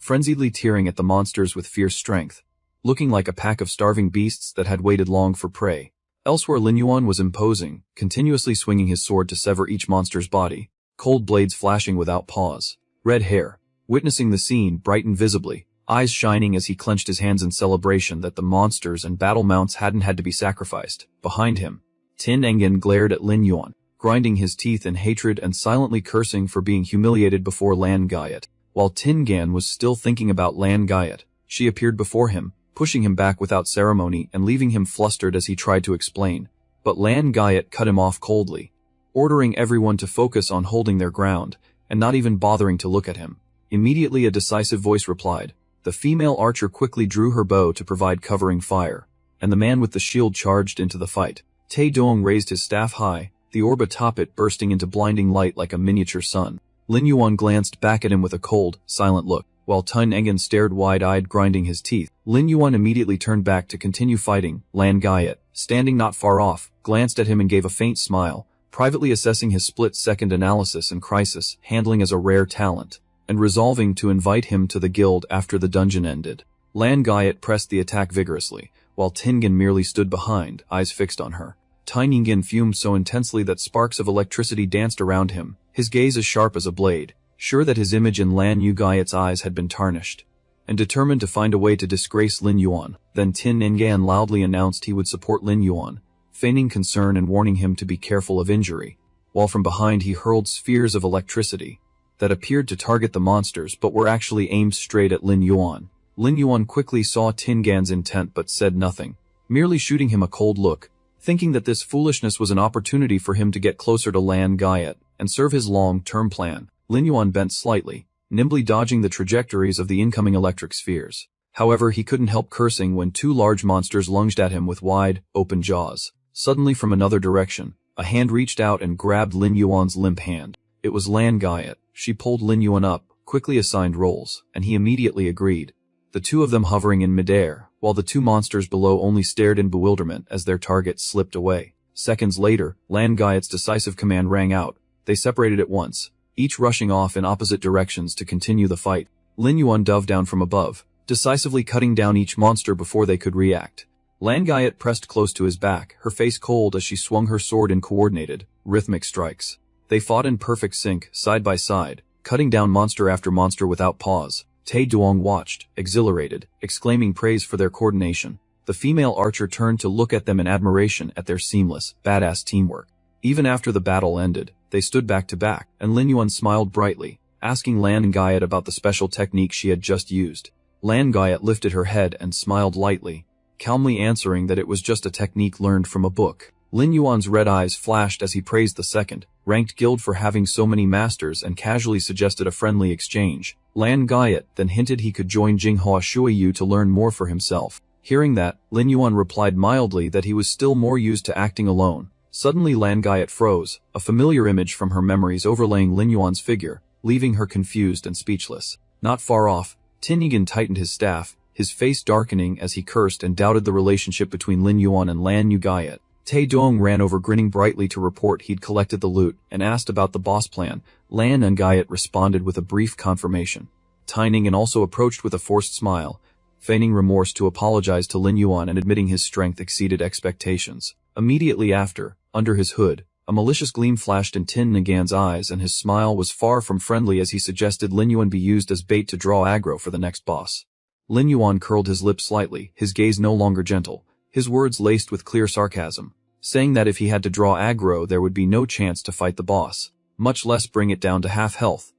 frenziedly tearing at the monsters with fierce strength, looking like a pack of starving beasts that had waited long for prey. Elsewhere, Lin Yuan was imposing, continuously swinging his sword to sever each monster's body, cold blades flashing without pause. Red hair, witnessing the scene, brightened visibly, eyes shining as he clenched his hands in celebration that the monsters and battle mounts hadn't had to be sacrificed. Behind him, Tin Engen glared at Lin Yuan, grinding his teeth in hatred and silently cursing for being humiliated before Lan Gaiet. While Tin Gan was still thinking about Lan Gaiet, she appeared before him, pushing him back without ceremony and leaving him flustered as he tried to explain. But Lan Gaiet cut him off coldly, ordering everyone to focus on holding their ground, and not even bothering to look at him. Immediately a decisive voice replied. The female archer quickly drew her bow to provide covering fire, and the man with the shield charged into the fight. Tae Dong raised his staff high, the orb atop it bursting into blinding light like a miniature sun. Lin Yuan glanced back at him with a cold, silent look, while Tin Engen stared wide-eyed, grinding his teeth. Lin Yuan immediately turned back to continue fighting. Lan Gaiet, standing not far off, glanced at him and gave a faint smile, privately assessing his split-second analysis and crisis handling as a rare talent, and resolving to invite him to the guild after the dungeon ended. Lan Gaiet pressed the attack vigorously, while Tingen merely stood behind, eyes fixed on her. Tingen fumed so intensely that sparks of electricity danced around him, his gaze as sharp as a blade, sure that his image in Lan Gaiet's eyes had been tarnished, and determined to find a way to disgrace Lin Yuan. Then Tin Engan loudly announced he would support Lin Yuan, feigning concern and warning him to be careful of injury, while from behind he hurled spheres of electricity that appeared to target the monsters but were actually aimed straight at Lin Yuan. Lin Yuan quickly saw Tingan's intent but said nothing, merely shooting him a cold look, thinking that this foolishness was an opportunity for him to get closer to Lan Gaiet and serve his long-term plan. Lin Yuan bent slightly, nimbly dodging the trajectories of the incoming electric spheres. However, he couldn't help cursing when two large monsters lunged at him with wide, open jaws. Suddenly from another direction, a hand reached out and grabbed Lin Yuan's limp hand. It was Lan Gaiet. She pulled Lin Yuan up, quickly assigned roles, and he immediately agreed, the two of them hovering in midair, while the two monsters below only stared in bewilderment as their targets slipped away. Seconds later, Lan Gaiet's decisive command rang out. They separated at once, each rushing off in opposite directions to continue the fight. Lin Yuan dove down from above, decisively cutting down each monster before they could react. Lan Gaiet pressed close to his back, her face cold as she swung her sword in coordinated, rhythmic strikes. They fought in perfect sync, side by side, cutting down monster after monster without pause. Tae Duong watched, exhilarated, exclaiming praise for their coordination. The female archer turned to look at them in admiration at their seamless, badass teamwork. Even after the battle ended, they stood back to back, and Lin Yuan smiled brightly, asking Lan Gaiet about the special technique she had just used. Lan Gaiet lifted her head and smiled lightly, calmly answering that it was just a technique learned from a book. Lin Yuan's red eyes flashed as he praised the second-ranked guild for having so many masters and casually suggested a friendly exchange. Lan Gaiet then hinted he could join Jinghua Shuiyu to learn more for himself. Hearing that, Lin Yuan replied mildly that he was still more used to acting alone. Suddenly Lan Gaiet froze, a familiar image from her memories overlaying Lin Yuan's figure, leaving her confused and speechless. Not far off, Tinigan tightened his staff, his face darkening as he cursed and doubted the relationship between Lin Yuan and Lan Gaiet. Tae Dong ran over grinning brightly to report he'd collected the loot and asked about the boss plan. Lan Gaiet responded with a brief confirmation. Tainingen also approached with a forced smile, feigning remorse to apologize to Lin Yuan and admitting his strength exceeded expectations. Immediately after, under his hood, a malicious gleam flashed in Tin Nagan's eyes and his smile was far from friendly as he suggested Lin Yuan be used as bait to draw aggro for the next boss. Lin Yuan curled his lips slightly, his gaze no longer gentle, his words laced with clear sarcasm, saying that if he had to draw aggro there would be no chance to fight the boss, much less bring it down to half health,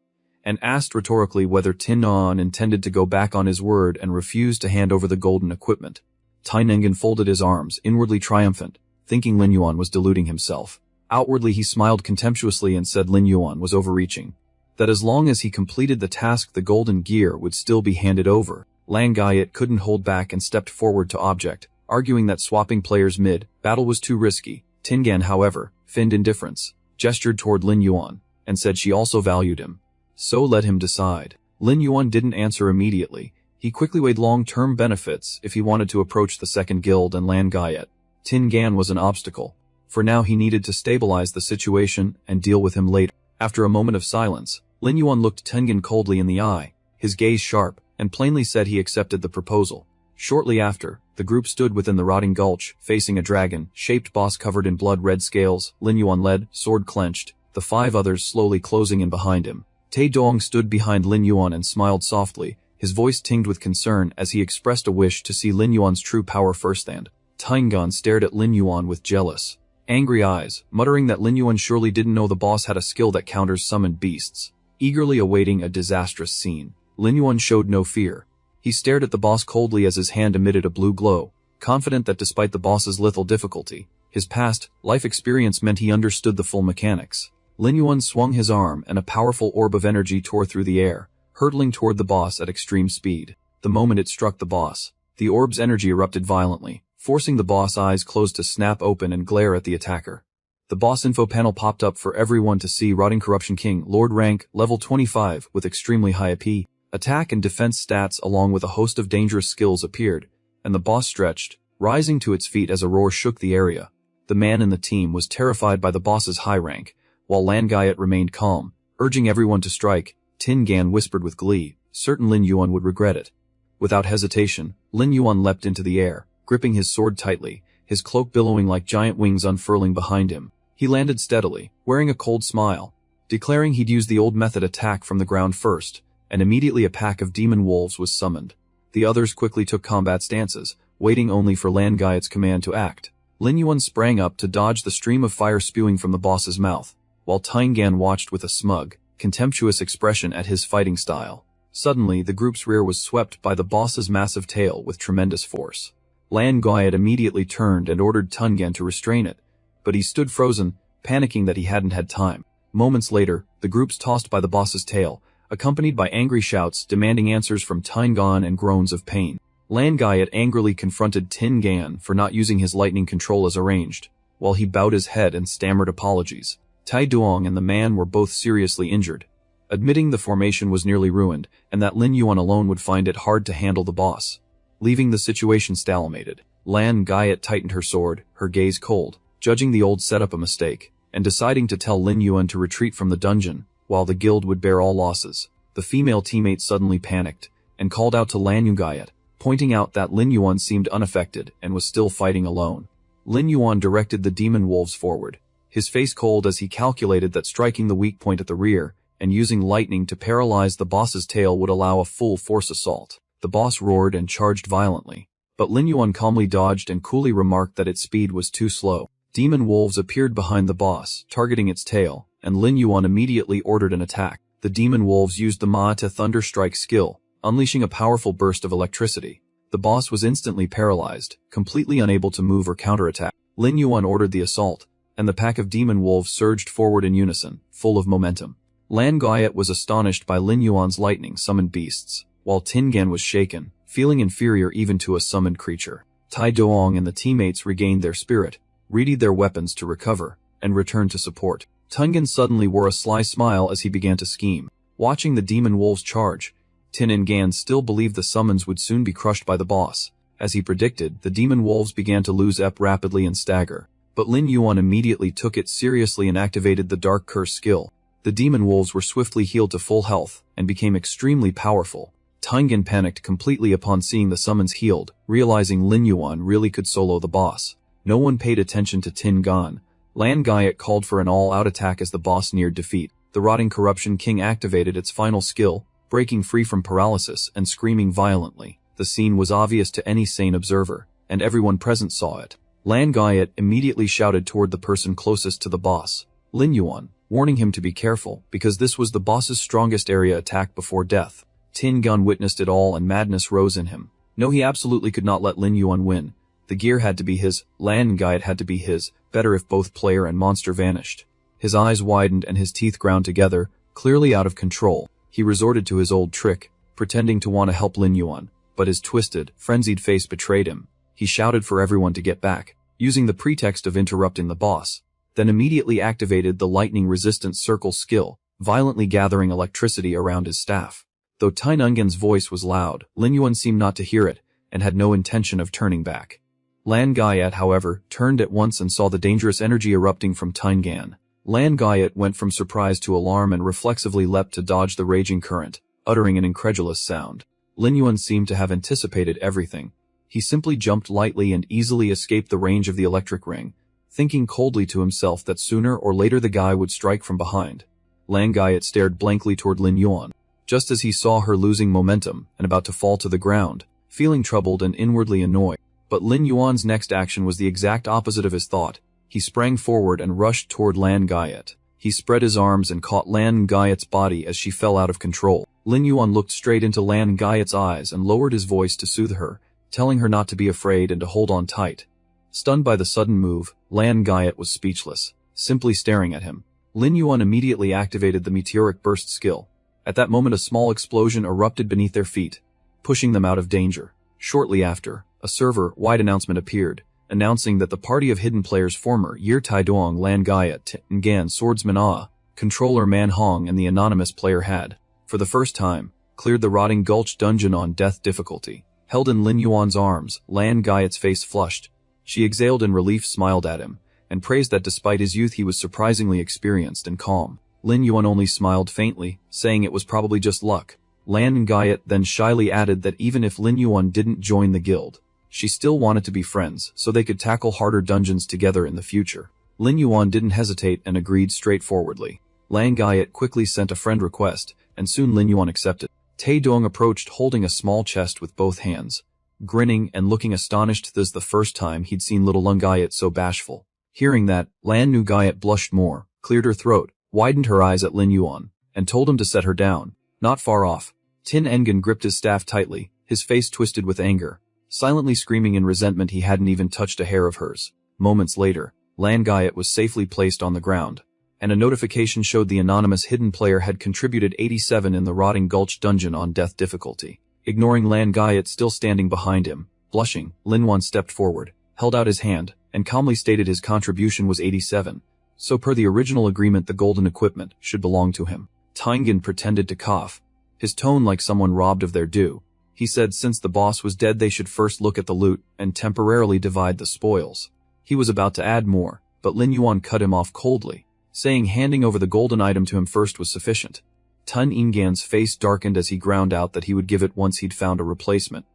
and asked rhetorically whether Tin Nan intended to go back on his word and refuse to hand over the golden equipment. Tainingen folded his arms, inwardly triumphant, thinking Lin Yuan was deluding himself. Outwardly he smiled contemptuously and said Lin Yuan was overreaching, that as long as he completed the task the golden gear would still be handed over. Lan Gaiet couldn't hold back and stepped forward to object, arguing that swapping players mid-battle was too risky. Tingan, however, feigned indifference, gestured toward Lin Yuan, and said she also valued him. So let him decide. Lin Yuan didn't answer immediately. He quickly weighed long-term benefits if he wanted to approach the second guild and Lan Gaiet. Tingan was an obstacle. For now he needed to stabilize the situation and deal with him later. After a moment of silence, Lin Yuan looked Tengen coldly in the eye, his gaze sharp, and plainly said he accepted the proposal. Shortly after, the group stood within the rotting gulch, facing a dragon-shaped boss covered in blood-red scales. Lin Yuan led, sword clenched, the 5 others slowly closing in behind him. Tai Dong stood behind Lin Yuan and smiled softly, his voice tinged with concern as he expressed a wish to see Lin Yuan's true power firsthand. Tingan stared at Lin Yuan with jealous, angry eyes, muttering that Lin Yuan surely didn't know the boss had a skill that counters summoned beasts. Eagerly awaiting a disastrous scene, Lin Yuan showed no fear. He stared at the boss coldly as his hand emitted a blue glow, confident that despite the boss's lethal difficulty, his past life experience meant he understood the full mechanics. Lin Yuan swung his arm and a powerful orb of energy tore through the air, hurtling toward the boss at extreme speed. The moment it struck the boss, the orb's energy erupted violently, forcing the boss' eyes closed to snap open and glare at the attacker. The boss info panel popped up for everyone to see. Rotting Corruption King, Lord rank, level 25, with extremely high AP, attack and defense stats along with a host of dangerous skills appeared, and the boss stretched, rising to its feet as a roar shook the area. The man in the team was terrified by the boss's high rank, while Lan Gaiet remained calm, urging everyone to strike. Tin Gan whispered with glee, certain Lin Yuan would regret it. Without hesitation, Lin Yuan leapt into the air, gripping his sword tightly, his cloak billowing like giant wings unfurling behind him. He landed steadily, wearing a cold smile, declaring he'd use the old method attack from the ground first, and immediately a pack of demon wolves was summoned. The others quickly took combat stances, waiting only for Lan Gaiet's command to act. Lin Yuan sprang up to dodge the stream of fire spewing from the boss's mouth, while Tingan watched with a smug, contemptuous expression at his fighting style. Suddenly, the group's rear was swept by the boss's massive tail with tremendous force. Lan Gaiet immediately turned and ordered Tingan to restrain it, but he stood frozen, panicking that he hadn't had time. Moments later, the groups tossed by the boss's tail, accompanied by angry shouts demanding answers from Tingan and groans of pain. Lan Gaiet angrily confronted Tin Gan for not using his lightning control as arranged, while he bowed his head and stammered apologies. Tai Duong and the man were both seriously injured, admitting the formation was nearly ruined and that Lin Yuan alone would find it hard to handle the boss. Leaving the situation stalemated, Lan Gaiet tightened her sword, her gaze cold, judging the old setup a mistake, and deciding to tell Lin Yuan to retreat from the dungeon, while the guild would bear all losses. The female teammate suddenly panicked, and called out to Lan Gaiet, pointing out that Lin Yuan seemed unaffected and was still fighting alone. Lin Yuan directed the demon wolves forward, his face cold as he calculated that striking the weak point at the rear, and using lightning to paralyze the boss's tail would allow a full force assault. The boss roared and charged violently, but Lin Yuan calmly dodged and coolly remarked that its speed was too slow. Demon wolves appeared behind the boss, targeting its tail, and Lin Yuan immediately ordered an attack. The demon wolves used the Ma'ata Thunder Strike skill, unleashing a powerful burst of electricity. The boss was instantly paralyzed, completely unable to move or counterattack. Lin Yuan ordered the assault, and the pack of demon wolves surged forward in unison, full of momentum. Lan Gaiet was astonished by Lin Yuan's lightning-summoned beasts, while Tingan was shaken, feeling inferior even to a summoned creature. Tai Duong and the teammates regained their spirit, readied their weapons to recover, and returned to support. Tingan suddenly wore a sly smile as he began to scheme. Watching the demon wolves charge, Tin and Gan still believed the summons would soon be crushed by the boss. As he predicted, the demon wolves began to lose EP rapidly and stagger, but Lin Yuan immediately took it seriously and activated the Dark Curse skill. The demon wolves were swiftly healed to full health and became extremely powerful. Tingan panicked completely upon seeing the summons healed, realizing Lin Yuan really could solo the boss. No one paid attention to Tingan. Lan Gaiet called for an all-out attack as the boss neared defeat. The Rotting Corruption King activated its final skill, breaking free from paralysis and screaming violently. The scene was obvious to any sane observer, and everyone present saw it. Lan Gaiet immediately shouted toward the person closest to the boss, Lin Yuan, warning him to be careful because this was the boss's strongest area attack before death. Tin Gun witnessed it all and madness rose in him. No, he absolutely could not let Lin Yuan win. The gear had to be his, Lan Gaiet had to be his, better if both player and monster vanished. His eyes widened and his teeth ground together, clearly out of control. He resorted to his old trick, pretending to want to help Lin Yuan, but his twisted, frenzied face betrayed him. He shouted for everyone to get back, using the pretext of interrupting the boss, then immediately activated the lightning-resistant circle skill, violently gathering electricity around his staff. Though Tinungan's voice was loud, Lin Yuan seemed not to hear it, and had no intention of turning back. Lan Gaiet, however, turned at once and saw the dangerous energy erupting from Tingan. Lan Gaiet went from surprise to alarm and reflexively leapt to dodge the raging current, uttering an incredulous sound. Lin Yuan seemed to have anticipated everything. He simply jumped lightly and easily escaped the range of the electric ring, thinking coldly to himself that sooner or later the guy would strike from behind. Lan Gaiet stared blankly toward Lin Yuan, just as he saw her losing momentum and about to fall to the ground, feeling troubled and inwardly annoyed. But Lin Yuan's next action was the exact opposite of his thought. He sprang forward and rushed toward Lan Gaiet. He spread his arms and caught Lan Gaiet's body as she fell out of control. Lin Yuan looked straight into Lan Gaiet's eyes and lowered his voice to soothe her, telling her not to be afraid and to hold on tight. Stunned by the sudden move, Lan Gaiet was speechless, simply staring at him. Lin Yuan immediately activated the meteoric burst skill. At that moment a small explosion erupted beneath their feet, pushing them out of danger. Shortly after, a server-wide announcement appeared, announcing that the party of hidden players former Year Taidong Lan Gaiet, Ngan Swordsman Ah, controller Man Hong and the anonymous player had, for the first time, cleared the Rotting Gulch dungeon on death difficulty. Held in Lin Yuan's arms, Lan Gaiet's face flushed. She exhaled in relief, smiled at him, and praised that despite his youth he was surprisingly experienced and calm. Lin Yuan only smiled faintly, saying it was probably just luck. Lan Gaiet then shyly added that even if Lin Yuan didn't join the guild, she still wanted to be friends so they could tackle harder dungeons together in the future. Lin Yuan didn't hesitate and agreed straightforwardly. Lan Gaiet quickly sent a friend request, and soon Lin Yuan accepted. Taidong approached holding a small chest with both hands, grinning and looking astonished. This the first time he'd seen little Lun Gaiet so bashful. Hearing that, Lan Nu Gaiet blushed more, cleared her throat, widened her eyes at Lin Yuan, and told him to set her down. Not far off, Tin Engan gripped his staff tightly, his face twisted with anger, silently screaming in resentment he hadn't even touched a hair of hers. Moments later, Lan Gaiet was safely placed on the ground, and a notification showed the anonymous hidden player had contributed 87 in the Rotting Gulch dungeon on death difficulty. Ignoring Lan Gaiet still standing behind him, blushing, Lin Yuan stepped forward, held out his hand, and calmly stated his contribution was 87. So per the original agreement the golden equipment should belong to him. Tingan pretended to cough, his tone like someone robbed of their due. He said since the boss was dead they should first look at the loot and temporarily divide the spoils. He was about to add more, but Lin Yuan cut him off coldly, saying handing over the golden item to him first was sufficient. Tun Ingan's face darkened as he ground out that he would give it once he'd found a replacement.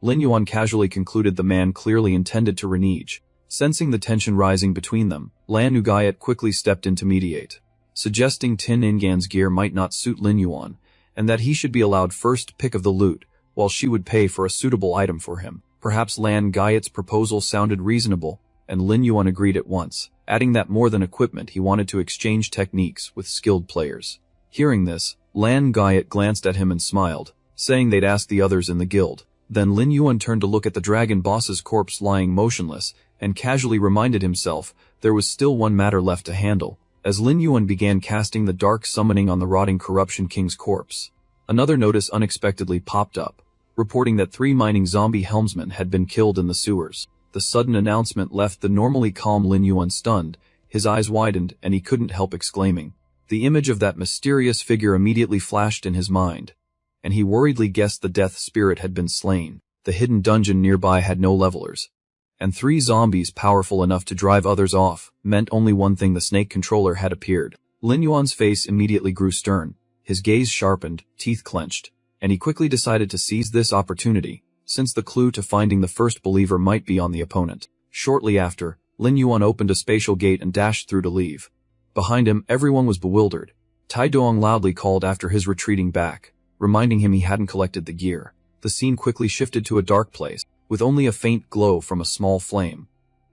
Lin Yuan casually concluded the man clearly intended to renege. Sensing the tension rising between them, Lan Nu Gaiet quickly stepped in to mediate, suggesting Tin Ingan's gear might not suit Lin Yuan, and that he should be allowed first pick of the loot, while she would pay for a suitable item for him. Perhaps Lan Gaiet's proposal sounded reasonable, and Lin Yuan agreed at once, adding that more than equipment he wanted to exchange techniques with skilled players. Hearing this, Lan Gaiet glanced at him and smiled, saying they'd ask the others in the guild. Then Lin Yuan turned to look at the dragon boss's corpse lying motionless, and casually reminded himself there was still one matter left to handle, as Lin Yuan began casting the dark summoning on the rotting Corruption King's corpse. Another notice unexpectedly popped up, reporting that 3 mining zombie helmsmen had been killed in the sewers. The sudden announcement left the normally calm Lin Yuan stunned, his eyes widened and he couldn't help exclaiming. The image of that mysterious figure immediately flashed in his mind, and he worriedly guessed the death spirit had been slain. The hidden dungeon nearby had no levelers, and 3 zombies powerful enough to drive others off meant only one thing: the snake controller had appeared. Lin Yuan's face immediately grew stern, his gaze sharpened, teeth clenched, and he quickly decided to seize this opportunity, since the clue to finding the first believer might be on the opponent. Shortly after, Lin Yuan opened a spatial gate and dashed through to leave. Behind him, everyone was bewildered. Tai Doong loudly called after his retreating back, reminding him he hadn't collected the gear. The scene quickly shifted to a dark place, with only a faint glow from a small flame.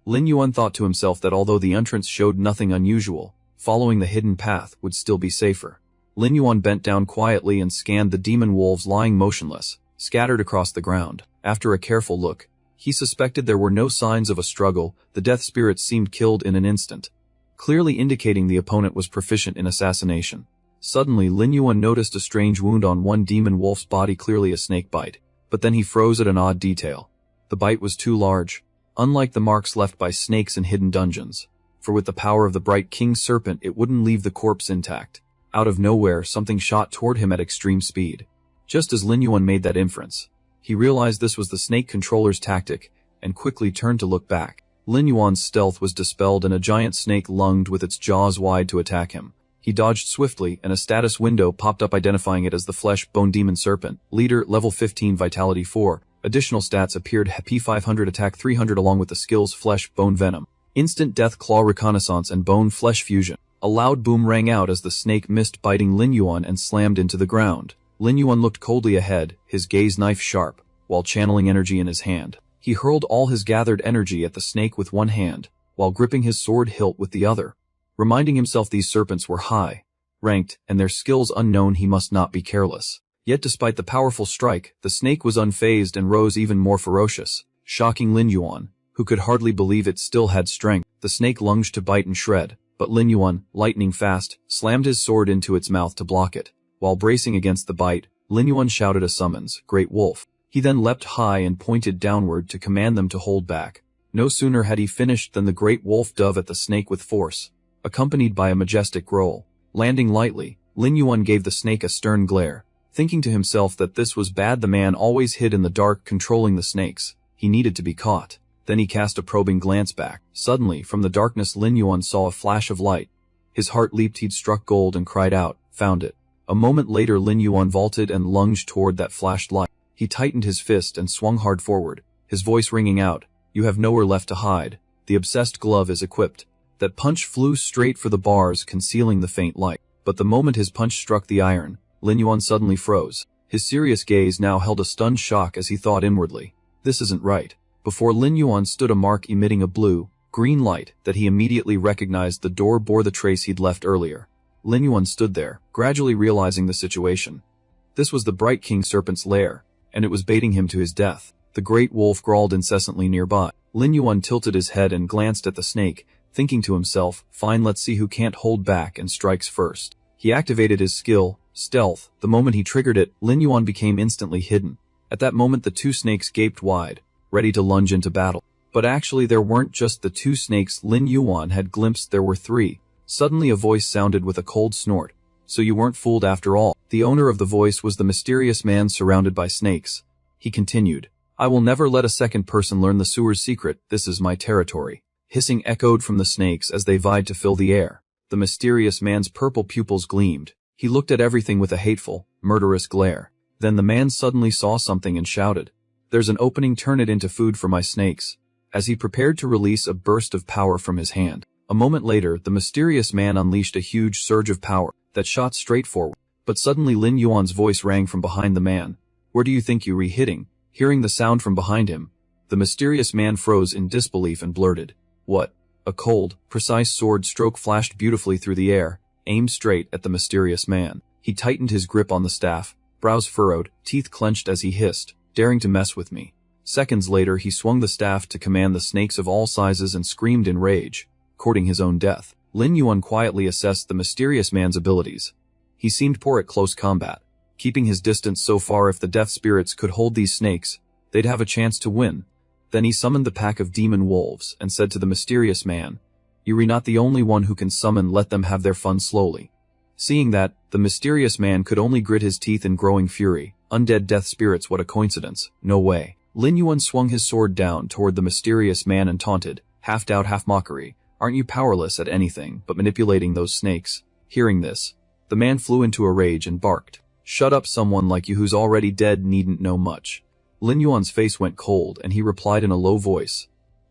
Lin Yuan thought to himself that although the entrance showed nothing unusual, following the hidden path would still be safer. Lin Yuan bent down quietly and scanned the demon wolves lying motionless, scattered across the ground. After a careful look, he suspected there were no signs of a struggle. The death spirits seemed killed in an instant, clearly indicating the opponent was proficient in assassination. Suddenly Lin Yuan noticed a strange wound on one demon wolf's body, clearly a snake bite, but then he froze at an odd detail. The bite was too large, unlike the marks left by snakes in hidden dungeons, for with the power of the bright king serpent it wouldn't leave the corpse intact. Out of nowhere something shot toward him at extreme speed. Just as Lin Yuan made that inference, he realized this was the snake controller's tactic, and quickly turned to look back. Lin Yuan's stealth was dispelled and a giant snake lunged with its jaws wide to attack him. He dodged swiftly, and a status window popped up identifying it as the Flesh Bone Demon Serpent. Leader, level 15, Vitality 4. Additional stats appeared: HP 500, Attack 300 along with the skills Flesh, Bone, Venom. Instant Death, Claw Reconnaissance, and Bone Flesh Fusion. A loud boom rang out as the snake missed biting Lin Yuan and slammed into the ground. Lin Yuan looked coldly ahead, his gaze knife-sharp, while channeling energy in his hand. He hurled all his gathered energy at the snake with one hand, while gripping his sword hilt with the other. Reminding himself these serpents were high, ranked, and their skills unknown, he must not be careless. Yet despite the powerful strike, the snake was unfazed and rose even more ferocious, shocking Lin Yuan, who could hardly believe it still had strength. The snake lunged to bite and shred, but Lin Yuan, lightning fast, slammed his sword into its mouth to block it. While bracing against the bite, Lin Yuan shouted a summons, "Great Wolf." He then leapt high and pointed downward to command them to hold back. No sooner had he finished than the great wolf dove at the snake with force, accompanied by a majestic growl. Landing lightly, Lin Yuan gave the snake a stern glare, thinking to himself that this was bad. The man always hid in the dark, controlling the snakes. He needed to be caught. Then he cast a probing glance back. Suddenly, from the darkness, Lin Yuan saw a flash of light. His heart leaped. He'd struck gold and cried out, "Found it." A moment later, Lin Yuan vaulted and lunged toward that flashed light. He tightened his fist and swung hard forward, his voice ringing out, "You have nowhere left to hide. The obsessed glove is equipped." That punch flew straight for the bars, concealing the faint light. But the moment his punch struck the iron, Lin Yuan suddenly froze. His serious gaze now held a stunned shock as he thought inwardly, "This isn't right." Before Lin Yuan stood a mark emitting a blue-green light that he immediately recognized. The door bore the trace he'd left earlier. Lin Yuan stood there, gradually realizing the situation. This was the Bright King Serpent's lair, and it was baiting him to his death. The great wolf growled incessantly nearby. Lin Yuan tilted his head and glanced at the snake, thinking to himself, "Fine, let's see who can't hold back and strikes first." He activated his skill, Stealth. The moment he triggered it, Lin Yuan became instantly hidden. At that moment the two snakes gaped wide, ready to lunge into battle. But actually there weren't just the two snakes Lin Yuan had glimpsed, there were three. Suddenly a voice sounded with a cold snort. "So you weren't fooled after all." The owner of the voice was the mysterious man surrounded by snakes. He continued, "I will never let a second person learn the sewer's secret. This is my territory." Hissing echoed from the snakes as they vied to fill the air. The mysterious man's purple pupils gleamed. He looked at everything with a hateful, murderous glare. Then the man suddenly saw something and shouted, "There's an opening, turn it into food for my snakes." As he prepared to release a burst of power from his hand, a moment later the mysterious man unleashed a huge surge of power that shot straight forward. But suddenly Lin Yuan's voice rang from behind the man. "Where do you think you're hitting?" Hearing the sound from behind him, the mysterious man froze in disbelief and blurted, "What?" A cold, precise sword stroke flashed beautifully through the air, aimed straight at the mysterious man. He tightened his grip on the staff, brows furrowed, teeth clenched as he hissed, "Daring to mess with me." Seconds later he swung the staff to command the snakes of all sizes and screamed in rage, courting his own death. Lin Yuan quietly assessed the mysterious man's abilities. He seemed poor at close combat, keeping his distance so far. If the death spirits could hold these snakes, they'd have a chance to win. Then he summoned the pack of demon wolves and said to the mysterious man, "You're not the only one who can summon, let them have their fun slowly." Seeing that, the mysterious man could only grit his teeth in growing fury. Undead death spirits, what a coincidence. No way. Lin Yuan swung his sword down toward the mysterious man and taunted, half doubt half mockery, "Aren't you powerless at anything but manipulating those snakes?" Hearing this, the man flew into a rage and barked, "Shut up, someone like you who's already dead needn't know much." Lin Yuan's face went cold and he replied in a low voice,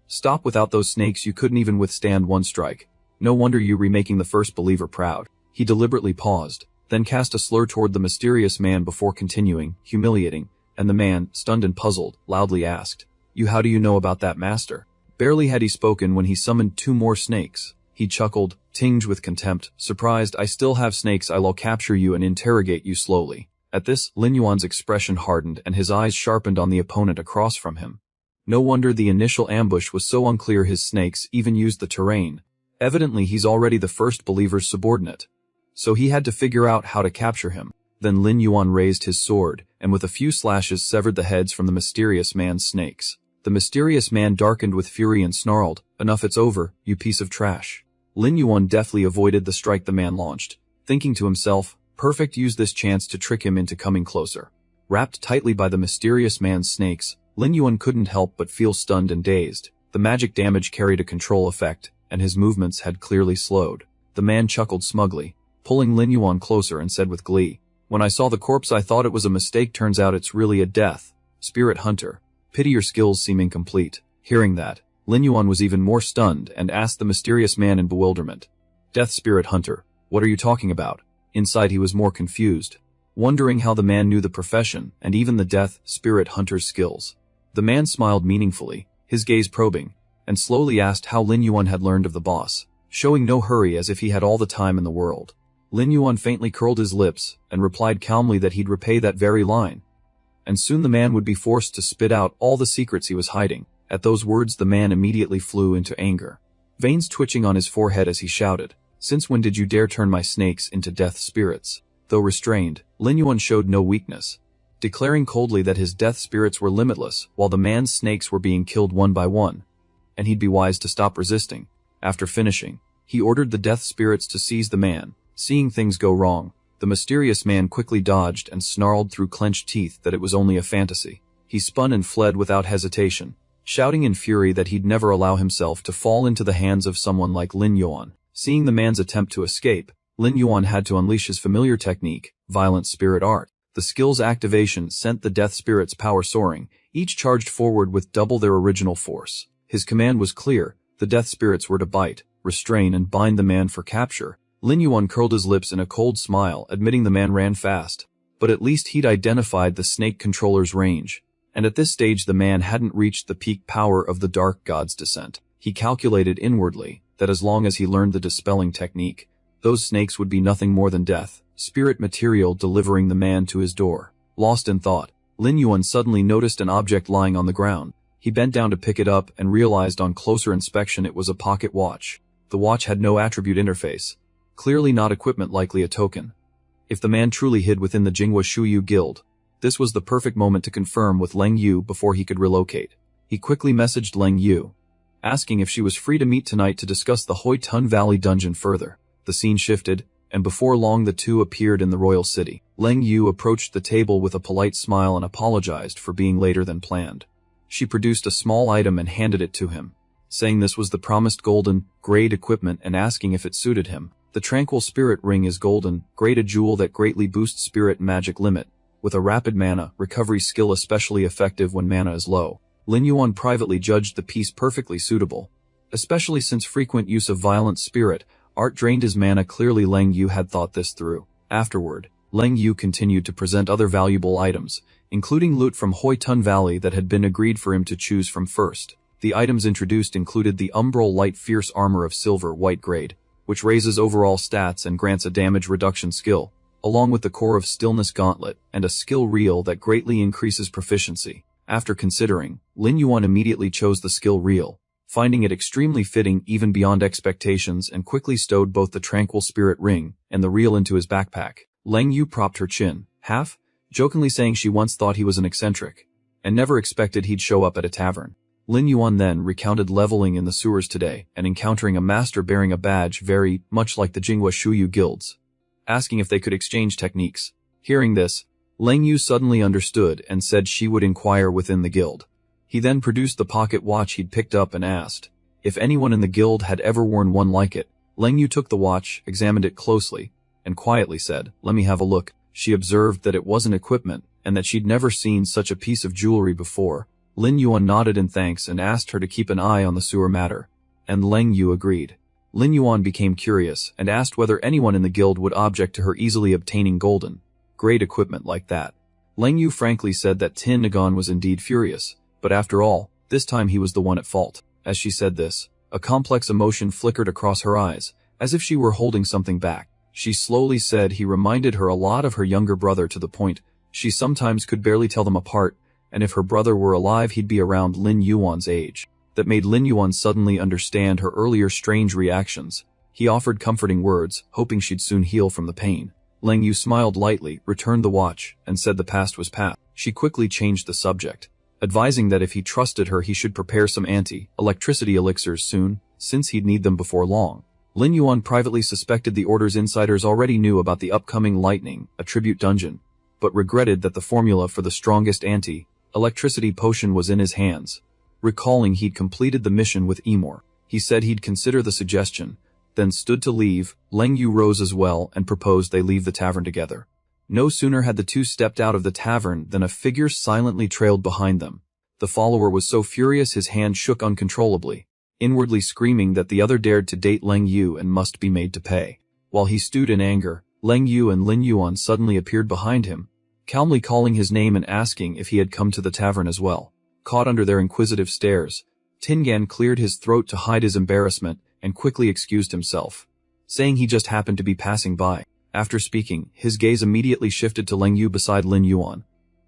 "Stop, without those snakes you couldn't even withstand one strike. No wonder you remaking the first believer proud." He deliberately paused, then cast a slur toward the mysterious man before continuing, humiliating, and the man, stunned and puzzled, loudly asked, How do you know about that, master?" Barely had he spoken when he summoned two more snakes. He chuckled, tinged with contempt, surprised, "I still have snakes, I'll capture you and interrogate you slowly." At this, Lin Yuan's expression hardened and his eyes sharpened on the opponent across from him. No wonder the initial ambush was so unclear. His snakes even used the terrain. Evidently he's already the first believer's subordinate. So he had to figure out how to capture him. Then Lin Yuan raised his sword, and with a few slashes severed the heads from the mysterious man's snakes. The mysterious man darkened with fury and snarled, "Enough, it's over, you piece of trash." Lin Yuan deftly avoided the strike the man launched, thinking to himself, "Perfect, use this chance to trick him into coming closer." Wrapped tightly by the mysterious man's snakes, Lin Yuan couldn't help but feel stunned and dazed. The magic damage carried a control effect, and his movements had clearly slowed. The man chuckled smugly, pulling Lin Yuan closer, and said with glee, "When I saw the corpse I thought it was a mistake, turns out it's really a death spirit hunter. Pity your skills seem incomplete." Hearing that, Lin Yuan was even more stunned and asked the mysterious man in bewilderment, "Death spirit hunter, what are you talking about?" Inside he was more confused, wondering how the man knew the profession and even the death spirit hunter's skills. The man smiled meaningfully, his gaze probing, and slowly asked how Lin Yuan had learned of the boss, showing no hurry as if he had all the time in the world. Lin Yuan faintly curled his lips and replied calmly that he'd repay that very line. And soon the man would be forced to spit out all the secrets he was hiding. At those words the man immediately flew into anger, veins twitching on his forehead as he shouted, "Since when did you dare turn my snakes into death spirits?" Though restrained, Lin Yuan showed no weakness, declaring coldly that his death spirits were limitless while the man's snakes were being killed one by one, and he'd be wise to stop resisting. After finishing, he ordered the death spirits to seize the man. Seeing things go wrong, the mysterious man quickly dodged and snarled through clenched teeth that it was only a fantasy. He spun and fled without hesitation, shouting in fury that he'd never allow himself to fall into the hands of someone like Lin Yuan. Seeing the man's attempt to escape, Lin Yuan had to unleash his familiar technique, Violent Spirit Art. The skill's activation sent the death spirits' power soaring, each charged forward with double their original force. His command was clear: the death spirits were to bite, restrain, and bind the man for capture. Lin Yuan curled his lips in a cold smile, admitting the man ran fast, but at least he'd identified the snake controller's range, and at this stage the man hadn't reached the peak power of the dark god's descent. He calculated inwardly that as long as he learned the dispelling technique, those snakes would be nothing more than death spirit material delivering the man to his door. Lost in thought, Lin Yuan suddenly noticed an object lying on the ground. He bent down to pick it up and realized on closer inspection it was a pocket watch. The watch had no attribute interface, clearly not equipment, likely a token. If the man truly hid within the Jinghua Shuyu Guild, this was the perfect moment to confirm with Leng Yu before he could relocate. He quickly messaged Leng Yu, asking if she was free to meet tonight to discuss the Hoi Tun Valley dungeon further. The scene shifted, and before long the two appeared in the royal city. Leng Yu approached the table with a polite smile and apologized for being later than planned. She produced a small item and handed it to him, saying this was the promised golden grade equipment and asking if it suited him. The Tranquil Spirit Ring is golden grade, a jewel that greatly boosts spirit magic limit, with a rapid mana recovery skill especially effective when mana is low. Lin Yuan privately judged the piece perfectly suitable, especially since frequent use of violent spirit art drained his mana. Clearly Leng Yu had thought this through. Afterward, Leng Yu continued to present other valuable items, including loot from Hoi Tun Valley that had been agreed for him to choose from first. The items introduced included the Umbral Light Fierce Armor of Silver White Grade, which raises overall stats and grants a damage reduction skill, along with the Core of Stillness Gauntlet and a skill reel that greatly increases proficiency. After considering, Lin Yuan immediately chose the skill reel, finding it extremely fitting even beyond expectations, and quickly stowed both the Tranquil Spirit Ring and the reel into his backpack. Leng Yu propped her chin, jokingly saying she once thought he was an eccentric, and never expected he'd show up at a tavern. Lin Yuan then recounted leveling in the sewers today and encountering a master bearing a badge very much like the Jinghua Shuyu Guilds, asking if they could exchange techniques. Hearing this, Leng Yu suddenly understood and said she would inquire within the guild. He then produced the pocket watch he'd picked up and asked if anyone in the guild had ever worn one like it. Leng Yu took the watch, examined it closely, and quietly said, "Let me have a look." She observed that it wasn't equipment and that she'd never seen such a piece of jewelry before. Lin Yuan nodded in thanks and asked her to keep an eye on the sewer matter, and Leng Yu agreed. Lin Yuan became curious and asked whether anyone in the guild would object to her easily obtaining golden grade equipment like that. Leng Yu frankly said that Tin Nagon was indeed furious, but after all, this time he was the one at fault. As she said this, a complex emotion flickered across her eyes, as if she were holding something back. She slowly said he reminded her a lot of her younger brother, to the point she sometimes could barely tell them apart, and if her brother were alive he'd be around Lin Yuan's age. That made Lin Yuan suddenly understand her earlier strange reactions. He offered comforting words, hoping she'd soon heal from the pain. Leng Yu smiled lightly, returned the watch, and said the past was past. She quickly changed the subject, advising that if he trusted her he should prepare some anti-electricity elixirs soon, since he'd need them before long. Lin Yuan privately suspected the Order's insiders already knew about the upcoming lightning, a tribute dungeon, but regretted that the formula for the strongest anti-electricity potion was in his hands. Recalling he'd completed the mission with Emor, he said he'd consider the suggestion, then stood to leave. Leng Yu rose as well and proposed they leave the tavern together. No sooner had the two stepped out of the tavern than a figure silently trailed behind them. The follower was so furious his hand shook uncontrollably, inwardly screaming that the other dared to date Leng Yu and must be made to pay. While he stewed in anger, Leng Yu and Lin Yuan suddenly appeared behind him, calmly calling his name and asking if he had come to the tavern as well. Caught under their inquisitive stares, Tingan cleared his throat to hide his embarrassment and quickly excused himself, saying he just happened to be passing by. After speaking, his gaze immediately shifted to Leng Yu beside Lin Yuan.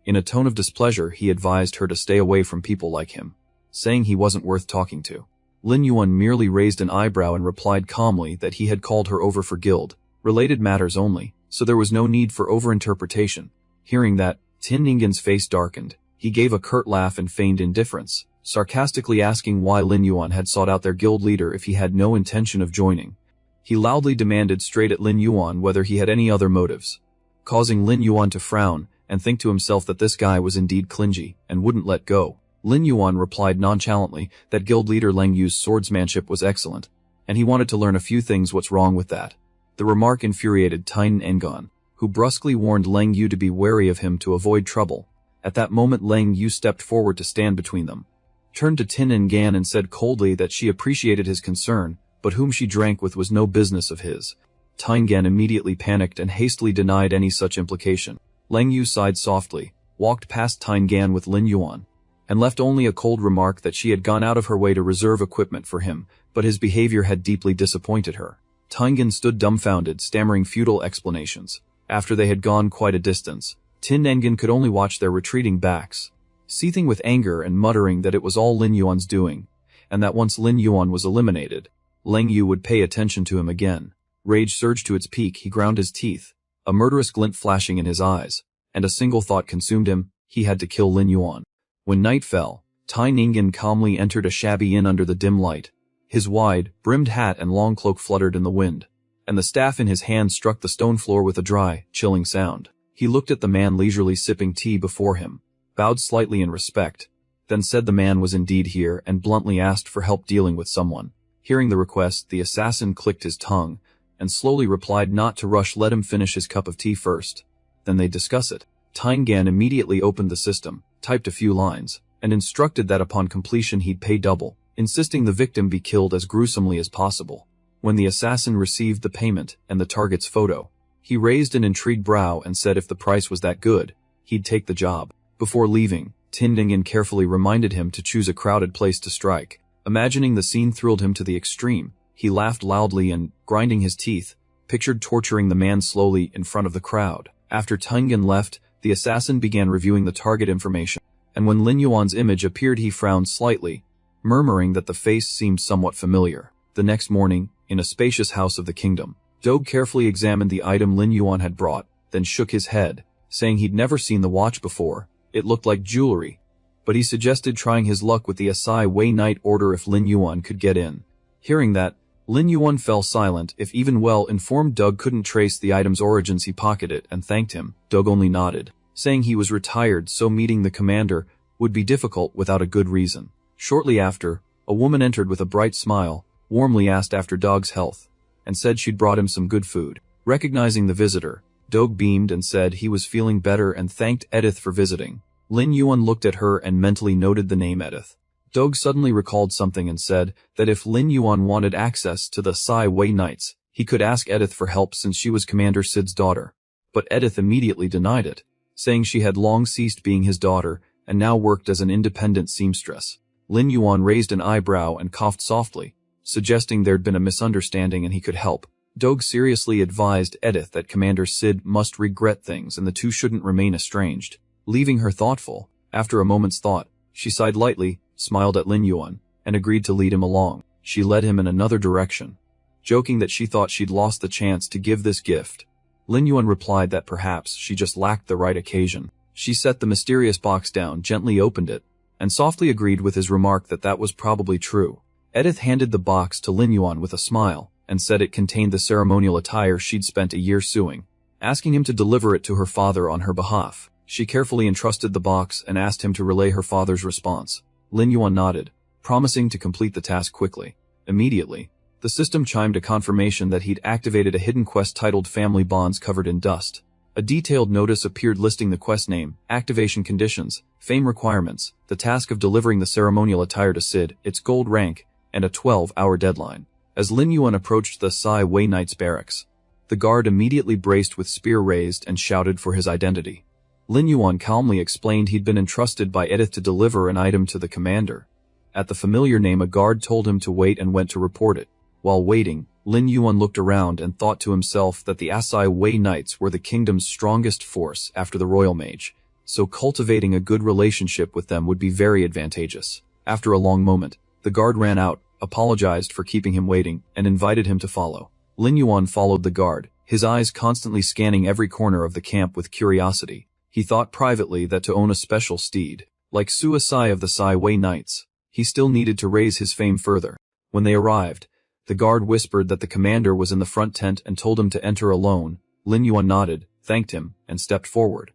In a tone of displeasure, he advised her to stay away from people like him, saying he wasn't worth talking to. Lin Yuan merely raised an eyebrow and replied calmly that he had called her over for guild-related matters only, so there was no need for overinterpretation. Hearing that, Tin Ningen's face darkened. He gave a curt laugh and feigned indifference, sarcastically asking why Lin Yuan had sought out their guild leader if he had no intention of joining. He loudly demanded straight at Lin Yuan whether he had any other motives, causing Lin Yuan to frown and think to himself that this guy was indeed clingy and wouldn't let go. Lin Yuan replied nonchalantly that guild leader Leng Yu's swordsmanship was excellent, and he wanted to learn a few things. What's wrong with that? The remark infuriated Tin Ngen, who brusquely warned Leng Yu to be wary of him to avoid trouble. At that moment Leng Yu stepped forward to stand between them, turned to Tin Ngen and said coldly that she appreciated his concern, but whom she drank with was no business of his. Tin Ngen immediately panicked and hastily denied any such implication. Leng Yu sighed softly, walked past Tin Ngen with Lin Yuan, and left only a cold remark that she had gone out of her way to reserve equipment for him, but his behavior had deeply disappointed her. Tin Ngen stood dumbfounded, stammering futile explanations. After they had gone quite a distance, Tin Ngen could only watch their retreating backs, seething with anger and muttering that it was all Lin Yuan's doing, and that once Lin Yuan was eliminated, Leng Yu would pay attention to him again. Rage surged to its peak. He ground his teeth, a murderous glint flashing in his eyes, and a single thought consumed him: he had to kill Lin Yuan. When night fell, Tin Ngen calmly entered a shabby inn under the dim light. His wide, brimmed hat and long cloak fluttered in the wind, and the staff in his hand struck the stone floor with a dry, chilling sound. He looked at the man leisurely sipping tea before him, bowed slightly in respect, then said the man was indeed here and bluntly asked for help dealing with someone. Hearing the request, the assassin clicked his tongue and slowly replied not to rush, let him finish his cup of tea first, then they'd discuss it. Tin Ngen immediately opened the system, typed a few lines, and instructed that upon completion he'd pay double, insisting the victim be killed as gruesomely as possible. When the assassin received the payment and the target's photo, he raised an intrigued brow and said if the price was that good, he'd take the job. Before leaving, Tin Ngen carefully reminded him to choose a crowded place to strike. Imagining the scene thrilled him to the extreme. He laughed loudly and, grinding his teeth, pictured torturing the man slowly in front of the crowd. After Tin Ngen left, the assassin began reviewing the target information, and when Lin Yuan's image appeared he frowned slightly, murmuring that the face seemed somewhat familiar. The next morning, in a spacious house of the kingdom, Dog carefully examined the item Lin Yuan had brought, then shook his head, saying he'd never seen the watch before. It looked like jewelry, but he suggested trying his luck with the Asai Wei night order if Lin Yuan could get in. Hearing that, Lin Yuan fell silent. If even well-informed Doug couldn't trace the item's origins, he pocketed it and thanked him. Doug only nodded, saying he was retired, so meeting the commander would be difficult without a good reason. Shortly after, a woman entered with a bright smile, warmly asked after Dog's health, and said she'd brought him some good food. Recognizing the visitor, Dog beamed and said he was feeling better and thanked Edith for visiting. Lin Yuan looked at her and mentally noted the name Edith. Dog suddenly recalled something and said that if Lin Yuan wanted access to the Sai Wei Knights, he could ask Edith for help since she was Commander Sid's daughter. But Edith immediately denied it, saying she had long ceased being his daughter and now worked as an independent seamstress. Lin Yuan raised an eyebrow and coughed softly, suggesting there'd been a misunderstanding and he could help. Dog seriously advised Edith that Commander Sid must regret things and the two shouldn't remain estranged. Leaving her thoughtful, after a moment's thought, she sighed lightly, smiled at Lin Yuan, and agreed to lead him along. She led him in another direction, joking that she thought she'd lost the chance to give this gift. Lin Yuan replied that perhaps she just lacked the right occasion. She set the mysterious box down, gently opened it, and softly agreed with his remark that that was probably true. Edith handed the box to Lin Yuan with a smile, and said it contained the ceremonial attire she'd spent a year sewing, asking him to deliver it to her father on her behalf. She carefully entrusted the box and asked him to relay her father's response. Lin Yuan nodded, promising to complete the task quickly. Immediately, The system chimed a confirmation that he'd activated a hidden quest titled Family Bonds Covered in Dust. A detailed notice appeared listing the quest name, activation conditions, fame requirements, the task of delivering the ceremonial attire to Sid, its gold rank, and a 12-hour deadline. As Lin Yuan approached the Sai Wei Knight's barracks, the guard immediately braced with spear raised and shouted for his identity. Lin Yuan calmly explained he'd been entrusted by Edith to deliver an item to the commander. At the familiar name, a guard told him to wait and went to report it. While waiting, Lin Yuan looked around and thought to himself that the Sai Wei Knights were the kingdom's strongest force after the royal mage, so cultivating a good relationship with them would be very advantageous. After a long moment, the guard ran out, apologized for keeping him waiting, and invited him to follow. Lin Yuan followed the guard, his eyes constantly scanning every corner of the camp with curiosity. He thought privately that to own a special steed, like Suicide of the Sai Wei Knights, he still needed to raise his fame further. When they arrived, the guard whispered that the commander was in the front tent and told him to enter alone. Lin Yuan nodded, thanked him, and stepped forward.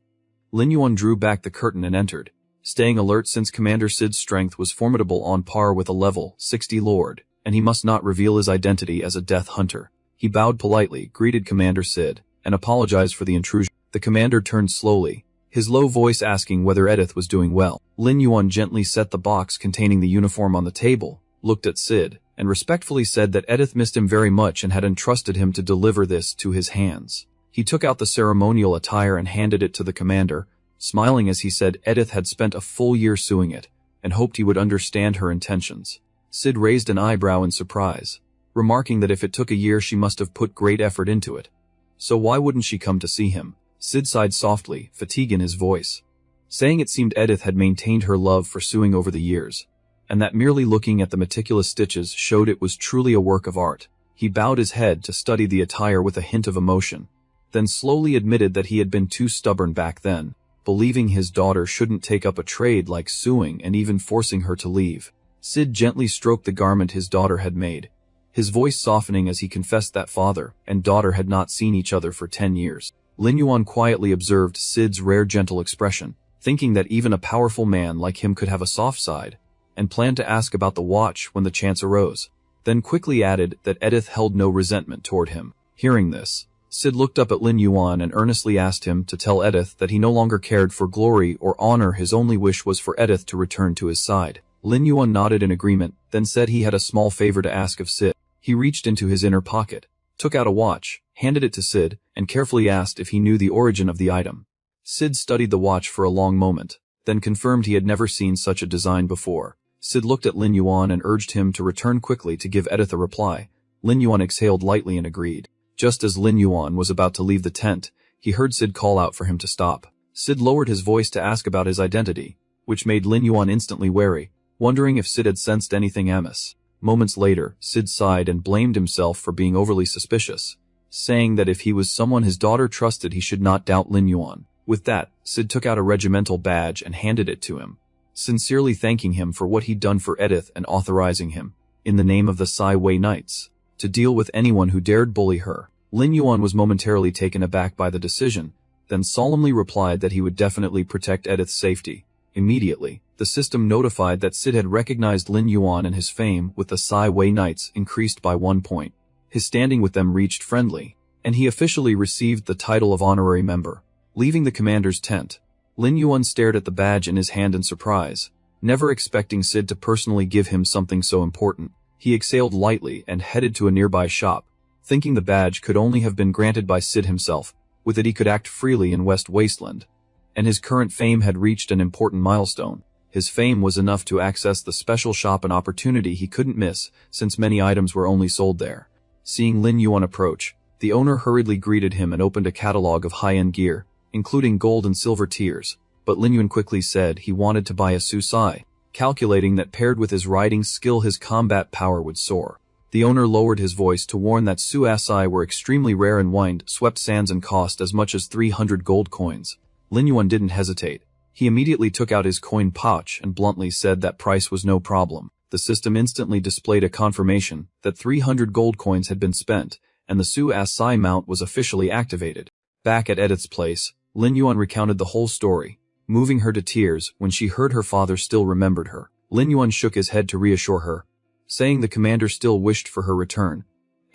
Lin Yuan drew back the curtain and entered, staying alert since Commander Sid's strength was formidable, on par with a level 60 lord, and he must not reveal his identity as a death hunter. He bowed politely, greeted Commander Sid, and apologized for the intrusion. The commander turned slowly, his low voice asking whether Edith was doing well. Lin Yuan gently set the box containing the uniform on the table, looked at Sid, and respectfully said that Edith missed him very much and had entrusted him to deliver this to his hands. He took out the ceremonial attire and handed it to the commander, smiling as he said Edith had spent a full year sewing it, and hoped he would understand her intentions. Sid raised an eyebrow in surprise, remarking that if it took a year she must have put great effort into it. So why wouldn't she come to see him? Sid sighed softly, fatigue in his voice, saying it seemed Edith had maintained her love for sewing over the years, and that merely looking at the meticulous stitches showed it was truly a work of art. He bowed his head to study the attire with a hint of emotion, then slowly admitted that he had been too stubborn back then, believing his daughter shouldn't take up a trade like sewing and even forcing her to leave. Sid gently stroked the garment his daughter had made, his voice softening as he confessed that father and daughter had not seen each other for 10 years. Lin Yuan quietly observed Sid's rare gentle expression, thinking that even a powerful man like him could have a soft side, and planned to ask about the watch when the chance arose, then quickly added that Edith held no resentment toward him. Hearing this, Sid looked up at Lin Yuan and earnestly asked him to tell Edith that he no longer cared for glory or honor. His only wish was for Edith to return to his side. Lin Yuan nodded in agreement, then said he had a small favor to ask of Sid. He reached into his inner pocket, took out a watch, handed it to Sid, and carefully asked if he knew the origin of the item. Sid studied the watch for a long moment, then confirmed he had never seen such a design before. Sid looked at Lin Yuan and urged him to return quickly to give Edith a reply. Lin Yuan exhaled lightly and agreed. Just as Lin Yuan was about to leave the tent, he heard Sid call out for him to stop. Sid lowered his voice to ask about his identity, which made Lin Yuan instantly wary, wondering if Sid had sensed anything amiss. Moments later, Sid sighed and blamed himself for being overly suspicious, saying that if he was someone his daughter trusted he should not doubt Lin Yuan. With that, Sid took out a regimental badge and handed it to him, sincerely thanking him for what he'd done for Edith and authorizing him, in the name of the Sai Wei Knights, to deal with anyone who dared bully her. Lin Yuan was momentarily taken aback by the decision, then solemnly replied that he would definitely protect Edith's safety. Immediately, the system notified that Sid had recognized Lin Yuan and his fame with the Sai Wei Knights increased by 1 point. His standing with them reached friendly, and he officially received the title of honorary member. Leaving the commander's tent, Lin Yuan stared at the badge in his hand in surprise, never expecting Sid to personally give him something so important. He exhaled lightly and headed to a nearby shop, thinking the badge could only have been granted by Sid himself. With it he could act freely in West Wasteland, and his current fame had reached an important milestone. His fame was enough to access the special shop, an opportunity he couldn't miss since many items were only sold there. Seeing Lin Yuan approach, the owner hurriedly greeted him and opened a catalog of high-end gear, including gold and silver tiers, but Lin Yuan quickly said he wanted to buy a Susai, calculating that paired with his riding skill his combat power would soar. The owner lowered his voice to warn that Susai were extremely rare and wind-swept sands and cost as much as 300 gold coins. Lin Yuan didn't hesitate. He immediately took out his coin pouch and bluntly said that price was no problem. The system instantly displayed a confirmation that 300 gold coins had been spent, and the Susai mount was officially activated. Back at Edith's place, Lin Yuan recounted the whole story, moving her to tears when she heard her father still remembered her. Lin Yuan shook his head to reassure her, saying the commander still wished for her return.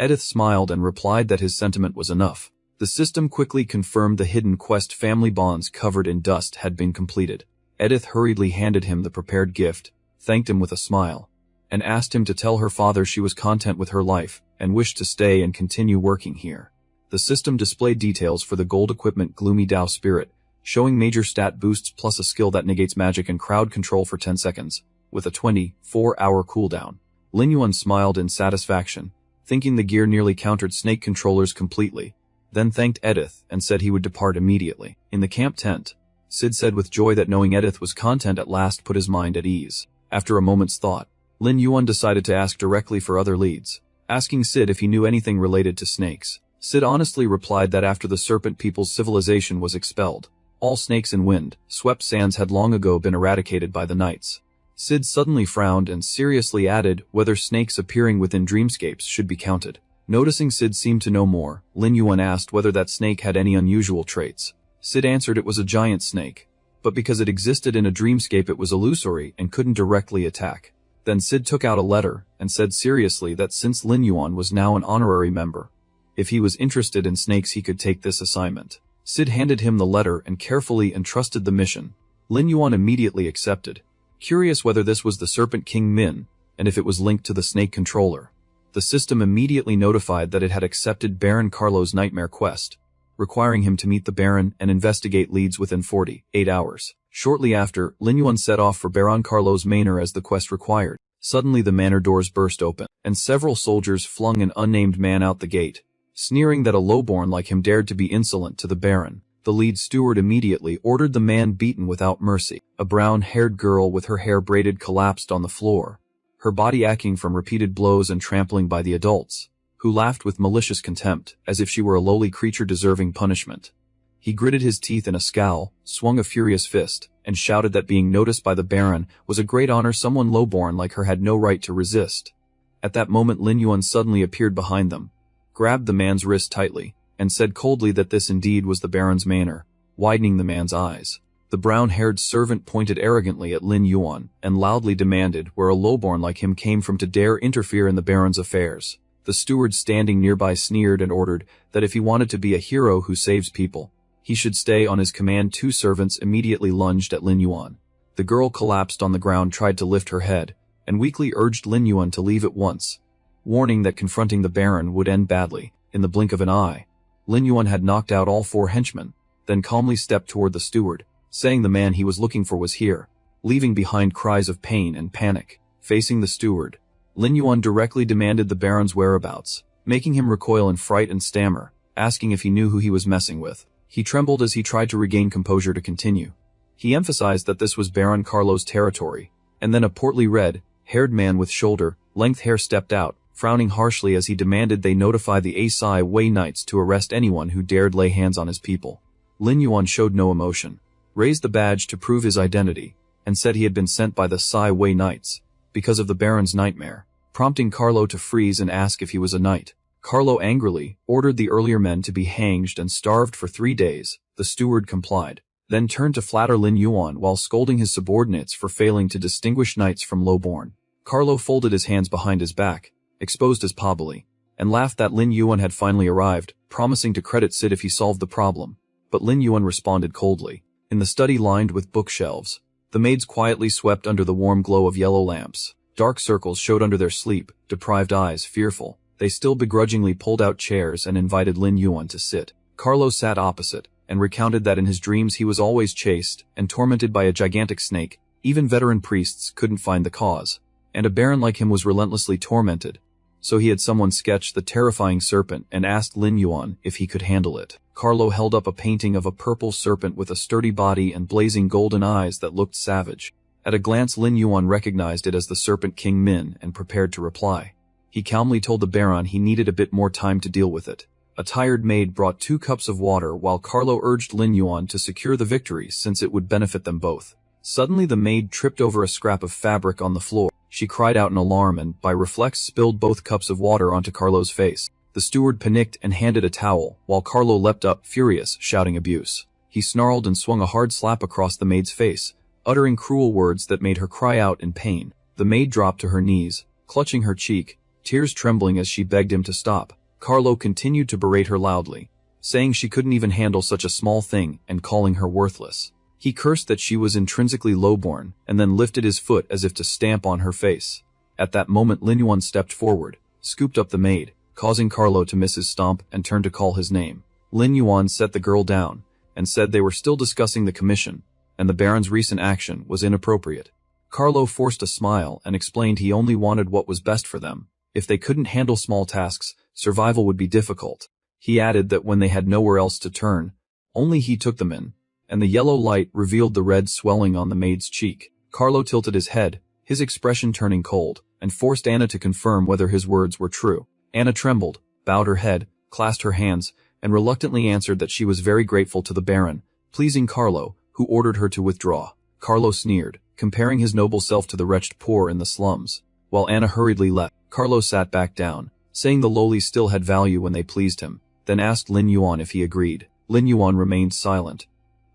Edith smiled and replied that his sentiment was enough. The system quickly confirmed the hidden quest family bonds covered in dust had been completed. Edith hurriedly handed him the prepared gift, thanked him with a smile, and asked him to tell her father she was content with her life and wished to stay and continue working here. The system displayed details for the gold equipment Gloomy Dao Spirit, showing major stat boosts plus a skill that negates magic and crowd control for 10 seconds, with a 24-hour cooldown. Lin Yuan smiled in satisfaction, thinking the gear nearly countered snake controllers completely, then thanked Edith and said he would depart immediately. In the camp tent, Sid said with joy that knowing Edith was content at last put his mind at ease. After a moment's thought, Lin Yuan decided to ask directly for other leads, asking Sid if he knew anything related to snakes. Sid honestly replied that after the serpent people's civilization was expelled, all snakes in wind-swept sands had long ago been eradicated by the knights. Sid suddenly frowned and seriously added whether snakes appearing within dreamscapes should be counted. Noticing Sid seemed to know more, Lin Yuan asked whether that snake had any unusual traits. Sid answered it was a giant snake, but because it existed in a dreamscape it was illusory and couldn't directly attack. Then Sid took out a letter and said seriously that since Lin Yuan was now an honorary member, if he was interested in snakes he could take this assignment. Sid handed him the letter and carefully entrusted the mission. Lin Yuan immediately accepted, curious whether this was the Serpent King Min, and if it was linked to the snake controller. The system immediately notified that it had accepted Baron Carlo's nightmare quest, requiring him to meet the Baron and investigate leads within 48 hours. Shortly after, Lin Yuan set off for Baron Carlo's manor as the quest required. Suddenly the manor doors burst open, and several soldiers flung an unnamed man out the gate, sneering that a lowborn like him dared to be insolent to the Baron. The lead steward immediately ordered the man beaten without mercy. A brown-haired girl with her hair braided collapsed on the floor, her body aching from repeated blows and trampling by the adults, who laughed with malicious contempt, as if she were a lowly creature deserving punishment. He gritted his teeth in a scowl, swung a furious fist, and shouted that being noticed by the Baron was a great honor someone lowborn like her had no right to resist. At that moment Lin Yuan suddenly appeared behind them, grabbed the man's wrist tightly, and said coldly that this indeed was the Baron's manor, widening the man's eyes. The brown-haired servant pointed arrogantly at Lin Yuan and loudly demanded where a lowborn like him came from to dare interfere in the Baron's affairs. The steward standing nearby sneered and ordered that if he wanted to be a hero who saves people, he should stay on his command. Two servants immediately lunged at Lin Yuan. The girl collapsed on the ground, tried to lift her head, and weakly urged Lin Yuan to leave at once, warning that confronting the Baron would end badly. In the blink of an eye, Lin Yuan had knocked out all four henchmen, then calmly stepped toward the steward, saying the man he was looking for was here, leaving behind cries of pain and panic. Facing the steward, Lin Yuan directly demanded the Baron's whereabouts, making him recoil in fright and stammer, asking if he knew who he was messing with. He trembled as he tried to regain composure to continue. He emphasized that this was Baron Carlo's territory, and then a portly red-haired man with shoulder-length hair stepped out, frowning harshly as he demanded they notify the Asai Wei Knights to arrest anyone who dared lay hands on his people. Lin Yuan showed no emotion, raised the badge to prove his identity, and said he had been sent by the Sai Wei Knights because of the Baron's nightmare, prompting Carlo to freeze and ask if he was a knight. Carlo angrily ordered the earlier men to be hanged and starved for 3 days. The steward complied, then turned to flatter Lin Yuan while scolding his subordinates for failing to distinguish knights from lowborn. Carlo folded his hands behind his back, exposed his pobily, and laughed that Lin Yuan had finally arrived, promising to credit Sid if he solved the problem. But Lin Yuan responded coldly. In the study lined with bookshelves, the maids quietly swept under the warm glow of yellow lamps. Dark circles showed under their sleep-deprived eyes, fearful. They still begrudgingly pulled out chairs and invited Lin Yuan to sit. Carlo sat opposite, and recounted that in his dreams he was always chased and tormented by a gigantic snake. Even veteran priests couldn't find the cause, and a baron like him was relentlessly tormented. So he had someone sketch the terrifying serpent and asked Lin Yuan if he could handle it. Carlo held up a painting of a purple serpent with a sturdy body and blazing golden eyes that looked savage. At a glance Lin Yuan recognized it as the Serpent King Min and prepared to reply. He calmly told the Baron he needed a bit more time to deal with it. A tired maid brought 2 cups of water while Carlo urged Lin Yuan to secure the victory since it would benefit them both. Suddenly the maid tripped over a scrap of fabric on the floor. She cried out in alarm and, by reflex, spilled both cups of water onto Carlo's face. The steward panicked and handed a towel, while Carlo leapt up, furious, shouting abuse. He snarled and swung a hard slap across the maid's face, uttering cruel words that made her cry out in pain. The maid dropped to her knees, Clutching her cheek, tears trembling as she begged him to stop, Carlo continued to berate her loudly, saying she couldn't even handle such a small thing and calling her worthless. He cursed that she was intrinsically lowborn and then lifted his foot as if to stamp on her face. At that moment Lin Yuan stepped forward, scooped up the maid, causing Carlo to miss his stomp and turn to call his name. Lin Yuan set the girl down and said they were still discussing the commission and the Baron's recent action was inappropriate. Carlo forced a smile and explained he only wanted what was best for them. If they couldn't handle small tasks, survival would be difficult. He added that when they had nowhere else to turn, only he took them in, and the yellow light revealed the red swelling on the maid's cheek. Carlo tilted his head, his expression turning cold, and forced Anna to confirm whether his words were true. Anna trembled, bowed her head, clasped her hands, and reluctantly answered that she was very grateful to the Baron, pleasing Carlo, who ordered her to withdraw. Carlo sneered, comparing his noble self to the wretched poor in the slums. While Anna hurriedly left, Carlo sat back down, saying the lowly still had value when they pleased him, then asked Lin Yuan if he agreed. Lin Yuan remained silent,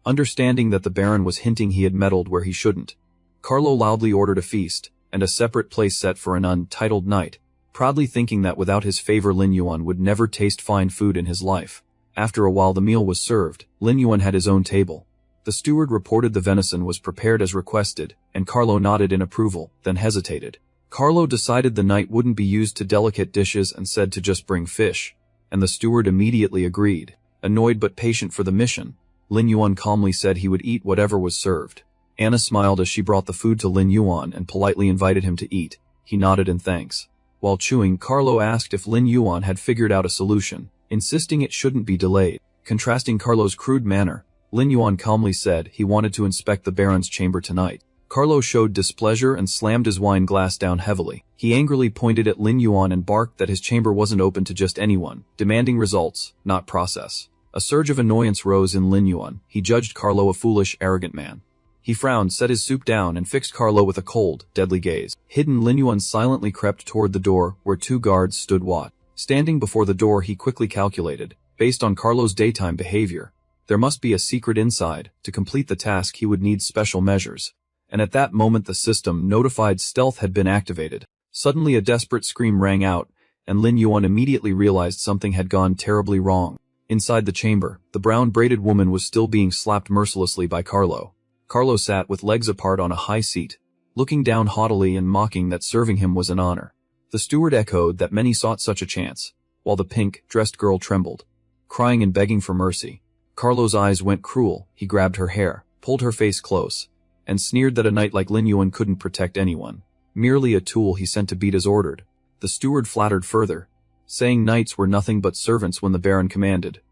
understanding that the Baron was hinting he had meddled where he shouldn't. Carlo loudly ordered a feast, and a separate place set for an untitled night, proudly thinking that without his favor Lin Yuan would never taste fine food in his life. After a while the meal was served. Lin Yuan had his own table. The steward reported the venison was prepared as requested, and Carlo nodded in approval, then hesitated. Carlo decided the night wouldn't be used to delicate dishes and said to just bring fish, and the steward immediately agreed. Annoyed but patient for the mission, Lin Yuan calmly said he would eat whatever was served. Anna smiled as she brought the food to Lin Yuan and politely invited him to eat. He nodded in thanks. While chewing, Carlo asked if Lin Yuan had figured out a solution, insisting it shouldn't be delayed. Contrasting Carlo's crude manner, Lin Yuan calmly said he wanted to inspect the Baron's chamber tonight. Carlo showed displeasure and slammed his wine glass down heavily. He angrily pointed at Lin Yuan and barked that his chamber wasn't open to just anyone, demanding results, not process. A surge of annoyance rose in Lin Yuan. He judged Carlo a foolish, arrogant man. He frowned, set his soup down, and fixed Carlo with a cold, deadly gaze. Hidden, Lin Yuan silently crept toward the door, where two guards stood watch. Standing before the door, he quickly calculated, based on Carlo's daytime behavior, there must be a secret inside. To complete the task he would need special measures. And at that moment the system notified stealth had been activated. Suddenly a desperate scream rang out, and Lin Yuan immediately realized something had gone terribly wrong. Inside the chamber, the brown-braided woman was still being slapped mercilessly by Carlo. Carlo sat with legs apart on a high seat, looking down haughtily and mocking that serving him was an honor. The steward echoed that many sought such a chance, while the pink-dressed girl trembled, crying and begging for mercy. Carlo's eyes went cruel. He grabbed her hair, pulled her face close, and sneered that a knight like Lin Yuan couldn't protect anyone. Merely a tool he sent to beat as ordered. The steward flattered further, saying knights were nothing but servants when the Baron commanded.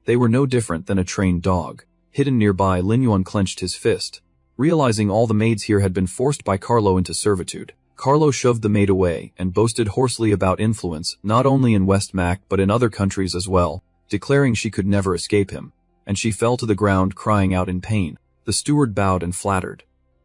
They were no different than a trained dog. Hidden nearby, Lin Yuan clenched his fist, realizing all the maids here had been forced by Carlo into servitude. Carlo shoved the maid away and boasted hoarsely about influence not only in West Mac but in other countries as well, declaring she could never escape him, and she fell to the ground crying out in pain. The steward bowed and flattered,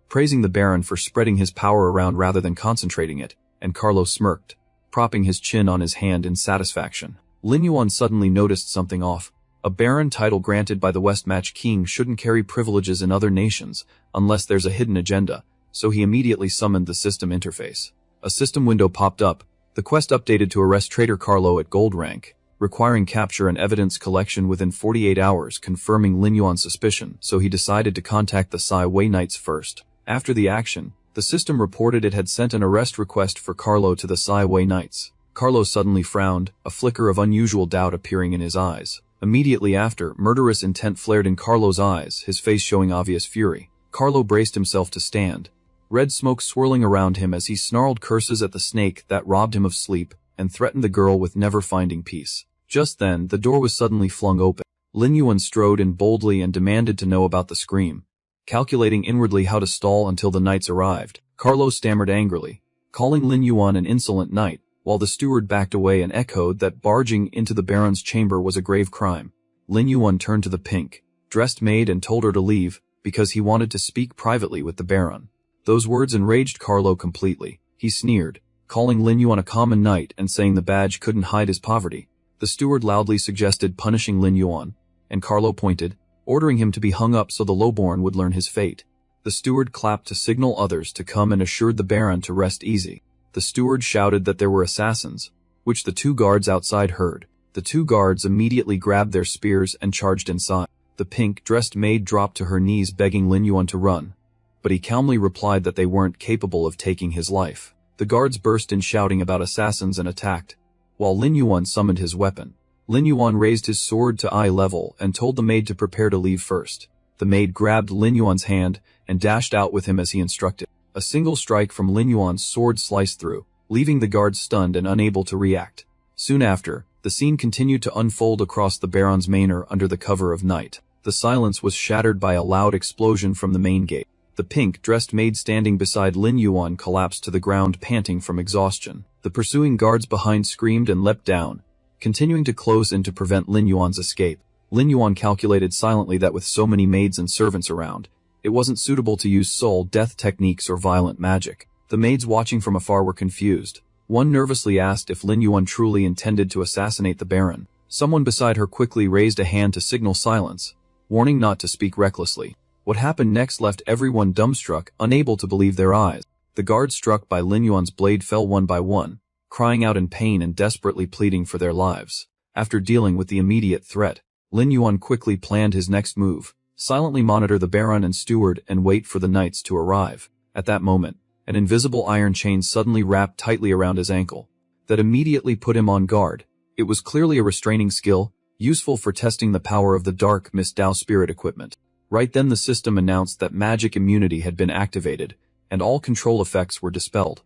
praising the Baron for spreading his power around rather than concentrating it, and Carlo smirked, propping his chin on his hand in satisfaction. Lin Yuan suddenly noticed something off. A Baron title granted by the West Match King shouldn't carry privileges in other nations unless there's a hidden agenda, so he immediately summoned the system interface. A system window popped up. The quest updated to arrest traitor Carlo at gold rank, requiring capture and evidence collection within 48 hours, confirming Lin Yuan's suspicion, so he decided to contact the Sai Wei Knights first. After the action, the system reported it had sent an arrest request for Carlo to the Sai Wei Knights. Carlo suddenly frowned, a flicker of unusual doubt appearing in his eyes. Immediately after, murderous intent flared in Carlo's eyes, his face showing obvious fury. Carlo braced himself to stand, red smoke swirling around him as he snarled curses at the snake that robbed him of sleep and threatened the girl with never finding peace. Just then, the door was suddenly flung open. Lin Yuan strode in boldly and demanded to know about the scream, calculating inwardly how to stall until the knights arrived. Carlo stammered angrily, calling Lin Yuan an insolent knight, while the steward backed away and echoed that barging into the Baron's chamber was a grave crime. Lin Yuan turned to the pink-dressed maid and told her to leave, because he wanted to speak privately with the Baron. Those words enraged Carlo completely. He sneered, calling Lin Yuan a common knight and saying the badge couldn't hide his poverty. The steward loudly suggested punishing Lin Yuan, and Carlo pointed, ordering him to be hung up so the lowborn would learn his fate. The steward clapped to signal others to come and assured the Baron to rest easy. The steward shouted that there were assassins, which the two guards outside heard. The two guards immediately grabbed their spears and charged inside. The pink-dressed maid dropped to her knees begging Lin Yuan to run, but he calmly replied that they weren't capable of taking his life. The guards burst in shouting about assassins and attacked, while Lin Yuan summoned his weapon. Lin Yuan raised his sword to eye level and told the maid to prepare to leave first. The maid grabbed Lin Yuan's hand and dashed out with him as he instructed. A single strike from Lin Yuan's sword sliced through, leaving the guards stunned and unable to react. Soon after, the scene continued to unfold across the Baron's manor under the cover of night. The silence was shattered by a loud explosion from the main gate. The pink-dressed maid standing beside Lin Yuan collapsed to the ground panting from exhaustion. The pursuing guards behind screamed and leapt down, continuing to close in to prevent Lin Yuan's escape. Lin Yuan calculated silently that with so many maids and servants around, it wasn't suitable to use soul death techniques or violent magic. The maids watching from afar were confused. One nervously asked if Lin Yuan truly intended to assassinate the Baron. Someone beside her quickly raised a hand to signal silence, warning not to speak recklessly. What happened next left everyone dumbstruck, unable to believe their eyes. The guards struck by Lin Yuan's blade fell one by one, crying out in pain and desperately pleading for their lives. After dealing with the immediate threat, Lin Yuan quickly planned his next move: silently monitor the Baron and steward and wait for the knights to arrive. At that moment, an invisible iron chain suddenly wrapped tightly around his ankle. That immediately put him on guard. It was clearly a restraining skill, useful for testing the power of the dark Miss Dao spirit equipment. Right then the system announced that magic immunity had been activated, and all control effects were dispelled.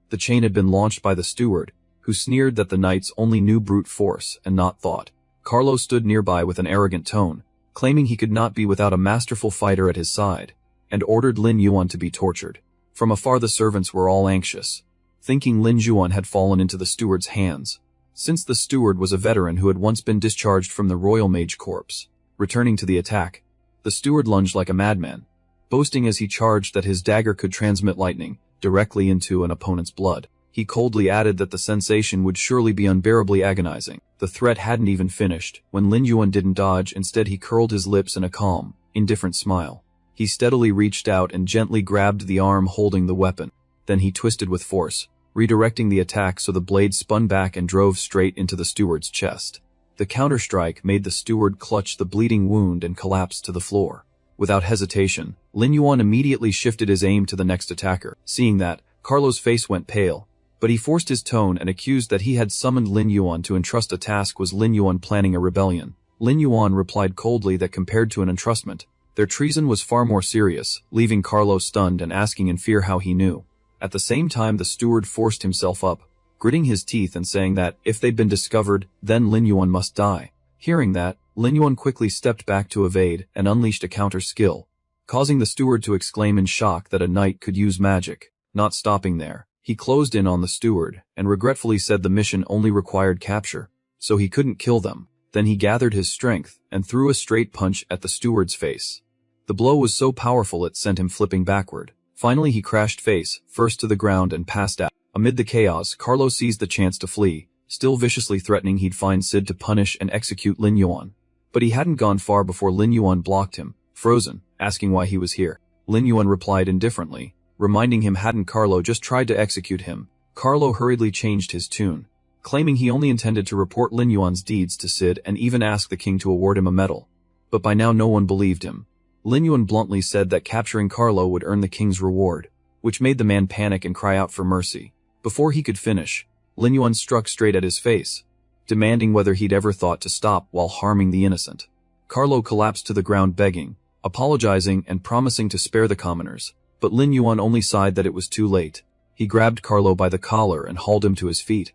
The chain had been launched by the steward, who sneered that the knights only knew brute force and not thought. Carlo stood nearby with an arrogant tone, claiming he could not be without a masterful fighter at his side, and ordered Lin Yuan to be tortured. From afar the servants were all anxious, thinking Lin Yuan had fallen into the steward's hands, since the steward was a veteran who had once been discharged from the Royal Mage Corps. Returning to the attack, the steward lunged like a madman, boasting as he charged that his dagger could transmit lightning directly into an opponent's blood. He coldly added that the sensation would surely be unbearably agonizing. The threat hadn't even finished when Lin Yuan didn't dodge. Instead he curled his lips in a calm, indifferent smile. He steadily reached out and gently grabbed the arm holding the weapon. Then he twisted with force, redirecting the attack so the blade spun back and drove straight into the steward's chest. The counterstrike made the steward clutch the bleeding wound and collapse to the floor. Without hesitation, Lin Yuan immediately shifted his aim to the next attacker. Seeing that, Carlo's face went pale, but he forced his tone and accused that he had summoned Lin Yuan to entrust a task. Was Lin Yuan planning a rebellion? Lin Yuan replied coldly that compared to an entrustment, their treason was far more serious, leaving Carlo stunned and asking in fear how he knew. At the same time the steward forced himself up, gritting his teeth and saying that, if they'd been discovered, then Lin Yuan must die. Hearing that, Lin Yuan quickly stepped back to evade and unleashed a counter skill, causing the steward to exclaim in shock that a knight could use magic. Not stopping there, he closed in on the steward and regretfully said the mission only required capture, so he couldn't kill them. Then he gathered his strength and threw a straight punch at the steward's face. The blow was so powerful it sent him flipping backward. Finally he crashed face first to the ground and passed out. Amid the chaos, Carlo seized the chance to flee, still viciously threatening he'd find Sid to punish and execute Lin Yuan. But he hadn't gone far before Lin Yuan blocked him, frozen, asking why he was here. Lin Yuan replied indifferently, reminding him hadn't Carlo just tried to execute him. Carlo hurriedly changed his tune, claiming he only intended to report Lin Yuan's deeds to Sid and even ask the king to award him a medal. But by now no one believed him. Lin Yuan bluntly said that capturing Carlo would earn the king's reward, which made the man panic and cry out for mercy. Before he could finish, Lin Yuan struck straight at his face, demanding whether he'd ever thought to stop while harming the innocent. Carlo collapsed to the ground begging, apologizing and promising to spare the commoners, but Lin Yuan only sighed that it was too late. He grabbed Carlo by the collar and hauled him to his feet,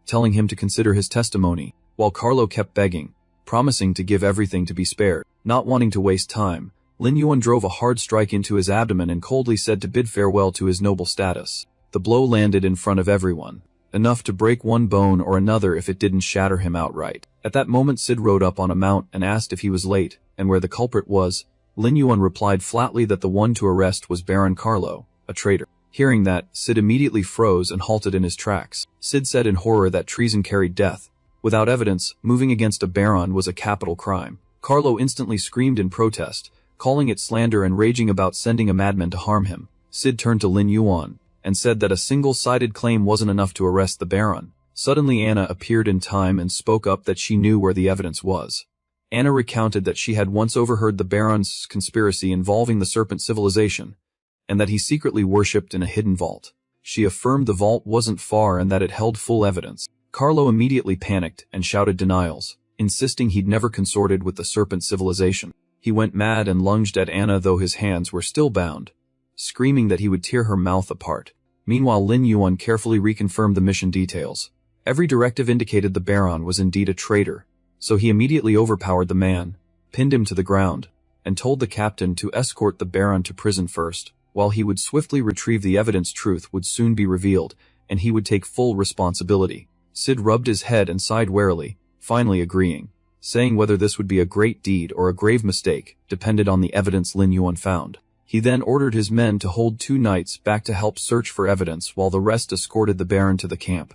telling him to consider his testimony, while Carlo kept begging, promising to give everything to be spared. Not wanting to waste time, Lin Yuan drove a hard strike into his abdomen and coldly said to bid farewell to his noble status. The blow landed in front of everyone, enough to break one bone or another if it didn't shatter him outright. At that moment Sid rode up on a mount and asked if he was late, and where the culprit was. Lin Yuan replied flatly that the one to arrest was Baron Carlo, a traitor. Hearing that, Sid immediately froze and halted in his tracks. Sid said in horror that treason carried death. Without evidence, moving against a baron was a capital crime. Carlo instantly screamed in protest, calling it slander and raging about sending a madman to harm him. Sid turned to Lin Yuan, and said that a single-sided claim wasn't enough to arrest the Baron. Suddenly Anna appeared in time and spoke up that she knew where the evidence was. Anna recounted that she had once overheard the Baron's conspiracy involving the serpent civilization, and that he secretly worshipped in a hidden vault. She affirmed the vault wasn't far and that it held full evidence. Carlo immediately panicked and shouted denials, insisting he'd never consorted with the serpent civilization. He went mad and lunged at Anna though his hands were still bound, screaming that he would tear her mouth apart. Meanwhile Lin Yuan carefully reconfirmed the mission details. Every directive indicated the Baron was indeed a traitor, so he immediately overpowered the man, pinned him to the ground, and told the captain to escort the Baron to prison first, while he would swiftly retrieve the evidence. Truth would soon be revealed, and he would take full responsibility. Sid rubbed his head and sighed wearily, finally agreeing, saying whether this would be a great deed or a grave mistake depended on the evidence Lin Yuan found. He then ordered his men to hold 2 knights back to help search for evidence while the rest escorted the Baron to the camp.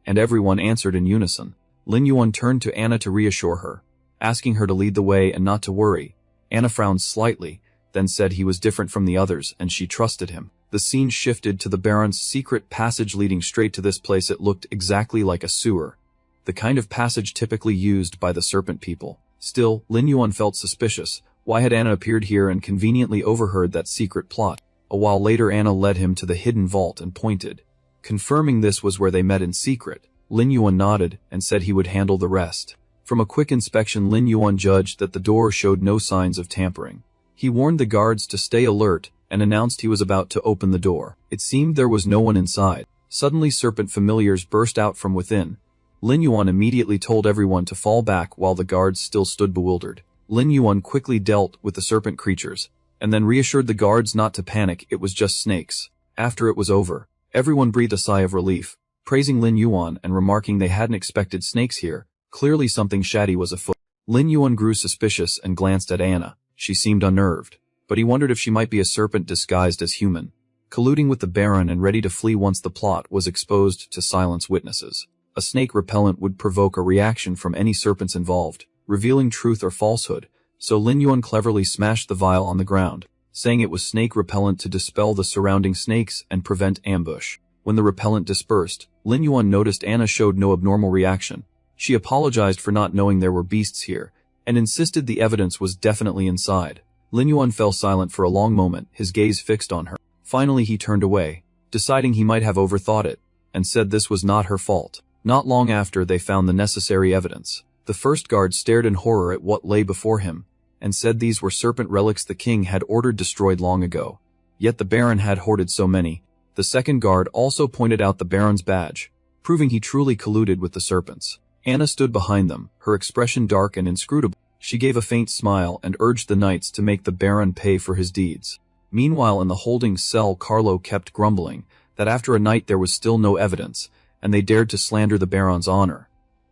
And everyone answered in unison. Lin Yuan turned to Anna to reassure her, asking her to lead the way and not to worry. Anna frowned slightly, then said he was different from the others and she trusted him. The scene shifted to the Baron's secret passage leading straight to this place. It looked exactly like a sewer, the kind of passage typically used by the serpent people. Still, Lin Yuan felt suspicious. Why had Anna appeared here and conveniently overheard that secret plot? A while later Anna led him to the hidden vault and pointed, confirming this was where they met in secret. Lin Yuan nodded and said he would handle the rest. From a quick inspection Lin Yuan judged that the door showed no signs of tampering. He warned the guards to stay alert and announced he was about to open the door. It seemed there was no one inside. Suddenly serpent familiars burst out from within. Lin Yuan immediately told everyone to fall back while the guards still stood bewildered. Lin Yuan quickly dealt with the serpent creatures, and then reassured the guards not to panic. It was just snakes. After it was over, everyone breathed a sigh of relief, praising Lin Yuan and remarking they hadn't expected snakes here. Clearly something shady was afoot. Lin Yuan grew suspicious and glanced at Anna. She seemed unnerved, but he wondered if she might be a serpent disguised as human, colluding with the Baron and ready to flee once the plot was exposed to silence witnesses. A snake repellent would provoke a reaction from any serpents involved, revealing truth or falsehood, so Lin Yuan cleverly smashed the vial on the ground, saying it was snake repellent to dispel the surrounding snakes and prevent ambush. When the repellent dispersed, Lin Yuan noticed Anna showed no abnormal reaction. She apologized for not knowing there were beasts here, and insisted the evidence was definitely inside. Lin Yuan fell silent for a long moment, his gaze fixed on her. Finally he turned away, deciding he might have overthought it, and said this was not her fault. Not long after they found the necessary evidence. The first guard stared in horror at what lay before him, and said these were serpent relics the king had ordered destroyed long ago. Yet the Baron had hoarded so many. The second guard also pointed out the Baron's badge, proving he truly colluded with the serpents. Anna stood behind them, her expression dark and inscrutable. She gave a faint smile and urged the knights to make the Baron pay for his deeds. Meanwhile in the holding cell Carlo kept grumbling that after a night there was still no evidence, and they dared to slander the Baron's honor.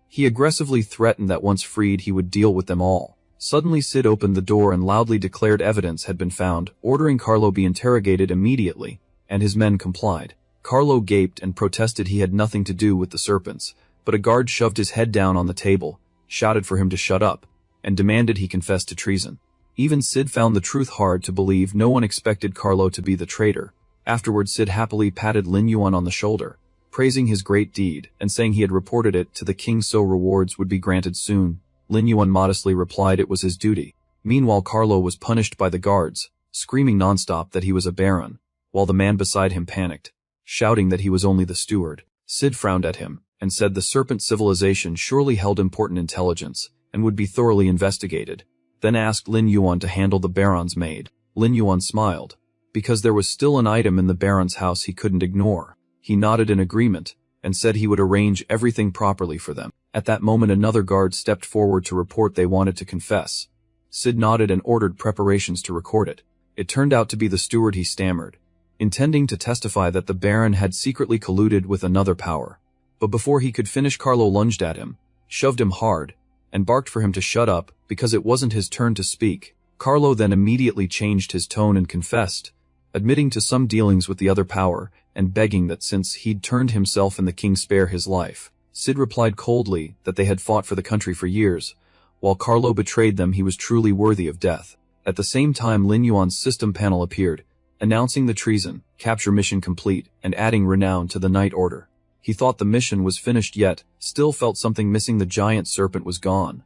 He aggressively threatened that once freed he would deal with them all. Suddenly Sid opened the door and loudly declared evidence had been found, ordering Carlo be interrogated immediately, and his men complied. Carlo gaped and protested he had nothing to do with the serpents, but a guard shoved his head down on the table, shouted for him to shut up, and demanded he confess to treason. Even Sid found the truth hard to believe. No one expected Carlo to be the traitor. Afterward Sid happily patted Lin Yuan on the shoulder, praising his great deed and saying he had reported it to the king so rewards would be granted soon. Lin Yuan modestly replied it was his duty. Meanwhile Carlo was punished by the guards, screaming nonstop that he was a baron, while the man beside him panicked, shouting that he was only the steward. Sid frowned at him and said the serpent civilization surely held important intelligence and would be thoroughly investigated, then asked Lin Yuan to handle the Baron's maid. Lin Yuan smiled, because there was still an item in the Baron's house he couldn't ignore. He nodded in agreement, and said he would arrange everything properly for them. At that moment another guard stepped forward to report they wanted to confess. Sid nodded and ordered preparations to record it. It turned out to be the steward. He stammered, intending to testify that the Baron had secretly colluded with another power. But before he could finish Carlo lunged at him, shoved him hard, and barked for him to shut up because it wasn't his turn to speak. Carlo then immediately changed his tone and confessed, admitting to some dealings with the other power, and begging that since he'd turned himself and the king spare his life. Sid replied coldly that they had fought for the country for years. While Carlo betrayed them he was truly worthy of death. At the same time Lin Yuan's system panel appeared, announcing the treason, capture mission complete, and adding renown to the Night Order. He thought the mission was finished yet, still felt something missing. The giant serpent was gone.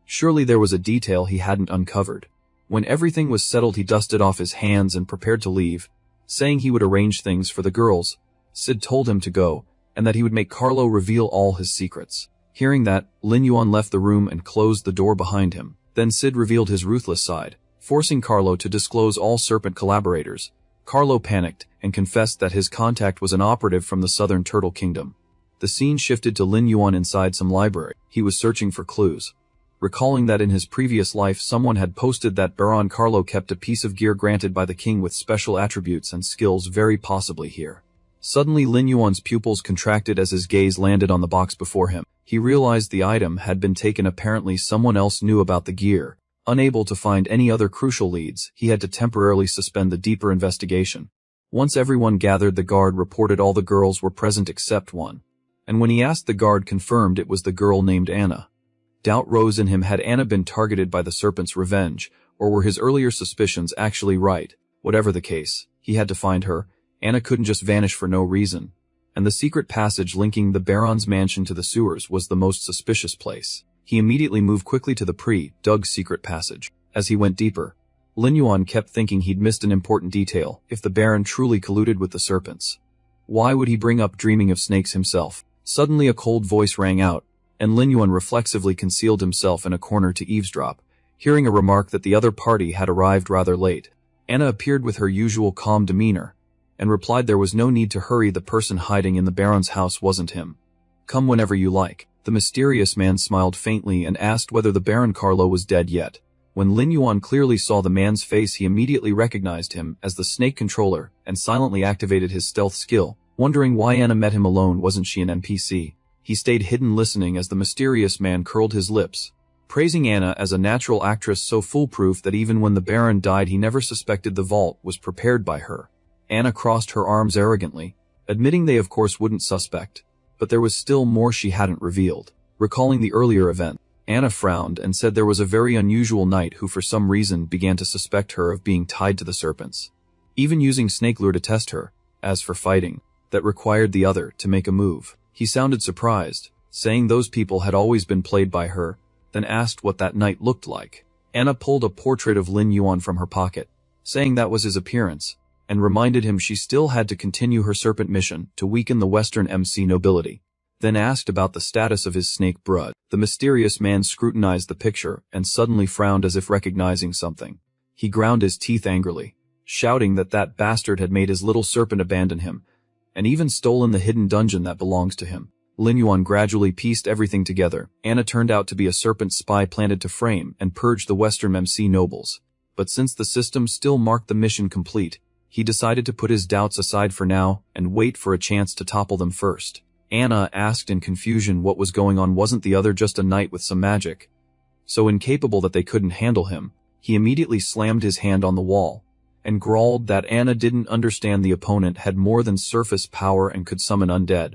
Surely there was a detail he hadn't uncovered. When everything was settled, he dusted off his hands and prepared to leave, saying he would arrange things for the girls. Sid told him to go, and that he would make Carlo reveal all his secrets. Hearing that, Lin Yuan left the room and closed the door behind him. Then Sid revealed his ruthless side, forcing Carlo to disclose all serpent collaborators. Carlo panicked and confessed that his contact was an operative from the Southern Turtle Kingdom. The scene shifted to Lin Yuan inside some library. He was searching for clues. Recalling that in his previous life someone had posted that Baron Carlo kept a piece of gear granted by the king with special attributes and skills, very possibly here. Suddenly Lin Yuan's pupils contracted as his gaze landed on the box before him. He realized the item had been taken. Apparently someone else knew about the gear. Unable to find any other crucial leads, he had to temporarily suspend the deeper investigation. Once everyone gathered, the guard reported all the girls were present except one. And when he asked, the guard confirmed it was the girl named Anna. Doubt rose in him. Had Anna been targeted by the serpent's revenge, or were his earlier suspicions actually right? Whatever the case, he had to find her. Anna couldn't just vanish for no reason. And the secret passage linking the Baron's mansion to the sewers was the most suspicious place. He immediately moved quickly to the pre-dug secret passage. As he went deeper, Lin Yuan kept thinking he'd missed an important detail. If the Baron truly colluded with the serpents, why would he bring up dreaming of snakes himself? Suddenly a cold voice rang out, and Lin Yuan reflexively concealed himself in a corner to eavesdrop, hearing a remark that the other party had arrived rather late. Anna appeared with her usual calm demeanor, and replied there was no need to hurry. The person hiding in the Baron's house wasn't him. Come whenever you like. The mysterious man smiled faintly and asked whether the Baron Carlo was dead yet. When Lin Yuan clearly saw the man's face, he immediately recognized him as the snake controller and silently activated his stealth skill, wondering why Anna met him alone. Wasn't she an NPC? He stayed hidden, listening as the mysterious man curled his lips, praising Anna as a natural actress so foolproof that even when the Baron died he never suspected the vault was prepared by her. Anna crossed her arms arrogantly, admitting they of course wouldn't suspect. But there was still more she hadn't revealed. Recalling the earlier event, Anna frowned and said there was a very unusual knight who for some reason began to suspect her of being tied to the serpents, even using snake lure to test her. As for fighting, that required the other to make a move. He sounded surprised, saying those people had always been played by her, then asked what that knight looked like. Anna pulled a portrait of Lin Yuan from her pocket, saying that was his appearance, and reminded him she still had to continue her serpent mission to weaken the Western MC nobility, then asked about the status of his snake brood. The mysterious man scrutinized the picture and suddenly frowned as if recognizing something. He ground his teeth angrily, shouting that that bastard had made his little serpent abandon him, and even stolen the hidden dungeon that belongs to him. Lin Yuan gradually pieced everything together. Anna turned out to be a serpent spy planted to frame and purge the Western MC nobles. But since the system still marked the mission complete, he decided to put his doubts aside for now and wait for a chance to topple them first. Anna asked in confusion what was going on. Wasn't the other just a knight with some magic, so incapable that they couldn't handle him? He immediately slammed his hand on the wall and growled that Anna didn't understand. The opponent had more than surface power and could summon undead.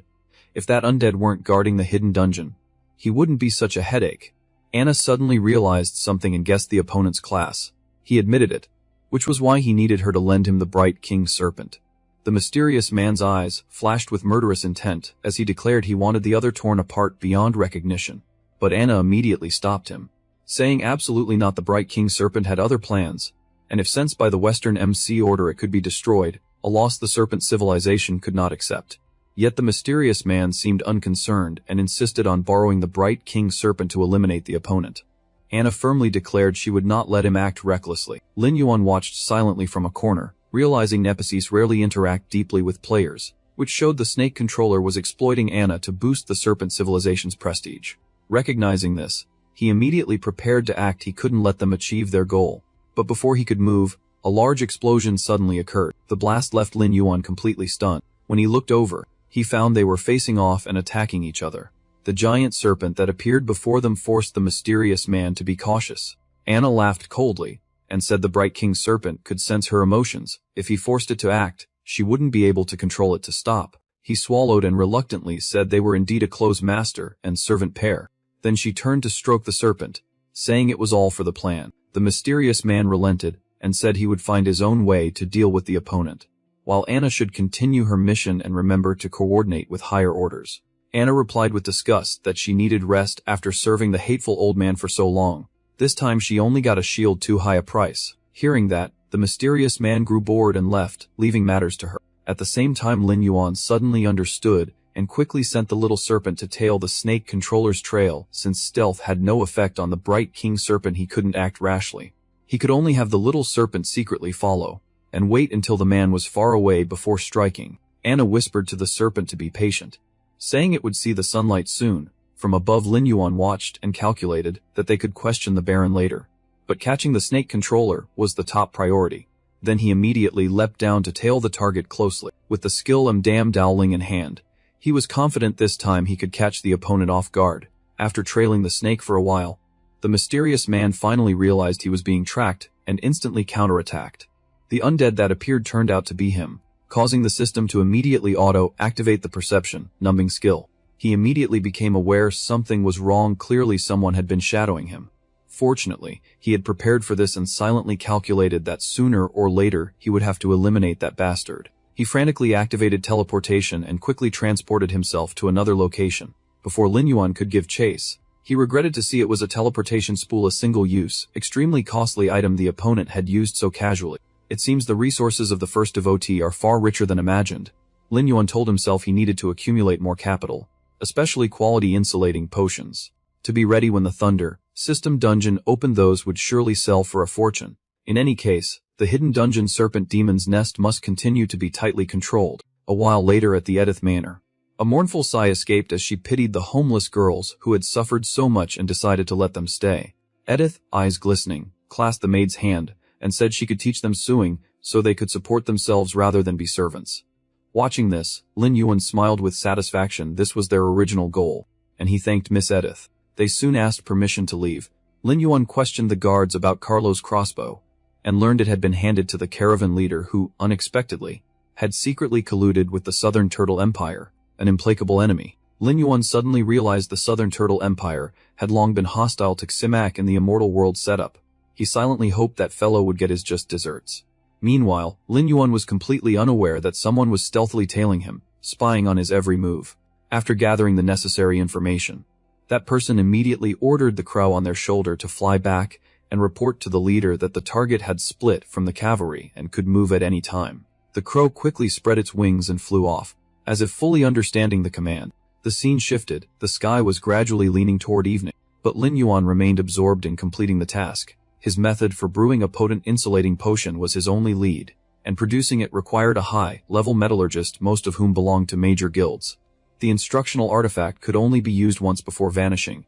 If that undead weren't guarding the hidden dungeon, he wouldn't be such a headache. Anna suddenly realized something and guessed the opponent's class. He admitted it, which was why he needed her to lend him the bright king serpent. The mysterious man's eyes flashed with murderous intent as he declared he wanted the other torn apart beyond recognition. But Anna immediately stopped him, saying absolutely not. The bright king serpent had other plans, and if sensed by the Western MC order it could be destroyed, a loss the serpent civilization could not accept. Yet the mysterious man seemed unconcerned and insisted on borrowing the bright king serpent to eliminate the opponent. Anna firmly declared she would not let him act recklessly. Lin Yuan watched silently from a corner, realizing NPCs rarely interact deeply with players, which showed the snake controller was exploiting Anna to boost the serpent civilization's prestige. Recognizing this, he immediately prepared to act. He couldn't let them achieve their goal. But before he could move, a large explosion suddenly occurred. The blast left Lin Yuan completely stunned. When he looked over, he found they were facing off and attacking each other. The giant serpent that appeared before them forced the mysterious man to be cautious. Anna laughed coldly and said the bright king serpent could sense her emotions. If he forced it to act, she wouldn't be able to control it to stop. He swallowed and reluctantly said they were indeed a close master and servant pair. Then she turned to stroke the serpent, saying it was all for the plan. The mysterious man relented and said he would find his own way to deal with the opponent, while Anna should continue her mission and remember to coordinate with higher orders. Anna replied with disgust that she needed rest after serving the hateful old man for so long. This time she only got a shield too high a price. Hearing that, the mysterious man grew bored and left, leaving matters to her. At the same time, Lin Yuan suddenly understood and quickly sent the little serpent to tail the snake controller's trail. Since stealth had no effect on the bright king serpent, he couldn't act rashly. He could only have the little serpent secretly follow and wait until the man was far away before striking. Anna whispered to the serpent to be patient, saying it would see the sunlight soon. From above, Lin Yuan watched and calculated that they could question the Baron later. But catching the snake controller was the top priority. Then he immediately leapt down to tail the target closely. With the skill of Dam Dowling in hand, he was confident this time he could catch the opponent off guard. After trailing the snake for a while, the mysterious man finally realized he was being tracked and instantly counterattacked. The undead that appeared turned out to be him, causing the system to immediately auto-activate the perception, numbing skill. He immediately became aware something was wrong. Clearly someone had been shadowing him. Fortunately, he had prepared for this and silently calculated that sooner or later he would have to eliminate that bastard. He frantically activated teleportation and quickly transported himself to another location. Before Lin Yuan could give chase, he regretted to see it was a teleportation spool, a single-use, extremely costly item the opponent had used so casually. It seems the resources of the first devotee are far richer than imagined. Lin Yuan told himself he needed to accumulate more capital, especially quality insulating potions, to be ready when the Thunder System dungeon opened. Those would surely sell for a fortune. In any case, the hidden dungeon Serpent Demon's Nest must continue to be tightly controlled. A while later at the Edith Manor, a mournful sigh escaped as she pitied the homeless girls who had suffered so much and decided to let them stay. Edith, eyes glistening, clasped the maid's hand and said she could teach them sewing so they could support themselves rather than be servants. Watching this, Lin Yuan smiled with satisfaction. This was their original goal, and he thanked Miss Edith. They soon asked permission to leave. Lin Yuan questioned the guards about Carlo's crossbow and learned it had been handed to the caravan leader who, unexpectedly, had secretly colluded with the Southern Turtle Empire, an implacable enemy. Lin Yuan suddenly realized the Southern Turtle Empire had long been hostile to Ximak in the Immortal World setup. He silently hoped that fellow would get his just desserts. Meanwhile, Lin Yuan was completely unaware that someone was stealthily tailing him, spying on his every move. After gathering the necessary information, that person immediately ordered the crow on their shoulder to fly back and report to the leader that the target had split from the cavalry and could move at any time. The crow quickly spread its wings and flew off, as if fully understanding the command. The scene shifted. The sky was gradually leaning toward evening, but Lin Yuan remained absorbed in completing the task. His method for brewing a potent insulating potion was his only lead, and producing it required a high-level metallurgist, most of whom belonged to major guilds. The instructional artifact could only be used once before vanishing.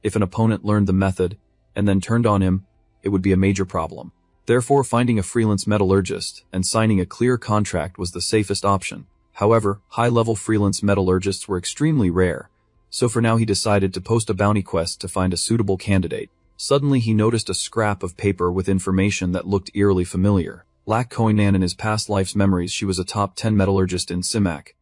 If an opponent learned the method and then turned on him, it would be a major problem. Therefore, finding a freelance metallurgist and signing a clear contract was the safest option. However, high-level freelance metallurgists were extremely rare, so for now he decided to post a bounty quest to find a suitable candidate. Suddenly he noticed a scrap of paper with information that looked eerily familiar. Lak Koinan, in his past life's memories, she was a top 10 metallurgist in Ximak,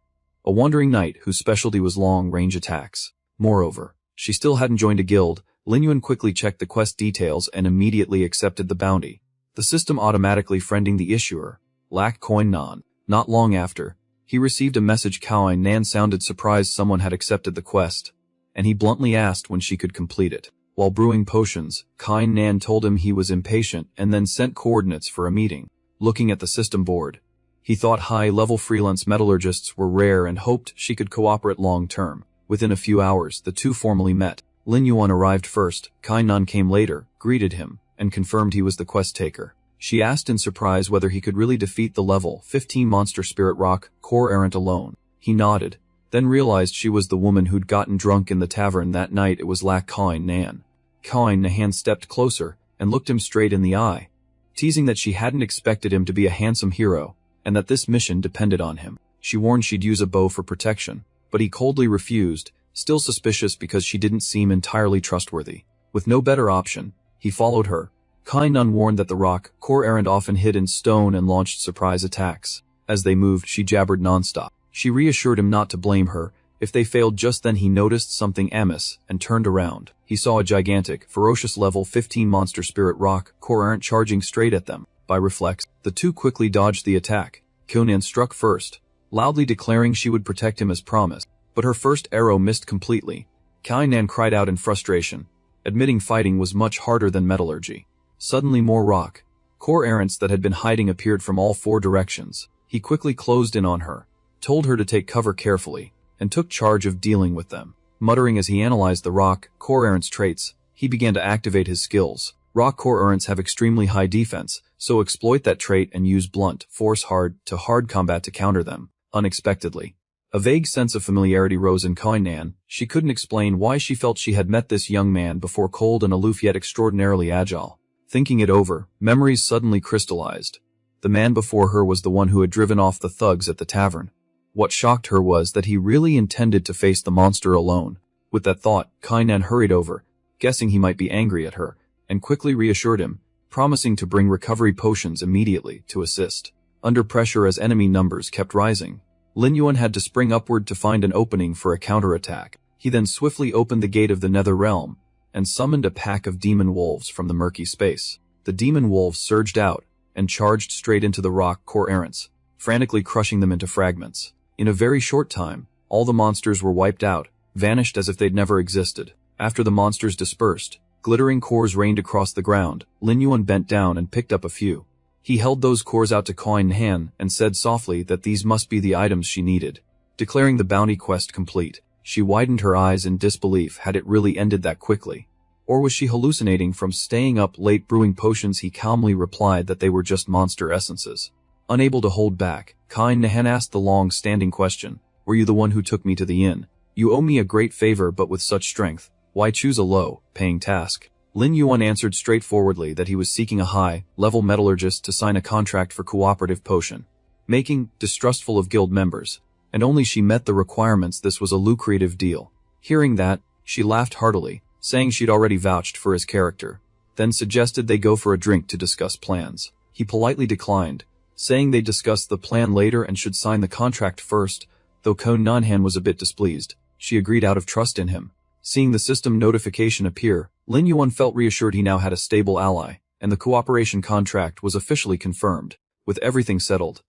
a wandering knight whose specialty was long-range attacks. Moreover, she still hadn't joined a guild. Lin Yuan quickly checked the quest details and immediately accepted the bounty, the system automatically friending the issuer, Lak Koinan. Not long after, he received a message. Koinan sounded surprised someone had accepted the quest, and he bluntly asked when she could complete it. While brewing potions, Koinan told him he was impatient and then sent coordinates for a meeting. Looking at the system board, he thought high-level freelance metallurgists were rare and hoped she could cooperate long-term. Within a few hours, the two formally met. Lin Yuan arrived first. Koinan came later, greeted him, and confirmed he was the quest taker. She asked in surprise whether he could really defeat the level 15 monster Spirit Rock Core Errant alone. He nodded, then realized she was the woman who'd gotten drunk in the tavern that night. It was Lak Koinan. Koinan stepped closer and looked him straight in the eye, teasing that she hadn't expected him to be a handsome hero, and that this mission depended on him. She warned she'd use a bow for protection, but he coldly refused, still suspicious because she didn't seem entirely trustworthy. With no better option, he followed her. Koinan warned that the rock Core Errant often hid in stone and launched surprise attacks. As they moved, she jabbered nonstop. She reassured him not to blame her if they failed. Just then he noticed something amiss and turned around. He saw a gigantic, ferocious level 15 monster Spirit Rock Core Errant charging straight at them. By reflex, the two quickly dodged the attack. Conan struck first, loudly declaring she would protect him as promised, but her first arrow missed completely. Kainan cried out in frustration, admitting fighting was much harder than metallurgy. Suddenly more rock core errants that had been hiding appeared from all four directions. He quickly closed in on her, told her to take cover carefully, and took charge of dealing with them. Muttering as he analyzed the rock core errants' traits, he began to activate his skills. Rock core errants have extremely high defense, so exploit that trait and use blunt, force hard to hard combat to counter them. Unexpectedly, a vague sense of familiarity rose in Kainan. She couldn't explain why she felt she had met this young man before, cold and aloof yet extraordinarily agile. Thinking it over, memories suddenly crystallized. The man before her was the one who had driven off the thugs at the tavern. What shocked her was that he really intended to face the monster alone. With that thought, Kainan hurried over, guessing he might be angry at her, and quickly reassured him, promising to bring recovery potions immediately to assist. Under pressure as enemy numbers kept rising, Lin Yuan had to spring upward to find an opening for a counterattack. He then swiftly opened the gate of the Nether Realm and summoned a pack of demon wolves from the murky space. The demon wolves surged out and charged straight into the rock core errants, frantically crushing them into fragments. In a very short time, all the monsters were wiped out, vanished as if they'd never existed. After the monsters dispersed, glittering cores rained across the ground. Lin Yuan bent down and picked up a few. He held those cores out to Kainan and said softly that these must be the items she needed. Declaring the bounty quest complete, she widened her eyes in disbelief. Had it really ended that quickly? Or was she hallucinating from staying up late brewing potions? He calmly replied that they were just monster essences. Unable to hold back, Kainan asked the long-standing question, "Were you the one who took me to the inn? You owe me a great favor, but with such strength, why choose a low-paying task?" Lin Yuan answered straightforwardly that he was seeking a high-level metallurgist to sign a contract for cooperative potion making, distrustful of guild members, and only she met the requirements. This was a lucrative deal. Hearing that, she laughed heartily, saying she'd already vouched for his character, then suggested they go for a drink to discuss plans. He politely declined, saying they'd discuss the plan later and should sign the contract first. Though Kainan was a bit displeased, she agreed out of trust in him. Seeing the system notification appear, Lin Yuan felt reassured he now had a stable ally, and the cooperation contract was officially confirmed. With everything settled,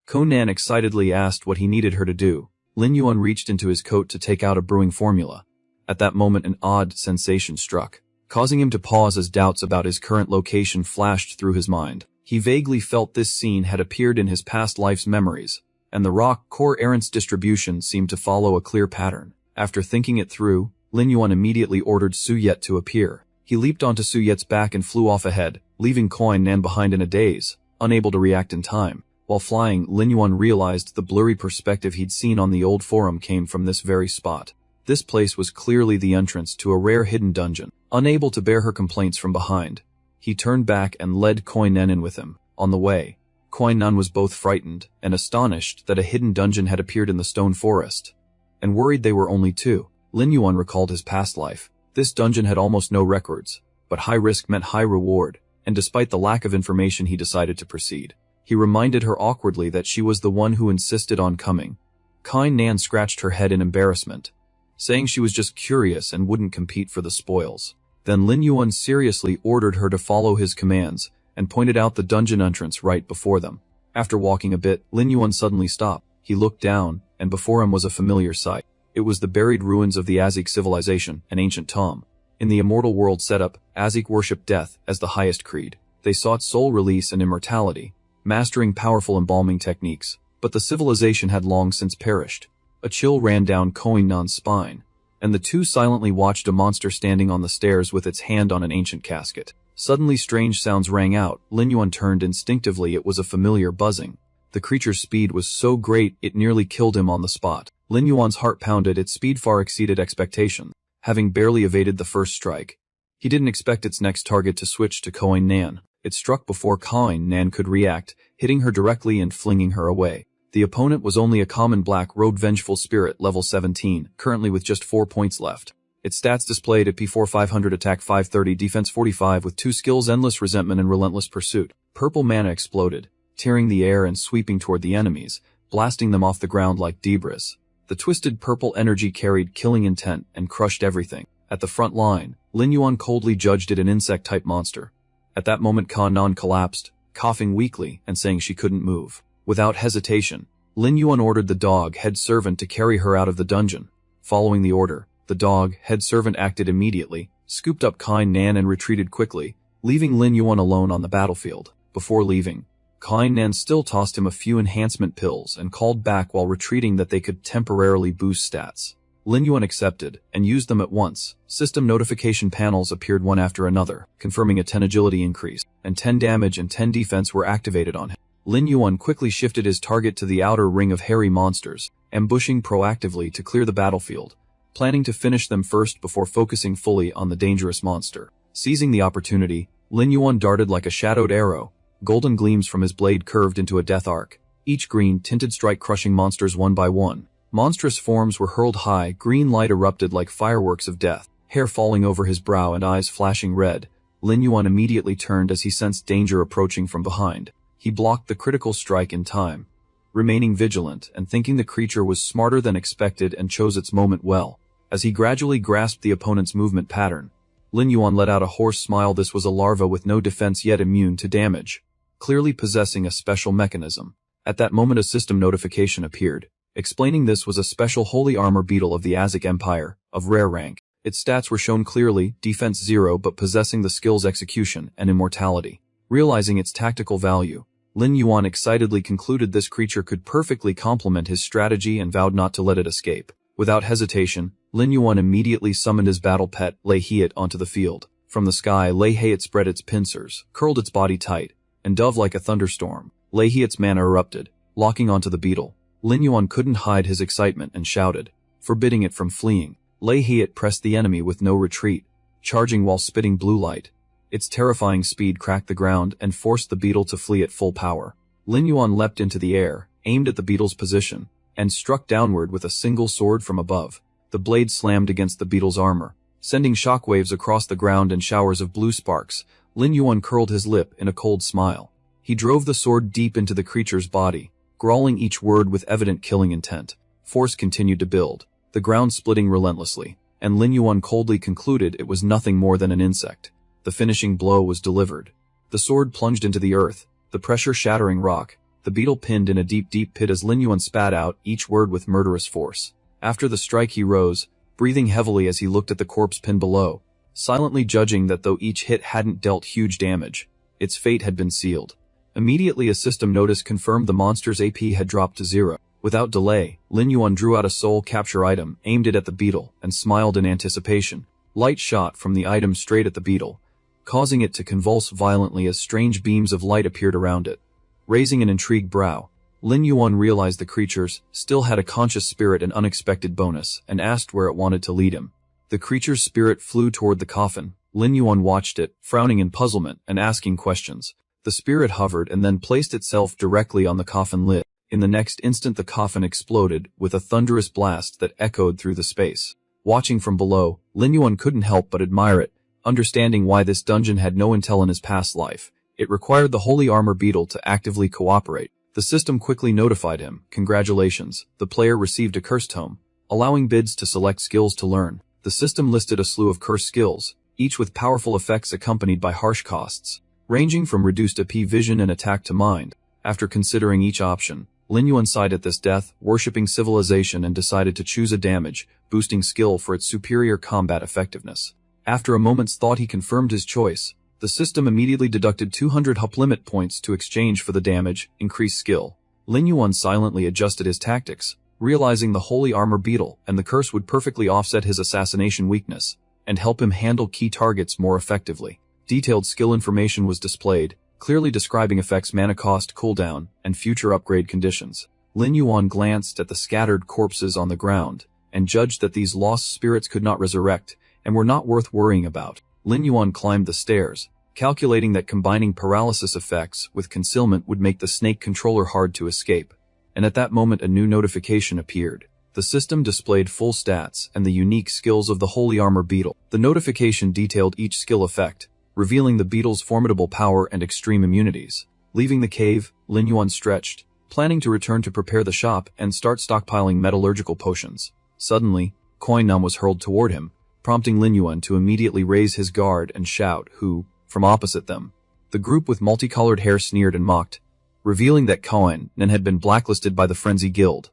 Kainan excitedly asked what he needed her to do. Lin Yuan reached into his coat to take out a brewing formula. At that moment an odd sensation struck, causing him to pause as doubts about his current location flashed through his mind. He vaguely felt this scene had appeared in his past life's memories, and the rock core errant's distribution seemed to follow a clear pattern. After thinking it through, Lin Yuan immediately ordered Su Yet to appear. He leaped onto Su Yet's back and flew off ahead, leaving Kainan behind in a daze, unable to react in time. While flying, Lin Yuan realized the blurry perspective he'd seen on the old forum came from this very spot. This place was clearly the entrance to a rare hidden dungeon. Unable to bear her complaints from behind, he turned back and led Kainan in with him. On the way, Kainan was both frightened and astonished that a hidden dungeon had appeared in the stone forest, and worried they were only two. Lin Yuan recalled his past life. This dungeon had almost no records, but high risk meant high reward, and despite the lack of information he decided to proceed. He reminded her awkwardly that she was the one who insisted on coming. Kainan scratched her head in embarrassment, saying she was just curious and wouldn't compete for the spoils. Then Lin Yuan seriously ordered her to follow his commands and pointed out the dungeon entrance right before them. After walking a bit, Lin Yuan suddenly stopped. He looked down, and before him was a familiar sight. It was the buried ruins of the Azik civilization, an ancient tomb. In the immortal world setup, Azik worshipped death as the highest creed. They sought soul release and immortality, mastering powerful embalming techniques, but the civilization had long since perished. A chill ran down Koinan's spine, and the two silently watched a monster standing on the stairs with its hand on an ancient casket. Suddenly strange sounds rang out. Lin Yuan turned instinctively. It was a familiar buzzing. The creature's speed was so great it nearly killed him on the spot. Lin Yuan's heart pounded. Its speed far exceeded expectations. Having barely evaded the first strike, he didn't expect its next target to switch to Kainan. It struck before Kainan could react, hitting her directly and flinging her away. The opponent was only a common black-robed vengeful spirit, level 17, currently with just 4 points left. Its stats displayed at P4 500, attack 530, defense 45 with 2 skills, endless resentment and relentless pursuit. Purple mana exploded, tearing the air and sweeping toward the enemies, blasting them off the ground like debris. The twisted purple energy carried killing intent and crushed everything. At the front line, Lin Yuan coldly judged it an insect-type monster. At that moment Kainan collapsed, coughing weakly and saying she couldn't move. Without hesitation, Lin Yuan ordered the dog head servant to carry her out of the dungeon. Following the order, the dog head servant acted immediately, scooped up Kind Nan and retreated quickly, leaving Lin Yuan alone on the battlefield. Before leaving, Kind Nan still tossed him a few enhancement pills and called back while retreating that they could temporarily boost stats. Lin Yuan accepted and used them at once. System notification panels appeared one after another, confirming a 10 agility increase, and 10 damage and 10 defense were activated on him. Lin Yuan quickly shifted his target to the outer ring of hairy monsters, ambushing proactively to clear the battlefield, planning to finish them first before focusing fully on the dangerous monster. Seizing the opportunity, Lin Yuan darted like a shadowed arrow. Golden gleams from his blade curved into a death arc, each green tinted strike crushing monsters one by one. Monstrous forms were hurled high, green light erupted like fireworks of death, hair falling over his brow and eyes flashing red. Lin Yuan immediately turned as he sensed danger approaching from behind. He blocked the critical strike in time, remaining vigilant and thinking the creature was smarter than expected and chose its moment well. As he gradually grasped the opponent's movement pattern, Lin Yuan let out a hoarse smile. This was a larva with no defense yet immune to damage, clearly possessing a special mechanism. At that moment a system notification appeared, explaining this was a special holy armor beetle of the Aztec Empire, of rare rank. Its stats were shown clearly, defense 0 but possessing the skills execution and immortality. Realizing its tactical value, Lin Yuan excitedly concluded this creature could perfectly complement his strategy and vowed not to let it escape. Without hesitation, Lin Yuan immediately summoned his battle pet, Lei Hiat, onto the field. From the sky, Lei Hiat spread its pincers, curled its body tight, and dove like a thunderstorm. Lei Hiat's mana erupted, locking onto the beetle. Lin Yuan couldn't hide his excitement and shouted, forbidding it from fleeing. Lei Hiat pressed the enemy with no retreat, charging while spitting blue light. Its terrifying speed cracked the ground and forced the beetle to flee at full power. Lin Yuan leapt into the air, aimed at the beetle's position, and struck downward with a single sword from above. The blade slammed against the beetle's armor, sending shockwaves across the ground and showers of blue sparks. Lin Yuan curled his lip in a cold smile. He drove the sword deep into the creature's body, growling each word with evident killing intent. Force continued to build, the ground splitting relentlessly, and Lin Yuan coldly concluded it was nothing more than an insect. The finishing blow was delivered. The sword plunged into the earth, the pressure shattering rock, the beetle pinned in a deep pit as Lin Yuan spat out each word with murderous force. After the strike he rose, breathing heavily as he looked at the corpse pinned below, silently judging that though each hit hadn't dealt huge damage, its fate had been sealed. Immediately a system notice confirmed the monster's AP had dropped to 0. Without delay, Lin Yuan drew out a soul capture item, aimed it at the beetle, and smiled in anticipation. Light shot from the item straight at the beetle, causing it to convulse violently as strange beams of light appeared around it. Raising an intrigued brow, Lin Yuan realized the creatures still had a conscious spirit and unexpected bonus, and asked where it wanted to lead him. The creature's spirit flew toward the coffin. Lin Yuan watched it, frowning in puzzlement and asking questions. The spirit hovered and then placed itself directly on the coffin lid. In the next instant the coffin exploded with a thunderous blast that echoed through the space. Watching from below, Lin Yuan couldn't help but admire it, understanding why this dungeon had no intel in his past life. It required the holy armor beetle to actively cooperate. The system quickly notified him, congratulations, the player received a curse tome, allowing bids to select skills to learn. The system listed a slew of curse skills, each with powerful effects accompanied by harsh costs, ranging from reduced AP vision and attack to mind. After considering each option, Lin Yuan sighed at this death-worshipping civilization and decided to choose a damage-boosting skill for its superior combat effectiveness. After a moment's thought he confirmed his choice. The system immediately deducted 200 HP limit points to exchange for the damage-increased skill. Lin Yuan silently adjusted his tactics, realizing the holy armor beetle and the curse would perfectly offset his assassination weakness, and help him handle key targets more effectively. Detailed skill information was displayed, clearly describing effects, mana cost, cooldown, and future upgrade conditions. Lin Yuan glanced at the scattered corpses on the ground, and judged that these lost spirits could not resurrect, and were not worth worrying about. Lin Yuan climbed the stairs, calculating that combining paralysis effects with concealment would make the snake controller hard to escape. And at that moment a new notification appeared. The system displayed full stats and the unique skills of the holy armor beetle. The notification detailed each skill effect, revealing the beetle's formidable power and extreme immunities. Leaving the cave, Lin Yuan stretched, planning to return to prepare the shop and start stockpiling metallurgical potions. Suddenly, Coin Nam was hurled toward him, prompting Lin Yuan to immediately raise his guard and shout, "Who?" from opposite them. The group with multicolored hair sneered and mocked, revealing that Koen had been blacklisted by the Frenzy Guild,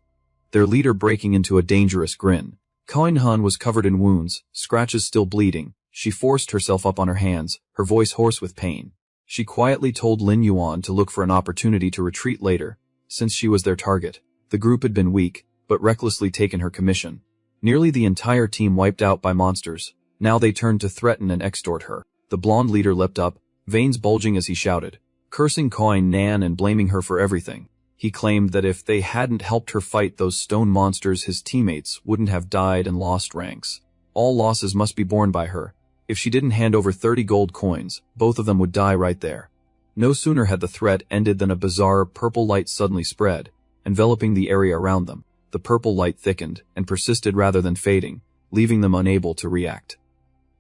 their leader breaking into a dangerous grin. Koen Han was covered in wounds, scratches still bleeding. She forced herself up on her hands, her voice hoarse with pain. She quietly told Lin Yuan to look for an opportunity to retreat later, since she was their target. The group had been weak, but recklessly taken her commission. Nearly the entire team wiped out by monsters. Now they turned to threaten and extort her. The blonde leader leapt up, veins bulging as he shouted, cursing Koen Nan and blaming her for everything. He claimed that if they hadn't helped her fight those stone monsters, his teammates wouldn't have died and lost ranks. All losses must be borne by her. If she didn't hand over 30 gold coins, both of them would die right there. No sooner had the threat ended than a bizarre purple light suddenly spread, enveloping the area around them. The purple light thickened and persisted rather than fading, leaving them unable to react.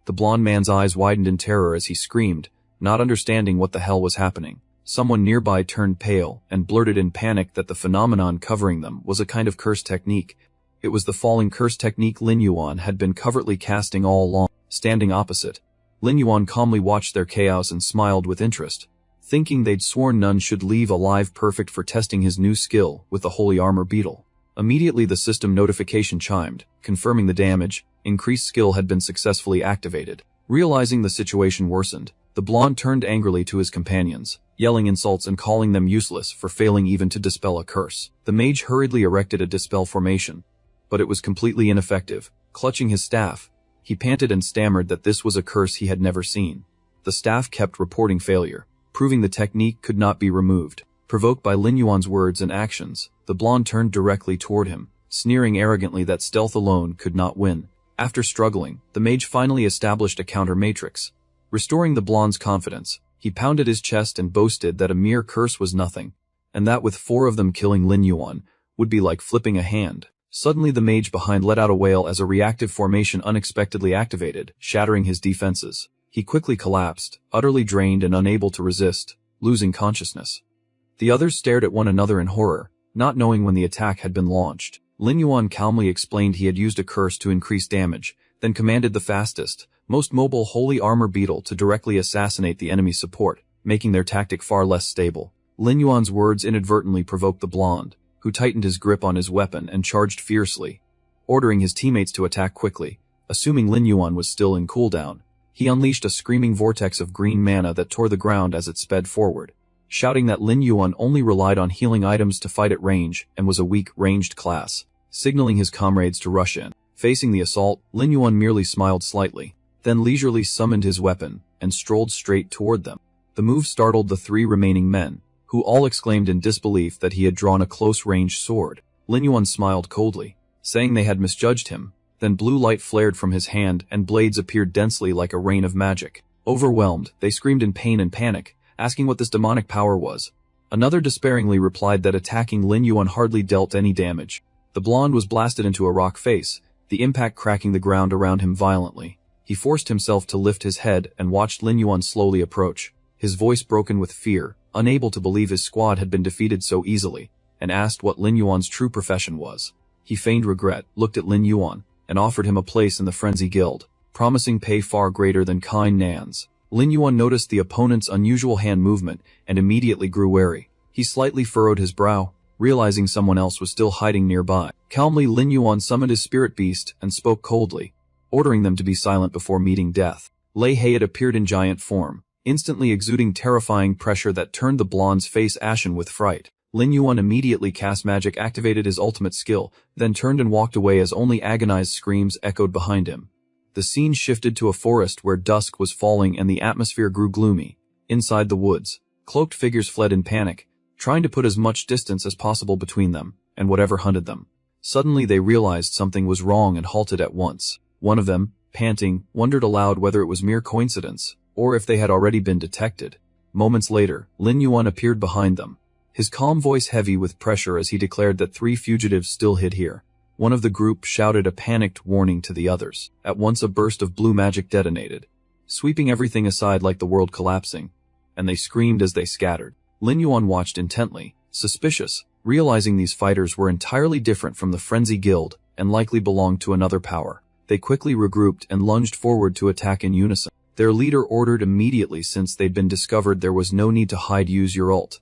The blonde man's eyes widened in terror as he screamed, not understanding what the hell was happening. Someone nearby turned pale and blurted in panic that the phenomenon covering them was a kind of curse technique. It was the falling curse technique Lin Yuan had been covertly casting all along. Standing opposite, Lin Yuan calmly watched their chaos and smiled with interest, thinking they'd sworn none should leave alive perfect for testing his new skill with the holy armor beetle. Immediately the system notification chimed, confirming the damage. Increased skill had been successfully activated. Realizing the situation worsened, the blonde turned angrily to his companions, yelling insults and calling them useless for failing even to dispel a curse. The mage hurriedly erected a dispel formation, but it was completely ineffective. Clutching his staff, he panted and stammered that this was a curse he had never seen. The staff kept reporting failure, proving the technique could not be removed. Provoked by Lin Yuan's words and actions, the blonde turned directly toward him, sneering arrogantly that stealth alone could not win. After struggling, the mage finally established a counter matrix. Restoring the blonde's confidence, he pounded his chest and boasted that a mere curse was nothing, and that with 4 of them killing Lin Yuan would be like flipping a hand. Suddenly the mage behind let out a wail as a reactive formation unexpectedly activated, shattering his defenses. He quickly collapsed, utterly drained and unable to resist, losing consciousness. The others stared at one another in horror, not knowing when the attack had been launched. Lin Yuan calmly explained he had used a curse to increase damage, then commanded the fastest, most mobile holy armor beetle to directly assassinate the enemy support, making their tactic far less stable. Lin Yuan's words inadvertently provoked the blonde, who tightened his grip on his weapon and charged fiercely, ordering his teammates to attack quickly. Assuming Lin Yuan was still in cooldown, he unleashed a screaming vortex of green mana that tore the ground as it sped forward, shouting that Lin Yuan only relied on healing items to fight at range and was a weak, ranged class, signaling his comrades to rush in. Facing the assault, Lin Yuan merely smiled slightly, then leisurely summoned his weapon and strolled straight toward them. The move startled the 3 remaining men, who all exclaimed in disbelief that he had drawn a close-range sword. Lin Yuan smiled coldly, saying they had misjudged him. Then blue light flared from his hand and blades appeared densely like a rain of magic. Overwhelmed, they screamed in pain and panic, asking what this demonic power was. Another despairingly replied that attacking Lin Yuan hardly dealt any damage. The blonde was blasted into a rock face, the impact cracking the ground around him violently. He forced himself to lift his head and watched Lin Yuan slowly approach, his voice broken with fear, unable to believe his squad had been defeated so easily, and asked what Lin Yuan's true profession was. He feigned regret, looked at Lin Yuan, and offered him a place in the Frenzy Guild, promising pay far greater than Koen Nan's. Lin Yuan noticed the opponent's unusual hand movement and immediately grew wary. He slightly furrowed his brow, realizing someone else was still hiding nearby. Calmly, Lin Yuan summoned his spirit beast and spoke coldly, ordering them to be silent before meeting death. Lei He had appeared in giant form, instantly exuding terrifying pressure that turned the blonde's face ashen with fright. Lin Yuan immediately cast magic, activated his ultimate skill, then turned and walked away as only agonized screams echoed behind him. The scene shifted to a forest where dusk was falling and the atmosphere grew gloomy. Inside the woods, cloaked figures fled in panic, trying to put as much distance as possible between them and whatever hunted them. Suddenly they realized something was wrong and halted at once. One of them, panting, wondered aloud whether it was mere coincidence, or if they had already been detected. Moments later, Lin Yuan appeared behind them, his calm voice heavy with pressure as he declared that 3 fugitives still hid here. One of the group shouted a panicked warning to the others. At once a burst of blue magic detonated, sweeping everything aside like the world collapsing, and they screamed as they scattered. Lin Yuan watched intently, suspicious, realizing these fighters were entirely different from the Frenzy Guild and likely belonged to another power. They quickly regrouped and lunged forward to attack in unison. Their leader ordered immediately since they'd been discovered there was no need to hide. Use your ult.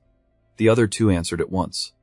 The other two answered at once.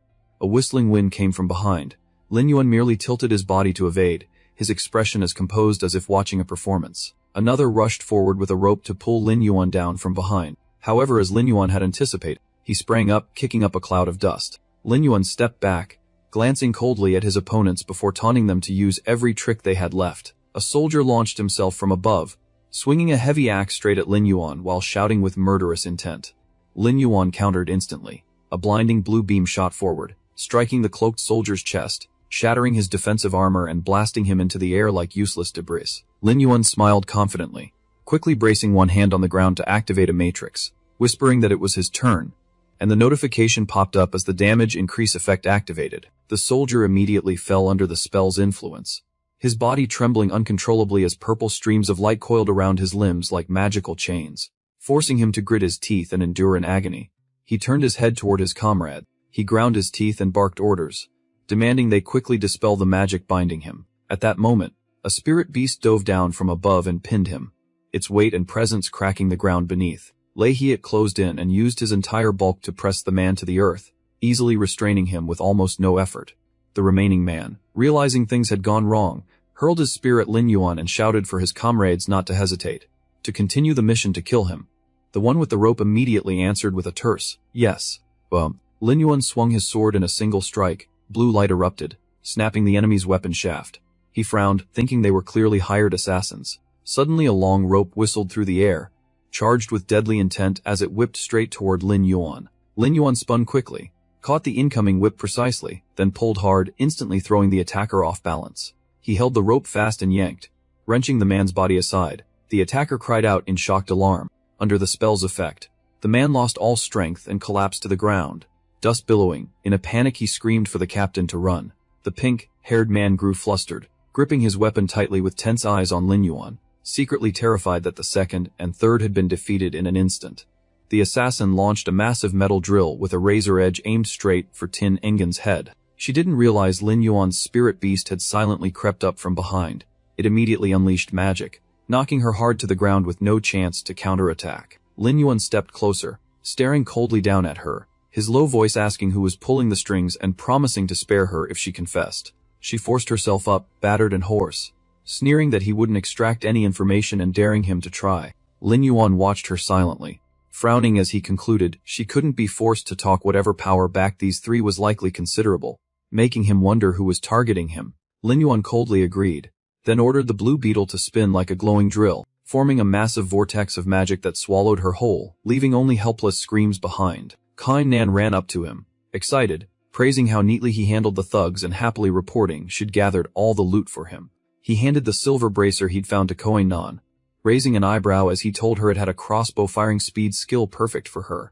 A whistling wind came from behind. Lin Yuan merely tilted his body to evade, his expression as composed as if watching a performance. Another rushed forward with a rope to pull Lin Yuan down from behind. However, as Lin Yuan had anticipated, he sprang up, kicking up a cloud of dust. Lin Yuan stepped back, glancing coldly at his opponents before taunting them to use every trick they had left. A soldier launched himself from above, swinging a heavy axe straight at Lin Yuan while shouting with murderous intent. Lin Yuan countered instantly. A blinding blue beam shot forward, striking the cloaked soldier's chest, shattering his defensive armor and blasting him into the air like useless debris. Lin Yuan smiled confidently, quickly bracing one hand on the ground to activate a matrix, whispering that it was his turn, and the notification popped up as the damage increase effect activated. The soldier immediately fell under the spell's influence, his body trembling uncontrollably as purple streams of light coiled around his limbs like magical chains, forcing him to grit his teeth and endure in agony. He turned his head toward his comrade. He ground his teeth and barked orders, demanding they quickly dispel the magic binding him. At that moment, a spirit beast dove down from above and pinned him, its weight and presence cracking the ground beneath. Lehiat closed in and used his entire bulk to press the man to the earth, easily restraining him with almost no effort. The remaining man, realizing things had gone wrong, hurled his spear at Lin Yuan and shouted for his comrades not to hesitate, to continue the mission to kill him. The one with the rope immediately answered with a terse, yes. Lin Yuan swung his sword in a single strike. Blue light erupted, snapping the enemy's weapon shaft. He frowned, thinking they were clearly hired assassins. Suddenly a long rope whistled through the air, charged with deadly intent as it whipped straight toward Lin Yuan. Lin Yuan spun quickly, caught the incoming whip precisely, then pulled hard, instantly throwing the attacker off balance. He held the rope fast and yanked, wrenching the man's body aside. The attacker cried out in shocked alarm. Under the spell's effect, the man lost all strength and collapsed to the ground. Dust billowing, in a panic he screamed for the captain to run. The pink-haired man grew flustered, gripping his weapon tightly with tense eyes on Lin Yuan, secretly terrified that the second and third had been defeated in an instant. The assassin launched a massive metal drill with a razor edge aimed straight for Tin Engen's head. She didn't realize Lin Yuan's spirit beast had silently crept up from behind. It immediately unleashed magic, knocking her hard to the ground with no chance to counterattack. Lin Yuan stepped closer, staring coldly down at her, his low voice asking who was pulling the strings and promising to spare her if she confessed. She forced herself up, battered and hoarse, sneering that he wouldn't extract any information and daring him to try. Lin Yuan watched her silently, frowning as he concluded she couldn't be forced to talk. Whatever power backed these three was likely considerable, making him wonder who was targeting him. Lin Yuan coldly agreed, then ordered the blue beetle to spin like a glowing drill, forming a massive vortex of magic that swallowed her whole, leaving only helpless screams behind. Kai Nan ran up to him, excited, praising how neatly he handled the thugs and happily reporting she'd gathered all the loot for him. He handed the silver bracer he'd found to Koi Nan, raising an eyebrow as he told her it had a crossbow firing speed skill perfect for her,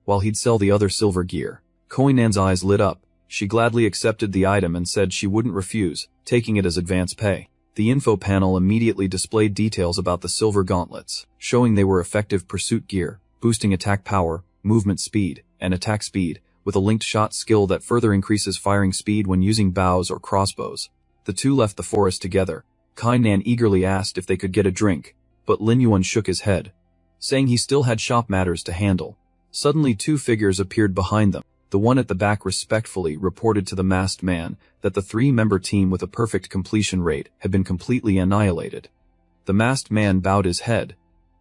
while he'd sell the other silver gear. Koi Nan's eyes lit up. She gladly accepted the item and said she wouldn't refuse, taking it as advance pay. The info panel immediately displayed details about the silver gauntlets, showing they were effective pursuit gear, boosting attack power, movement speed, and attack speed, with a linked shot skill that further increases firing speed when using bows or crossbows. The two left the forest together. Kai Nan eagerly asked if they could get a drink, but Lin Yuan shook his head, saying he still had shop matters to handle. Suddenly two figures appeared behind them. The one at the back respectfully reported to the masked man that the three-member team with a perfect completion rate had been completely annihilated. The masked man bowed his head,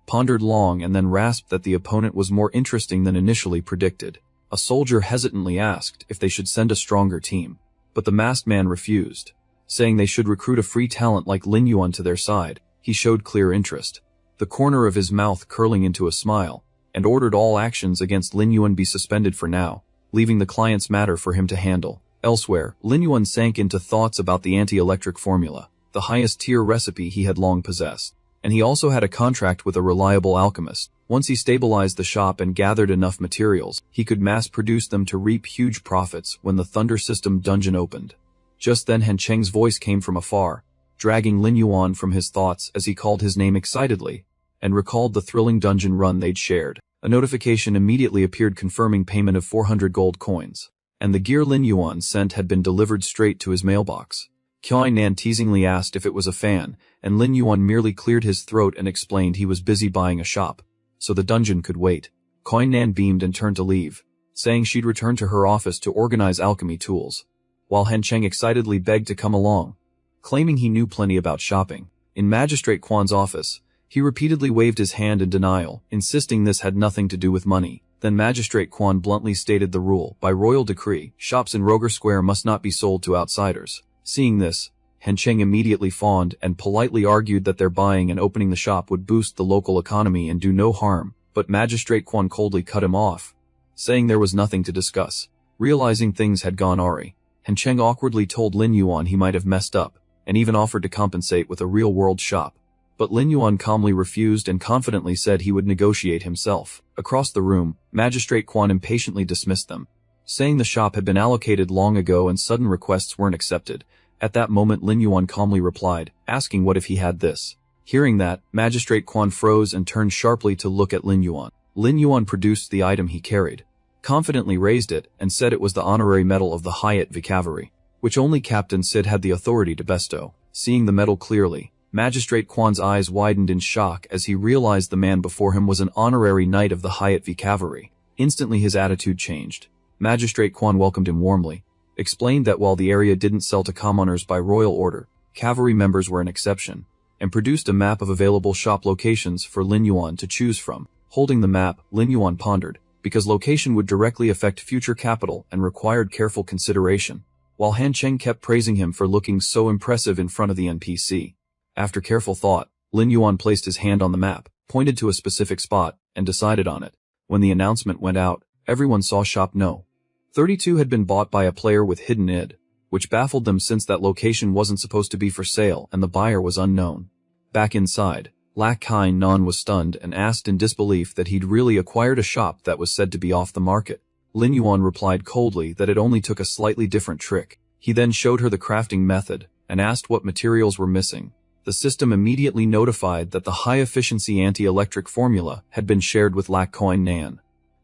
pondered long and then rasped that the opponent was more interesting than initially predicted. A soldier hesitantly asked if they should send a stronger team, but the masked man refused, saying they should recruit a free talent like Lin Yuan to their side. He showed clear interest, the corner of his mouth curling into a smile, and ordered all actions against Lin Yuan be suspended for now, leaving the client's matter for him to handle. Elsewhere, Lin Yuan sank into thoughts about the anti-electric formula, the highest tier recipe he had long possessed. And he also had a contract with a reliable alchemist. Once he stabilized the shop and gathered enough materials, he could mass-produce them to reap huge profits when the Thunder System dungeon opened. Just then Han Cheng's voice came from afar, dragging Lin Yuan from his thoughts as he called his name excitedly, and recalled the thrilling dungeon run they'd shared. A notification immediately appeared confirming payment of 400 gold coins, and the gear Lin Yuan sent had been delivered straight to his mailbox. Koi Nan teasingly asked if it was a fan, and Lin Yuan merely cleared his throat and explained he was busy buying a shop, so the dungeon could wait. Koi Nan beamed and turned to leave, saying she'd return to her office to organize alchemy tools, while Han Cheng excitedly begged to come along, claiming he knew plenty about shopping. In Magistrate Quan's office, he repeatedly waved his hand in denial, insisting this had nothing to do with money. Then Magistrate Quan bluntly stated the rule: by royal decree, shops in Roger Square must not be sold to outsiders. Seeing this, Han Cheng immediately fawned and politely argued that their buying and opening the shop would boost the local economy and do no harm, but Magistrate Quan coldly cut him off, saying there was nothing to discuss. Realizing things had gone awry, Han Cheng awkwardly told Lin Yuan he might have messed up, and even offered to compensate with a real-world shop. But Lin Yuan calmly refused and confidently said he would negotiate himself. Across the room, Magistrate Quan impatiently dismissed them, saying the shop had been allocated long ago and sudden requests weren't accepted. At that moment Lin Yuan calmly replied, asking what if he had this. Hearing that, Magistrate Quan froze and turned sharply to look at Lin Yuan. Lin Yuan produced the item he carried, confidently raised it, and said it was the honorary medal of the Hyatt Cavalry, which only Captain Sid had the authority to bestow. Seeing the medal clearly, Magistrate Quan's eyes widened in shock as he realized the man before him was an honorary knight of the Hyatt Cavalry. Instantly his attitude changed. Magistrate Quan welcomed him warmly, explained that while the area didn't sell to commoners by royal order, cavalry members were an exception, and produced a map of available shop locations for Lin Yuan to choose from. Holding the map, Lin Yuan pondered, because location would directly affect future capital and required careful consideration, while Han Cheng kept praising him for looking so impressive in front of the NPC. After careful thought, Lin Yuan placed his hand on the map, pointed to a specific spot, and decided on it. When the announcement went out, everyone saw Shop No. 32 had been bought by a player with hidden ID, which baffled them since that location wasn't supposed to be for sale and the buyer was unknown. Back inside, Lak Kai Nan was stunned and asked in disbelief that he'd really acquired a shop that was said to be off the market. Lin Yuan replied coldly that it only took a slightly different trick. He then showed her the crafting method and asked what materials were missing. The system immediately notified that the high-efficiency anti-electric formula had been shared with Lak Kai Nan.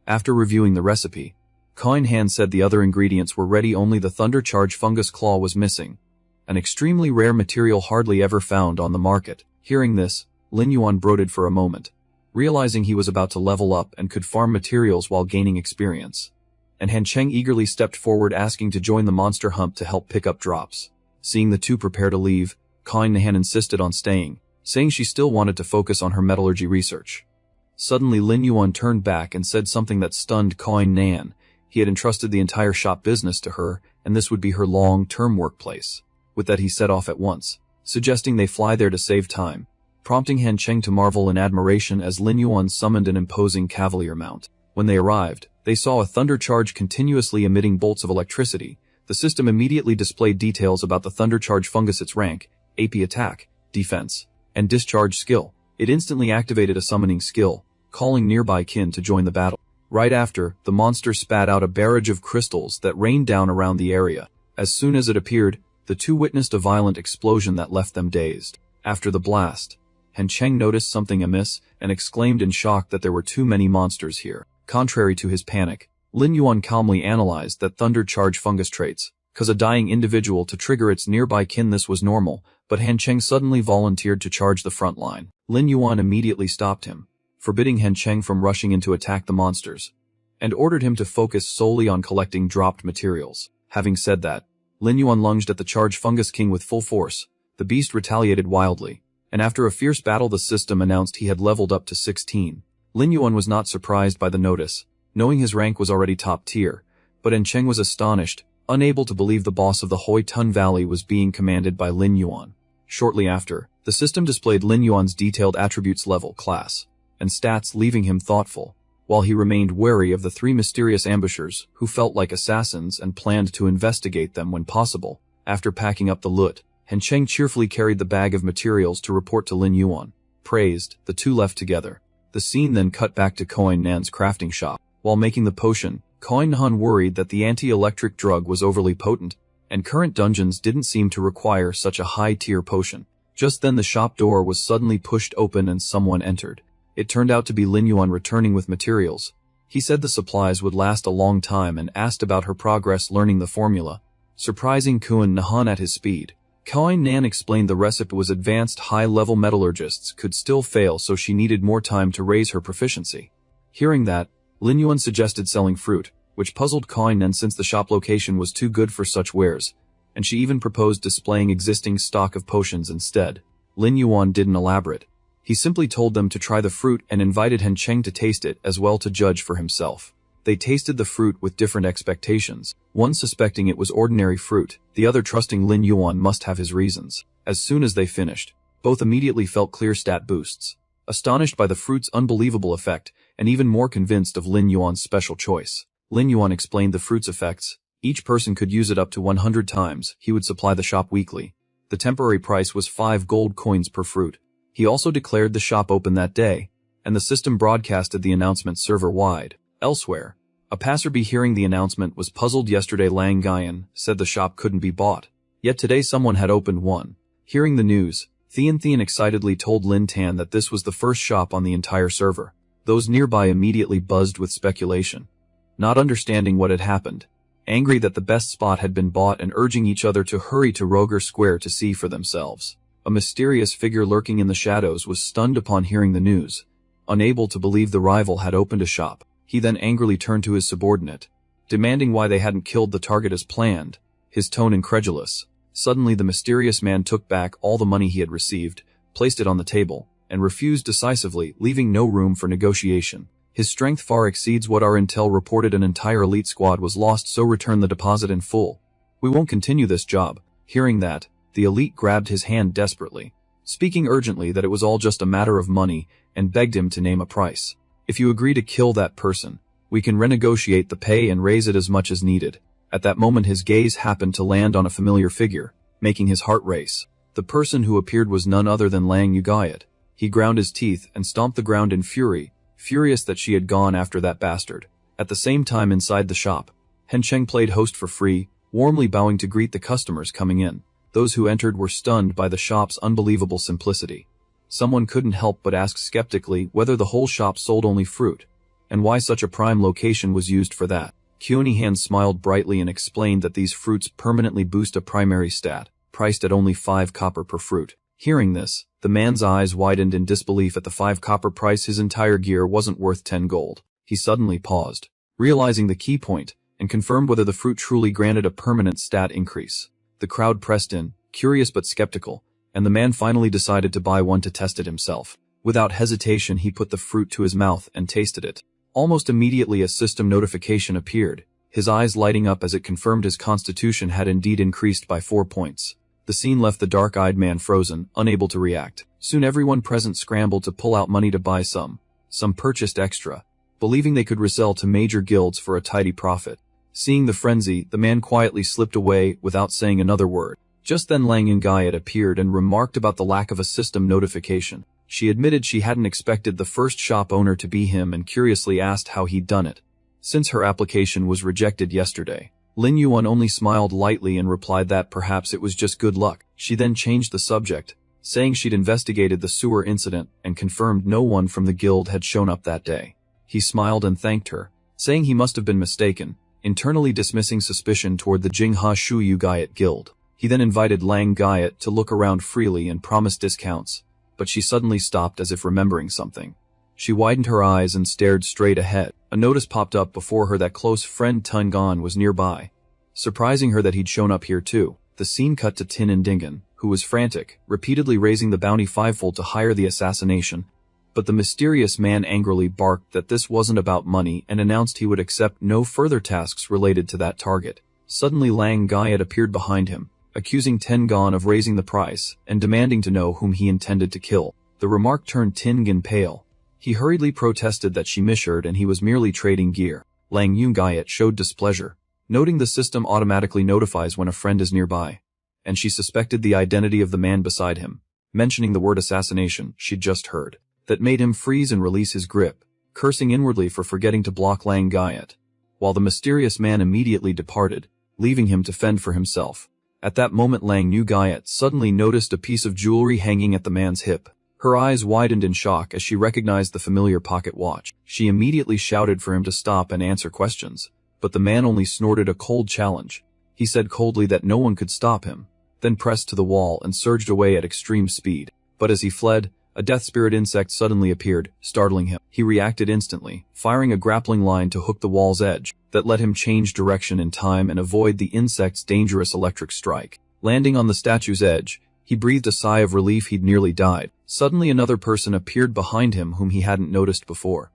After reviewing the recipe, Kai Nan said the other ingredients were ready, only the Thunder Charge fungus claw was missing, an extremely rare material hardly ever found on the market. Hearing this, Lin Yuan brooded for a moment, realizing he was about to level up and could farm materials while gaining experience. And Han Cheng eagerly stepped forward asking to join the monster hunt to help pick up drops. Seeing the two prepare to leave, Kai Nan insisted on staying, saying she still wanted to focus on her metallurgy research. Suddenly Lin Yuan turned back and said something that stunned Kai Nan. He had entrusted the entire shop business to her, and this would be her long-term workplace. With that he set off at once, suggesting they fly there to save time, prompting Han Cheng to marvel in admiration as Lin Yuan summoned an imposing cavalier mount. When they arrived, they saw a thunder charge continuously emitting bolts of electricity. The system immediately displayed details about the thunder charge fungus, its rank, AP attack, defense, and discharge skill. It instantly activated a summoning skill, calling nearby kin to join the battle. Right after, the monster spat out a barrage of crystals that rained down around the area. As soon as it appeared, the two witnessed a violent explosion that left them dazed. After the blast, Han Cheng noticed something amiss and exclaimed in shock that there were too many monsters here. Contrary to his panic, Lin Yuan calmly analyzed that thunder charge fungus traits cause a dying individual to trigger its nearby kin. This was normal, but Han Cheng suddenly volunteered to charge the front line. Lin Yuan immediately stopped him, forbidding Han Cheng from rushing in to attack the monsters, and ordered him to focus solely on collecting dropped materials. Having said that, Lin Yuan lunged at the charged fungus king with full force. The beast retaliated wildly, and after a fierce battle the system announced he had leveled up to 16. Lin Yuan was not surprised by the notice, knowing his rank was already top tier, but Han Cheng was astonished, unable to believe the boss of the Hoi Tun Valley was being commanded by Lin Yuan. Shortly after, the system displayed Lin Yuan's detailed attributes, level, class, and stats, leaving him thoughtful, while he remained wary of the three mysterious ambushers who felt like assassins and planned to investigate them when possible. After packing up the loot, Han Cheng cheerfully carried the bag of materials to report to Lin Yuan. Praised, the two left together. The scene then cut back to Kai Nan's crafting shop. While making the potion, Kai Nan worried that the anti-electric drug was overly potent, and current dungeons didn't seem to require such a high-tier potion. Just then the shop door was suddenly pushed open and someone entered. It turned out to be Lin Yuan returning with materials. He said the supplies would last a long time and asked about her progress learning the formula. Surprising Kuan Nahan at his speed, Koi Nan explained the recipe was advanced high-level metallurgists could still fail, so she needed more time to raise her proficiency. Hearing that, Lin Yuan suggested selling fruit, which puzzled Koi Nan since the shop location was too good for such wares, and she even proposed displaying existing stock of potions instead. Lin Yuan didn't elaborate. He simply told them to try the fruit and invited Han Cheng to taste it as well to judge for himself. They tasted the fruit with different expectations, one suspecting it was ordinary fruit, the other trusting Lin Yuan must have his reasons. As soon as they finished, both immediately felt clear stat boosts. Astonished by the fruit's unbelievable effect, and even more convinced of Lin Yuan's special choice, Lin Yuan explained the fruit's effects. Each person could use it up to 100 times. He would supply the shop weekly. The temporary price was 5 gold coins per fruit. He also declared the shop open that day, and the system broadcasted the announcement server-wide. Elsewhere, a passerby hearing the announcement was puzzled. Yesterday Lang Guyan said the shop couldn't be bought, yet today someone had opened one. Hearing the news, Thian excitedly told Lin Tan that this was the first shop on the entire server. Those nearby immediately buzzed with speculation, not understanding what had happened, angry that the best spot had been bought and urging each other to hurry to Roger Square to see for themselves. A mysterious figure lurking in the shadows was stunned upon hearing the news, unable to believe the rival had opened a shop. He then angrily turned to his subordinate, demanding why they hadn't killed the target as planned, his tone incredulous. Suddenly the mysterious man took back all the money he had received, placed it on the table, and refused decisively, leaving no room for negotiation. His strength far exceeds what our intel reported. An entire elite squad was lost, so return the deposit in full. We won't continue this job. Hearing that, the elite grabbed his hand desperately, speaking urgently that it was all just a matter of money, and begged him to name a price. If you agree to kill that person, we can renegotiate the pay and raise it as much as needed. At that moment his gaze happened to land on a familiar figure, making his heart race. The person who appeared was none other than Lang Yugayat. He ground his teeth and stomped the ground in fury, furious that she had gone after that bastard. At the same time inside the shop, Han Cheng played host for free, warmly bowing to greet the customers coming in. Those who entered were stunned by the shop's unbelievable simplicity. Someone couldn't help but ask skeptically whether the whole shop sold only fruit, and why such a prime location was used for that. Kyunihan smiled brightly and explained that these fruits permanently boost a primary stat, priced at only 5 copper per fruit. Hearing this, the man's eyes widened in disbelief at the 5 copper price. His entire gear wasn't worth 10 gold. He suddenly paused, realizing the key point, and confirmed whether the fruit truly granted a permanent stat increase. The crowd pressed in, curious but skeptical, and the man finally decided to buy one to test it himself. Without hesitation he put the fruit to his mouth and tasted it. Almost immediately a system notification appeared, his eyes lighting up as it confirmed his constitution had indeed increased by 4 points. The scene left the dark-eyed man frozen, unable to react. Soon everyone present scrambled to pull out money to buy some. Some purchased extra, believing they could resell to major guilds for a tidy profit. Seeing the frenzy, the man quietly slipped away without saying another word. Just then Lang Yugayat appeared and remarked about the lack of a system notification. She admitted she hadn't expected the first shop owner to be him and curiously asked how he'd done it, since her application was rejected yesterday. Lin Yuan only smiled lightly and replied that perhaps it was just good luck. She then changed the subject, saying she'd investigated the sewer incident and confirmed no one from the guild had shown up that day. He smiled and thanked her, saying he must have been mistaken, internally dismissing suspicion toward the Jingha Shu Yugayat guild. He then invited Lang Gayat to look around freely and promised discounts, but she suddenly stopped as if remembering something. She widened her eyes and stared straight ahead. A notice popped up before her that close friend Tun Gon was nearby, surprising her that he'd shown up here too. The scene cut to Tin and Dingen, who was frantic, repeatedly raising the bounty fivefold to hire the assassination, but the mysterious man angrily barked that this wasn't about money and announced he would accept no further tasks related to that target. Suddenly Lang Gayat appeared behind him, accusing Tengon of raising the price and demanding to know whom he intended to kill. The remark turned Tengon pale. He hurriedly protested that she misheard and he was merely trading gear. Lang Yugayat showed displeasure, noting the system automatically notifies when a friend is nearby, and she suspected the identity of the man beside him, mentioning the word assassination she'd just heard. That made him freeze and release his grip, cursing inwardly for forgetting to block Lang Gayat, while the mysterious man immediately departed, leaving him to fend for himself. At that moment Lang Yugayat suddenly noticed a piece of jewelry hanging at the man's hip. Her eyes widened in shock as she recognized the familiar pocket watch. She immediately shouted for him to stop and answer questions, but the man only snorted a cold challenge. He said coldly that no one could stop him, then pressed to the wall and surged away at extreme speed. But as he fled, a death spirit insect suddenly appeared, startling him. He reacted instantly, firing a grappling line to hook the wall's edge that let him change direction in time and avoid the insect's dangerous electric strike. Landing on the statue's edge, he breathed a sigh of relief. He'd nearly died. Suddenly another person appeared behind him whom he hadn't noticed before.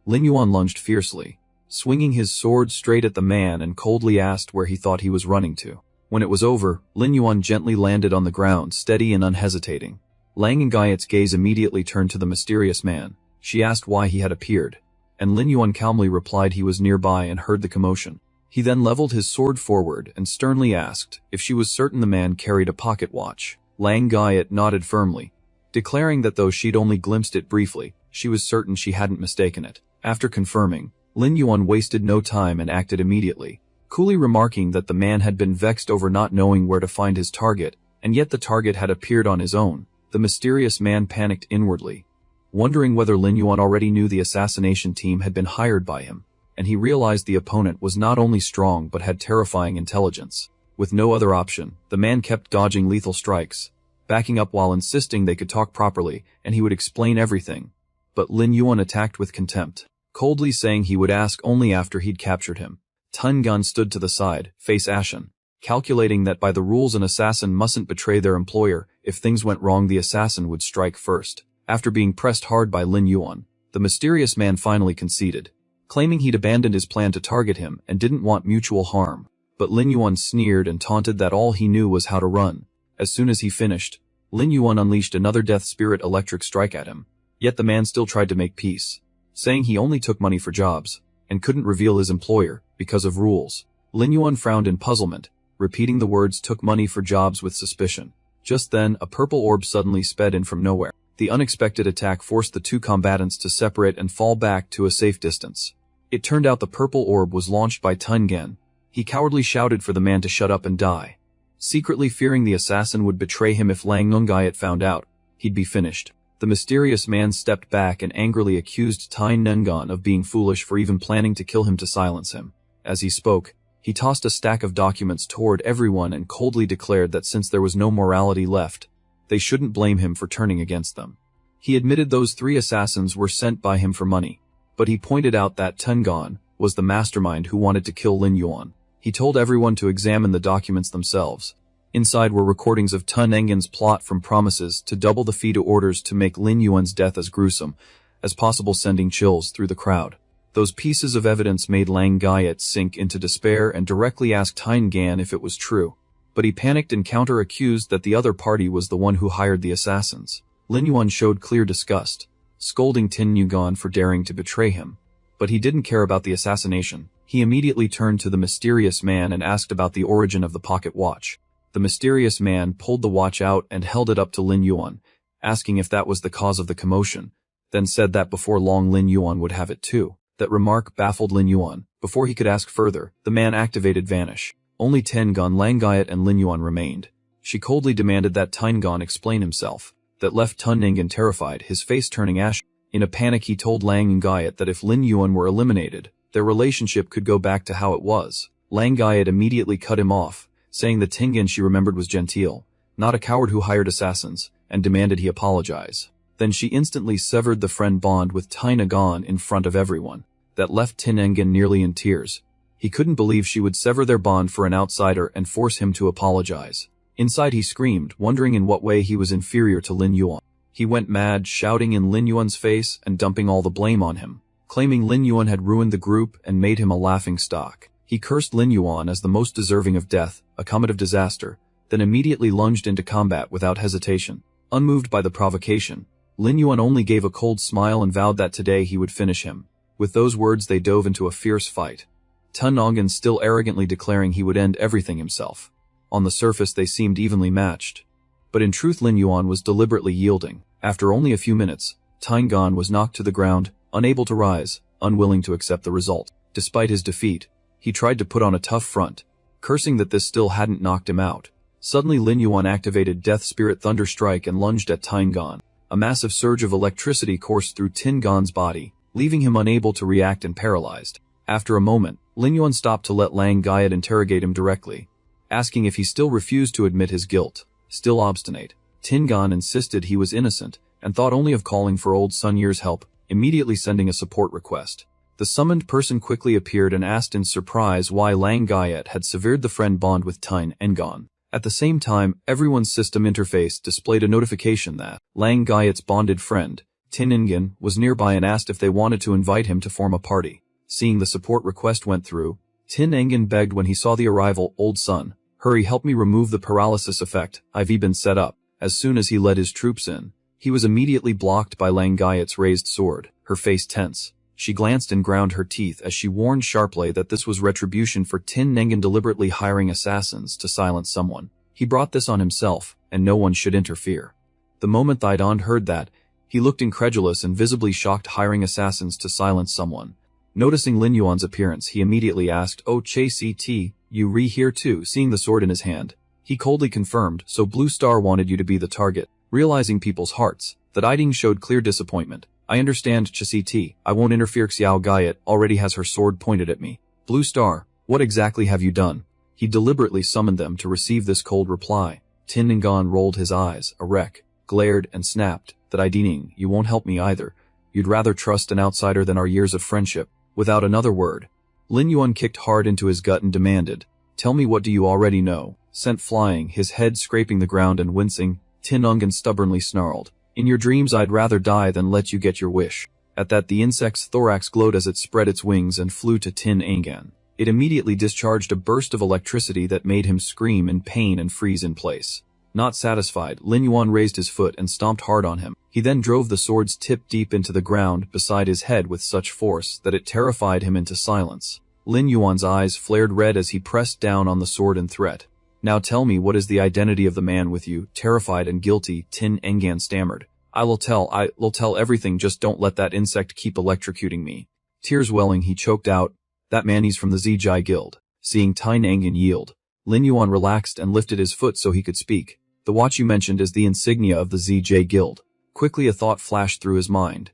Lin Yuan lunged fiercely, swinging his sword straight at the man, and coldly asked where he thought he was running to. When it was over, Lin Yuan gently landed on the ground, steady and unhesitating. Lang Ngayat's gaze immediately turned to the mysterious man. She asked why he had appeared, and Lin Yuan calmly replied he was nearby and heard the commotion. He then leveled his sword forward and sternly asked if she was certain the man carried a pocket watch. Lang Ngayat nodded firmly, declaring that though she'd only glimpsed it briefly, she was certain she hadn't mistaken it. After confirming, Lin Yuan wasted no time and acted immediately, coolly remarking that the man had been vexed over not knowing where to find his target, and yet the target had appeared on his own. The mysterious man panicked inwardly, wondering whether Lin Yuan already knew the assassination team had been hired by him, and he realized the opponent was not only strong but had terrifying intelligence. With no other option, the man kept dodging lethal strikes, backing up while insisting they could talk properly and he would explain everything. But Lin Yuan attacked with contempt, coldly saying he would ask only after he'd captured him. Tun Gan stood to the side, face ashen, calculating that by the rules an assassin mustn't betray their employer. If things went wrong, the assassin would strike first. After being pressed hard by Lin Yuan, the mysterious man finally conceded, claiming he'd abandoned his plan to target him and didn't want mutual harm. But Lin Yuan sneered and taunted that all he knew was how to run. As soon as he finished, Lin Yuan unleashed another death spirit electric strike at him. Yet the man still tried to make peace, saying he only took money for jobs, and couldn't reveal his employer, because of rules. Lin Yuan frowned in puzzlement, repeating the words "took money for jobs" with suspicion. Just then, a purple orb suddenly sped in from nowhere. The unexpected attack forced the two combatants to separate and fall back to a safe distance. It turned out the purple orb was launched by Tun Gan. He cowardly shouted for the man to shut up and die, secretly fearing the assassin would betray him if Lang Ngayat found out. He'd be finished. The mysterious man stepped back and angrily accused Tai Nungan of being foolish for even planning to kill him to silence him. As he spoke, he tossed a stack of documents toward everyone and coldly declared that since there was no morality left, they shouldn't blame him for turning against them. He admitted those 3 assassins were sent by him for money, but he pointed out that Tun Gan was the mastermind who wanted to kill Lin Yuan. He told everyone to examine the documents themselves. Inside were recordings of Tun Engan's plot, from promises to double the fee to orders to make Lin Yuan's death as gruesome as possible, sending chills through the crowd. Those pieces of evidence made Lang Ngayat sink into despair and directly asked Tun Gan if it was true. But he panicked and counter-accused that the other party was the one who hired the assassins. Lin Yuan showed clear disgust, scolding Tin Nungan for daring to betray him. But he didn't care about the assassination. He immediately turned to the mysterious man and asked about the origin of the pocket watch. The mysterious man pulled the watch out and held it up to Lin Yuan, asking if that was the cause of the commotion, then said that before long Lin Yuan would have it too. That remark baffled Lin Yuan. Before he could ask further, the man activated Vanish. Only Tun Gan, Lang Ngayat and Lin Yuan remained. She coldly demanded that Tun Gan explain himself. That left Tun Nungan terrified, his face turning ashen. In a panic he told Lang Ngayat that if Lin Yuan were eliminated, their relationship could go back to how it was. Lang Ngayat immediately cut him off, saying the Tingan she remembered was genteel, not a coward who hired assassins, and demanded he apologize. Then she instantly severed the friend bond with Tai Nungan in front of everyone. That left Tin Nungan nearly in tears. He couldn't believe she would sever their bond for an outsider and force him to apologize. Inside he screamed, wondering in what way he was inferior to Lin Yuan. He went mad, shouting in Lin Yuan's face and dumping all the blame on him, claiming Lin Yuan had ruined the group and made him a laughing stock. He cursed Lin Yuan as the most deserving of death, a comet of disaster, then immediately lunged into combat without hesitation. Unmoved by the provocation, Lin Yuan only gave a cold smile and vowed that today he would finish him. With those words they dove into a fierce fight, Tun Nungan still arrogantly declaring he would end everything himself. On the surface they seemed evenly matched, but in truth Lin Yuan was deliberately yielding. After only a few minutes, Tun Gan was knocked to the ground, unable to rise, unwilling to accept the result. Despite his defeat, he tried to put on a tough front, cursing that this still hadn't knocked him out. Suddenly Lin Yuan activated Death Spirit Thunder Strike and lunged at Tun Gan. A massive surge of electricity coursed through Tin Gan's body, leaving him unable to react and paralyzed. After a moment, Lin Yuan stopped to let Lang Ngayat interrogate him directly, asking if he still refused to admit his guilt. Still obstinate, Tingan insisted he was innocent and thought only of calling for old Sun Year's help, immediately sending a support request. The summoned person quickly appeared and asked in surprise why Lang Gayet had severed the friend bond with Tin Ngan. At the same time, everyone's system interface displayed a notification that Lang Gayet's bonded friend, Tin Ngan, was nearby and asked if they wanted to invite him to form a party. Seeing the support request went through, Tin Ngan begged when he saw the arrival, "Old son, hurry, help me remove the paralysis effect, I've been set up." As soon as he led his troops in, he was immediately blocked by Lang Gayet's raised sword, her face tense. She glanced and ground her teeth as she warned sharply that this was retribution for Tin Ngan deliberately hiring assassins to silence someone. He brought this on himself, and no one should interfere. The moment Thaidan heard that, he looked incredulous and visibly shocked, hiring assassins to silence someone. Noticing Lin Yuan's appearance, he immediately asked, "Oh, Ct, you here too?" Seeing the sword in his hand, he coldly confirmed, "So Blue Star wanted you to be the target." Realizing people's hearts, that Iding showed clear disappointment. "I understand, Ct, I won't interfere. Xiao Gayet already has her sword pointed at me." "Blue Star, what exactly have you done?" He deliberately summoned them to receive this cold reply. Tin Ngan rolled his eyes, a wreck, glared and snapped, "That Iding, you won't help me either. You'd rather trust an outsider than our years of friendship." Without another word, Lin Yuan kicked hard into his gut and demanded, "Tell me, what do you already know?" Sent flying, his head scraping the ground and wincing, Tin Ngan stubbornly snarled, "In your dreams I'd rather die than let you get your wish." At that, the insect's thorax glowed as it spread its wings and flew to Tin Ngan. It immediately discharged a burst of electricity that made him scream in pain and freeze in place. Not satisfied, Lin Yuan raised his foot and stomped hard on him. He then drove the sword's tip deep into the ground beside his head with such force that it terrified him into silence. Lin Yuan's eyes flared red as he pressed down on the sword in threat. "Now tell me, what is the identity of the man with you?" Terrified and guilty, Tin Ngan stammered. I'll tell everything, just don't let that insect keep electrocuting me." Tears welling, he choked out, "That man, he's from the Zijai Guild." Seeing Tin Ngan yield, Lin Yuan relaxed and lifted his foot so he could speak. "The watch you mentioned is the insignia of the ZJ Guild." Quickly a thought flashed through his mind.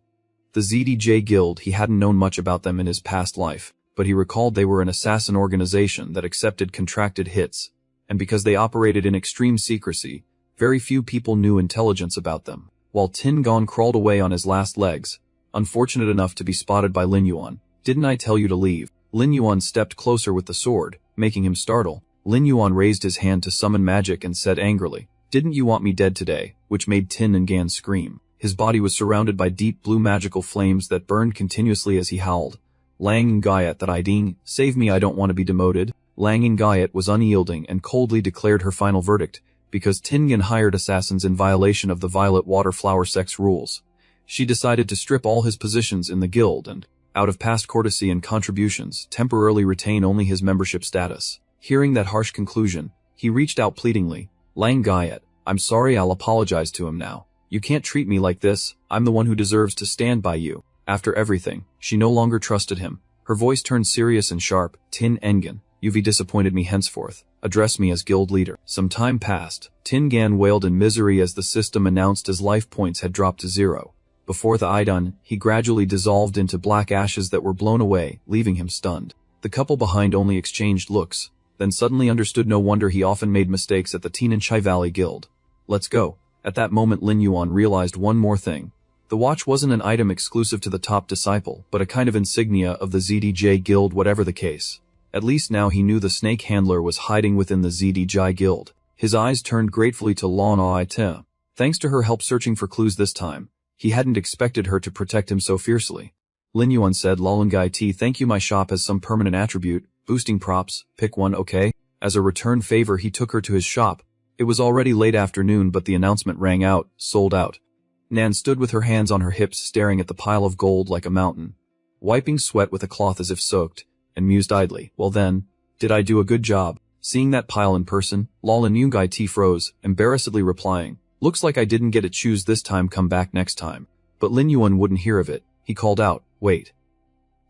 The ZDJ Guild, he hadn't known much about them in his past life, but he recalled they were an assassin organization that accepted contracted hits, and because they operated in extreme secrecy, very few people knew intelligence about them. While Tin Ngan crawled away on his last legs, unfortunate enough to be spotted by Lin Yuan. "Didn't I tell you to leave?" Lin Yuan stepped closer with the sword, making him startle. Lin Yuan raised his hand to summon magic and said angrily, "Didn't you want me dead today?" which made Tin Ngan scream. His body was surrounded by deep blue magical flames that burned continuously as he howled, "Lang Gayet, that Iding, save me, I don't want to be demoted." Lang Gayet was unyielding and coldly declared her final verdict, because Tin Ngan hired assassins in violation of the Violet Water Flower sex rules. She decided to strip all his positions in the guild and, out of past courtesy and contributions, temporarily retain only his membership status. Hearing that harsh conclusion, he reached out pleadingly, "Lang Gayet, I'm sorry, I'll apologize to him now. You can't treat me like this, I'm the one who deserves to stand by you." After everything, she no longer trusted him. Her voice turned serious and sharp, "Tin Ngan, you've disappointed me, henceforth address me as guild leader." Some time passed. Tin Ngan wailed in misery as the system announced his life points had dropped to 0. Before the Idan, he gradually dissolved into black ashes that were blown away, leaving him stunned. The couple behind only exchanged looks, then suddenly understood. No wonder he often made mistakes at the Tiananchai Valley Guild. "Let's go." At that moment Lin Yuan realized one more thing. The watch wasn't an item exclusive to the top disciple, but a kind of insignia of the ZDJ Guild. Whatever the case, at least now he knew the snake handler was hiding within the ZDJ Guild. His eyes turned gratefully to Lan Ai. Thanks to her help searching for clues this time, he hadn't expected her to protect him so fiercely. Lin Yuan said, "Lalungai T, thank you, my shop has some permanent attribute, boosting props, pick one, okay?" As a return favor he took her to his shop. It was already late afternoon, but the announcement rang out, "Sold out." Nan stood with her hands on her hips staring at the pile of gold like a mountain, wiping sweat with a cloth as if soaked, and mused idly, "Well then, did I do a good job?" Seeing that pile in person, Lalungai T froze, embarrassedly replying, "Looks like I didn't get to choose this time, come back next time." But Lin Yuan wouldn't hear of it. He called out, "Wait."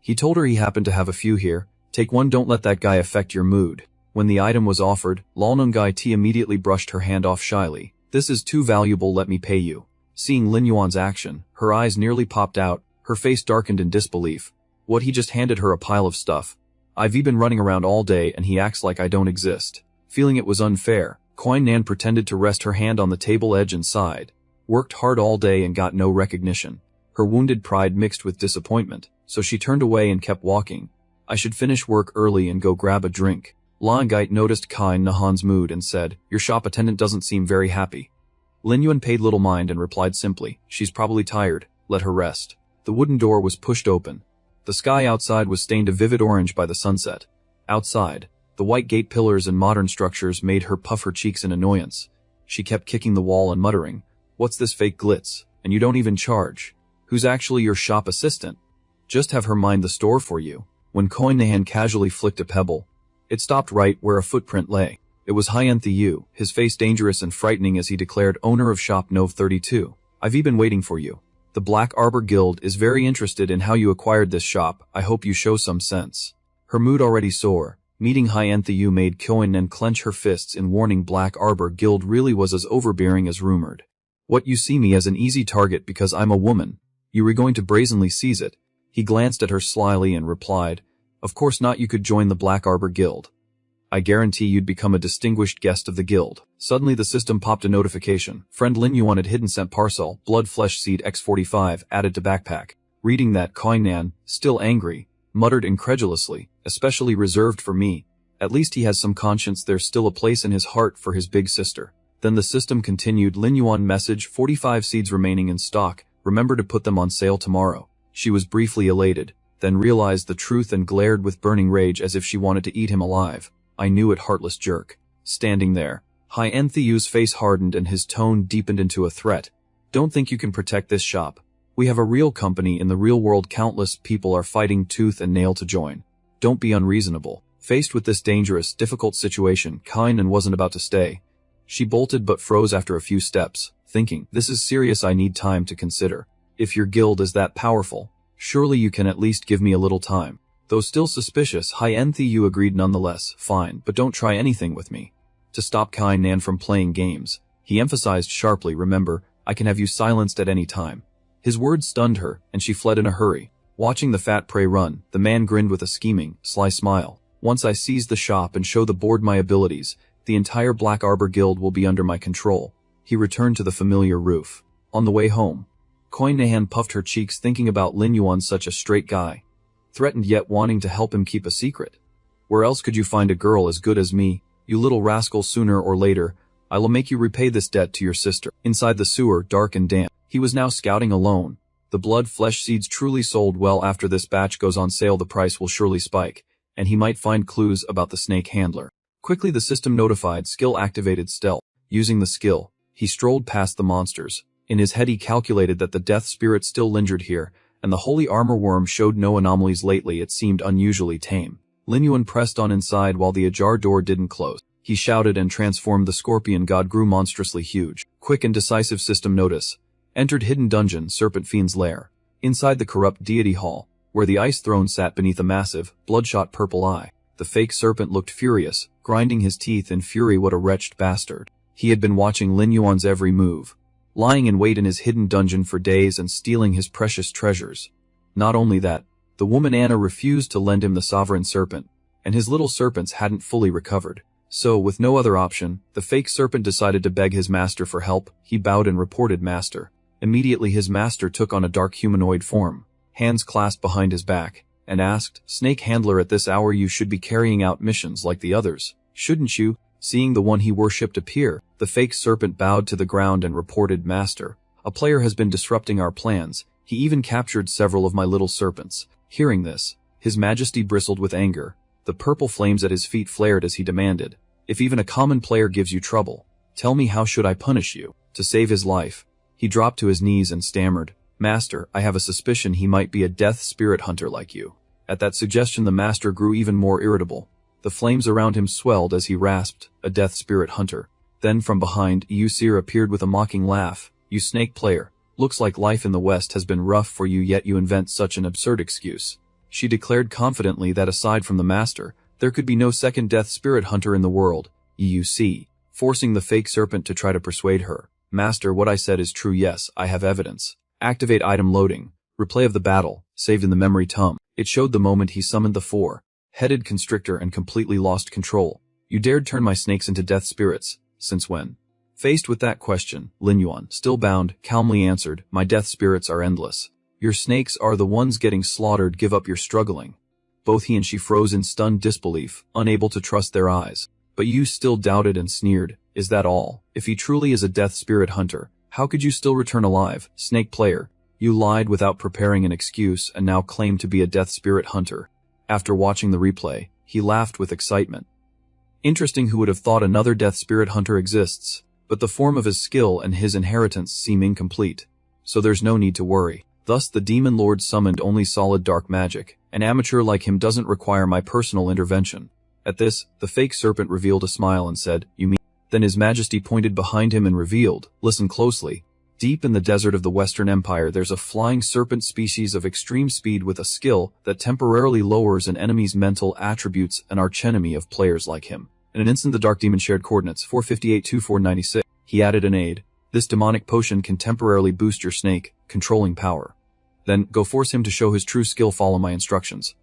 He told her he happened to have a few here. "Take one, don't let that guy affect your mood." When the item was offered, Lalungai T immediately brushed her hand off shyly. "This is too valuable, let me pay you." Seeing Lin Yuan's action, her eyes nearly popped out, her face darkened in disbelief. What, he just handed her a pile of stuff? "I've been running around all day and he acts like I don't exist." Feeling it was unfair, Coin Nan pretended to rest her hand on the table edge and sighed. Worked hard all day and got no recognition. Her wounded pride mixed with disappointment, so she turned away and kept walking. I should finish work early and go grab a drink. Langite noticed Kai Nahan's mood and said, "Your shop attendant doesn't seem very happy." Lin Yuan paid little mind and replied simply, "She's probably tired. Let her rest." The wooden door was pushed open. The sky outside was stained a vivid orange by the sunset. Outside, the white gate pillars and modern structures made her puff her cheeks in annoyance. She kept kicking the wall and muttering, "What's this fake glitz? And you don't even charge. Who's actually your shop assistant? Just have her mind the store for you." When Coin Nahan casually flicked a pebble, it stopped right where a footprint lay. It was Hyenthi Yu, his face dangerous and frightening as he declared, "Owner of shop Nov 32. I've been waiting for you. The Black Arbor Guild is very interested in how you acquired this shop. I hope you show some sense." Her mood already sore. Meeting Hyenthi Yu made Coin Nan clench her fists in warning. Black Arbor Guild really was as overbearing as rumored. "What, you see me as an easy target because I'm a woman? You were going to brazenly seize it?" He glanced at her slyly and replied, "Of course not. You could join the Black Arbor Guild. I guarantee you'd become a distinguished guest of the guild." Suddenly the system popped a notification. Friend Lin Yuan had hidden sent parcel, blood flesh seed X45, added to backpack. Reading that, Coin Nan, still angry, muttered incredulously, "Especially reserved for me. At least he has some conscience. There's still a place in his heart for his big sister." Then the system continued, "Lin Yuan message, 45 seeds remaining in stock. Remember to put them on sale tomorrow." She was briefly elated, then realized the truth and glared with burning rage as if she wanted to eat him alive. "I knew it, heartless jerk." Standing there, Hyenthi Yu's face hardened and his tone deepened into a threat. "Don't think you can protect this shop. We have a real company in the real world. Countless people are fighting tooth and nail to join. Don't be unreasonable." Faced with this dangerous, difficult situation, Coin Nan wasn't about to stay. She bolted but froze after a few steps, thinking, "This is serious. I need time to consider. If your guild is that powerful, surely you can at least give me a little time." Though still suspicious, Hyenthi Yu agreed nonetheless. "Fine, but don't try anything with me." To stop Coin Nan from playing games, he emphasized sharply, "Remember, I can have you silenced at any time." His words stunned her, and she fled in a hurry. Watching the fat prey run, the man grinned with a scheming, sly smile. "Once I seize the shop and show the board my abilities, the entire Black Arbor Guild will be under my control." He returned to the familiar roof. On the way home, Coin Nahan puffed her cheeks thinking about Lin Yuan, such a straight guy. Threatened yet wanting to help him keep a secret. "Where else could you find a girl as good as me? You little rascal, sooner or later, I'll make you repay this debt to your sister." Inside the sewer, dark and damp, he was now scouting alone. The blood flesh seeds truly sold well. After this batch goes on sale, the price will surely spike, and he might find clues about the snake handler. Quickly the system notified, skill activated, stealth. Using the skill, he strolled past the monsters. In his head he calculated that the death spirit still lingered here, and the holy armor worm showed no anomalies lately. It seemed unusually tame. Lin Yuan pressed on inside while the ajar door didn't close. He shouted and transformed. The scorpion god grew monstrously huge. Quick and decisive system notice. Entered hidden dungeon, serpent fiend's lair. Inside the corrupt deity hall, where the ice throne sat beneath a massive, bloodshot purple eye. The fake serpent looked furious, grinding his teeth in fury. What a wretched bastard. He had been watching Lin Yuan's every move, lying in wait in his hidden dungeon for days and stealing his precious treasures. Not only that, the woman Anna refused to lend him the sovereign serpent, and his little serpents hadn't fully recovered. So, with no other option, the fake serpent decided to beg his master for help. He bowed and reported, "Master." Immediately his master took on a dark humanoid form, hands clasped behind his back, and asked, "Snake handler, at this hour you should be carrying out missions like the others, shouldn't you?" Seeing the one he worshipped appear, the fake serpent bowed to the ground and reported, "Master, a player has been disrupting our plans. He even captured several of my little serpents." Hearing this, his majesty bristled with anger. The purple flames at his feet flared as he demanded, "If even a common player gives you trouble, tell me, how should I punish you?" To save his life, he dropped to his knees and stammered, "Master, I have a suspicion he might be a death spirit hunter like you." At that suggestion the master grew even more irritable. The flames around him swelled as he rasped, "A death spirit hunter." Then from behind, Yusir appeared with a mocking laugh, "You snake player, looks like life in the West has been rough for you, yet you invent such an absurd excuse." She declared confidently that aside from the master, there could be no second death spirit hunter in the world. EUC, forcing the fake serpent to try to persuade her, "Master, what I said is true. Yes, I have evidence." Activate item loading. Replay of the battle, saved in the memory tome. It showed the moment he summoned the four-headed constrictor and completely lost control. You dared turn my snakes into death spirits. Since when? Faced with that question, Lin Yuan, still bound, calmly answered, my death spirits are endless. Your snakes are the ones getting slaughtered. Give up your struggling. Both he and she froze in stunned disbelief, unable to trust their eyes. But you still doubted and sneered. Is that all? If he truly is a death spirit hunter, how could you still return alive? Snake player. You lied without preparing an excuse and now claim to be a death spirit hunter. After watching the replay, he laughed with excitement. Interesting, who would have thought another death spirit hunter exists, but the form of his skill and his inheritance seem incomplete. So there's no need to worry. Thus the demon lord summoned only solid dark magic. An amateur like him doesn't require my personal intervention. At this, the fake serpent revealed a smile and said, you mean? Then his majesty pointed behind him and revealed, listen closely. Deep in the desert of the Western Empire there's a flying serpent species of extreme speed with a skill that temporarily lowers an enemy's mental attributes, an archenemy of players like him. In an instant the dark demon shared coordinates 458-2496. He added an aid. This demonic potion can temporarily boost your snake, controlling power. Then, go force him to show his true skill. Follow my instructions.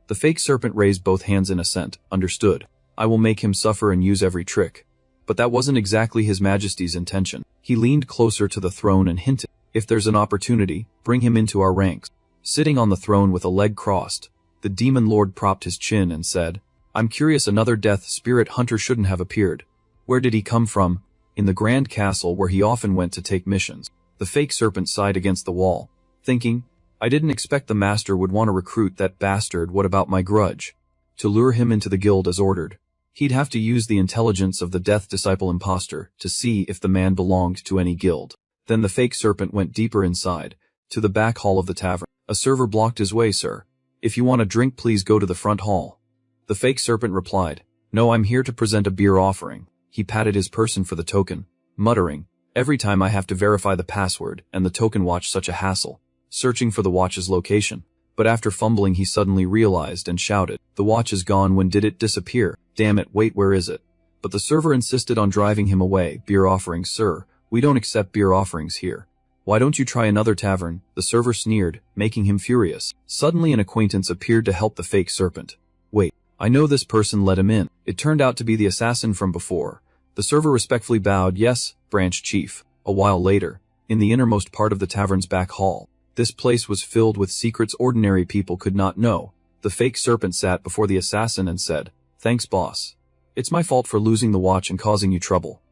The fake serpent raised both hands in assent. Understood. I will make him suffer and use every trick. But that wasn't exactly his majesty's intention. He leaned closer to the throne and hinted, if there's an opportunity, bring him into our ranks. Sitting on the throne with a leg crossed, the demon lord propped his chin and said, I'm curious, another death spirit hunter shouldn't have appeared. Where did he come from? In the grand castle where he often went to take missions. The fake serpent sighed against the wall, thinking, I didn't expect the master would want to recruit that bastard. What about my grudge? To lure him into the guild as ordered. He'd have to use the intelligence of the death disciple imposter to see if the man belonged to any guild. Then the fake serpent went deeper inside, to the back hall of the tavern. A server blocked his way, sir. If you want a drink, please go to the front hall. The fake serpent replied, no, I'm here to present a beer offering. He patted his person for the token, muttering, every time I have to verify the password and the token watch, such a hassle. Searching for the watch's location. But after fumbling he suddenly realized and shouted, the watch is gone. When did it disappear? Damn it, wait, where is it? But the server insisted on driving him away. Beer offerings, sir. We don't accept beer offerings here. Why don't you try another tavern? The server sneered, making him furious. Suddenly an acquaintance appeared to help the fake serpent. Wait, I know this person, let him in. It turned out to be the assassin from before. The server respectfully bowed, yes, branch chief. A while later, in the innermost part of the tavern's back hall, this place was filled with secrets ordinary people could not know. The fake serpent sat before the assassin and said, thanks, boss. It's my fault for losing the watch and causing you trouble.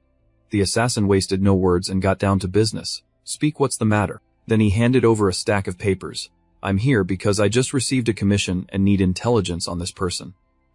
The assassin wasted no words and got down to business. Speak, what's the matter? Then he handed over a stack of papers. I'm here because I just received a commission and need intelligence on this person.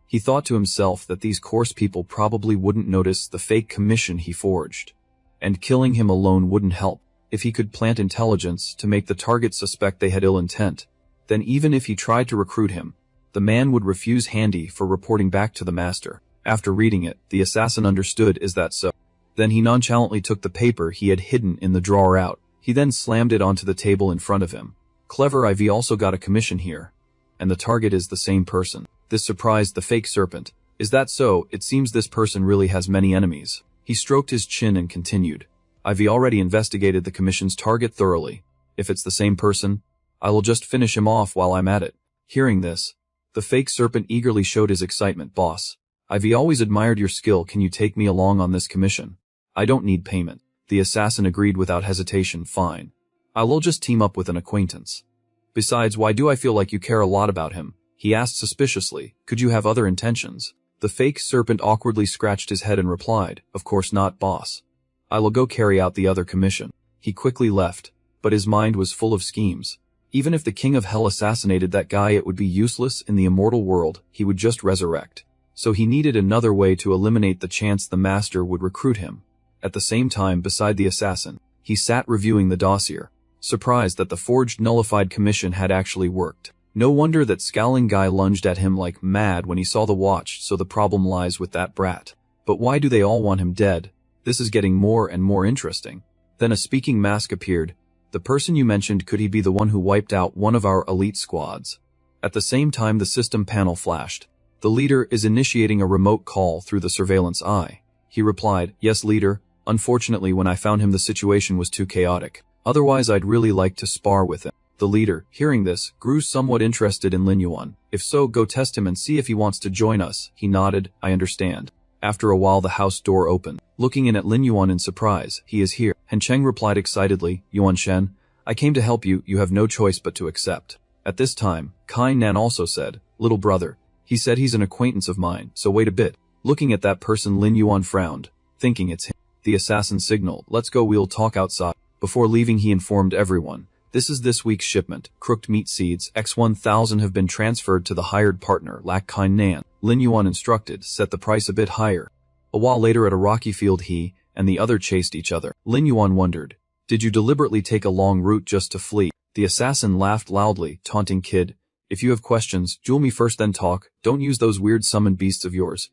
He thought to himself that these coarse people probably wouldn't notice the fake commission he forged. And killing him alone wouldn't help. If he could plant intelligence to make the target suspect they had ill intent, then even if he tried to recruit him, the man would refuse handy for reporting back to the master. After reading it, the assassin understood, is that so? Then he nonchalantly took the paper he had hidden in the drawer out. He then slammed it onto the table in front of him. Clever, I've also got a commission here. And the target is the same person. This surprised the fake serpent. Is that so? It seems this person really has many enemies. He stroked his chin and continued. I've already investigated the commission's target thoroughly. If it's the same person, I will just finish him off while I'm at it. Hearing this, the fake serpent eagerly showed his excitement. Boss, I've always admired your skill. Can you take me along on this commission? I don't need payment. The assassin agreed without hesitation. Fine. I'll just team up with an acquaintance. Besides, why do I feel like you care a lot about him? He asked suspiciously. Could you have other intentions? The fake serpent awkwardly scratched his head and replied, of course not, boss. I'll go carry out the other commission. He quickly left, but his mind was full of schemes. Even if the king of hell assassinated that guy, it would be useless in the immortal world. He would just resurrect. So he needed another way to eliminate the chance the master would recruit him. At the same time, beside the assassin, he sat reviewing the dossier, surprised that the forged nullified commission had actually worked. No wonder that scowling guy lunged at him like mad when he saw the watch. So the problem lies with that brat. But why do they all want him dead? This is getting more and more interesting. Then a speaking mask appeared. The person you mentioned, could he be the one who wiped out one of our elite squads? At the same time the system panel flashed. The leader is initiating a remote call through the surveillance eye. He replied, yes, leader. Unfortunately, when I found him the situation was too chaotic. Otherwise I'd really like to spar with him. The leader, hearing this, grew somewhat interested in Lin Yuan. If so, go test him and see if he wants to join us. He nodded, I understand. After a while the house door opened. Looking in at Lin Yuan in surprise, "He is here." Han Cheng replied excitedly, "Yuan Shen, I came to help you, you have no choice but to accept." At this time, Kai Nan also said, "Little brother, he said he's an acquaintance of mine, so wait a bit." Looking at that person, Lin Yuan frowned, thinking it's him. The assassin signaled, "Let's go, we'll talk outside." Before leaving he informed everyone, "This is this week's shipment. Cooked meat seeds X1000 have been transferred to the hired partner, Lak Kai Nan." Lin Yuan instructed, "Set the price a bit higher." A while later at a rocky field he and the other chased each other. Lin Yuan wondered, "Did you deliberately take a long route just to flee?" The assassin laughed loudly, taunting, "Kid, if you have questions, duel me first then talk, don't use those weird summoned beasts of yours."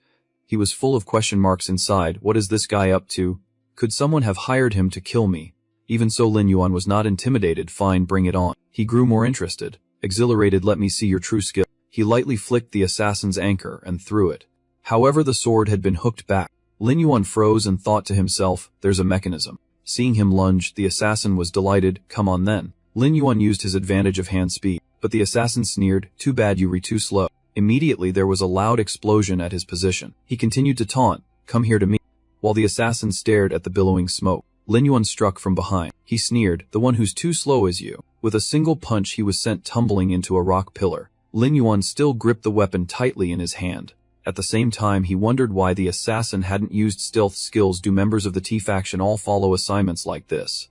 He was full of question marks inside. What is this guy up to? Could someone have hired him to kill me? Even so, Lin Yuan was not intimidated. "Fine, bring it on." He grew more interested. Exhilarated, "Let me see your true skill." He lightly flicked the assassin's anchor and threw it. However, the sword had been hooked back. Lin Yuan froze and thought to himself, "There's a mechanism." Seeing him lunge, the assassin was delighted. "Come on then." Lin Yuan used his advantage of hand speed, but the assassin sneered, "Too bad you were too slow." Immediately there was a loud explosion at his position. He continued to taunt, "Come here to me." While the assassin stared at the billowing smoke, Lin Yuan struck from behind. He sneered, "The one who's too slow is you." With a single punch he was sent tumbling into a rock pillar. Lin Yuan still gripped the weapon tightly in his hand. At the same time he wondered why the assassin hadn't used stealth skills. Do members of the T faction all follow assignments like this?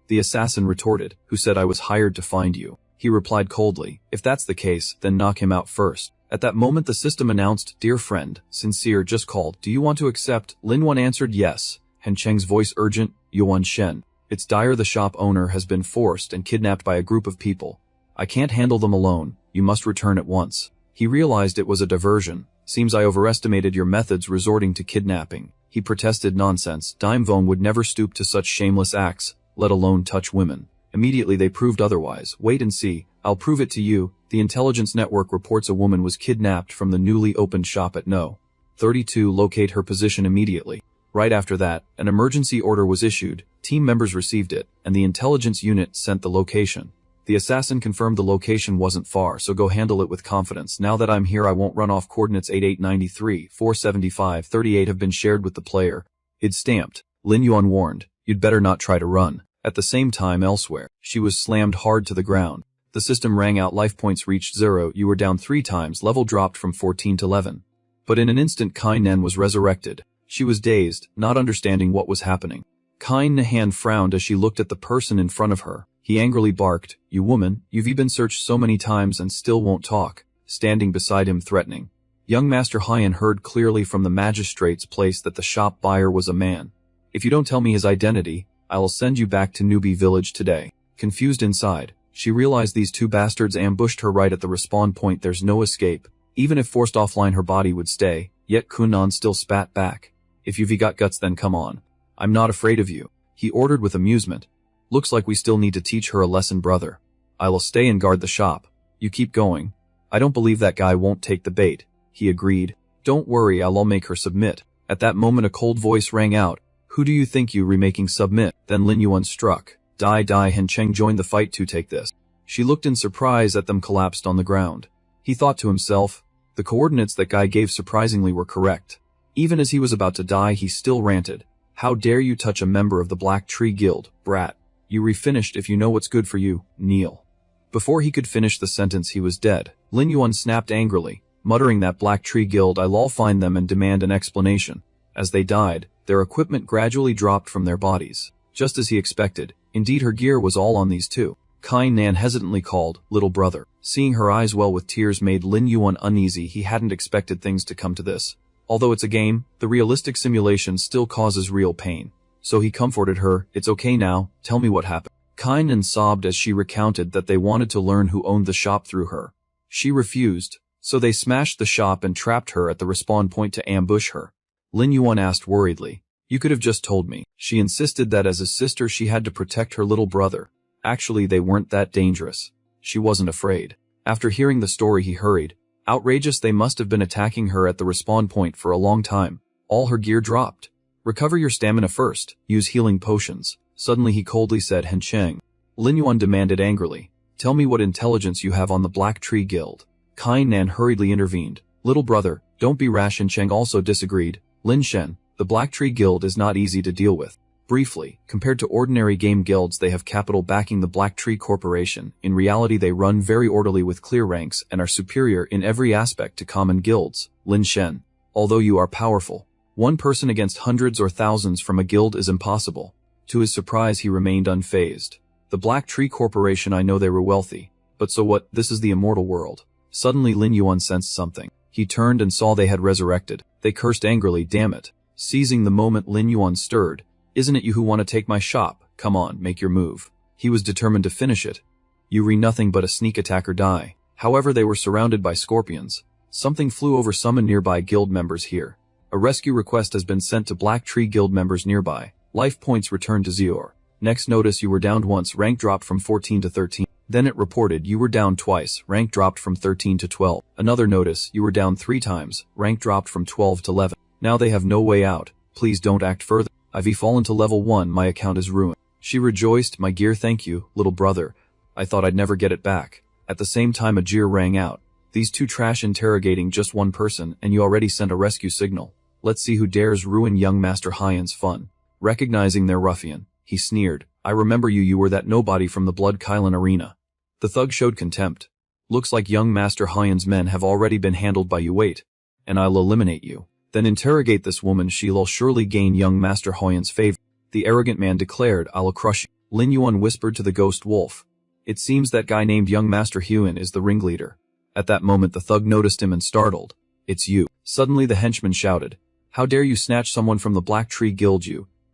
The assassin retorted, "Who said I was hired to find you?" He replied coldly, "If that's the case, then knock him out first." At that moment the system announced, "Dear friend, Sincere just called. Do you want to accept?" Lin Yuan answered yes. Han Cheng's voice urgent, "Yuan Shen, it's dire. The shop owner has been forced and kidnapped by a group of people. I can't handle them alone. You must return at once." He realized it was a diversion. "Seems I overestimated your methods resorting to kidnapping." He protested, "Nonsense. Daimvong would never stoop to such shameless acts, let alone touch women." Immediately they proved otherwise. "Wait and see. I'll prove it to you." The intelligence network reports a woman was kidnapped from the newly opened shop at No. 32. Locate her position immediately. Right after that, an emergency order was issued, team members received it, and the intelligence unit sent the location. The assassin confirmed the location wasn't far, so go handle it with confidence. Now that I'm here I won't run off. Coordinates 8893, 475, 38 have been shared with the player. It's stamped. Lin Yuan warned, "You'd better not try to run." At the same time elsewhere, she was slammed hard to the ground. The system rang out. Life points reached 0. You were down 3 times. Level dropped from 14 to 11. But in an instant Kai Nen was resurrected. She was dazed, not understanding what was happening. Kai Nahan frowned as she looked at the person in front of her. He angrily barked, "You woman, you've been searched so many times and still won't talk," standing beside him threatening. Young Master Hyan heard clearly from the magistrate's place that the shop buyer was a man. "If you don't tell me his identity, I'll send you back to Newbie Village today." Confused inside, she realized these two bastards ambushed her right at the respawn point. There's no escape. Even if forced offline her body would stay, yet Kunan still spat back. "If you've got guts then come on. I'm not afraid of you," he ordered with amusement. "Looks like we still need to teach her a lesson, brother. I'll stay and guard the shop. You keep going." "I don't believe that guy won't take the bait," he agreed. "Don't worry, I'll make her submit." At that moment a cold voice rang out, "Who do you think you remaking submit?" Then Lin Yuan struck. Dai Han Cheng joined the fight to take this. She looked in surprise at them collapsed on the ground. He thought to himself, the coordinates that guy gave surprisingly were correct. Even as he was about to die he still ranted, "How dare you touch a member of the Black Tree Guild, brat. You refinished. If you know what's good for you, kneel." Before he could finish the sentence he was dead. Lin Yuan snapped angrily, muttering, "That Black Tree Guild, I'll all find them and demand an explanation." As they died, their equipment gradually dropped from their bodies. Just as he expected, indeed her gear was all on these two. Kai Nan hesitantly called, "Little brother." Seeing her eyes well with tears made Lin Yuan uneasy. He hadn't expected things to come to this. Although it's a game, the realistic simulation still causes real pain. So he comforted her, "It's okay now, tell me what happened." Kai Nan sobbed as she recounted that they wanted to learn who owned the shop through her. She refused, so they smashed the shop and trapped her at the respawn point to ambush her. Lin Yuan asked worriedly, "You could have just told me." She insisted that as a sister she had to protect her little brother. Actually they weren't that dangerous. She wasn't afraid. After hearing the story he hurried. Outrageous, they must have been attacking her at the respawn point for a long time. All her gear dropped. "Recover your stamina first. Use healing potions." Suddenly he coldly said, "Han Cheng." Lin Yuan demanded angrily, "Tell me what intelligence you have on the Black Tree Guild." Kai Nan hurriedly intervened. "Little brother, don't be rash." Han Cheng also disagreed. Lin Shen, the Black Tree Guild is not easy to deal with. Briefly, compared to ordinary game guilds, they have capital backing the Black Tree Corporation. In reality, they run very orderly with clear ranks and are superior in every aspect to common guilds. Lin Shen, although you are powerful, one person against hundreds or thousands from a guild is impossible. To his surprise, he remained unfazed. The Black Tree Corporation, I know they were wealthy, but so what? This is the immortal world. Suddenly Lin Yuan sensed something. He turned and saw they had resurrected. They cursed angrily, damn it. Seizing the moment, Lin Yuan stirred. Isn't it you who want to take my shop? Come on, make your move. He was determined to finish it. You re nothing but a sneak attack or die. However, they were surrounded by scorpions. Something flew over. Summon nearby guild members here. A rescue request has been sent to Black Tree Guild members nearby. Life points returned to Zior. Next notice, you were downed once, rank dropped from 14 to 13. Then it reported you were down twice, rank dropped from 13 to 12. Another notice, you were down 3 times, rank dropped from 12 to 11. Now they have no way out. Please don't act further. I've fallen to level 1, my account is ruined. She rejoiced, my gear, thank you, little brother. I thought I'd never get it back. At the same time a jeer rang out. These two trash interrogating just one person, and you already sent a rescue signal. Let's see who dares ruin young Master Hyan's fun. Recognizing their ruffian, he sneered. I remember you, you were that nobody from the Blood Kylan arena. The thug showed contempt. Looks like young Master Hyan's men have already been handled by you. Wait, and I'll eliminate you. Then interrogate this woman, she'll surely gain young Master Hyan's favor. The arrogant man declared, I'll crush you. Lin Yuan whispered to the ghost wolf. It seems that guy named young Master Huan is the ringleader. At that moment the thug noticed him and startled. It's you. Suddenly the henchman shouted. How dare you snatch someone from the Black Tree Guild?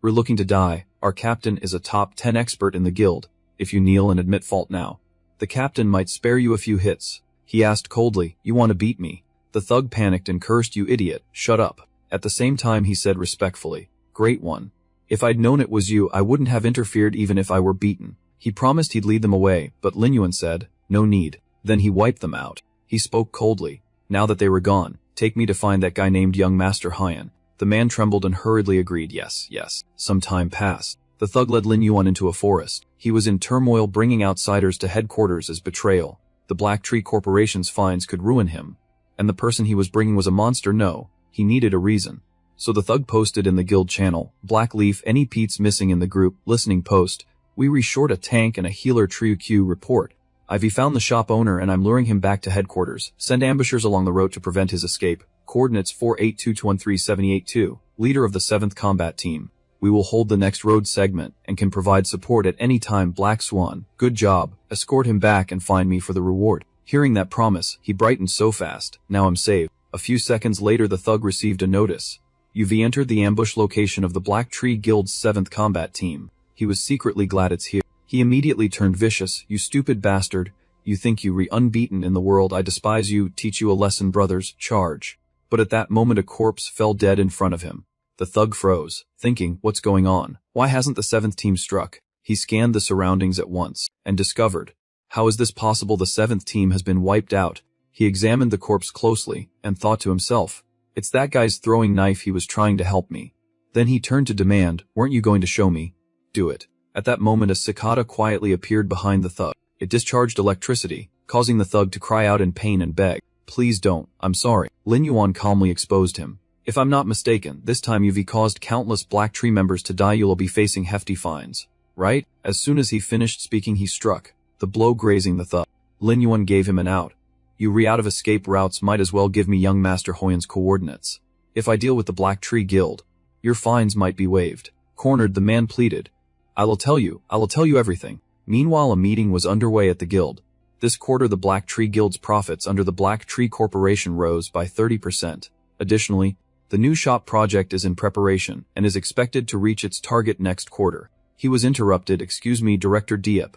We're looking to die. Our captain is a top 10 expert in the guild. If you kneel and admit fault now, the captain might spare you a few hits. He asked coldly, you want to beat me? The thug panicked and cursed, you idiot, shut up. At the same time he said respectfully, great one. If I'd known it was you, I wouldn't have interfered even if I were beaten. He promised he'd lead them away, but Lin Yuan said, no need. Then he wiped them out. He spoke coldly. Now that they were gone, take me to find that guy named young Master Hyan. The man trembled and hurriedly agreed, yes, yes. Some time passed. The thug led Lin Yuan into a forest. He was in turmoil, bringing outsiders to headquarters as betrayal. The Black Tree Corporation's fines could ruin him. And the person he was bringing was a monster. No, he needed a reason. So the thug posted in the guild channel, Black Leaf, any Pete's missing in the group, listening post. We re-short a tank and a healer. Trio Q report. Ivy found the shop owner and I'm luring him back to headquarters. Send ambushers along the road to prevent his escape. Coordinates 482213782. Leader of the 7th Combat Team. We will hold the next road segment and can provide support at any time. Black Swan, good job. Escort him back and find me for the reward. Hearing that promise, he brightened so fast. Now I'm saved. A few seconds later the thug received a notice. You've entered the ambush location of the Black Tree Guild's 7th Combat Team. He was secretly glad it's here. He immediately turned vicious. You stupid bastard. You think you unbeaten in the world. I despise you. Teach you a lesson, brothers. Charge. But at that moment a corpse fell dead in front of him. The thug froze, thinking, what's going on? Why hasn't the 7th team struck? He scanned the surroundings at once, and discovered. How is this possible? The 7th team has been wiped out. He examined the corpse closely, and thought to himself, it's that guy's throwing knife, he was trying to help me. Then he turned to demand, weren't you going to show me? Do it. At that moment a cicada quietly appeared behind the thug. It discharged electricity, causing the thug to cry out in pain and beg, please don't, I'm sorry. Lin Yuan calmly exposed him. If I'm not mistaken, this time you've caused countless Black Tree members to die. You'll be facing hefty fines. Right? As soon as he finished speaking he struck, the blow grazing the thug. Lin Yuan gave him an out. You out of escape routes, might as well give me young Master Hyan's coordinates. If I deal with the Black Tree Guild, your fines might be waived. Cornered, the man pleaded. I will tell you everything. Meanwhile a meeting was underway at the guild. This quarter the Black Tree Guild's profits under the Black Tree Corporation rose by 30%. Additionally, the new shop project is in preparation and is expected to reach its target next quarter. He was interrupted. Excuse me, Director Diep.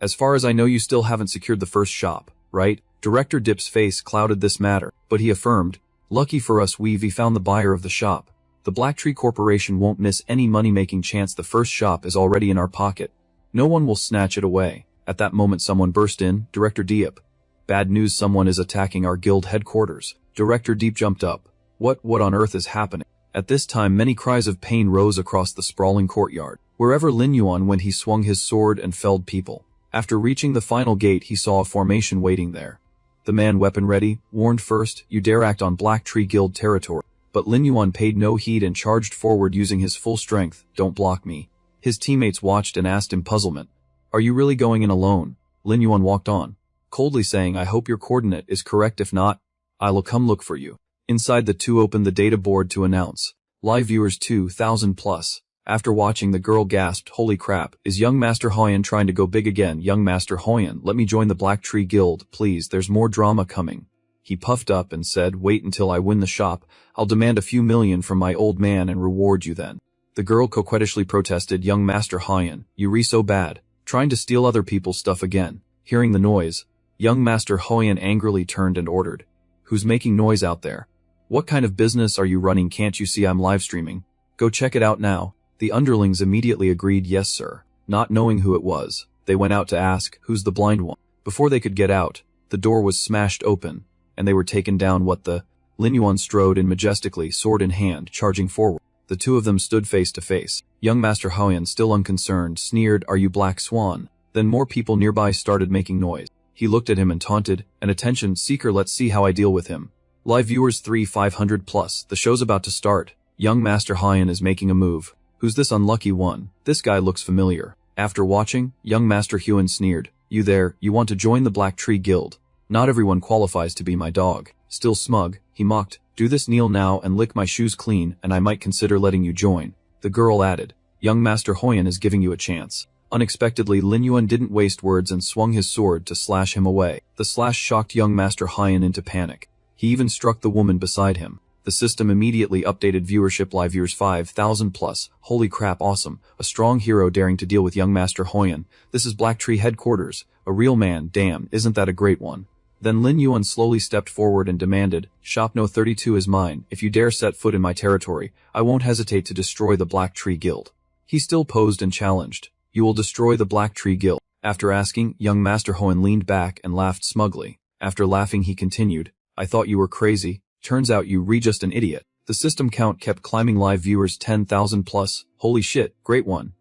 As far as I know you still haven't secured the first shop, right? Director Diep's face clouded this matter, but he affirmed, lucky for us we've found the buyer of the shop. The Black Tree Corporation won't miss any money-making chance. The first shop is already in our pocket. No one will snatch it away. At that moment someone burst in. Director Diep. Bad news, someone is attacking our guild headquarters. Director Diep jumped up. What on earth is happening? At this time many cries of pain rose across the sprawling courtyard. Wherever Lin Yuan went he swung his sword and felled people. After reaching the final gate he saw a formation waiting there. The man weapon ready, warned first, you dare act on Black Tree Guild territory. But Lin Yuan paid no heed and charged forward using his full strength. Don't block me. His teammates watched and asked in puzzlement. Are you really going in alone? Lin Yuan walked on, coldly saying, I hope your coordinate is correct. If not, I'll come look for you. Inside, the two opened the data board to announce. Live viewers 2,000 plus. After watching, the girl gasped, holy crap, is young Master Hoyan trying to go big again? Young Master Hoyan, let me join the Black Tree Guild, please, there's more drama coming. He puffed up and said, wait until I win the shop, I'll demand a few million from my old man and reward you then. The girl coquettishly protested, young Master Hoyan, you re so bad, trying to steal other people's stuff again. Hearing the noise, young Master Hoyan angrily turned and ordered, who's making noise out there? What kind of business are you running? Can't you see I'm live streaming? Go check it out now. The underlings immediately agreed, yes sir. Not knowing who it was, they went out to ask, who's the blind one? Before they could get out, the door was smashed open, and they were taken down. What the? Lin Yuan strode in majestically, sword in hand, charging forward. The two of them stood face to face. Young Master Hoyan, still unconcerned, sneered, are you Black Swan? Then more people nearby started making noise. He looked at him and taunted, an attention seeker, let's see how I deal with him. Live viewers 3,500 plus, the show's about to start. Young Master Hoyan is making a move. Who's this unlucky one? This guy looks familiar. After watching, young Master Huan sneered, you there, you want to join the Black Tree Guild? Not everyone qualifies to be my dog. Still smug, he mocked, do this, kneel now and lick my shoes clean, and I might consider letting you join. The girl added, young Master Hoyan is giving you a chance. Unexpectedly, Lin Yuan didn't waste words and swung his sword to slash him away. The slash shocked young Master Hoyan into panic. He even struck the woman beside him. The system immediately updated viewership, live viewers 5,000 plus. Holy crap, awesome. A strong hero daring to deal with young Master Hoyan. This is Black Tree headquarters. A real man, damn, isn't that a great one? Then Lin Yuan slowly stepped forward and demanded, Shop No 32 is mine. If you dare set foot in my territory, I won't hesitate to destroy the Black Tree Guild. He still posed and challenged, you will destroy the Black Tree Guild. After asking, young Master Hoyan leaned back and laughed smugly. After laughing, he continued, I thought you were crazy. Turns out you just an idiot. The system count kept climbing, live viewers 10,000 plus. Holy shit, great one,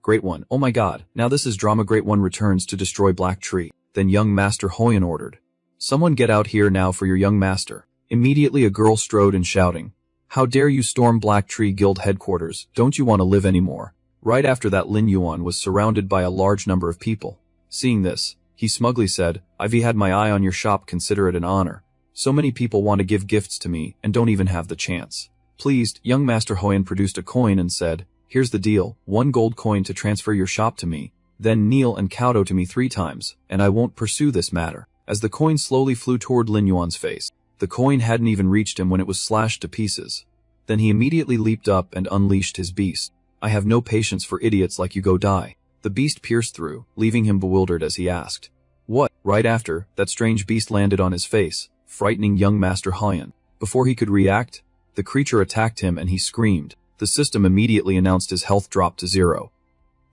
oh my god, now this is drama. Great one returns to destroy Black Tree. Then young Master Hoyan ordered, someone get out here now for your young master. Immediately a girl strode in shouting, how dare you storm Black Tree Guild headquarters, don't you want to live anymore? Right after that, Lin Yuan was surrounded by a large number of people. Seeing this, he smugly said, I've had my eye on your shop, consider it an honor. So many people want to give gifts to me and don't even have the chance. Pleased, young Master Hoyan produced a coin and said, here's the deal, 1 gold coin to transfer your shop to me, then kneel and kowtow to me 3 times, and I won't pursue this matter. As the coin slowly flew toward Lin Yuan's face, the coin hadn't even reached him when it was slashed to pieces. Then he immediately leaped up and unleashed his beast. I have no patience for idiots like you, go die. The beast pierced through, leaving him bewildered as he asked, what? Right after, that strange beast landed on his face, frightening young Master Hoyan. Before he could react, the creature attacked him and he screamed. The system immediately announced his health dropped to 0.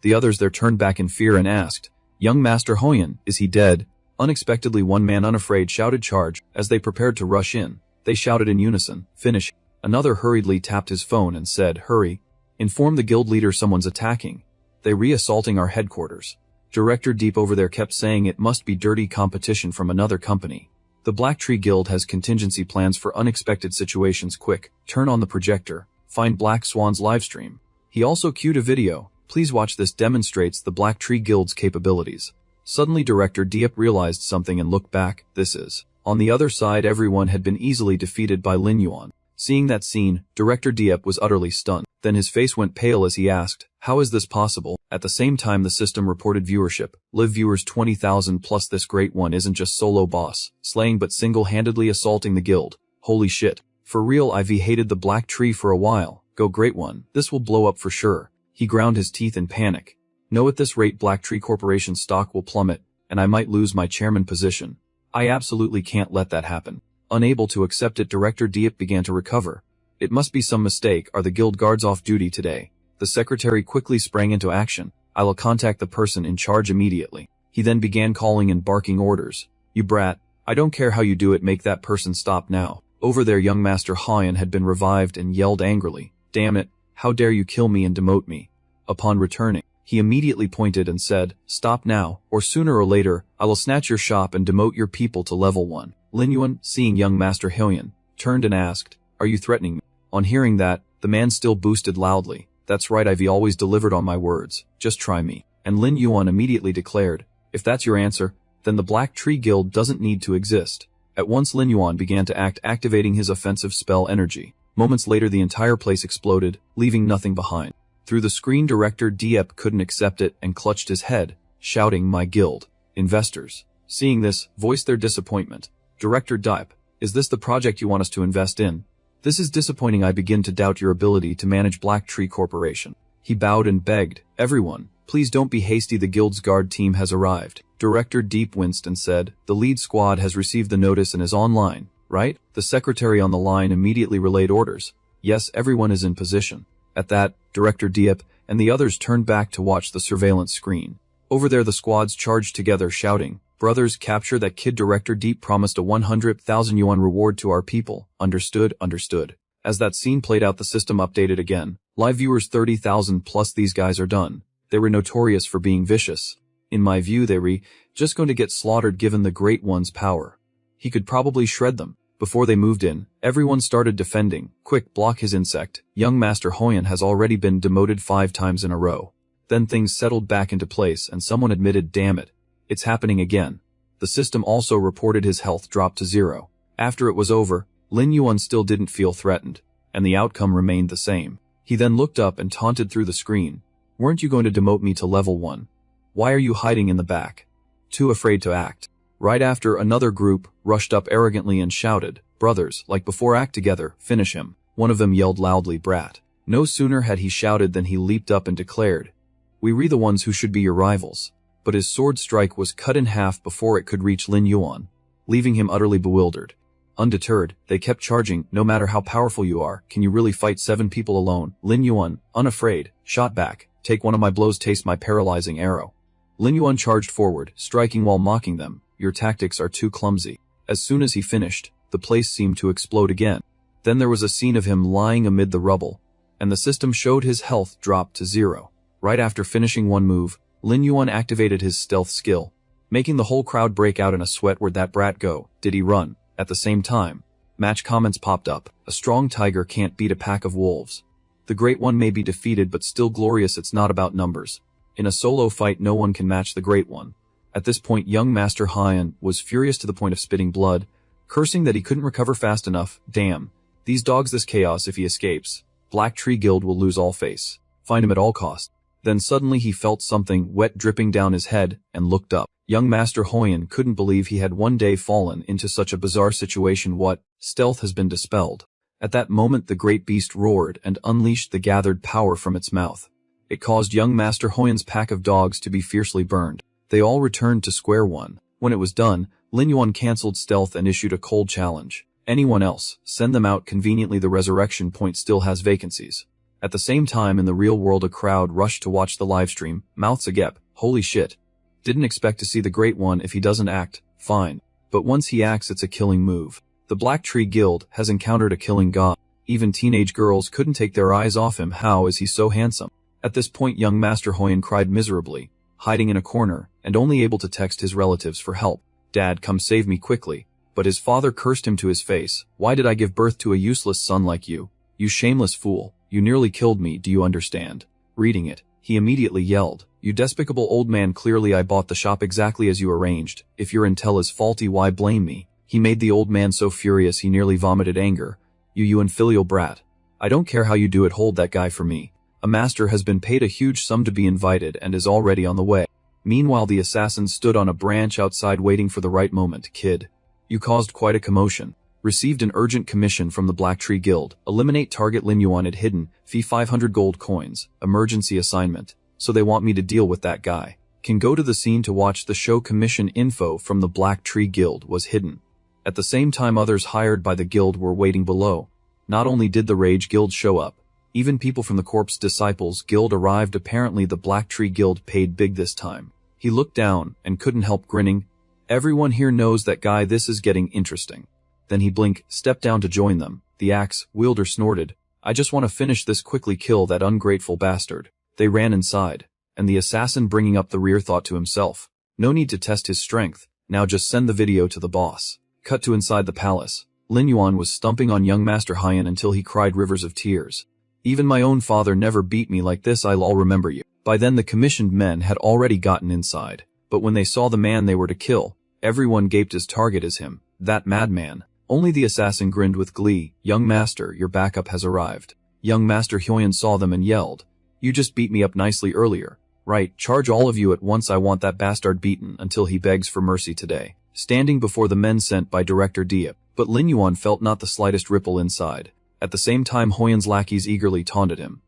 The others there turned back in fear and asked, young Master Hoyan, is he dead? Unexpectedly, one man unafraid shouted charge. As they prepared to rush in, they shouted in unison, finish. Another hurriedly tapped his phone and said, hurry. Inform the guild leader someone's attacking. They re-assaulting our headquarters. Director Deep over there kept saying it must be dirty competition from another company. The Black Tree Guild has contingency plans for unexpected situations. Quick, turn on the projector, find Black Swan's livestream. He also cued a video. Please watch this, demonstrates the Black Tree Guild's capabilities. Suddenly Director Diep realized something and looked back. This is. On the other side, everyone had been easily defeated by Lin Yuan. Seeing that scene, Director Diep was utterly stunned. Then his face went pale as he asked, how is this possible? At the same time, the system reported viewership. Live viewers 20,000 plus. This great one isn't just solo boss slaying but single-handedly assaulting the guild. Holy shit. For real, I've hated the Black Tree for a while. Go great one. This will blow up for sure. He ground his teeth in panic. No, at this rate Black Tree Corporation stock will plummet, and I might lose my chairman position. I absolutely can't let that happen. Unable to accept it, Director Diep began to recover. It must be some mistake. Are the guild guards off duty today? The secretary quickly sprang into action. I will contact the person in charge immediately. He then began calling and barking orders. You brat, I don't care how you do it, make that person stop now. Over there, young Master Hoyan had been revived and yelled angrily, damn it, how dare you kill me and demote me? Upon returning, he immediately pointed and said, stop now, or sooner or later, I will snatch your shop and demote your people to level 1. Lin Yuan, seeing young Master Hoyan, turned and asked, are you threatening me? On hearing that, the man still boosted loudly. That's right, I've always delivered on my words. Just try me. And Lin Yuan immediately declared, if that's your answer, then the Black Tree Guild doesn't need to exist. At once Lin Yuan began to act, activating his offensive spell energy. Moments later the entire place exploded, leaving nothing behind. Through the screen, Director Diep couldn't accept it and clutched his head, shouting, my guild. Investors, seeing this, voiced their disappointment. Director Diep, is this the project you want us to invest in? This is disappointing. I begin to doubt your ability to manage Black Tree Corporation. He bowed and begged, everyone, please don't be hasty, the guild's guard team has arrived. Director Deep winced and said, the lead squad has received the notice and is online, right? The secretary on the line immediately relayed orders. Yes, everyone is in position. At that, Director Diep and the others turned back to watch the surveillance screen. Over there the squads charged together, shouting, brothers, capture that kid. Director Deep promised a 100,000 yuan reward to our people. Understood, understood. As that scene played out, the system updated again. Live viewers 30,000 plus. These guys are done. They were notorious for being vicious. In my view, they were just going to get slaughtered given the Great One's power. He could probably shred them. Before they moved in, everyone started defending. Quick, block his insect. Young Master Hoyan has already been demoted 5 times in a row. Then things settled back into place and someone admitted, damn it, it's happening again. The system also reported his health dropped to 0. After it was over, Lin Yuan still didn't feel threatened, and the outcome remained the same. He then looked up and taunted through the screen. Weren't you going to demote me to level 1? Why are you hiding in the back? Too afraid to act. Right after, another group rushed up arrogantly and shouted, brothers, like before, act together, finish him. One of them yelled loudly, brat. No sooner had he shouted than he leaped up and declared, we re the ones who should be your rivals. But his sword strike was cut in half before it could reach Lin Yuan, leaving him utterly bewildered. Undeterred, they kept charging. No matter how powerful you are, can you really fight 7 people alone? Lin Yuan, unafraid, shot back, take one of my blows, taste my paralyzing arrow. Lin Yuan charged forward, striking while mocking them. Your tactics are too clumsy. As soon as he finished, the place seemed to explode again. Then there was a scene of him lying amid the rubble, and the system showed his health dropped to 0. Right after finishing one move, Lin Yuan activated his stealth skill, making the whole crowd break out in a sweat. Where'd that brat go? Did he run? At the same time, match comments popped up. A strong tiger can't beat a pack of wolves. The Great One may be defeated but still glorious. It's not about numbers. In a solo fight no one can match the Great One. At this point young Master Hyan was furious to the point of spitting blood, cursing that he couldn't recover fast enough. Damn. These dogs, this chaos. If he escapes, Black Tree Guild will lose all face. Find him at all costs. Then suddenly he felt something wet dripping down his head and looked up. Young Master Hoyan couldn't believe he had one day fallen into such a bizarre situation. What? Stealth has been dispelled. At that moment the great beast roared and unleashed the gathered power from its mouth. It caused young Master Hoyan's pack of dogs to be fiercely burned. They all returned to square one. When it was done, Lin Yuan cancelled stealth and issued a cold challenge. Anyone else, send them out. Conveniently the resurrection point still has vacancies. At the same time in the real world a crowd rushed to watch the livestream, mouths agape. Holy shit. Didn't expect to see the Great One. If he doesn't act, fine. But once he acts it's a killing move. The Black Tree Guild has encountered a killing god. Even teenage girls couldn't take their eyes off him. How is he so handsome? At this point young Master Hoyan cried miserably, hiding in a corner, and only able to text his relatives for help. Dad, come save me quickly. But his father cursed him to his face. Why did I give birth to a useless son like you? You shameless fool. You nearly killed me, do you understand? Reading it, he immediately yelled, you despicable old man, clearly I bought the shop exactly as you arranged. If your intel is faulty, why blame me? He made the old man so furious he nearly vomited anger. You infilial brat. I don't care how you do it, hold that guy for me. A master has been paid a huge sum to be invited and is already on the way. Meanwhile the assassin stood on a branch outside waiting for the right moment. Kid, you caused quite a commotion. Received an urgent commission from the Black Tree Guild. Eliminate target Lin Yuan at hidden, fee 500 gold coins, emergency assignment. So they want me to deal with that guy. Can go to the scene to watch the show. Commission info from the Black Tree Guild was hidden. At the same time others hired by the guild were waiting below. Not only did the Rage Guild show up, even people from the Corpse Disciples Guild arrived. Apparently the Black Tree Guild paid big this time. He looked down and couldn't help grinning. Everyone here knows that guy, this is getting interesting. Then he stepped down to join them. The axe wielder snorted, I just want to finish this quickly, kill that ungrateful bastard. They ran inside, and the assassin bringing up the rear thought to himself, no need to test his strength, now just send the video to the boss. Cut to inside the palace. Lin Yuan was stumping on young Master Hyan until he cried rivers of tears. Even my own father never beat me like this, I'll remember you. By then the commissioned men had already gotten inside, but when they saw the man they were to kill, everyone gaped as target as him, that madman. Only the assassin grinned with glee. Young master, your backup has arrived. Young Master Hyan saw them and yelled, you just beat me up nicely earlier. Right, charge all of you at once, I want that bastard beaten until he begs for mercy today. Standing before the men sent by Director Diep, but Lin Yuan felt not the slightest ripple inside. At the same time Hyan's lackeys eagerly taunted him.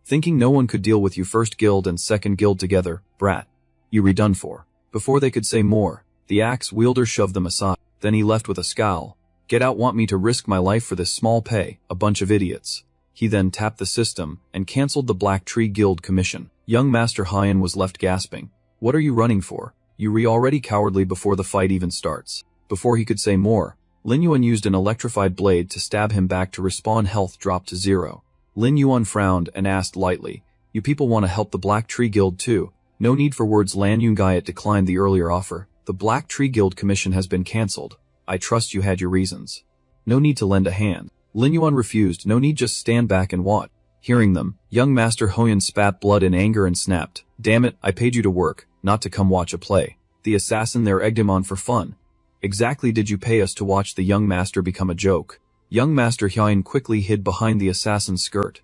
Thinking no one could deal with you first guild and second guild together, brat. You redone for. Before they could say more, the axe wielder shoved them aside. Then he left with a scowl. Get out, want me to risk my life for this small pay, a bunch of idiots. He then tapped the system and cancelled the Black Tree Guild commission. Young Master Hyan was left gasping. What are you running for? You already cowardly before the fight even starts. Before he could say more, Lin Yuan used an electrified blade to stab him back to respawn. Health dropped to 0. Lin Yuan frowned and asked lightly, you people want to help the Black Tree Guild too? No need for words. Lan Yungyat declined the earlier offer. The Black Tree Guild commission has been cancelled. I trust you had your reasons. No need to lend a hand. Lin Yuan refused. No need, just stand back and watch. Hearing them, young Master Hyan spat blood in anger and snapped, damn it, I paid you to work, not to come watch a play. The assassin there egged him on for fun. Exactly, did you pay us to watch the young master become a joke? Young Master Hyan quickly hid behind the assassin's skirt.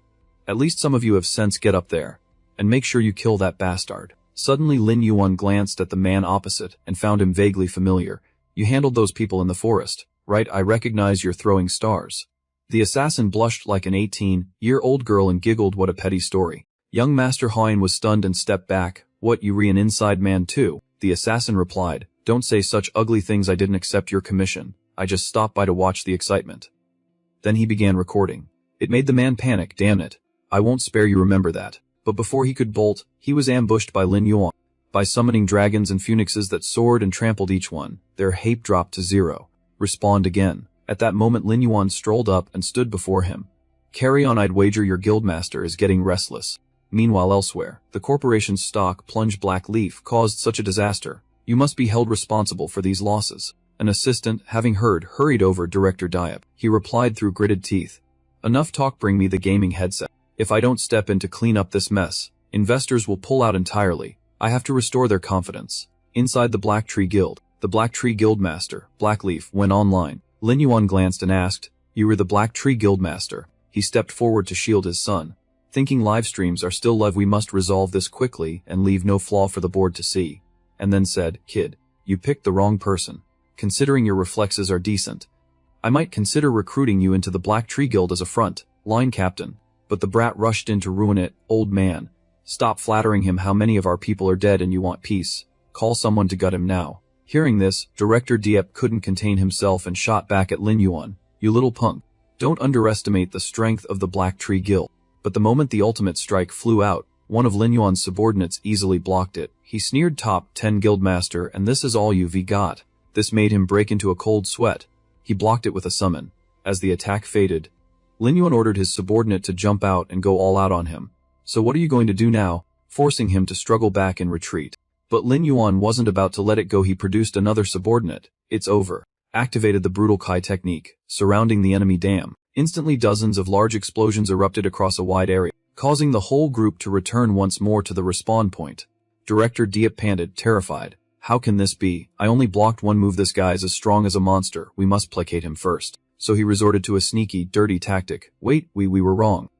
At least some of you have sense, get up there. And make sure you kill that bastard. Suddenly Lin Yuan glanced at the man opposite and found him vaguely familiar. You handled those people in the forest, right? I recognize you're throwing stars. The assassin blushed like an 18-year-old girl and giggled, what a petty story. Young Master Hyan was stunned and stepped back. What, you an inside man too? The assassin replied, don't say such ugly things, I didn't accept your commission. I just stopped by to watch the excitement. Then he began recording. It made the man panic, damn it. I won't spare you, remember that. But before he could bolt, he was ambushed by Lin Yuan. By summoning dragons and phoenixes that soared and trampled each one, their hape dropped to 0. Respawned again. At that moment Lin Yuan strolled up and stood before him. Carry on, I'd wager your guildmaster is getting restless. Meanwhile elsewhere, the corporation's stock plunged. Black Leaf caused such a disaster. You must be held responsible for these losses. An assistant, having heard, hurried over Director Diep. He replied through gritted teeth. Enough talk, bring me the gaming headset. If I don't step in to clean up this mess, investors will pull out entirely. I have to restore their confidence. Inside the Black Tree Guild, the Black Tree Guildmaster, Black Leaf, went online. Lin Yuan glanced and asked, you were the Black Tree Guildmaster. He stepped forward to shield his son. Thinking live streams are still live, we must resolve this quickly and leave no flaw for the board to see. And then said, kid, you picked the wrong person. Considering your reflexes are decent, I might consider recruiting you into the Black Tree Guild as a front line captain. But the brat rushed in to ruin it. Old man, stop flattering him. How many of our people are dead and you want peace? Call someone to gut him now. Hearing this, Director Diep couldn't contain himself and shot back at Lin Yuan. You little punk. Don't underestimate the strength of the Black Tree Guild. But the moment the ultimate strike flew out, one of Lin Yuan's subordinates easily blocked it. He sneered, top 10 guildmaster, and this is all you've got. This made him break into a cold sweat. He blocked it with a summon. As the attack faded, Lin Yuan ordered his subordinate to jump out and go all out on him. So what are you going to do now? Forcing him to struggle back and retreat. But Lin Yuan wasn't about to let it go. He produced another subordinate. It's over. Activated the brutal Kai technique, surrounding the enemy dam. Instantly dozens of large explosions erupted across a wide area, causing the whole group to return once more to the respawn point. Director Diep panted, terrified. How can this be? I only blocked one move. This guy is as strong as a monster. We must placate him first. So he resorted to a sneaky, dirty tactic. Wait, we were wrong.